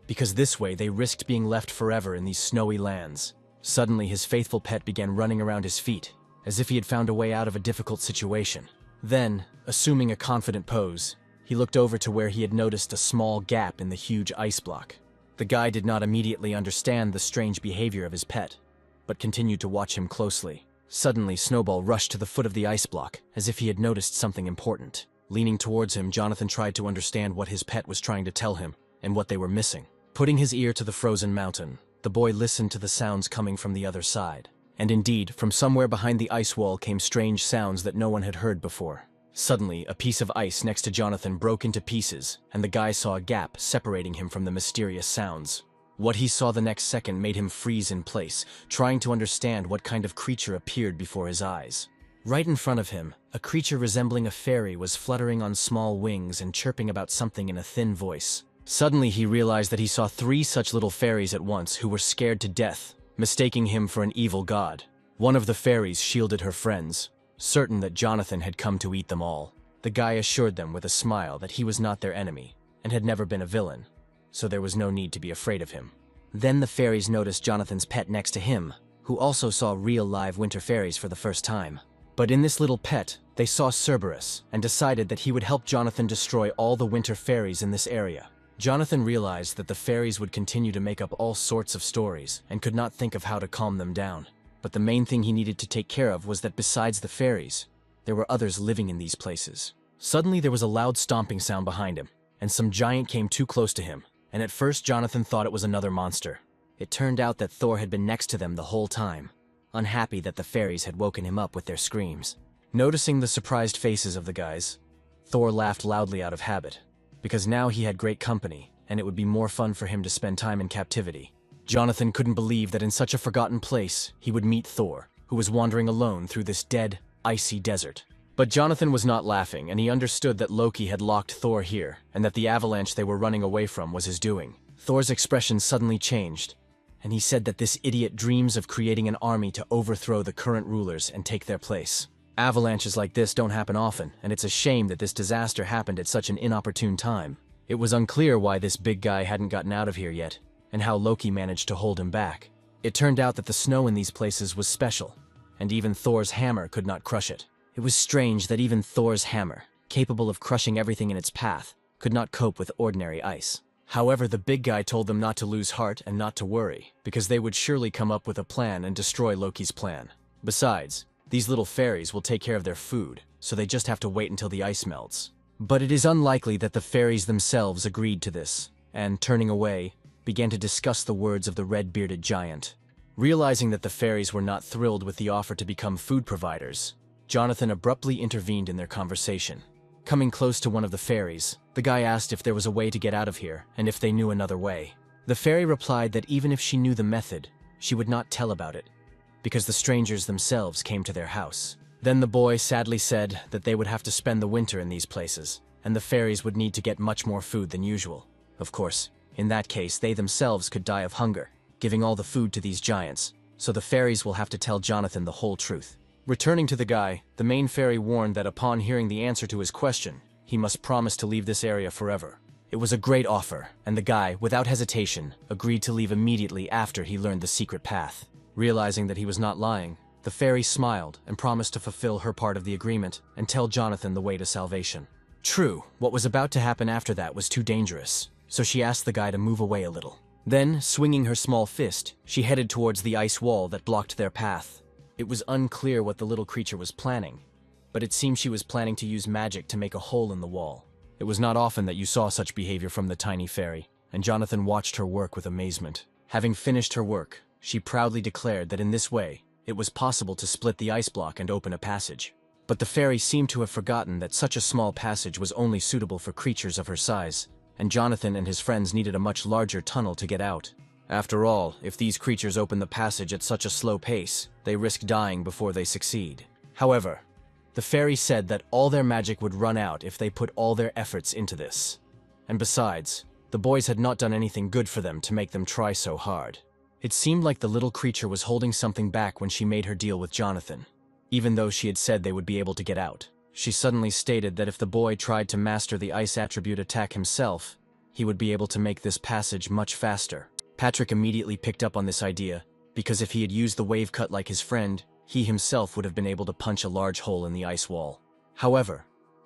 because this way they risked being left forever in these snowy lands. Suddenly, his faithful pet began running around his feet, as if he had found a way out of a difficult situation. Then, assuming a confident pose, he looked over to where he had noticed a small gap in the huge ice block. The guy did not immediately understand the strange behavior of his pet, but continued to watch him closely. Suddenly, Snowball rushed to the foot of the ice block, as if he had noticed something important. Leaning towards him, Jonathan tried to understand what his pet was trying to tell him, and what they were missing. Putting his ear to the frozen mountain, the boy listened to the sounds coming from the other side. And indeed, from somewhere behind the ice wall came strange sounds that no one had heard before. Suddenly, a piece of ice next to Jonathan broke into pieces, and the guy saw a gap separating him from the mysterious sounds. What he saw the next second made him freeze in place, trying to understand what kind of creature appeared before his eyes. Right in front of him, a creature resembling a fairy was fluttering on small wings and chirping about something in a thin voice. Suddenly he realized that he saw 3 such little fairies at once who were scared to death, mistaking him for an evil god. One of the fairies shielded her friends, certain that Jonathan had come to eat them all. The guy assured them with a smile that he was not their enemy, and had never been a villain, so there was no need to be afraid of him. Then the fairies noticed Jonathan's pet next to him, who also saw real live winter fairies for the first time. But in this little pet, they saw Cerberus and decided that he would help Jonathan destroy all the winter fairies in this area. Jonathan realized that the fairies would continue to make up all sorts of stories and could not think of how to calm them down. But the main thing he needed to take care of was that besides the fairies, there were others living in these places. Suddenly there was a loud stomping sound behind him, and some giant came too close to him, and at first Jonathan thought it was another monster. It turned out that Thor had been next to them the whole time, unhappy that the fairies had woken him up with their screams. Noticing the surprised faces of the guys, Thor laughed loudly out of habit, because now he had great company, and it would be more fun for him to spend time in captivity. Jonathan couldn't believe that in such a forgotten place he would meet Thor, who was wandering alone through this dead, icy desert. But Jonathan was not laughing, and he understood that Loki had locked Thor here, and that the avalanche they were running away from was his doing. Thor's expression suddenly changed, and he said that this idiot dreams of creating an army to overthrow the current rulers and take their place. Avalanches like this don't happen often, and it's a shame that this disaster happened at such an inopportune time. It was unclear why this big guy hadn't gotten out of here yet, and how Loki managed to hold him back. It turned out that the snow in these places was special, and even Thor's hammer could not crush it. It was strange that even Thor's hammer, capable of crushing everything in its path, could not cope with ordinary ice. However, the big guy told them not to lose heart and not to worry, because they would surely come up with a plan and destroy Loki's plan. Besides, these little fairies will take care of their food, so they just have to wait until the ice melts. But it is unlikely that the fairies themselves agreed to this, and, turning away, began to discuss the words of the red-bearded giant. Realizing that the fairies were not thrilled with the offer to become food providers, Jonathan abruptly intervened in their conversation. Coming close to one of the fairies, the guy asked if there was a way to get out of here and if they knew another way. The fairy replied that even if she knew the method, she would not tell about it, because the strangers themselves came to their house. Then the boy sadly said that they would have to spend the winter in these places, and the fairies would need to get much more food than usual. Of course, in that case, they themselves could die of hunger, giving all the food to these giants, so the fairies will have to tell Jonathan the whole truth. Returning to the guy, the main fairy warned that upon hearing the answer to his question, he must promise to leave this area forever. It was a great offer, and the guy, without hesitation, agreed to leave immediately after he learned the secret path. Realizing that he was not lying, the fairy smiled and promised to fulfill her part of the agreement and tell Jonathan the way to salvation. True, what was about to happen after that was too dangerous, so she asked the guy to move away a little. Then, swinging her small fist, she headed towards the ice wall that blocked their path. It was unclear what the little creature was planning, but it seemed she was planning to use magic to make a hole in the wall. It was not often that you saw such behavior from the tiny fairy, and Jonathan watched her work with amazement. Having finished her work, she proudly declared that in this way, it was possible to split the ice block and open a passage. But the fairy seemed to have forgotten that such a small passage was only suitable for creatures of her size, and Jonathan and his friends needed a much larger tunnel to get out. After all, if these creatures open the passage at such a slow pace, they risk dying before they succeed. However, the fairy said that all their magic would run out if they put all their efforts into this. And besides, the boys had not done anything good for them to make them try so hard. It seemed like the little creature was holding something back when she made her deal with Jonathan. Even though she had said they would be able to get out, she suddenly stated that if the boy tried to master the ice attribute attack himself, he would be able to make this passage much faster. Patrick immediately picked up on this idea, because if he had used the wave cut like his friend, he himself would have been able to punch a large hole in the ice wall. However,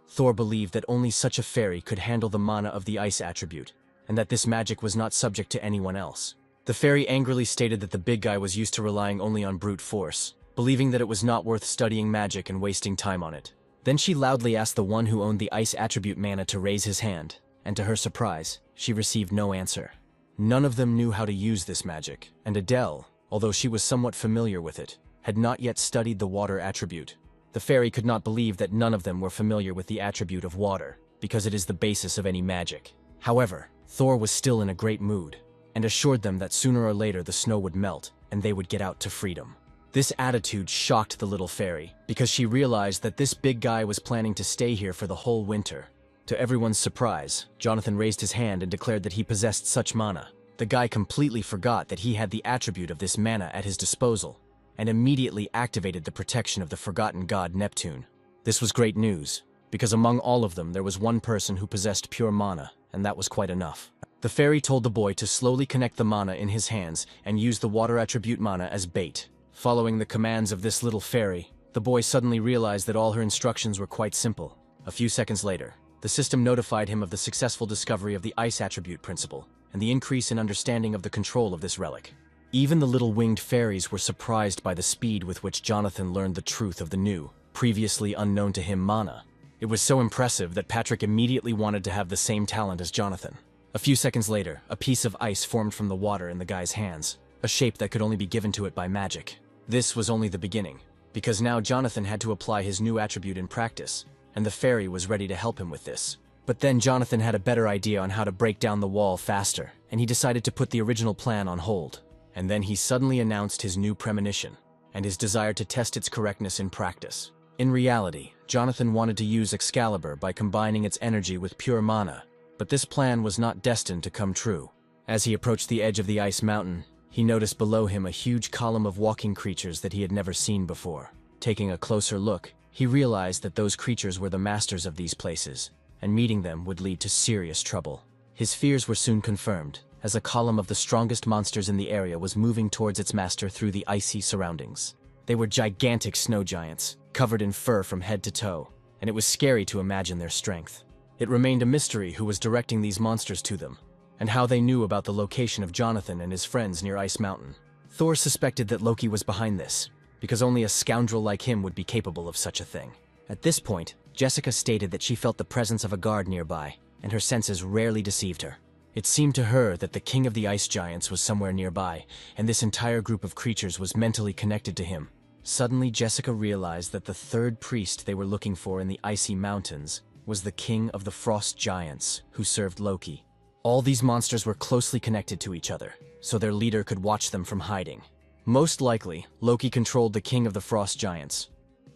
Thor believed that only such a fairy could handle the mana of the ice attribute, and that this magic was not subject to anyone else. The fairy angrily stated that the big guy was used to relying only on brute force, believing that it was not worth studying magic and wasting time on it. Then she loudly asked the one who owned the ice attribute mana to raise his hand, and to her surprise, she received no answer. None of them knew how to use this magic, and Adele, although she was somewhat familiar with it, had not yet studied the water attribute. The fairy could not believe that none of them were familiar with the attribute of water, because it is the basis of any magic. However, Thor was still in a great mood, and assured them that sooner or later the snow would melt, and they would get out to freedom. This attitude shocked the little fairy, because she realized that this big guy was planning to stay here for the whole winter. To everyone's surprise, Jonathan raised his hand and declared that he possessed such mana. The guy completely forgot that he had the attribute of this mana at his disposal, and immediately activated the protection of the forgotten god Neptune. This was great news, because among all of them there was one person who possessed pure mana, and that was quite enough. The fairy told the boy to slowly connect the mana in his hands and use the water attribute mana as bait. Following the commands of this little fairy, the boy suddenly realized that all her instructions were quite simple. A few seconds later, the system notified him of the successful discovery of the ice attribute principle and the increase in understanding of the control of this relic. Even the little winged fairies were surprised by the speed with which Jonathan learned the truth of the new, previously unknown to him mana. It was so impressive that Patrick immediately wanted to have the same talent as Jonathan. A few seconds later, a piece of ice formed from the water in the guy's hands, a shape that could only be given to it by magic. This was only the beginning, because now Jonathan had to apply his new attribute in practice, and the fairy was ready to help him with this. But then Jonathan had a better idea on how to break down the wall faster, and he decided to put the original plan on hold. And then he suddenly announced his new premonition, and his desire to test its correctness in practice. In reality, Jonathan wanted to use Excalibur by combining its energy with pure mana, but this plan was not destined to come true. As he approached the edge of the ice mountain, he noticed below him a huge column of walking creatures that he had never seen before. Taking a closer look, he realized that those creatures were the masters of these places, and meeting them would lead to serious trouble. His fears were soon confirmed, as a column of the strongest monsters in the area was moving towards its master through the icy surroundings. They were gigantic snow giants, covered in fur from head to toe, and it was scary to imagine their strength. It remained a mystery who was directing these monsters to them, and how they knew about the location of Jonathan and his friends near Ice Mountain. Thor suspected that Loki was behind this, because only a scoundrel like him would be capable of such a thing. At this point, Jessica stated that she felt the presence of a guard nearby, and her senses rarely deceived her. It seemed to her that the king of the ice giants was somewhere nearby, and this entire group of creatures was mentally connected to him. Suddenly, Jessica realized that the third priest they were looking for in the icy mountains was the king of the frost giants, who served Loki. All these monsters were closely connected to each other, so their leader could watch them from hiding. Most likely, Loki controlled the king of the frost giants.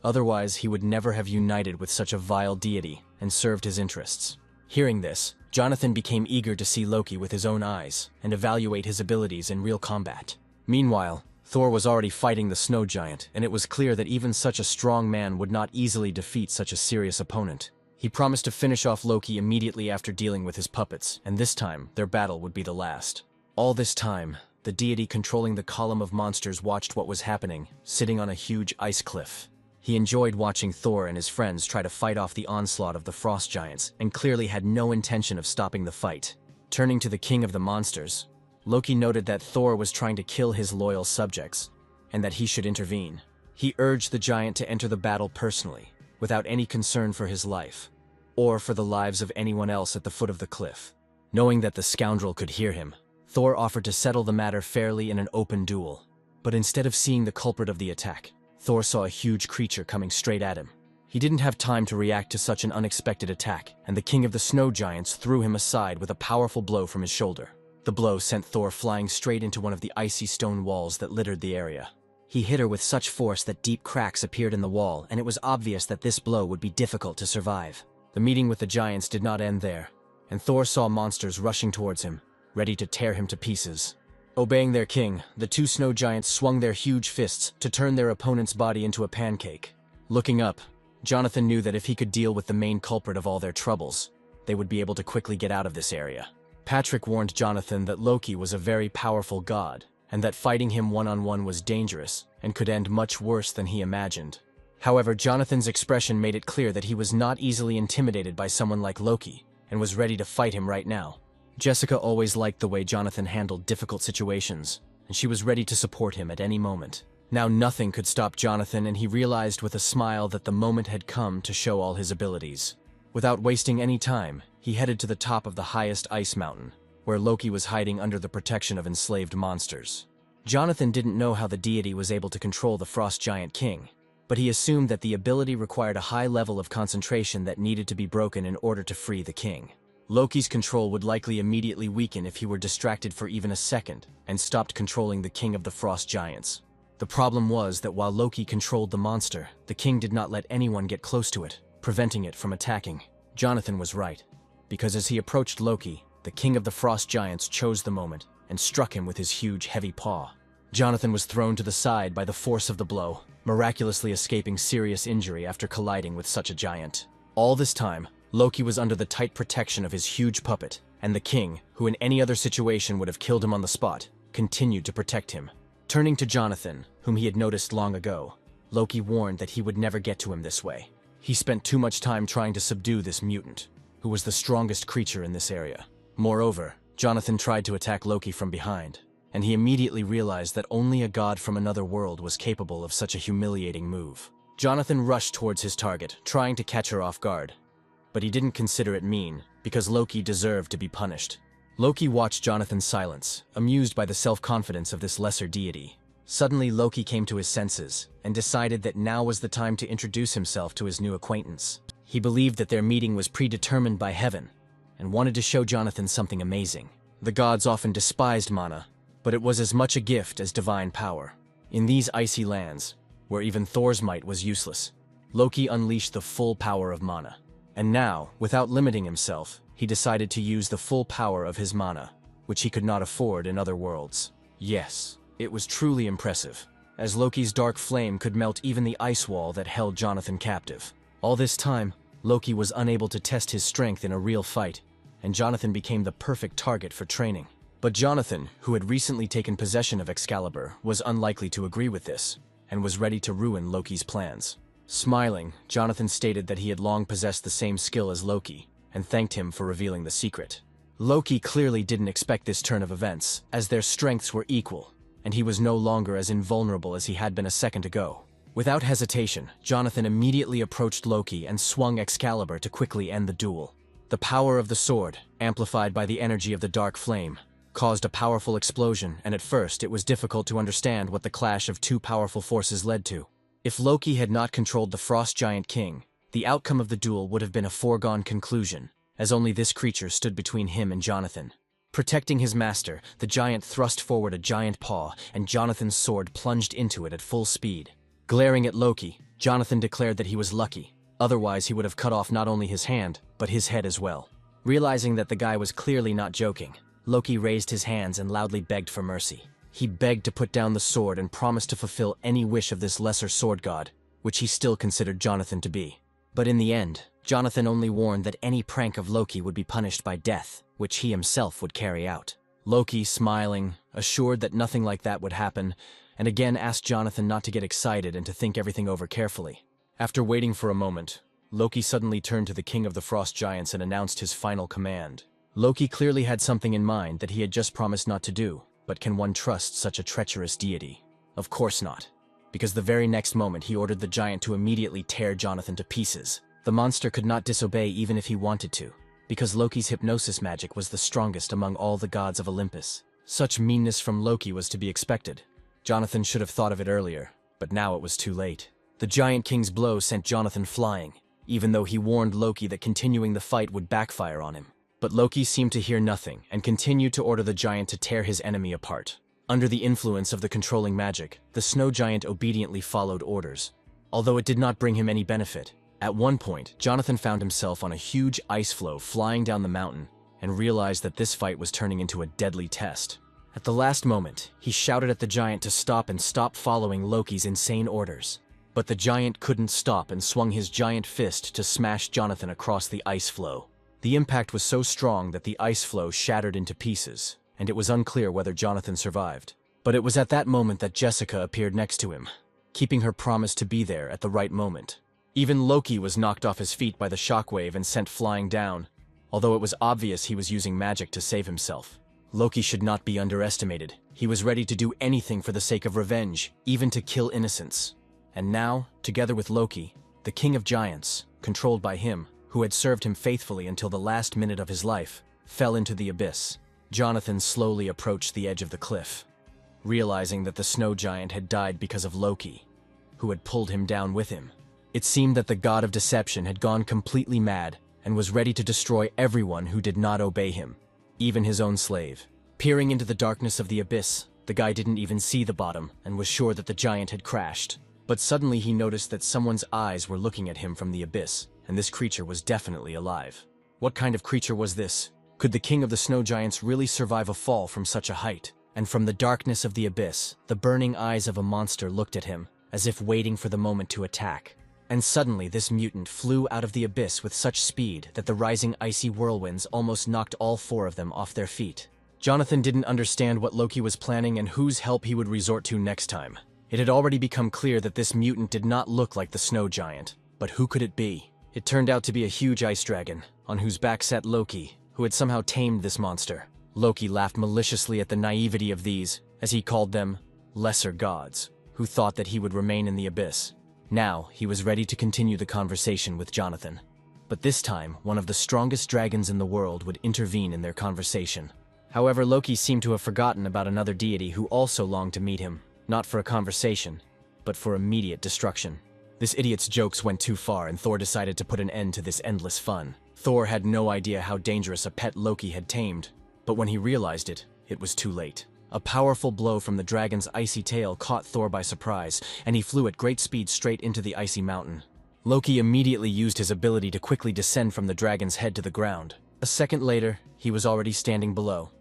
Otherwise, he would never have united with such a vile deity and served his interests. Hearing this, Jonathan became eager to see Loki with his own eyes and evaluate his abilities in real combat. Meanwhile, Thor was already fighting the snow giant, and it was clear that even such a strong man would not easily defeat such a serious opponent. He promised to finish off Loki immediately after dealing with his puppets, and this time, their battle would be the last. All this time, the deity controlling the column of monsters watched what was happening, sitting on a huge ice cliff. He enjoyed watching Thor and his friends try to fight off the onslaught of the frost giants, and clearly had no intention of stopping the fight. Turning to the king of the monsters, Loki noted that Thor was trying to kill his loyal subjects, and that he should intervene. He urged the giant to enter the battle personally, without any concern for his life, or for the lives of anyone else at the foot of the cliff. Knowing that the scoundrel could hear him, Thor offered to settle the matter fairly in an open duel. But instead of seeing the culprit of the attack, Thor saw a huge creature coming straight at him. He didn't have time to react to such an unexpected attack, and the king of the snow giants threw him aside with a powerful blow from his shoulder. The blow sent Thor flying straight into one of the icy stone walls that littered the area. He hit her with such force that deep cracks appeared in the wall, and it was obvious that this blow would be difficult to survive. The meeting with the giants did not end there, and Thor saw monsters rushing towards him, ready to tear him to pieces. Obeying their king, the two snow giants swung their huge fists to turn their opponent's body into a pancake. Looking up, Jonathan knew that if he could deal with the main culprit of all their troubles, they would be able to quickly get out of this area. Patrick warned Jonathan that Loki was a very powerful god, and that fighting him one-on-one was dangerous and could end much worse than he imagined. However, Jonathan's expression made it clear that he was not easily intimidated by someone like Loki, and was ready to fight him right now. Jessica always liked the way Jonathan handled difficult situations, and she was ready to support him at any moment. Now nothing could stop Jonathan, and he realized with a smile that the moment had come to show all his abilities. Without wasting any time, he headed to the top of the highest ice mountain, where Loki was hiding under the protection of enslaved monsters. Jonathan didn't know how the deity was able to control the frost giant king, but he assumed that the ability required a high level of concentration that needed to be broken in order to free the king. Loki's control would likely immediately weaken if he were distracted for even a second and stopped controlling the king of the frost giants. The problem was that while Loki controlled the monster, the king did not let anyone get close to it, preventing it from attacking. Jonathan was right, because as he approached Loki, the king of the frost giants chose the moment and struck him with his huge, heavy paw. Jonathan was thrown to the side by the force of the blow, miraculously escaping serious injury after colliding with such a giant. All this time, Loki was under the tight protection of his huge puppet, and the king, who in any other situation would have killed him on the spot, continued to protect him. Turning to Jonathan, whom he had noticed long ago. Loki warned that he would never get to him this way. He spent too much time trying to subdue this mutant, who was the strongest creature in this area. Moreover, Jonathan tried to attack Loki from behind, and he immediately realized that only a god from another world was capable of such a humiliating move. Jonathan rushed towards his target, trying to catch her off guard. But he didn't consider it mean, because Loki deserved to be punished. Loki watched Jonathan's silence, amused by the self-confidence of this lesser deity. Suddenly, Loki came to his senses, and decided that now was the time to introduce himself to his new acquaintance. He believed that their meeting was predetermined by heaven, and wanted to show Jonathan something amazing. The gods often despised mana, but it was as much a gift as divine power. In these icy lands, where even Thor's might was useless, Loki unleashed the full power of mana. And now, without limiting himself, he decided to use the full power of his mana, which he could not afford in other worlds. Yes, it was truly impressive, as Loki's dark flame could melt even the ice wall that held Jonathan captive. All this time, Loki was unable to test his strength in a real fight, and Jonathan became the perfect target for training. But Jonathan, who had recently taken possession of Excalibur, was unlikely to agree with this, and was ready to ruin Loki's plans. Smiling, Jonathan stated that he had long possessed the same skill as Loki, and thanked him for revealing the secret. Loki clearly didn't expect this turn of events, as their strengths were equal, and he was no longer as invulnerable as he had been a second ago. Without hesitation, Jonathan immediately approached Loki and swung Excalibur to quickly end the duel. The power of the sword, amplified by the energy of the dark flame, caused a powerful explosion, and at first it was difficult to understand what the clash of two powerful forces led to. If Loki had not controlled the Frost Giant King, the outcome of the duel would have been a foregone conclusion, as only this creature stood between him and Jonathan. Protecting his master, the giant thrust forward a giant paw, and Jonathan's sword plunged into it at full speed. Glaring at Loki, Jonathan declared that he was lucky, otherwise he would have cut off not only his hand, but his head as well. Realizing that the guy was clearly not joking, Loki raised his hands and loudly begged for mercy. He begged to put down the sword and promised to fulfill any wish of this lesser sword god, which he still considered Jonathan to be. But in the end, Jonathan only warned that any prank of Loki would be punished by death, which he himself would carry out. Loki, smiling, assured that nothing like that would happen, and again asked Jonathan not to get excited and to think everything over carefully. After waiting for a moment, Loki suddenly turned to the king of the Frost Giants and announced his final command. Loki clearly had something in mind that he had just promised not to do. But can one trust such a treacherous deity? Of course not, because the very next moment he ordered the giant to immediately tear Jonathan to pieces. The monster could not disobey even if he wanted to, because Loki's hypnosis magic was the strongest among all the gods of Olympus. Such meanness from Loki was to be expected. Jonathan should have thought of it earlier, but now it was too late. The Giant King's blow sent Jonathan flying, even though he warned Loki that continuing the fight would backfire on him. But Loki seemed to hear nothing and continued to order the giant to tear his enemy apart. Under the influence of the controlling magic, the snow giant obediently followed orders, although it did not bring him any benefit. At one point, Jonathan found himself on a huge ice floe flying down the mountain and realized that this fight was turning into a deadly test. At the last moment, he shouted at the giant to stop and stop following Loki's insane orders. But the giant couldn't stop and swung his giant fist to smash Jonathan across the ice floe. The impact was so strong that the ice floe shattered into pieces, and it was unclear whether Jonathan survived. But it was at that moment that Jessica appeared next to him, keeping her promise to be there at the right moment. Even Loki was knocked off his feet by the shockwave and sent flying down, although it was obvious he was using magic to save himself. Loki should not be underestimated. He was ready to do anything for the sake of revenge, even to kill innocents. And now, together with Loki, the king of giants, controlled by him, who had served him faithfully until the last minute of his life, fell into the abyss. Jonathan slowly approached the edge of the cliff, realizing that the snow giant had died because of Loki, who had pulled him down with him. It seemed that the god of deception had gone completely mad and was ready to destroy everyone who did not obey him, even his own slave. Peering into the darkness of the abyss, the guy didn't even see the bottom and was sure that the giant had crashed. But suddenly he noticed that someone's eyes were looking at him from the abyss, and this creature was definitely alive. What kind of creature was this? Could the king of the snow giants really survive a fall from such a height? And from the darkness of the abyss, the burning eyes of a monster looked at him, as if waiting for the moment to attack. And suddenly this mutant flew out of the abyss with such speed that the rising icy whirlwinds almost knocked all four of them off their feet. Jonathan didn't understand what Loki was planning and whose help he would resort to next time. It had already become clear that this mutant did not look like the snow giant. But who could it be? It turned out to be a huge ice dragon, on whose back sat Loki, who had somehow tamed this monster. Loki laughed maliciously at the naivety of these, as he called them, lesser gods, who thought that he would remain in the abyss. Now, he was ready to continue the conversation with Jonathan. But this time, one of the strongest dragons in the world would intervene in their conversation. However, Loki seemed to have forgotten about another deity who also longed to meet him, not for a conversation, but for immediate destruction. This idiot's jokes went too far, and Thor decided to put an end to this endless fun. Thor had no idea how dangerous a pet Loki had tamed, but when he realized it, it was too late. A powerful blow from the dragon's icy tail caught Thor by surprise, and he flew at great speed straight into the icy mountain. Loki immediately used his ability to quickly descend from the dragon's head to the ground. A second later, he was already standing below,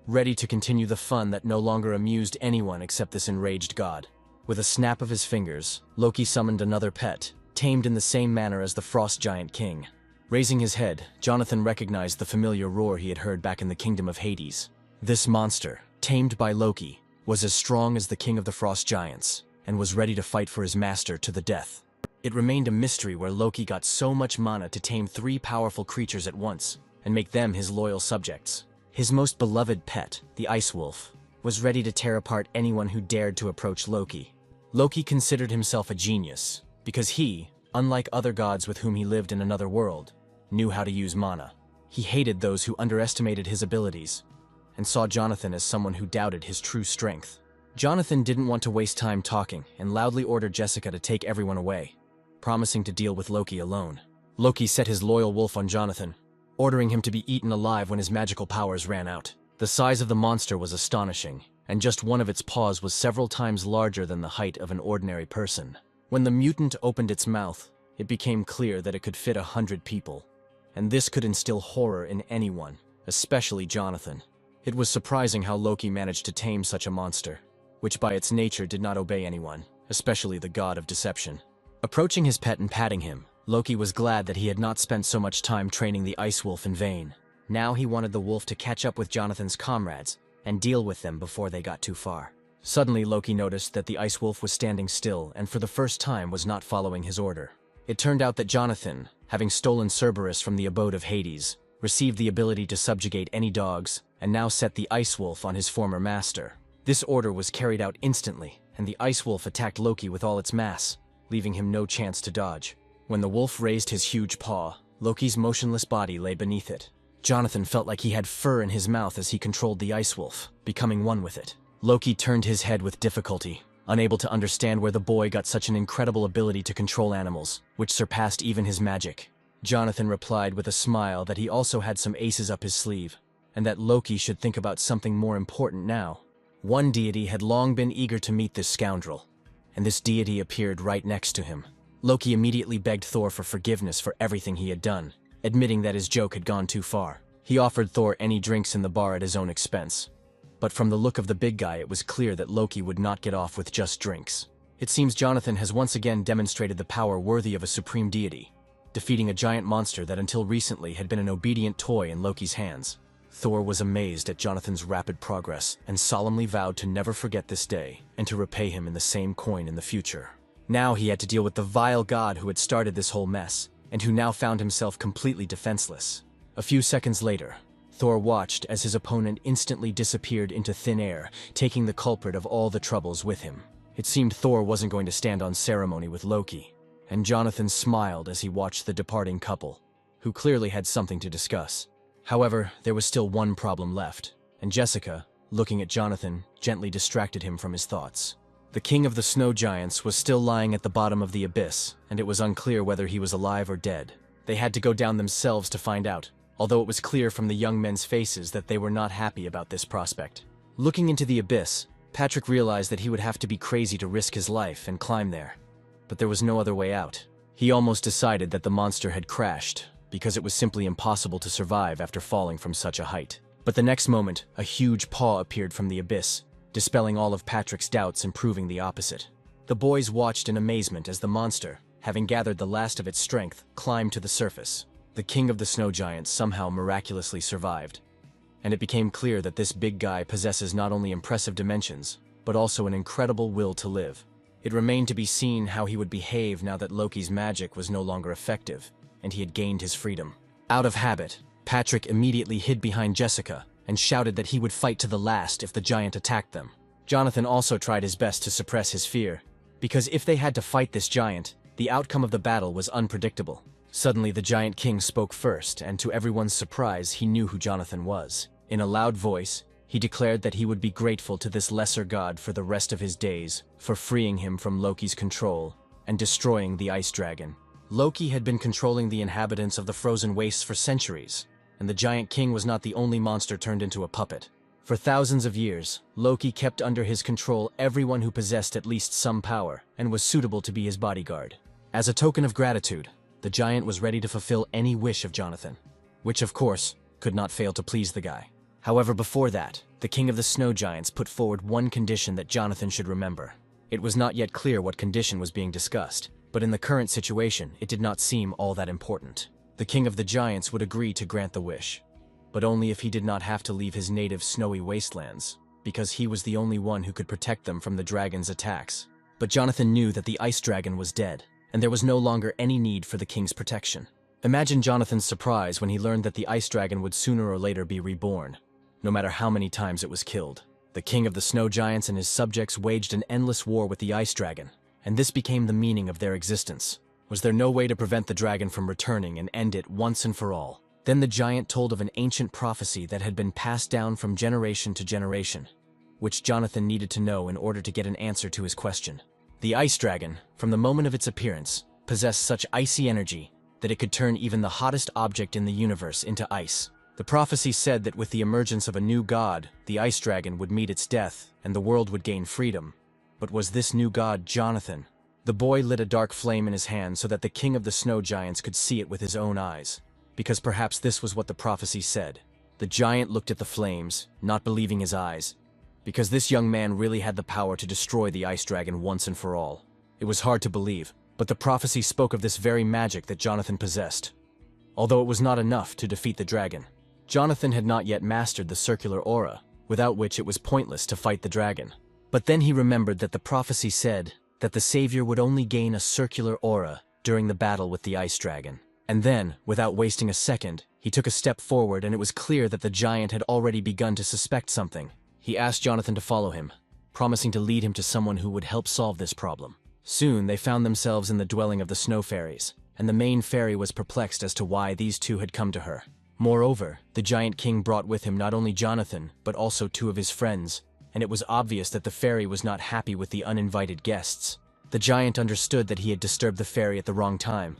ready to continue the fun that no longer amused anyone except this enraged god. With a snap of his fingers, Loki summoned another pet, tamed in the same manner as the Frost Giant King. Raising his head, Jonathan recognized the familiar roar he had heard back in the kingdom of Hades. This monster, tamed by Loki, was as strong as the king of the Frost Giants, and was ready to fight for his master to the death. It remained a mystery where Loki got so much mana to tame 3 powerful creatures at once, and make them his loyal subjects. His most beloved pet, the Ice Wolf, was ready to tear apart anyone who dared to approach Loki. Loki considered himself a genius, because he, unlike other gods with whom he lived in another world, knew how to use mana. He hated those who underestimated his abilities, and saw Jonathan as someone who doubted his true strength. Jonathan didn't want to waste time talking, and loudly ordered Jessica to take everyone away, promising to deal with Loki alone. Loki set his loyal wolf on Jonathan, ordering him to be eaten alive when his magical powers ran out. The size of the monster was astonishing, and just one of its paws was several times larger than the height of an ordinary person. When the mutant opened its mouth, it became clear that it could fit 100 people, and this could instill horror in anyone, especially Jonathan. It was surprising how Loki managed to tame such a monster, which by its nature did not obey anyone, especially the god of deception. Approaching his pet and patting him, Loki was glad that he had not spent so much time training the Ice Wolf in vain. Now he wanted the wolf to catch up with Jonathan's comrades and deal with them before they got too far. Suddenly, Loki noticed that the Ice Wolf was standing still and for the first time was not following his order. It turned out that Jonathan, having stolen Cerberus from the abode of Hades, received the ability to subjugate any dogs and now set the Ice Wolf on his former master. This order was carried out instantly, and the Ice Wolf attacked Loki with all its mass, leaving him no chance to dodge. When the wolf raised his huge paw, Loki's motionless body lay beneath it. Jonathan felt like he had fur in his mouth as he controlled the Ice Wolf, becoming one with it. Loki turned his head with difficulty, unable to understand where the boy got such an incredible ability to control animals, which surpassed even his magic. Jonathan replied with a smile that he also had some aces up his sleeve, and that Loki should think about something more important now. One deity had long been eager to meet this scoundrel, and this deity appeared right next to him. Loki immediately begged Thor for forgiveness for everything he had done, admitting that his joke had gone too far. He offered Thor any drinks in the bar at his own expense. But from the look of the big guy, it was clear that Loki would not get off with just drinks. It seems Jonathan has once again demonstrated the power worthy of a supreme deity, defeating a giant monster that until recently had been an obedient toy in Loki's hands. Thor was amazed at Jonathan's rapid progress and solemnly vowed to never forget this day and to repay him in the same coin in the future. Now he had to deal with the vile god who had started this whole mess, and who now found himself completely defenseless. A few seconds later, Thor watched as his opponent instantly disappeared into thin air, taking the culprit of all the troubles with him. It seemed Thor wasn't going to stand on ceremony with Loki, and Jonathan smiled as he watched the departing couple, who clearly had something to discuss. However, there was still one problem left, and Jessica, looking at Jonathan, gently distracted him from his thoughts. The king of the snow giants was still lying at the bottom of the abyss, and it was unclear whether he was alive or dead. They had to go down themselves to find out, although it was clear from the young men's faces that they were not happy about this prospect. Looking into the abyss, Patrick realized that he would have to be crazy to risk his life and climb there. But there was no other way out. He almost decided that the monster had crashed, because it was simply impossible to survive after falling from such a height. But the next moment, a huge paw appeared from the abyss, dispelling all of Patrick's doubts and proving the opposite. The boys watched in amazement as the monster, having gathered the last of its strength, climbed to the surface. The king of the snow giants somehow miraculously survived, and it became clear that this big guy possesses not only impressive dimensions, but also an incredible will to live. It remained to be seen how he would behave now that Loki's magic was no longer effective, and he had gained his freedom. Out of habit, Patrick immediately hid behind Jessica and shouted that he would fight to the last if the giant attacked them. Jonathan also tried his best to suppress his fear, because if they had to fight this giant, the outcome of the battle was unpredictable. Suddenly, the Giant King spoke first, and to everyone's surprise, he knew who Jonathan was. In a loud voice, he declared that he would be grateful to this lesser god for the rest of his days for freeing him from Loki's control and destroying the ice dragon. Loki had been controlling the inhabitants of the frozen wastes for centuries, and the Giant King was not the only monster turned into a puppet. For thousands of years, Loki kept under his control everyone who possessed at least some power and was suitable to be his bodyguard. As a token of gratitude, the giant was ready to fulfill any wish of Jonathan, which of course could not fail to please the guy. However, before that, the king of the snow giants put forward one condition that Jonathan should remember. It was not yet clear what condition was being discussed, but in the current situation, it did not seem all that important. The king of the giants would agree to grant the wish, but only if he did not have to leave his native snowy wastelands, because he was the only one who could protect them from the dragon's attacks. But Jonathan knew that the ice dragon was dead, and there was no longer any need for the king's protection. Imagine Jonathan's surprise when he learned that the ice dragon would sooner or later be reborn, no matter how many times it was killed. The king of the snow giants and his subjects waged an endless war with the ice dragon, and this became the meaning of their existence. Was there no way to prevent the dragon from returning and end it once and for all? Then the giant told of an ancient prophecy that had been passed down from generation to generation, which Jonathan needed to know in order to get an answer to his question. The ice dragon, from the moment of its appearance, possessed such icy energy that it could turn even the hottest object in the universe into ice. The prophecy said that with the emergence of a new god, the ice dragon would meet its death and the world would gain freedom. But was this new god Jonathan? The boy lit a dark flame in his hand so that the king of the snow giants could see it with his own eyes, because perhaps this was what the prophecy said. The giant looked at the flames, not believing his eyes, because this young man really had the power to destroy the ice dragon once and for all. It was hard to believe, but the prophecy spoke of this very magic that Jonathan possessed. Although it was not enough to defeat the dragon, Jonathan had not yet mastered the circular aura, without which it was pointless to fight the dragon. But then he remembered that the prophecy said that the savior would only gain a circular aura during the battle with the ice dragon. And then, without wasting a second, he took a step forward, and it was clear that the giant had already begun to suspect something. He asked Jonathan to follow him, promising to lead him to someone who would help solve this problem. Soon they found themselves in the dwelling of the snow fairies, and the main fairy was perplexed as to why these two had come to her. Moreover, the Giant King brought with him not only Jonathan, but also two of his friends, and it was obvious that the fairy was not happy with the uninvited guests. The giant understood that he had disturbed the fairy at the wrong time,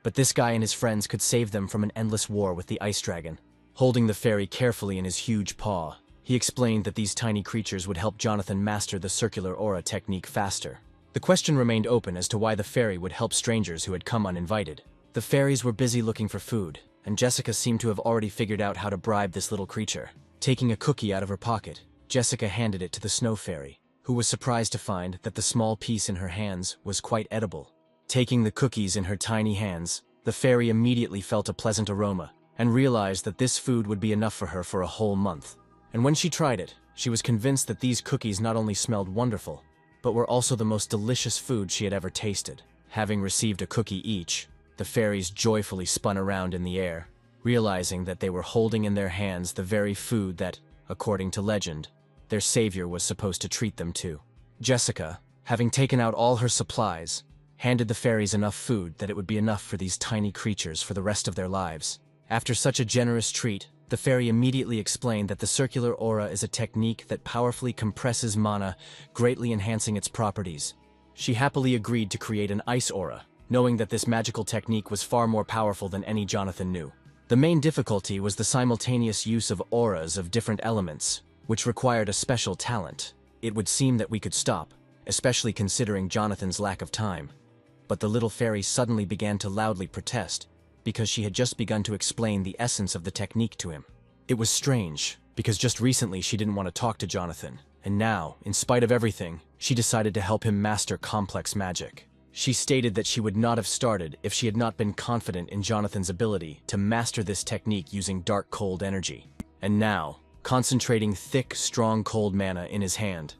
but this guy and his friends could save them from an endless war with the ice dragon. Holding the fairy carefully in his huge paw, he explained that these tiny creatures would help Jonathan master the circular aura technique faster. The question remained open as to why the fairy would help strangers who had come uninvited. The fairies were busy looking for food, and Jessica seemed to have already figured out how to bribe this little creature. Taking a cookie out of her pocket, Jessica handed it to the snow fairy, who was surprised to find that the small piece in her hands was quite edible. Taking the cookies in her tiny hands, the fairy immediately felt a pleasant aroma and realized that this food would be enough for her for a whole month. And when she tried it, she was convinced that these cookies not only smelled wonderful, but were also the most delicious food she had ever tasted. Having received a cookie each, the fairies joyfully spun around in the air, realizing that they were holding in their hands the very food that, according to legend, their savior was supposed to treat them to. Jessica, having taken out all her supplies, handed the fairies enough food that it would be enough for these tiny creatures for the rest of their lives. After such a generous treat, the fairy immediately explained that the circular aura is a technique that powerfully compresses mana, greatly enhancing its properties. She happily agreed to create an ice aura, knowing that this magical technique was far more powerful than any Jonathan knew. The main difficulty was the simultaneous use of auras of different elements, which required a special talent. It would seem that we could stop, especially considering Jonathan's lack of time. But the little fairy suddenly began to loudly protest, because she had just begun to explain the essence of the technique to him. It was strange, because just recently she didn't want to talk to Jonathan, and now, in spite of everything, she decided to help him master complex magic. She stated that she would not have started if she had not been confident in Jonathan's ability to master this technique using dark cold energy. And now, concentrating thick, strong cold mana in his hand,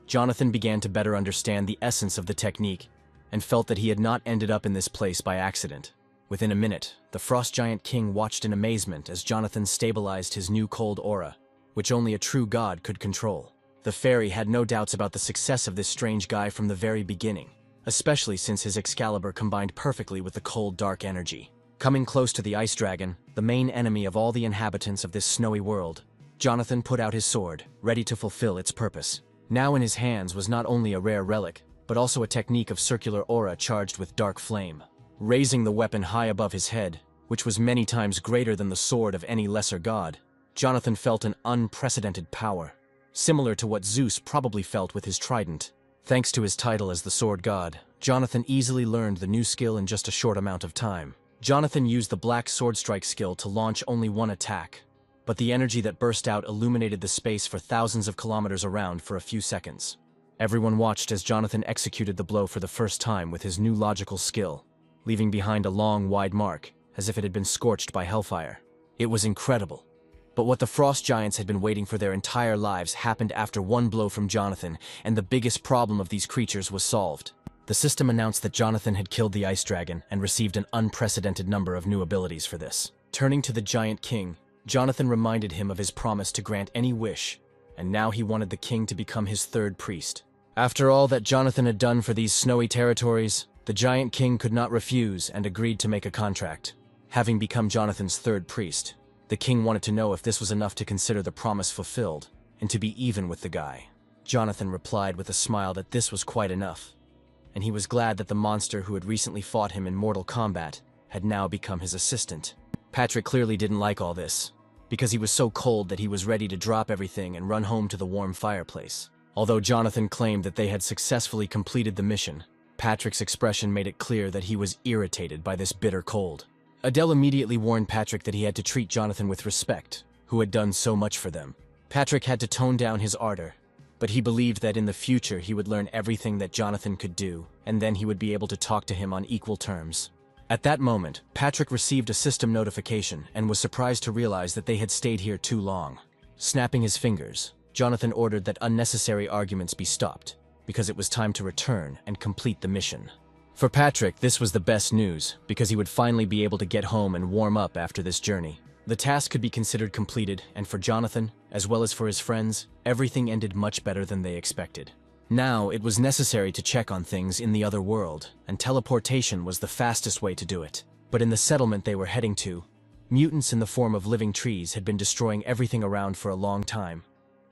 Jonathan began to better understand the essence of the technique and felt that he had not ended up in this place by accident. Within a minute, the Frost Giant King watched in amazement as Jonathan stabilized his new cold aura, which only a true god could control. The fairy had no doubts about the success of this strange guy from the very beginning, especially since his Excalibur combined perfectly with the cold, dark energy. Coming close to the Ice Dragon, the main enemy of all the inhabitants of this snowy world, Jonathan put out his sword, ready to fulfill its purpose. Now in his hands was not only a rare relic, but also a technique of circular aura charged with dark flame. Raising the weapon high above his head, which was many times greater than the sword of any lesser god, Jonathan felt an unprecedented power, similar to what Zeus probably felt with his trident. Thanks to his title as the sword god, Jonathan easily learned the new skill in just a short amount of time. Jonathan used the black sword strike skill to launch only one attack, but the energy that burst out illuminated the space for thousands of kilometers around for a few seconds. Everyone watched as Jonathan executed the blow for the first time with his new logical skill, leaving behind a long, wide mark, as if it had been scorched by hellfire. It was incredible. But what the Frost Giants had been waiting for their entire lives happened after one blow from Jonathan, and the biggest problem of these creatures was solved. The system announced that Jonathan had killed the Ice Dragon and received an unprecedented number of new abilities for this. Turning to the Giant King, Jonathan reminded him of his promise to grant any wish, and now he wanted the king to become his third priest. After all that Jonathan had done for these snowy territories, the Giant King could not refuse and agreed to make a contract. Having become Jonathan's third priest, the king wanted to know if this was enough to consider the promise fulfilled and to be even with the guy. Jonathan replied with a smile that this was quite enough, and he was glad that the monster who had recently fought him in mortal combat had now become his assistant. Patrick clearly didn't like all this, because he was so cold that he was ready to drop everything and run home to the warm fireplace. Although Jonathan claimed that they had successfully completed the mission, Patrick's expression made it clear that he was irritated by this bitter cold. Adele immediately warned Patrick that he had to treat Jonathan with respect, who had done so much for them. Patrick had to tone down his ardor, but he believed that in the future he would learn everything that Jonathan could do, and then he would be able to talk to him on equal terms. At that moment, Patrick received a system notification and was surprised to realize that they had stayed here too long. Snapping his fingers, Jonathan ordered that unnecessary arguments be stopped, because it was time to return and complete the mission. For Patrick, this was the best news, because he would finally be able to get home and warm up after this journey. The task could be considered completed, and for Jonathan, as well as for his friends, everything ended much better than they expected. Now, it was necessary to check on things in the other world, and teleportation was the fastest way to do it. But in the settlement they were heading to, mutants in the form of living trees had been destroying everything around for a long time,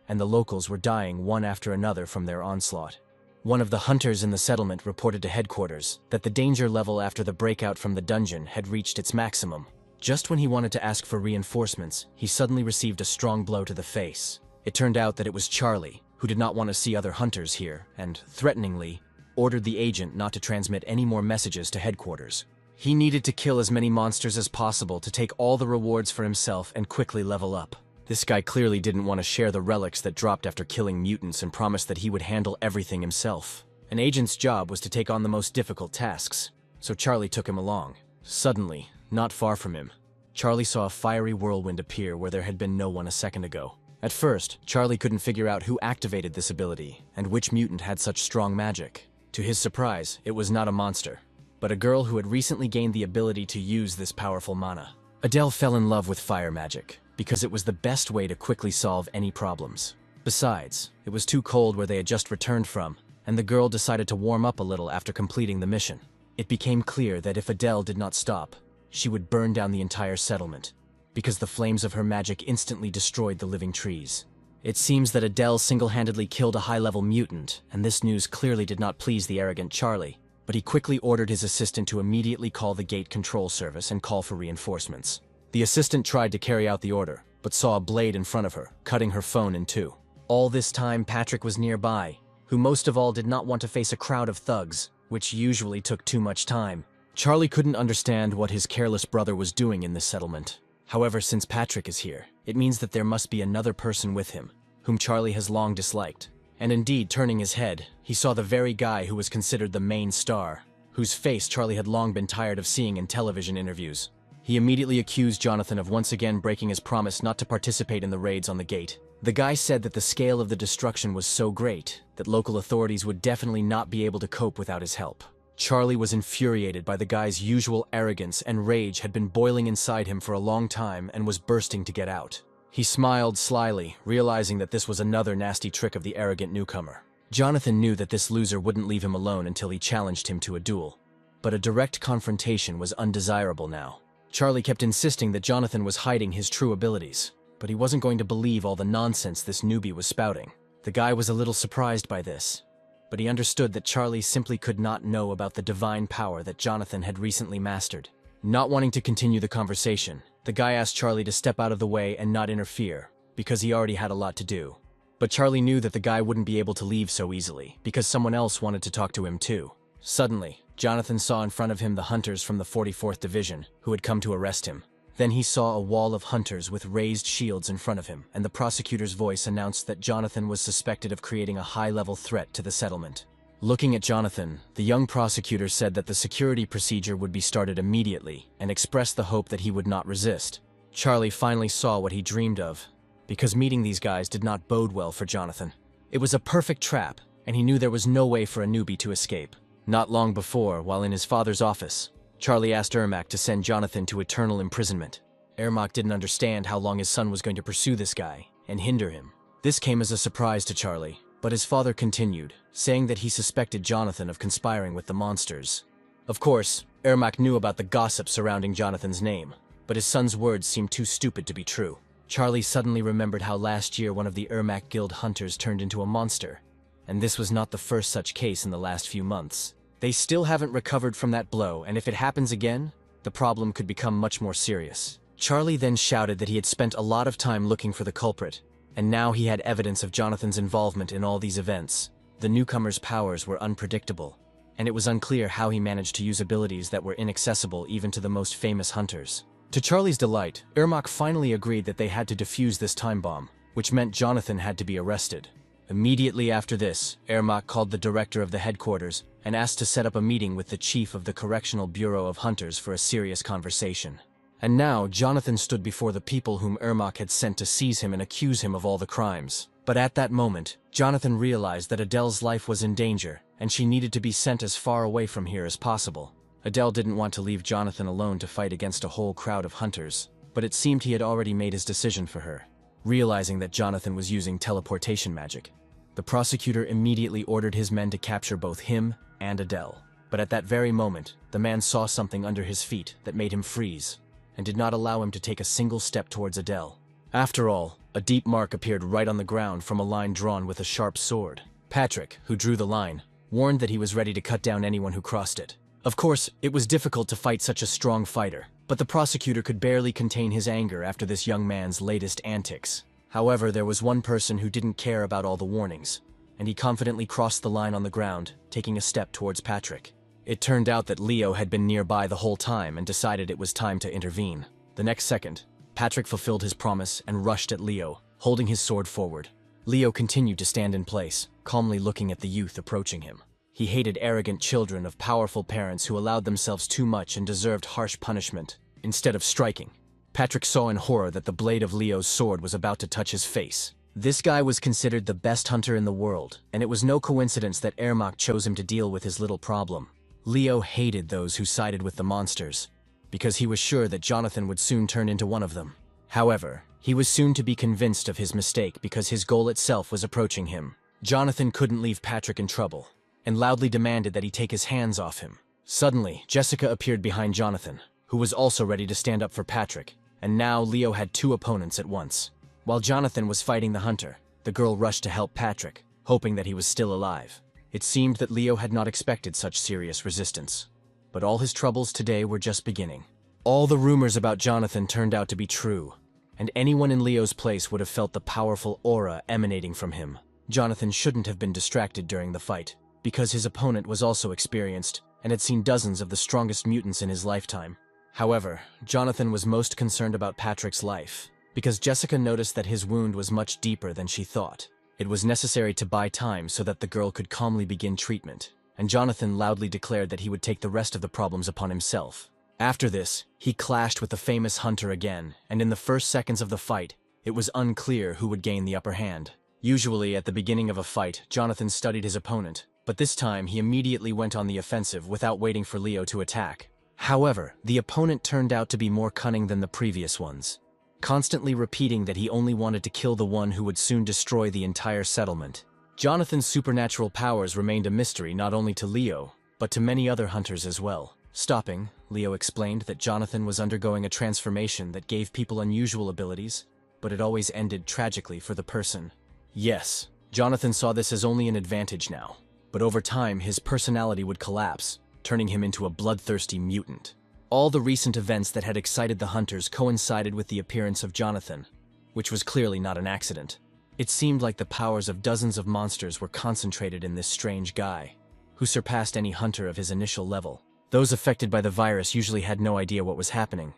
and the locals were dying one after another from their onslaught. One of the hunters in the settlement reported to headquarters that the danger level after the breakout from the dungeon had reached its maximum. Just when he wanted to ask for reinforcements, he suddenly received a strong blow to the face. It turned out that it was Charlie, who did not want to see other hunters here, and, threateningly, ordered the agent not to transmit any more messages to headquarters. He needed to kill as many monsters as possible to take all the rewards for himself and quickly level up. This guy clearly didn't want to share the relics that dropped after killing mutants and promised that he would handle everything himself. An agent's job was to take on the most difficult tasks, so Charlie took him along. Suddenly, not far from him, Charlie saw a fiery whirlwind appear where there had been no one a second ago. At first, Charlie couldn't figure out who activated this ability and which mutant had such strong magic. To his surprise, it was not a monster, but a girl who had recently gained the ability to use this powerful mana. Adele fell in love with fire magic, because it was the best way to quickly solve any problems. Besides, it was too cold where they had just returned from, and the girl decided to warm up a little after completing the mission. It became clear that if Adele did not stop, she would burn down the entire settlement, because the flames of her magic instantly destroyed the living trees. It seems that Adele single-handedly killed a high-level mutant, and this news clearly did not please the arrogant Charlie, but he quickly ordered his assistant to immediately call the gate control service and call for reinforcements. The assistant tried to carry out the order, but saw a blade in front of her, cutting her phone in two. All this time, Patrick was nearby, who most of all did not want to face a crowd of thugs, which usually took too much time. Charlie couldn't understand what his careless brother was doing in this settlement. However, since Patrick is here, it means that there must be another person with him, whom Charlie has long disliked. And indeed, turning his head, he saw the very guy who was considered the main star, whose face Charlie had long been tired of seeing in television interviews. He immediately accused Jonathan of once again breaking his promise not to participate in the raids on the gate. The guy said that the scale of the destruction was so great that local authorities would definitely not be able to cope without his help. Charlie was infuriated by the guy's usual arrogance, and rage had been boiling inside him for a long time and was bursting to get out. He smiled slyly, realizing that this was another nasty trick of the arrogant newcomer. Jonathan knew that this loser wouldn't leave him alone until he challenged him to a duel. But a direct confrontation was undesirable now. Charlie kept insisting that Jonathan was hiding his true abilities, but he wasn't going to believe all the nonsense this newbie was spouting. The guy was a little surprised by this, but he understood that Charlie simply could not know about the divine power that Jonathan had recently mastered. Not wanting to continue the conversation, the guy asked Charlie to step out of the way and not interfere, because he already had a lot to do. But Charlie knew that the guy wouldn't be able to leave so easily, because someone else wanted to talk to him too. Suddenly, Jonathan saw in front of him the hunters from the 44th Division, who had come to arrest him. Then he saw a wall of hunters with raised shields in front of him, and the prosecutor's voice announced that Jonathan was suspected of creating a high-level threat to the settlement. Looking at Jonathan, the young prosecutor said that the security procedure would be started immediately, and expressed the hope that he would not resist. Charlie finally saw what he dreamed of, because meeting these guys did not bode well for Jonathan. It was a perfect trap, and he knew there was no way for a newbie to escape. Not long before, while in his father's office, Charlie asked Ermac to send Jonathan to eternal imprisonment. Ermac didn't understand how long his son was going to pursue this guy and hinder him. This came as a surprise to Charlie, but his father continued, saying that he suspected Jonathan of conspiring with the monsters. Of course, Ermac knew about the gossip surrounding Jonathan's name, but his son's words seemed too stupid to be true. Charlie suddenly remembered how last year one of the Ermac Guild hunters turned into a monster, and this was not the first such case in the last few months. They still haven't recovered from that blow, and if it happens again, the problem could become much more serious. Charlie then shouted that he had spent a lot of time looking for the culprit, and now he had evidence of Jonathan's involvement in all these events. The newcomer's powers were unpredictable, and it was unclear how he managed to use abilities that were inaccessible even to the most famous hunters. To Charlie's delight, Ermac finally agreed that they had to defuse this time bomb, which meant Jonathan had to be arrested. Immediately after this, Ermac called the director of the headquarters and asked to set up a meeting with the chief of the Correctional Bureau of Hunters for a serious conversation. And now, Jonathan stood before the people whom Ermac had sent to seize him and accuse him of all the crimes. But at that moment, Jonathan realized that Adele's life was in danger, and she needed to be sent as far away from here as possible. Adele didn't want to leave Jonathan alone to fight against a whole crowd of hunters, but it seemed he had already made his decision for her. Realizing that Jonathan was using teleportation magic, the prosecutor immediately ordered his men to capture both him and Adele. But at that very moment, the man saw something under his feet that made him freeze, and did not allow him to take a single step towards Adele. After all, a deep mark appeared right on the ground from a line drawn with a sharp sword. Patrick, who drew the line, warned that he was ready to cut down anyone who crossed it. Of course, it was difficult to fight such a strong fighter, but the prosecutor could barely contain his anger after this young man's latest antics. However, there was one person who didn't care about all the warnings, and he confidently crossed the line on the ground, taking a step towards Patrick. It turned out that Leo had been nearby the whole time and decided it was time to intervene. The next second, Patrick fulfilled his promise and rushed at Leo, holding his sword forward. Leo continued to stand in place, calmly looking at the youth approaching him. He hated arrogant children of powerful parents who allowed themselves too much and deserved harsh punishment, instead of striking. Patrick saw in horror that the blade of Leo's sword was about to touch his face. This guy was considered the best hunter in the world, and it was no coincidence that Ermac chose him to deal with his little problem. Leo hated those who sided with the monsters, because he was sure that Jonathan would soon turn into one of them. However, he was soon to be convinced of his mistake because his goal itself was approaching him. Jonathan couldn't leave Patrick in trouble, and loudly demanded that he take his hands off him. Suddenly, Jessica appeared behind Jonathan, who was also ready to stand up for Patrick, and now Leo had two opponents at once. While Jonathan was fighting the hunter, the girl rushed to help Patrick, hoping that he was still alive. It seemed that Leo had not expected such serious resistance. But all his troubles today were just beginning. All the rumors about Jonathan turned out to be true, and anyone in Leo's place would have felt the powerful aura emanating from him. Jonathan shouldn't have been distracted during the fight, because his opponent was also experienced and had seen dozens of the strongest mutants in his lifetime. However, Jonathan was most concerned about Patrick's life, because Jessica noticed that his wound was much deeper than she thought. It was necessary to buy time so that the girl could calmly begin treatment, and Jonathan loudly declared that he would take the rest of the problems upon himself. After this, he clashed with the famous hunter again, and in the first seconds of the fight, it was unclear who would gain the upper hand. Usually, at the beginning of a fight, Jonathan studied his opponent, but this time he immediately went on the offensive without waiting for Leo to attack. However, the opponent turned out to be more cunning than the previous ones, constantly repeating that he only wanted to kill the one who would soon destroy the entire settlement. Jonathan's supernatural powers remained a mystery not only to Leo, but to many other hunters as well. Stopping, Leo explained that Jonathan was undergoing a transformation that gave people unusual abilities, but it always ended tragically for the person. Yes, Jonathan saw this as only an advantage now, but over time his personality would collapse, turning him into a bloodthirsty mutant. All the recent events that had excited the hunters coincided with the appearance of Jonathan, which was clearly not an accident. It seemed like the powers of dozens of monsters were concentrated in this strange guy, who surpassed any hunter of his initial level. Those affected by the virus usually had no idea what was happening,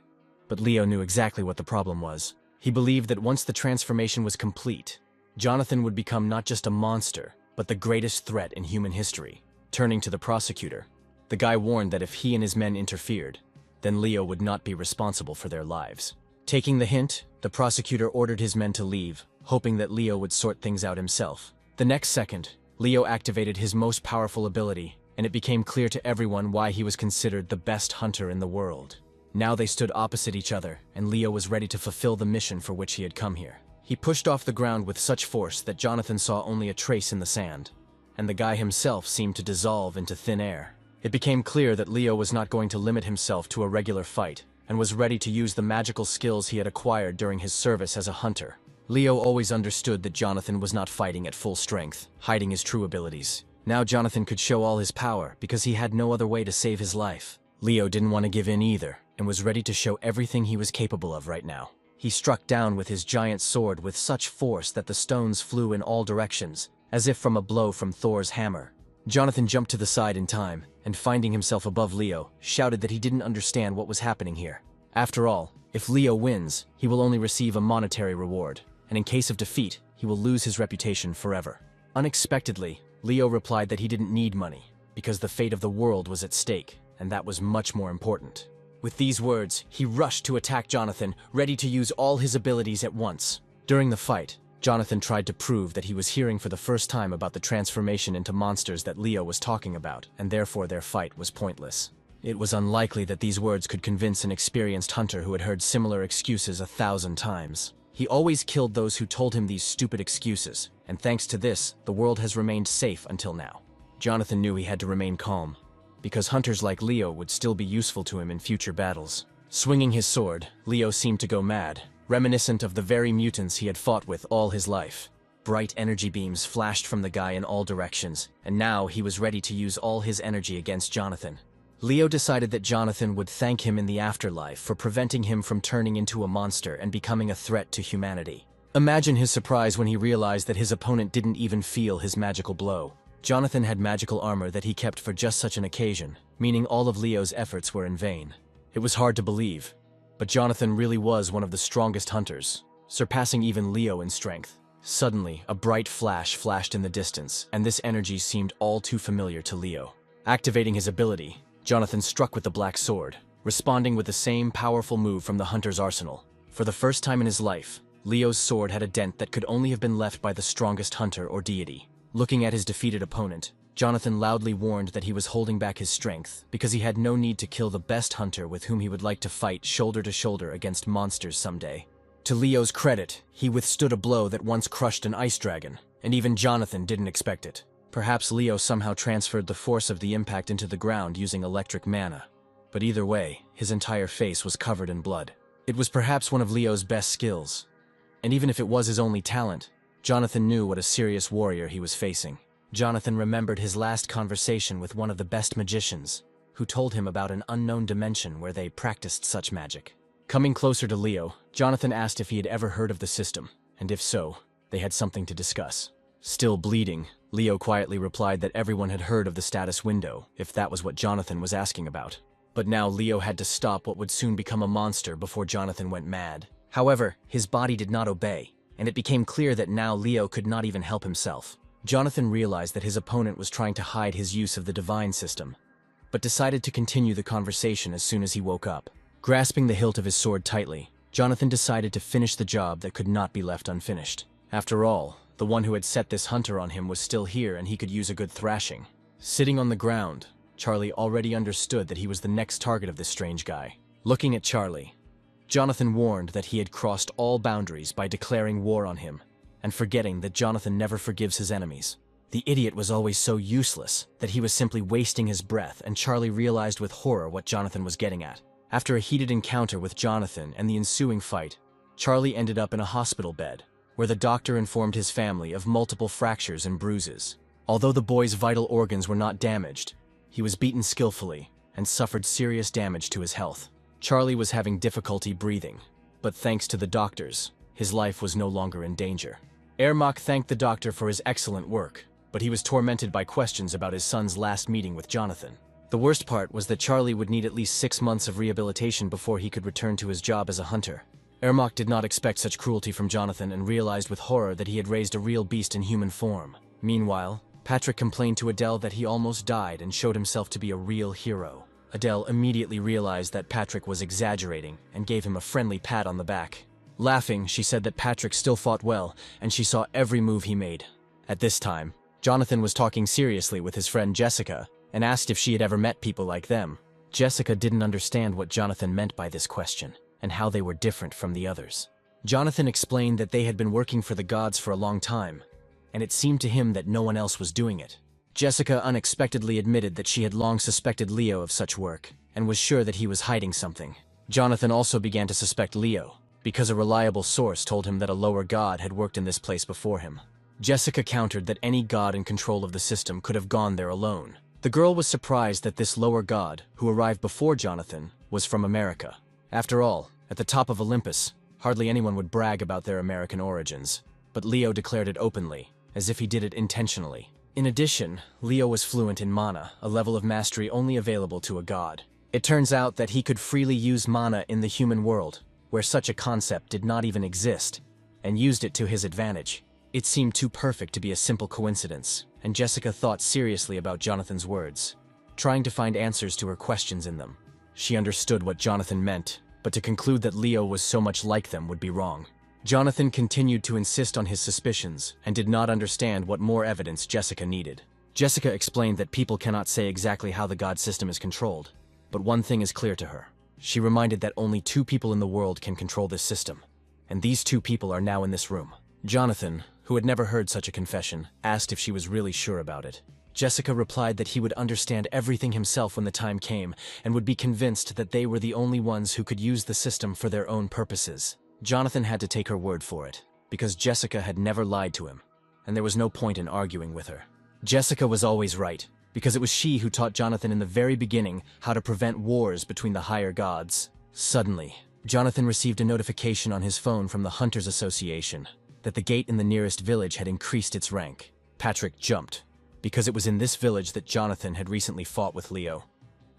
but Leo knew exactly what the problem was. He believed that once the transformation was complete, Jonathan would become not just a monster, but the greatest threat in human history. Turning to the prosecutor, the guy warned that if he and his men interfered, then Leo would not be responsible for their lives. Taking the hint, the prosecutor ordered his men to leave, hoping that Leo would sort things out himself. The next second, Leo activated his most powerful ability, and it became clear to everyone why he was considered the best hunter in the world. Now they stood opposite each other, and Leo was ready to fulfill the mission for which he had come here. He pushed off the ground with such force that Jonathan saw only a trace in the sand, and the guy himself seemed to dissolve into thin air. It became clear that Leo was not going to limit himself to a regular fight, and was ready to use the magical skills he had acquired during his service as a hunter. Leo always understood that Jonathan was not fighting at full strength, hiding his true abilities. Now Jonathan could show all his power because he had no other way to save his life. Leo didn't want to give in either, and was ready to show everything he was capable of right now. He struck down with his giant sword with such force that the stones flew in all directions, as if from a blow from Thor's hammer. Jonathan jumped to the side in time, and finding himself above Leo, shouted that he didn't understand what was happening here. After all, if Leo wins, he will only receive a monetary reward, and in case of defeat, he will lose his reputation forever. Unexpectedly, Leo replied that he didn't need money, because the fate of the world was at stake, and that was much more important. With these words, he rushed to attack Jonathan, ready to use all his abilities at once. During the fight, Jonathan tried to prove that he was hearing for the first time about the transformation into monsters that Leo was talking about, and therefore their fight was pointless. It was unlikely that these words could convince an experienced hunter who had heard similar excuses 1,000 times. He always killed those who told him these stupid excuses, and thanks to this, the world has remained safe until now. Jonathan knew he had to remain calm, because hunters like Leo would still be useful to him in future battles. Swinging his sword, Leo seemed to go mad, reminiscent of the very mutants he had fought with all his life. Bright energy beams flashed from the guy in all directions, and now he was ready to use all his energy against Jonathan. Leo decided that Jonathan would thank him in the afterlife for preventing him from turning into a monster and becoming a threat to humanity. Imagine his surprise when he realized that his opponent didn't even feel his magical blow. Jonathan had magical armor that he kept for just such an occasion, meaning all of Leo's efforts were in vain. It was hard to believe, but Jonathan really was one of the strongest hunters, surpassing even Leo in strength. Suddenly, a bright flash flashed in the distance, and this energy seemed all too familiar to Leo. Activating his ability, Jonathan struck with the black sword, responding with the same powerful move from the hunter's arsenal. For the first time in his life, Leo's sword had a dent that could only have been left by the strongest hunter or deity. Looking at his defeated opponent, Jonathan loudly warned that he was holding back his strength because he had no need to kill the best hunter with whom he would like to fight shoulder to shoulder against monsters someday. To Leo's credit, he withstood a blow that once crushed an ice dragon, and even Jonathan didn't expect it. Perhaps Leo somehow transferred the force of the impact into the ground using electric mana. But either way, his entire face was covered in blood. It was perhaps one of Leo's best skills. And even if it was his only talent, Jonathan knew what a serious warrior he was facing. Jonathan remembered his last conversation with one of the best magicians, who told him about an unknown dimension where they practiced such magic. Coming closer to Leo, Jonathan asked if he had ever heard of the system, and if so, they had something to discuss. Still bleeding, Leo quietly replied that everyone had heard of the status window, if that was what Jonathan was asking about. But now Leo had to stop what would soon become a monster before Jonathan went mad. However, his body did not obey, and it became clear that now Leo could not even help himself. Jonathan realized that his opponent was trying to hide his use of the divine system, but decided to continue the conversation as soon as he woke up. Grasping the hilt of his sword tightly, Jonathan decided to finish the job that could not be left unfinished. After all, the one who had set this hunter on him was still here and he could use a good thrashing. Sitting on the ground, Charlie already understood that he was the next target of this strange guy. Looking at Charlie, Jonathan warned that he had crossed all boundaries by declaring war on him, and forgetting that Jonathan never forgives his enemies. The idiot was always so useless that he was simply wasting his breath, and Charlie realized with horror what Jonathan was getting at. After a heated encounter with Jonathan and the ensuing fight, Charlie ended up in a hospital bed, where the doctor informed his family of multiple fractures and bruises. Although the boy's vital organs were not damaged, he was beaten skillfully and suffered serious damage to his health. Charlie was having difficulty breathing, but thanks to the doctors, his life was no longer in danger. Ermac thanked the doctor for his excellent work, but he was tormented by questions about his son's last meeting with Jonathan. The worst part was that Charlie would need at least 6 months of rehabilitation before he could return to his job as a hunter. Ermac did not expect such cruelty from Jonathan and realized with horror that he had raised a real beast in human form. Meanwhile, Patrick complained to Adele that he almost died and showed himself to be a real hero. Adele immediately realized that Patrick was exaggerating and gave him a friendly pat on the back. Laughing, she said that Patrick still fought well, and she saw every move he made. At this time, Jonathan was talking seriously with his friend Jessica and asked if she had ever met people like them. Jessica didn't understand what Jonathan meant by this question and how they were different from the others. Jonathan explained that they had been working for the gods for a long time, and it seemed to him that no one else was doing it. Jessica unexpectedly admitted that she had long suspected Leo of such work, and was sure that he was hiding something. Jonathan also began to suspect Leo, because a reliable source told him that a lower god had worked in this place before him. Jessica countered that any god in control of the system could have gone there alone. The girl was surprised that this lower god, who arrived before Jonathan, was from America. After all, at the top of Olympus, hardly anyone would brag about their American origins, but Leo declared it openly, as if he did it intentionally. In addition, Leo was fluent in mana, a level of mastery only available to a god. It turns out that he could freely use mana in the human world, where such a concept did not even exist, and used it to his advantage. It seemed too perfect to be a simple coincidence, and Jessica thought seriously about Jonathan's words, trying to find answers to her questions in them. She understood what Jonathan meant, but to conclude that Leo was so much like them would be wrong. Jonathan continued to insist on his suspicions and did not understand what more evidence Jessica needed. Jessica explained that people cannot say exactly how the god system is controlled, but one thing is clear to her. She reminded that only 2 people in the world can control this system, and these 2 people are now in this room. Jonathan, who had never heard such a confession, asked if she was really sure about it. Jessica replied that he would understand everything himself when the time came, and would be convinced that they were the only ones who could use the system for their own purposes. Jonathan had to take her word for it, because Jessica had never lied to him, and there was no point in arguing with her. Jessica was always right, because it was she who taught Jonathan in the very beginning how to prevent wars between the higher gods. Suddenly, Jonathan received a notification on his phone from the Hunters Association that the gate in the nearest village had increased its rank. Patrick jumped, because it was in this village that Jonathan had recently fought with Leo,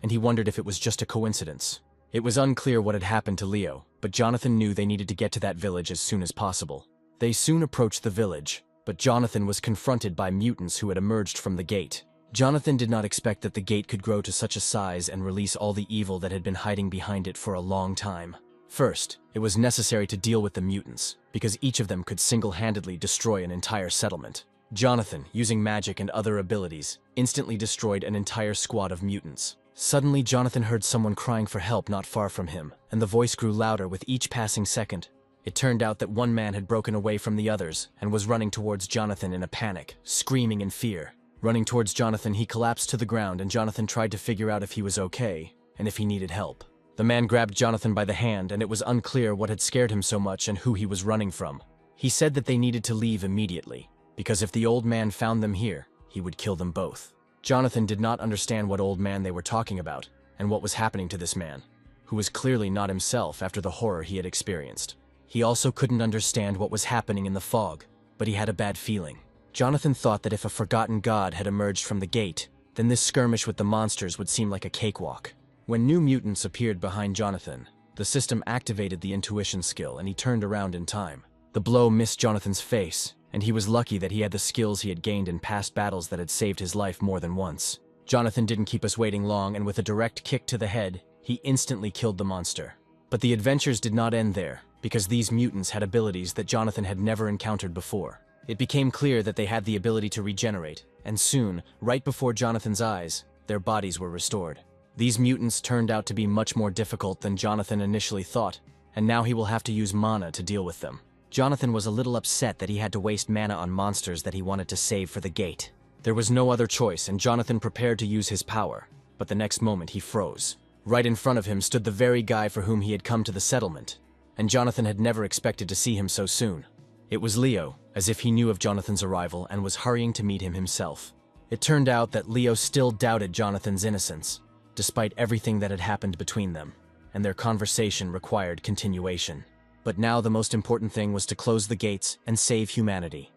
and he wondered if it was just a coincidence. It was unclear what had happened to Leo, but Jonathan knew they needed to get to that village as soon as possible. They soon approached the village, but Jonathan was confronted by mutants who had emerged from the gate. Jonathan did not expect that the gate could grow to such a size and release all the evil that had been hiding behind it for a long time. First, it was necessary to deal with the mutants, because each of them could single-handedly destroy an entire settlement. Jonathan, using magic and other abilities, instantly destroyed an entire squad of mutants. Suddenly, Jonathan heard someone crying for help not far from him, and the voice grew louder with each passing second. It turned out that one man had broken away from the others and was running towards Jonathan in a panic, screaming in fear. Running towards Jonathan, he collapsed to the ground, and Jonathan tried to figure out if he was okay and if he needed help. The man grabbed Jonathan by the hand, and it was unclear what had scared him so much and who he was running from. He said that they needed to leave immediately, because if the old man found them here, he would kill them both. Jonathan did not understand what old man they were talking about, and what was happening to this man, who was clearly not himself after the horror he had experienced. He also couldn't understand what was happening in the fog, but he had a bad feeling. Jonathan thought that if a forgotten god had emerged from the gate, then this skirmish with the monsters would seem like a cakewalk. When new mutants appeared behind Jonathan, the system activated the intuition skill and he turned around in time. The blow missed Jonathan's face, and he was lucky that he had the skills he had gained in past battles that had saved his life more than once. Jonathan didn't keep us waiting long, and with a direct kick to the head, he instantly killed the monster. But the adventures did not end there, because these mutants had abilities that Jonathan had never encountered before. It became clear that they had the ability to regenerate, and soon, right before Jonathan's eyes, their bodies were restored. These mutants turned out to be much more difficult than Jonathan initially thought, and now he will have to use mana to deal with them. Jonathan was a little upset that he had to waste mana on monsters that he wanted to save for the gate. There was no other choice, and Jonathan prepared to use his power, but the next moment he froze. Right in front of him stood the very guy for whom he had come to the settlement, and Jonathan had never expected to see him so soon. It was Leo, as if he knew of Jonathan's arrival and was hurrying to meet him himself. It turned out that Leo still doubted Jonathan's innocence, despite everything that had happened between them, and their conversation required continuation. But now the most important thing was to close the gates and save humanity.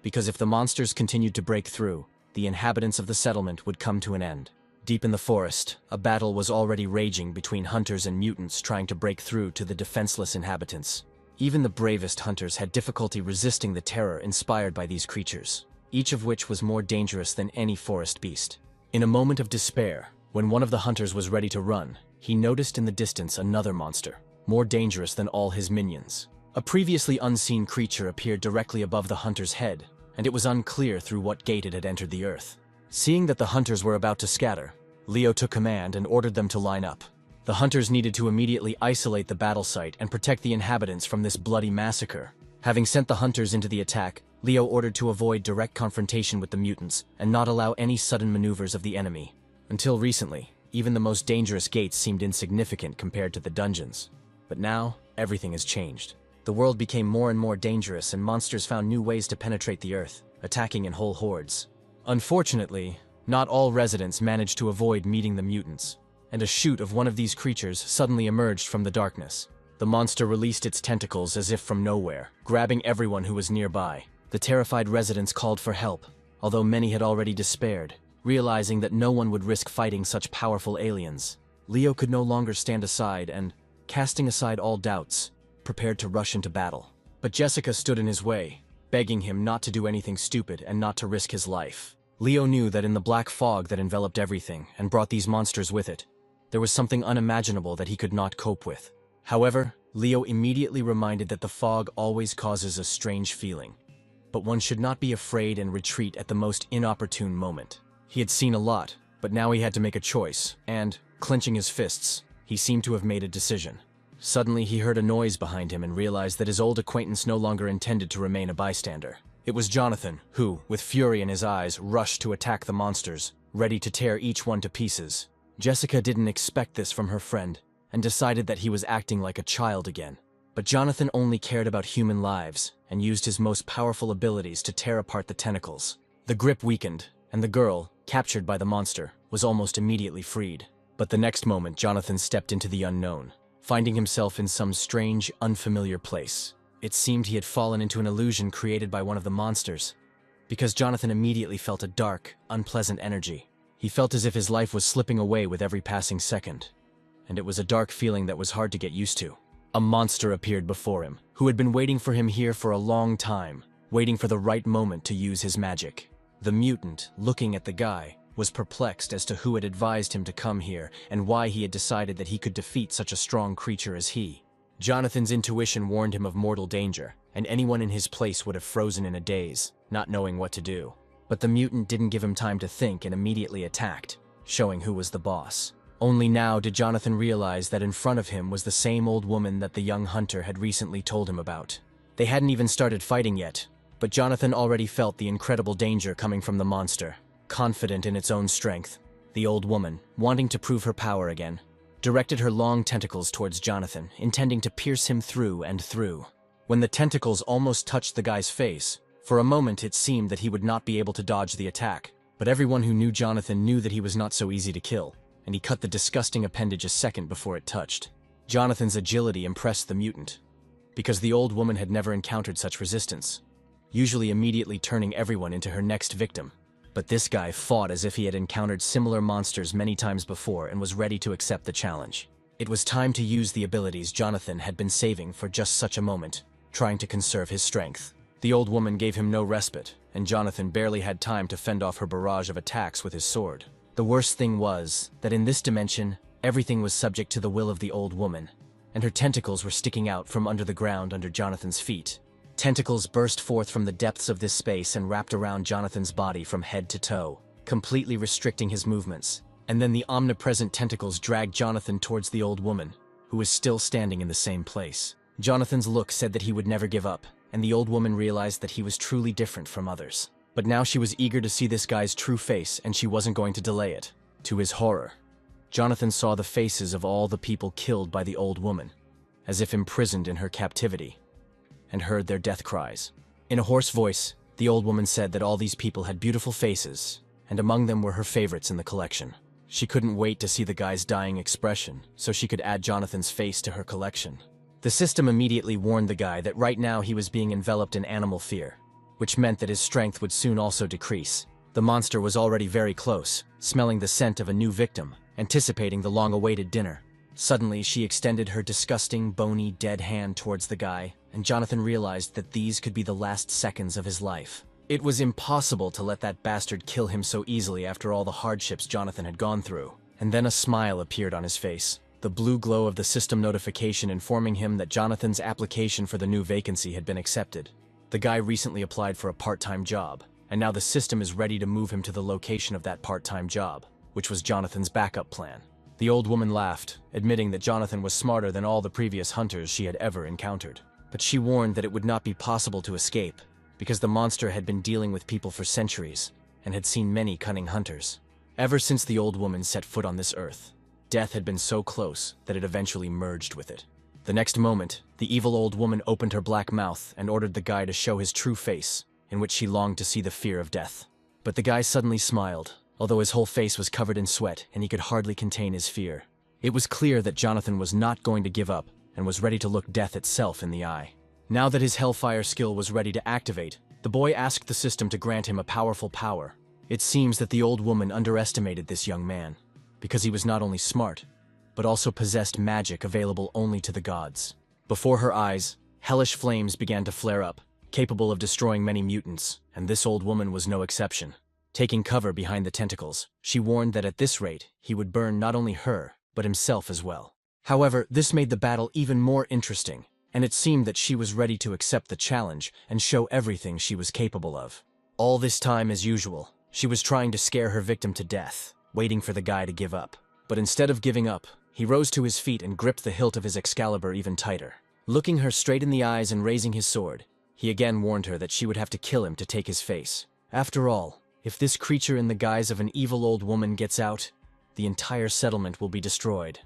Because if the monsters continued to break through, the inhabitants of the settlement would come to an end. Deep in the forest, a battle was already raging between hunters and mutants trying to break through to the defenseless inhabitants. Even the bravest hunters had difficulty resisting the terror inspired by these creatures, each of which was more dangerous than any forest beast. In a moment of despair, when one of the hunters was ready to run, he noticed in the distance another monster, more dangerous than all his minions. A previously unseen creature appeared directly above the hunter's head, and it was unclear through what gate it had entered the earth. Seeing that the hunters were about to scatter, Leo took command and ordered them to line up. The hunters needed to immediately isolate the battle site and protect the inhabitants from this bloody massacre. Having sent the hunters into the attack, Leo ordered to avoid direct confrontation with the mutants and not allow any sudden maneuvers of the enemy. Until recently, even the most dangerous gates seemed insignificant compared to the dungeons. But now, everything has changed. The world became more and more dangerous, and monsters found new ways to penetrate the earth, attacking in whole hordes. Unfortunately, not all residents managed to avoid meeting the mutants, and a shoot of one of these creatures suddenly emerged from the darkness. The monster released its tentacles as if from nowhere, grabbing everyone who was nearby. The terrified residents called for help, although many had already despaired, realizing that no one would risk fighting such powerful aliens. Leo could no longer stand aside and, casting aside all doubts, prepared to rush into battle. But Jessica stood in his way, begging him not to do anything stupid and not to risk his life. Leo knew that in the black fog that enveloped everything and brought these monsters with it, there was something unimaginable that he could not cope with. However, Leo immediately reminded that the fog always causes a strange feeling, but one should not be afraid and retreat at the most inopportune moment. He had seen a lot, but now he had to make a choice, and, clenching his fists, he seemed to have made a decision. Suddenly he heard a noise behind him and realized that his old acquaintance no longer intended to remain a bystander. It was Jonathan, who, with fury in his eyes, rushed to attack the monsters, ready to tear each one to pieces. Jessica didn't expect this from her friend, and decided that he was acting like a child again. But Jonathan only cared about human lives, and used his most powerful abilities to tear apart the tentacles. The grip weakened, and the girl, captured by the monster, was almost immediately freed. But the next moment Jonathan stepped into the unknown, finding himself in some strange, unfamiliar place. It seemed he had fallen into an illusion created by one of the monsters, because Jonathan immediately felt a dark, unpleasant energy. He felt as if his life was slipping away with every passing second, and it was a dark feeling that was hard to get used to. A monster appeared before him, who had been waiting for him here for a long time, waiting for the right moment to use his magic. The mutant, looking at the guy, was perplexed as to who had advised him to come here and why he had decided that he could defeat such a strong creature as he. Jonathan's intuition warned him of mortal danger, and anyone in his place would have frozen in a daze, not knowing what to do. But the mutant didn't give him time to think and immediately attacked, showing who was the boss. Only now did Jonathan realize that in front of him was the same old woman that the young hunter had recently told him about. They hadn't even started fighting yet, but Jonathan already felt the incredible danger coming from the monster. Confident in its own strength, the old woman, wanting to prove her power again, directed her long tentacles towards Jonathan, intending to pierce him through and through. When the tentacles almost touched the guy's face, for a moment it seemed that he would not be able to dodge the attack. But everyone who knew Jonathan knew that he was not so easy to kill, and he cut the disgusting appendage a second before it touched. Jonathan's agility impressed the mutant, because the old woman had never encountered such resistance, usually immediately turning everyone into her next victim. But this guy fought as if he had encountered similar monsters many times before and was ready to accept the challenge. It was time to use the abilities Jonathan had been saving for just such a moment, trying to conserve his strength. The old woman gave him no respite, and Jonathan barely had time to fend off her barrage of attacks with his sword. The worst thing was that in this dimension, everything was subject to the will of the old woman, and her tentacles were sticking out from under the ground under Jonathan's feet. Tentacles burst forth from the depths of this space and wrapped around Jonathan's body from head to toe, completely restricting his movements. And then the omnipresent tentacles dragged Jonathan towards the old woman, who was still standing in the same place. Jonathan's look said that he would never give up, and the old woman realized that he was truly different from others. But now she was eager to see this guy's true face, and she wasn't going to delay it. To his horror, Jonathan saw the faces of all the people killed by the old woman, as if imprisoned in her captivity, and heard their death cries. In a hoarse voice, the old woman said that all these people had beautiful faces, and among them were her favorites in the collection. She couldn't wait to see the guy's dying expression, so she could add Jonathan's face to her collection. The system immediately warned the guy that right now he was being enveloped in animal fear, which meant that his strength would soon also decrease. The monster was already very close, smelling the scent of a new victim, anticipating the long-awaited dinner. Suddenly, she extended her disgusting, bony, dead hand towards the guy, and Jonathan realized that these could be the last seconds of his life. It was impossible to let that bastard kill him so easily after all the hardships Jonathan had gone through. And then a smile appeared on his face, the blue glow of the system notification informing him that Jonathan's application for the new vacancy had been accepted. The guy recently applied for a part-time job, and now the system is ready to move him to the location of that part-time job, which was Jonathan's backup plan. The old woman laughed, admitting that Jonathan was smarter than all the previous hunters she had ever encountered. But she warned that it would not be possible to escape, because the monster had been dealing with people for centuries, and had seen many cunning hunters. Ever since the old woman set foot on this earth, death had been so close that it eventually merged with it. The next moment, the evil old woman opened her black mouth and ordered the guy to show his true face, in which she longed to see the fear of death. But the guy suddenly smiled, although his whole face was covered in sweat and he could hardly contain his fear. It was clear that Jonathan was not going to give up and was ready to look death itself in the eye. Now that his Hellfire skill was ready to activate, the boy asked the system to grant him a powerful power. It seems that the old woman underestimated this young man, because he was not only smart, but also possessed magic available only to the gods. Before her eyes, hellish flames began to flare up, capable of destroying many mutants, and this old woman was no exception. Taking cover behind the tentacles, she warned that at this rate, he would burn not only her, but himself as well. However, this made the battle even more interesting, and it seemed that she was ready to accept the challenge and show everything she was capable of. All this time, as usual, she was trying to scare her victim to death, waiting for the guy to give up. But instead of giving up, he rose to his feet and gripped the hilt of his Excalibur even tighter. Looking her straight in the eyes and raising his sword, he again warned her that she would have to kill him to take his face. After all, if this creature in the guise of an evil old woman gets out, the entire settlement will be destroyed.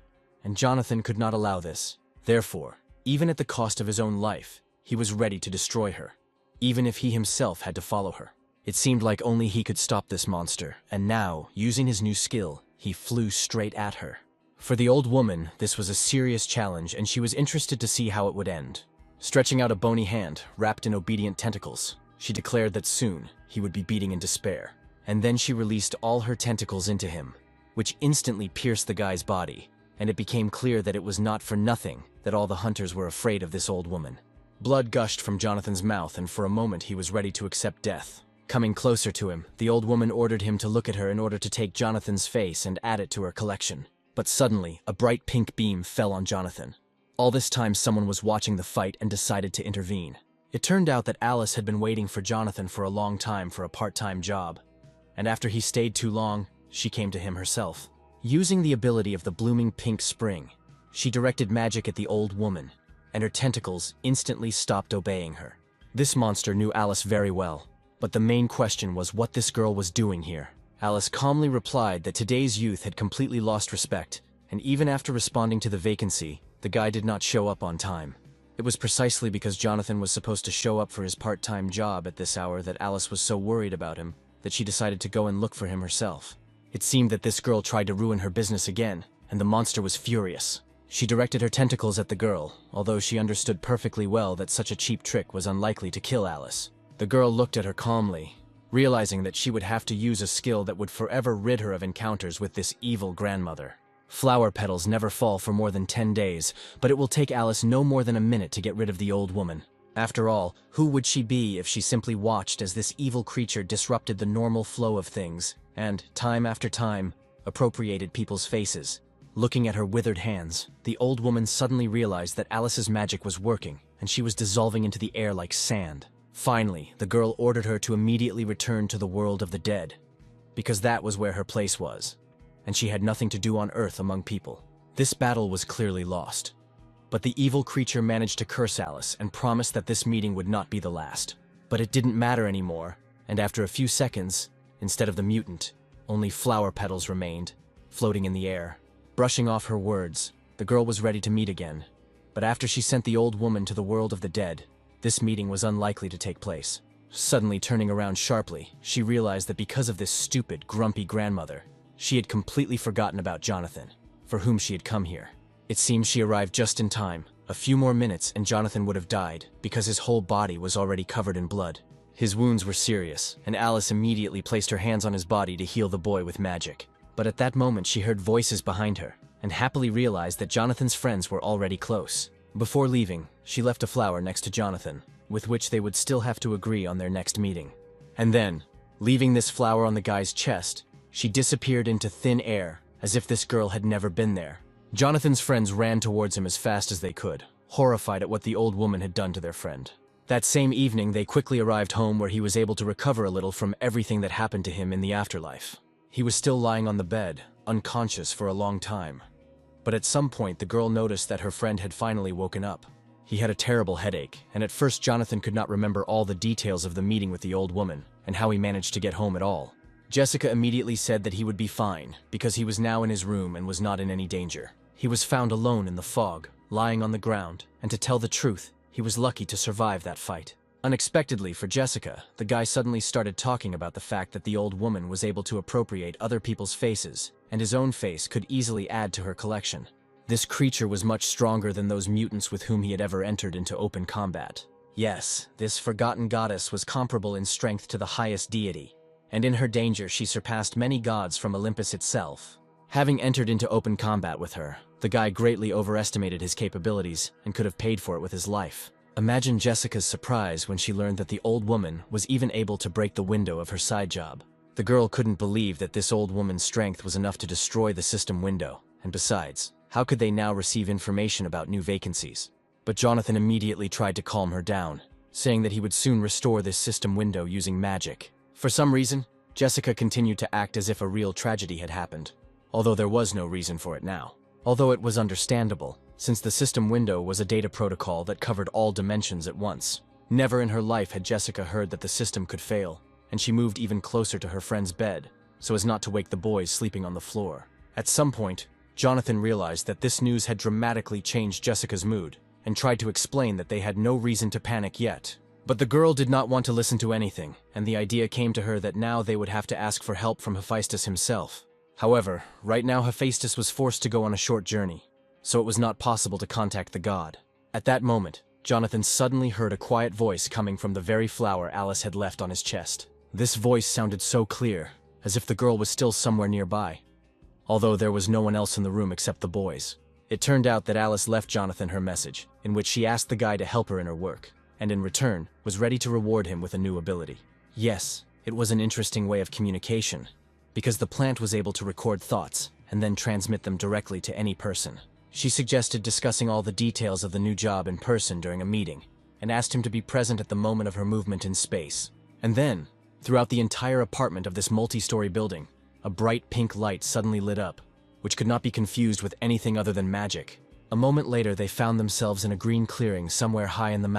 And Jonathan could not allow this. Therefore, even at the cost of his own life, he was ready to destroy her, even if he himself had to follow her. It seemed like only he could stop this monster, and now, using his new skill, he flew straight at her. For the old woman, this was a serious challenge, and she was interested to see how it would end. Stretching out a bony hand, wrapped in obedient tentacles, she declared that soon he would be beating in despair. And then she released all her tentacles into him, which instantly pierced the guy's body, and it became clear that it was not for nothing that all the hunters were afraid of this old woman. Blood gushed from Jonathan's mouth, and for a moment he was ready to accept death. Coming closer to him, the old woman ordered him to look at her in order to take Jonathan's face and add it to her collection. But suddenly, a bright pink beam fell on Jonathan. All this time someone was watching the fight and decided to intervene. It turned out that Alice had been waiting for Jonathan for a long time for a part-time job. And after he stayed too long, she came to him herself. Using the ability of the blooming pink spring, she directed magic at the old woman, and her tentacles instantly stopped obeying her. This monster knew Alice very well, but the main question was what this girl was doing here. Alice calmly replied that today's youth had completely lost respect, and even after responding to the vacancy, the guy did not show up on time. It was precisely because Jonathan was supposed to show up for his part-time job at this hour that Alice was so worried about him that she decided to go and look for him herself. It seemed that this girl tried to ruin her business again, and the monster was furious. She directed her tentacles at the girl, although she understood perfectly well that such a cheap trick was unlikely to kill Alice. The girl looked at her calmly, realizing that she would have to use a skill that would forever rid her of encounters with this evil grandmother. Flower petals never fall for more than 10 days, but it will take Alice no more than a minute to get rid of the old woman. After all, who would she be if she simply watched as this evil creature disrupted the normal flow of things, and, time after time, appropriated people's faces. Looking at her withered hands, the old woman suddenly realized that Alice's magic was working, and she was dissolving into the air like sand. Finally, the girl ordered her to immediately return to the world of the dead, because that was where her place was, and she had nothing to do on Earth among people. This battle was clearly lost. But the evil creature managed to curse Alice and promised that this meeting would not be the last. But it didn't matter anymore, and after a few seconds, instead of the mutant, only flower petals remained, floating in the air. Brushing off her words, the girl was ready to meet again. But after she sent the old woman to the world of the dead, this meeting was unlikely to take place. Suddenly turning around sharply, she realized that because of this stupid, grumpy grandmother, she had completely forgotten about Jonathan, for whom she had come here. It seems she arrived just in time. A few more minutes and Jonathan would have died, because his whole body was already covered in blood. His wounds were serious, and Alice immediately placed her hands on his body to heal the boy with magic. But at that moment she heard voices behind her, and happily realized that Jonathan's friends were already close. Before leaving, she left a flower next to Jonathan, with which they would still have to agree on their next meeting. And then, leaving this flower on the guy's chest, she disappeared into thin air, as if this girl had never been there. Jonathan's friends ran towards him as fast as they could, horrified at what the old woman had done to their friend. That same evening, they quickly arrived home where he was able to recover a little from everything that happened to him in the afterlife. He was still lying on the bed, unconscious for a long time. But at some point, the girl noticed that her friend had finally woken up. He had a terrible headache, and at first Jonathan could not remember all the details of the meeting with the old woman, and how he managed to get home at all. Jessica immediately said that he would be fine, because he was now in his room and was not in any danger. He was found alone in the fog, lying on the ground, and to tell the truth, he was lucky to survive that fight. Unexpectedly for Jessica, the guy suddenly started talking about the fact that the old woman was able to appropriate other people's faces, and his own face could easily add to her collection. This creature was much stronger than those mutants with whom he had ever entered into open combat. Yes, this forgotten goddess was comparable in strength to the highest deity, and in her danger she surpassed many gods from Olympus itself. Having entered into open combat with her, the guy greatly overestimated his capabilities and could have paid for it with his life. Imagine Jessica's surprise when she learned that the old woman was even able to break the window of her side job. The girl couldn't believe that this old woman's strength was enough to destroy the system window, and besides, how could they now receive information about new vacancies? But Jonathan immediately tried to calm her down, saying that he would soon restore this system window using magic. For some reason, Jessica continued to act as if a real tragedy had happened, although there was no reason for it now. Although it was understandable, since the system window was a data protocol that covered all dimensions at once. Never in her life had Jessica heard that the system could fail, and she moved even closer to her friend's bed, so as not to wake the boys sleeping on the floor. At some point, Jonathan realized that this news had dramatically changed Jessica's mood, and tried to explain that they had no reason to panic yet. But the girl did not want to listen to anything, and the idea came to her that now they would have to ask for help from Hephaestus himself. However, right now Hephaestus was forced to go on a short journey, so it was not possible to contact the god. At that moment, Jonathan suddenly heard a quiet voice coming from the very flower Alice had left on his chest. This voice sounded so clear, as if the girl was still somewhere nearby, although there was no one else in the room except the boys. It turned out that Alice left Jonathan her message, in which she asked the guy to help her in her work, and in return, was ready to reward him with a new ability. Yes, it was an interesting way of communication, because the plant was able to record thoughts and then transmit them directly to any person. She suggested discussing all the details of the new job in person during a meeting, and asked him to be present at the moment of her movement in space. And then, throughout the entire apartment of this multi-story building, a bright pink light suddenly lit up, which could not be confused with anything other than magic. A moment later, they found themselves in a green clearing somewhere high in the mountains.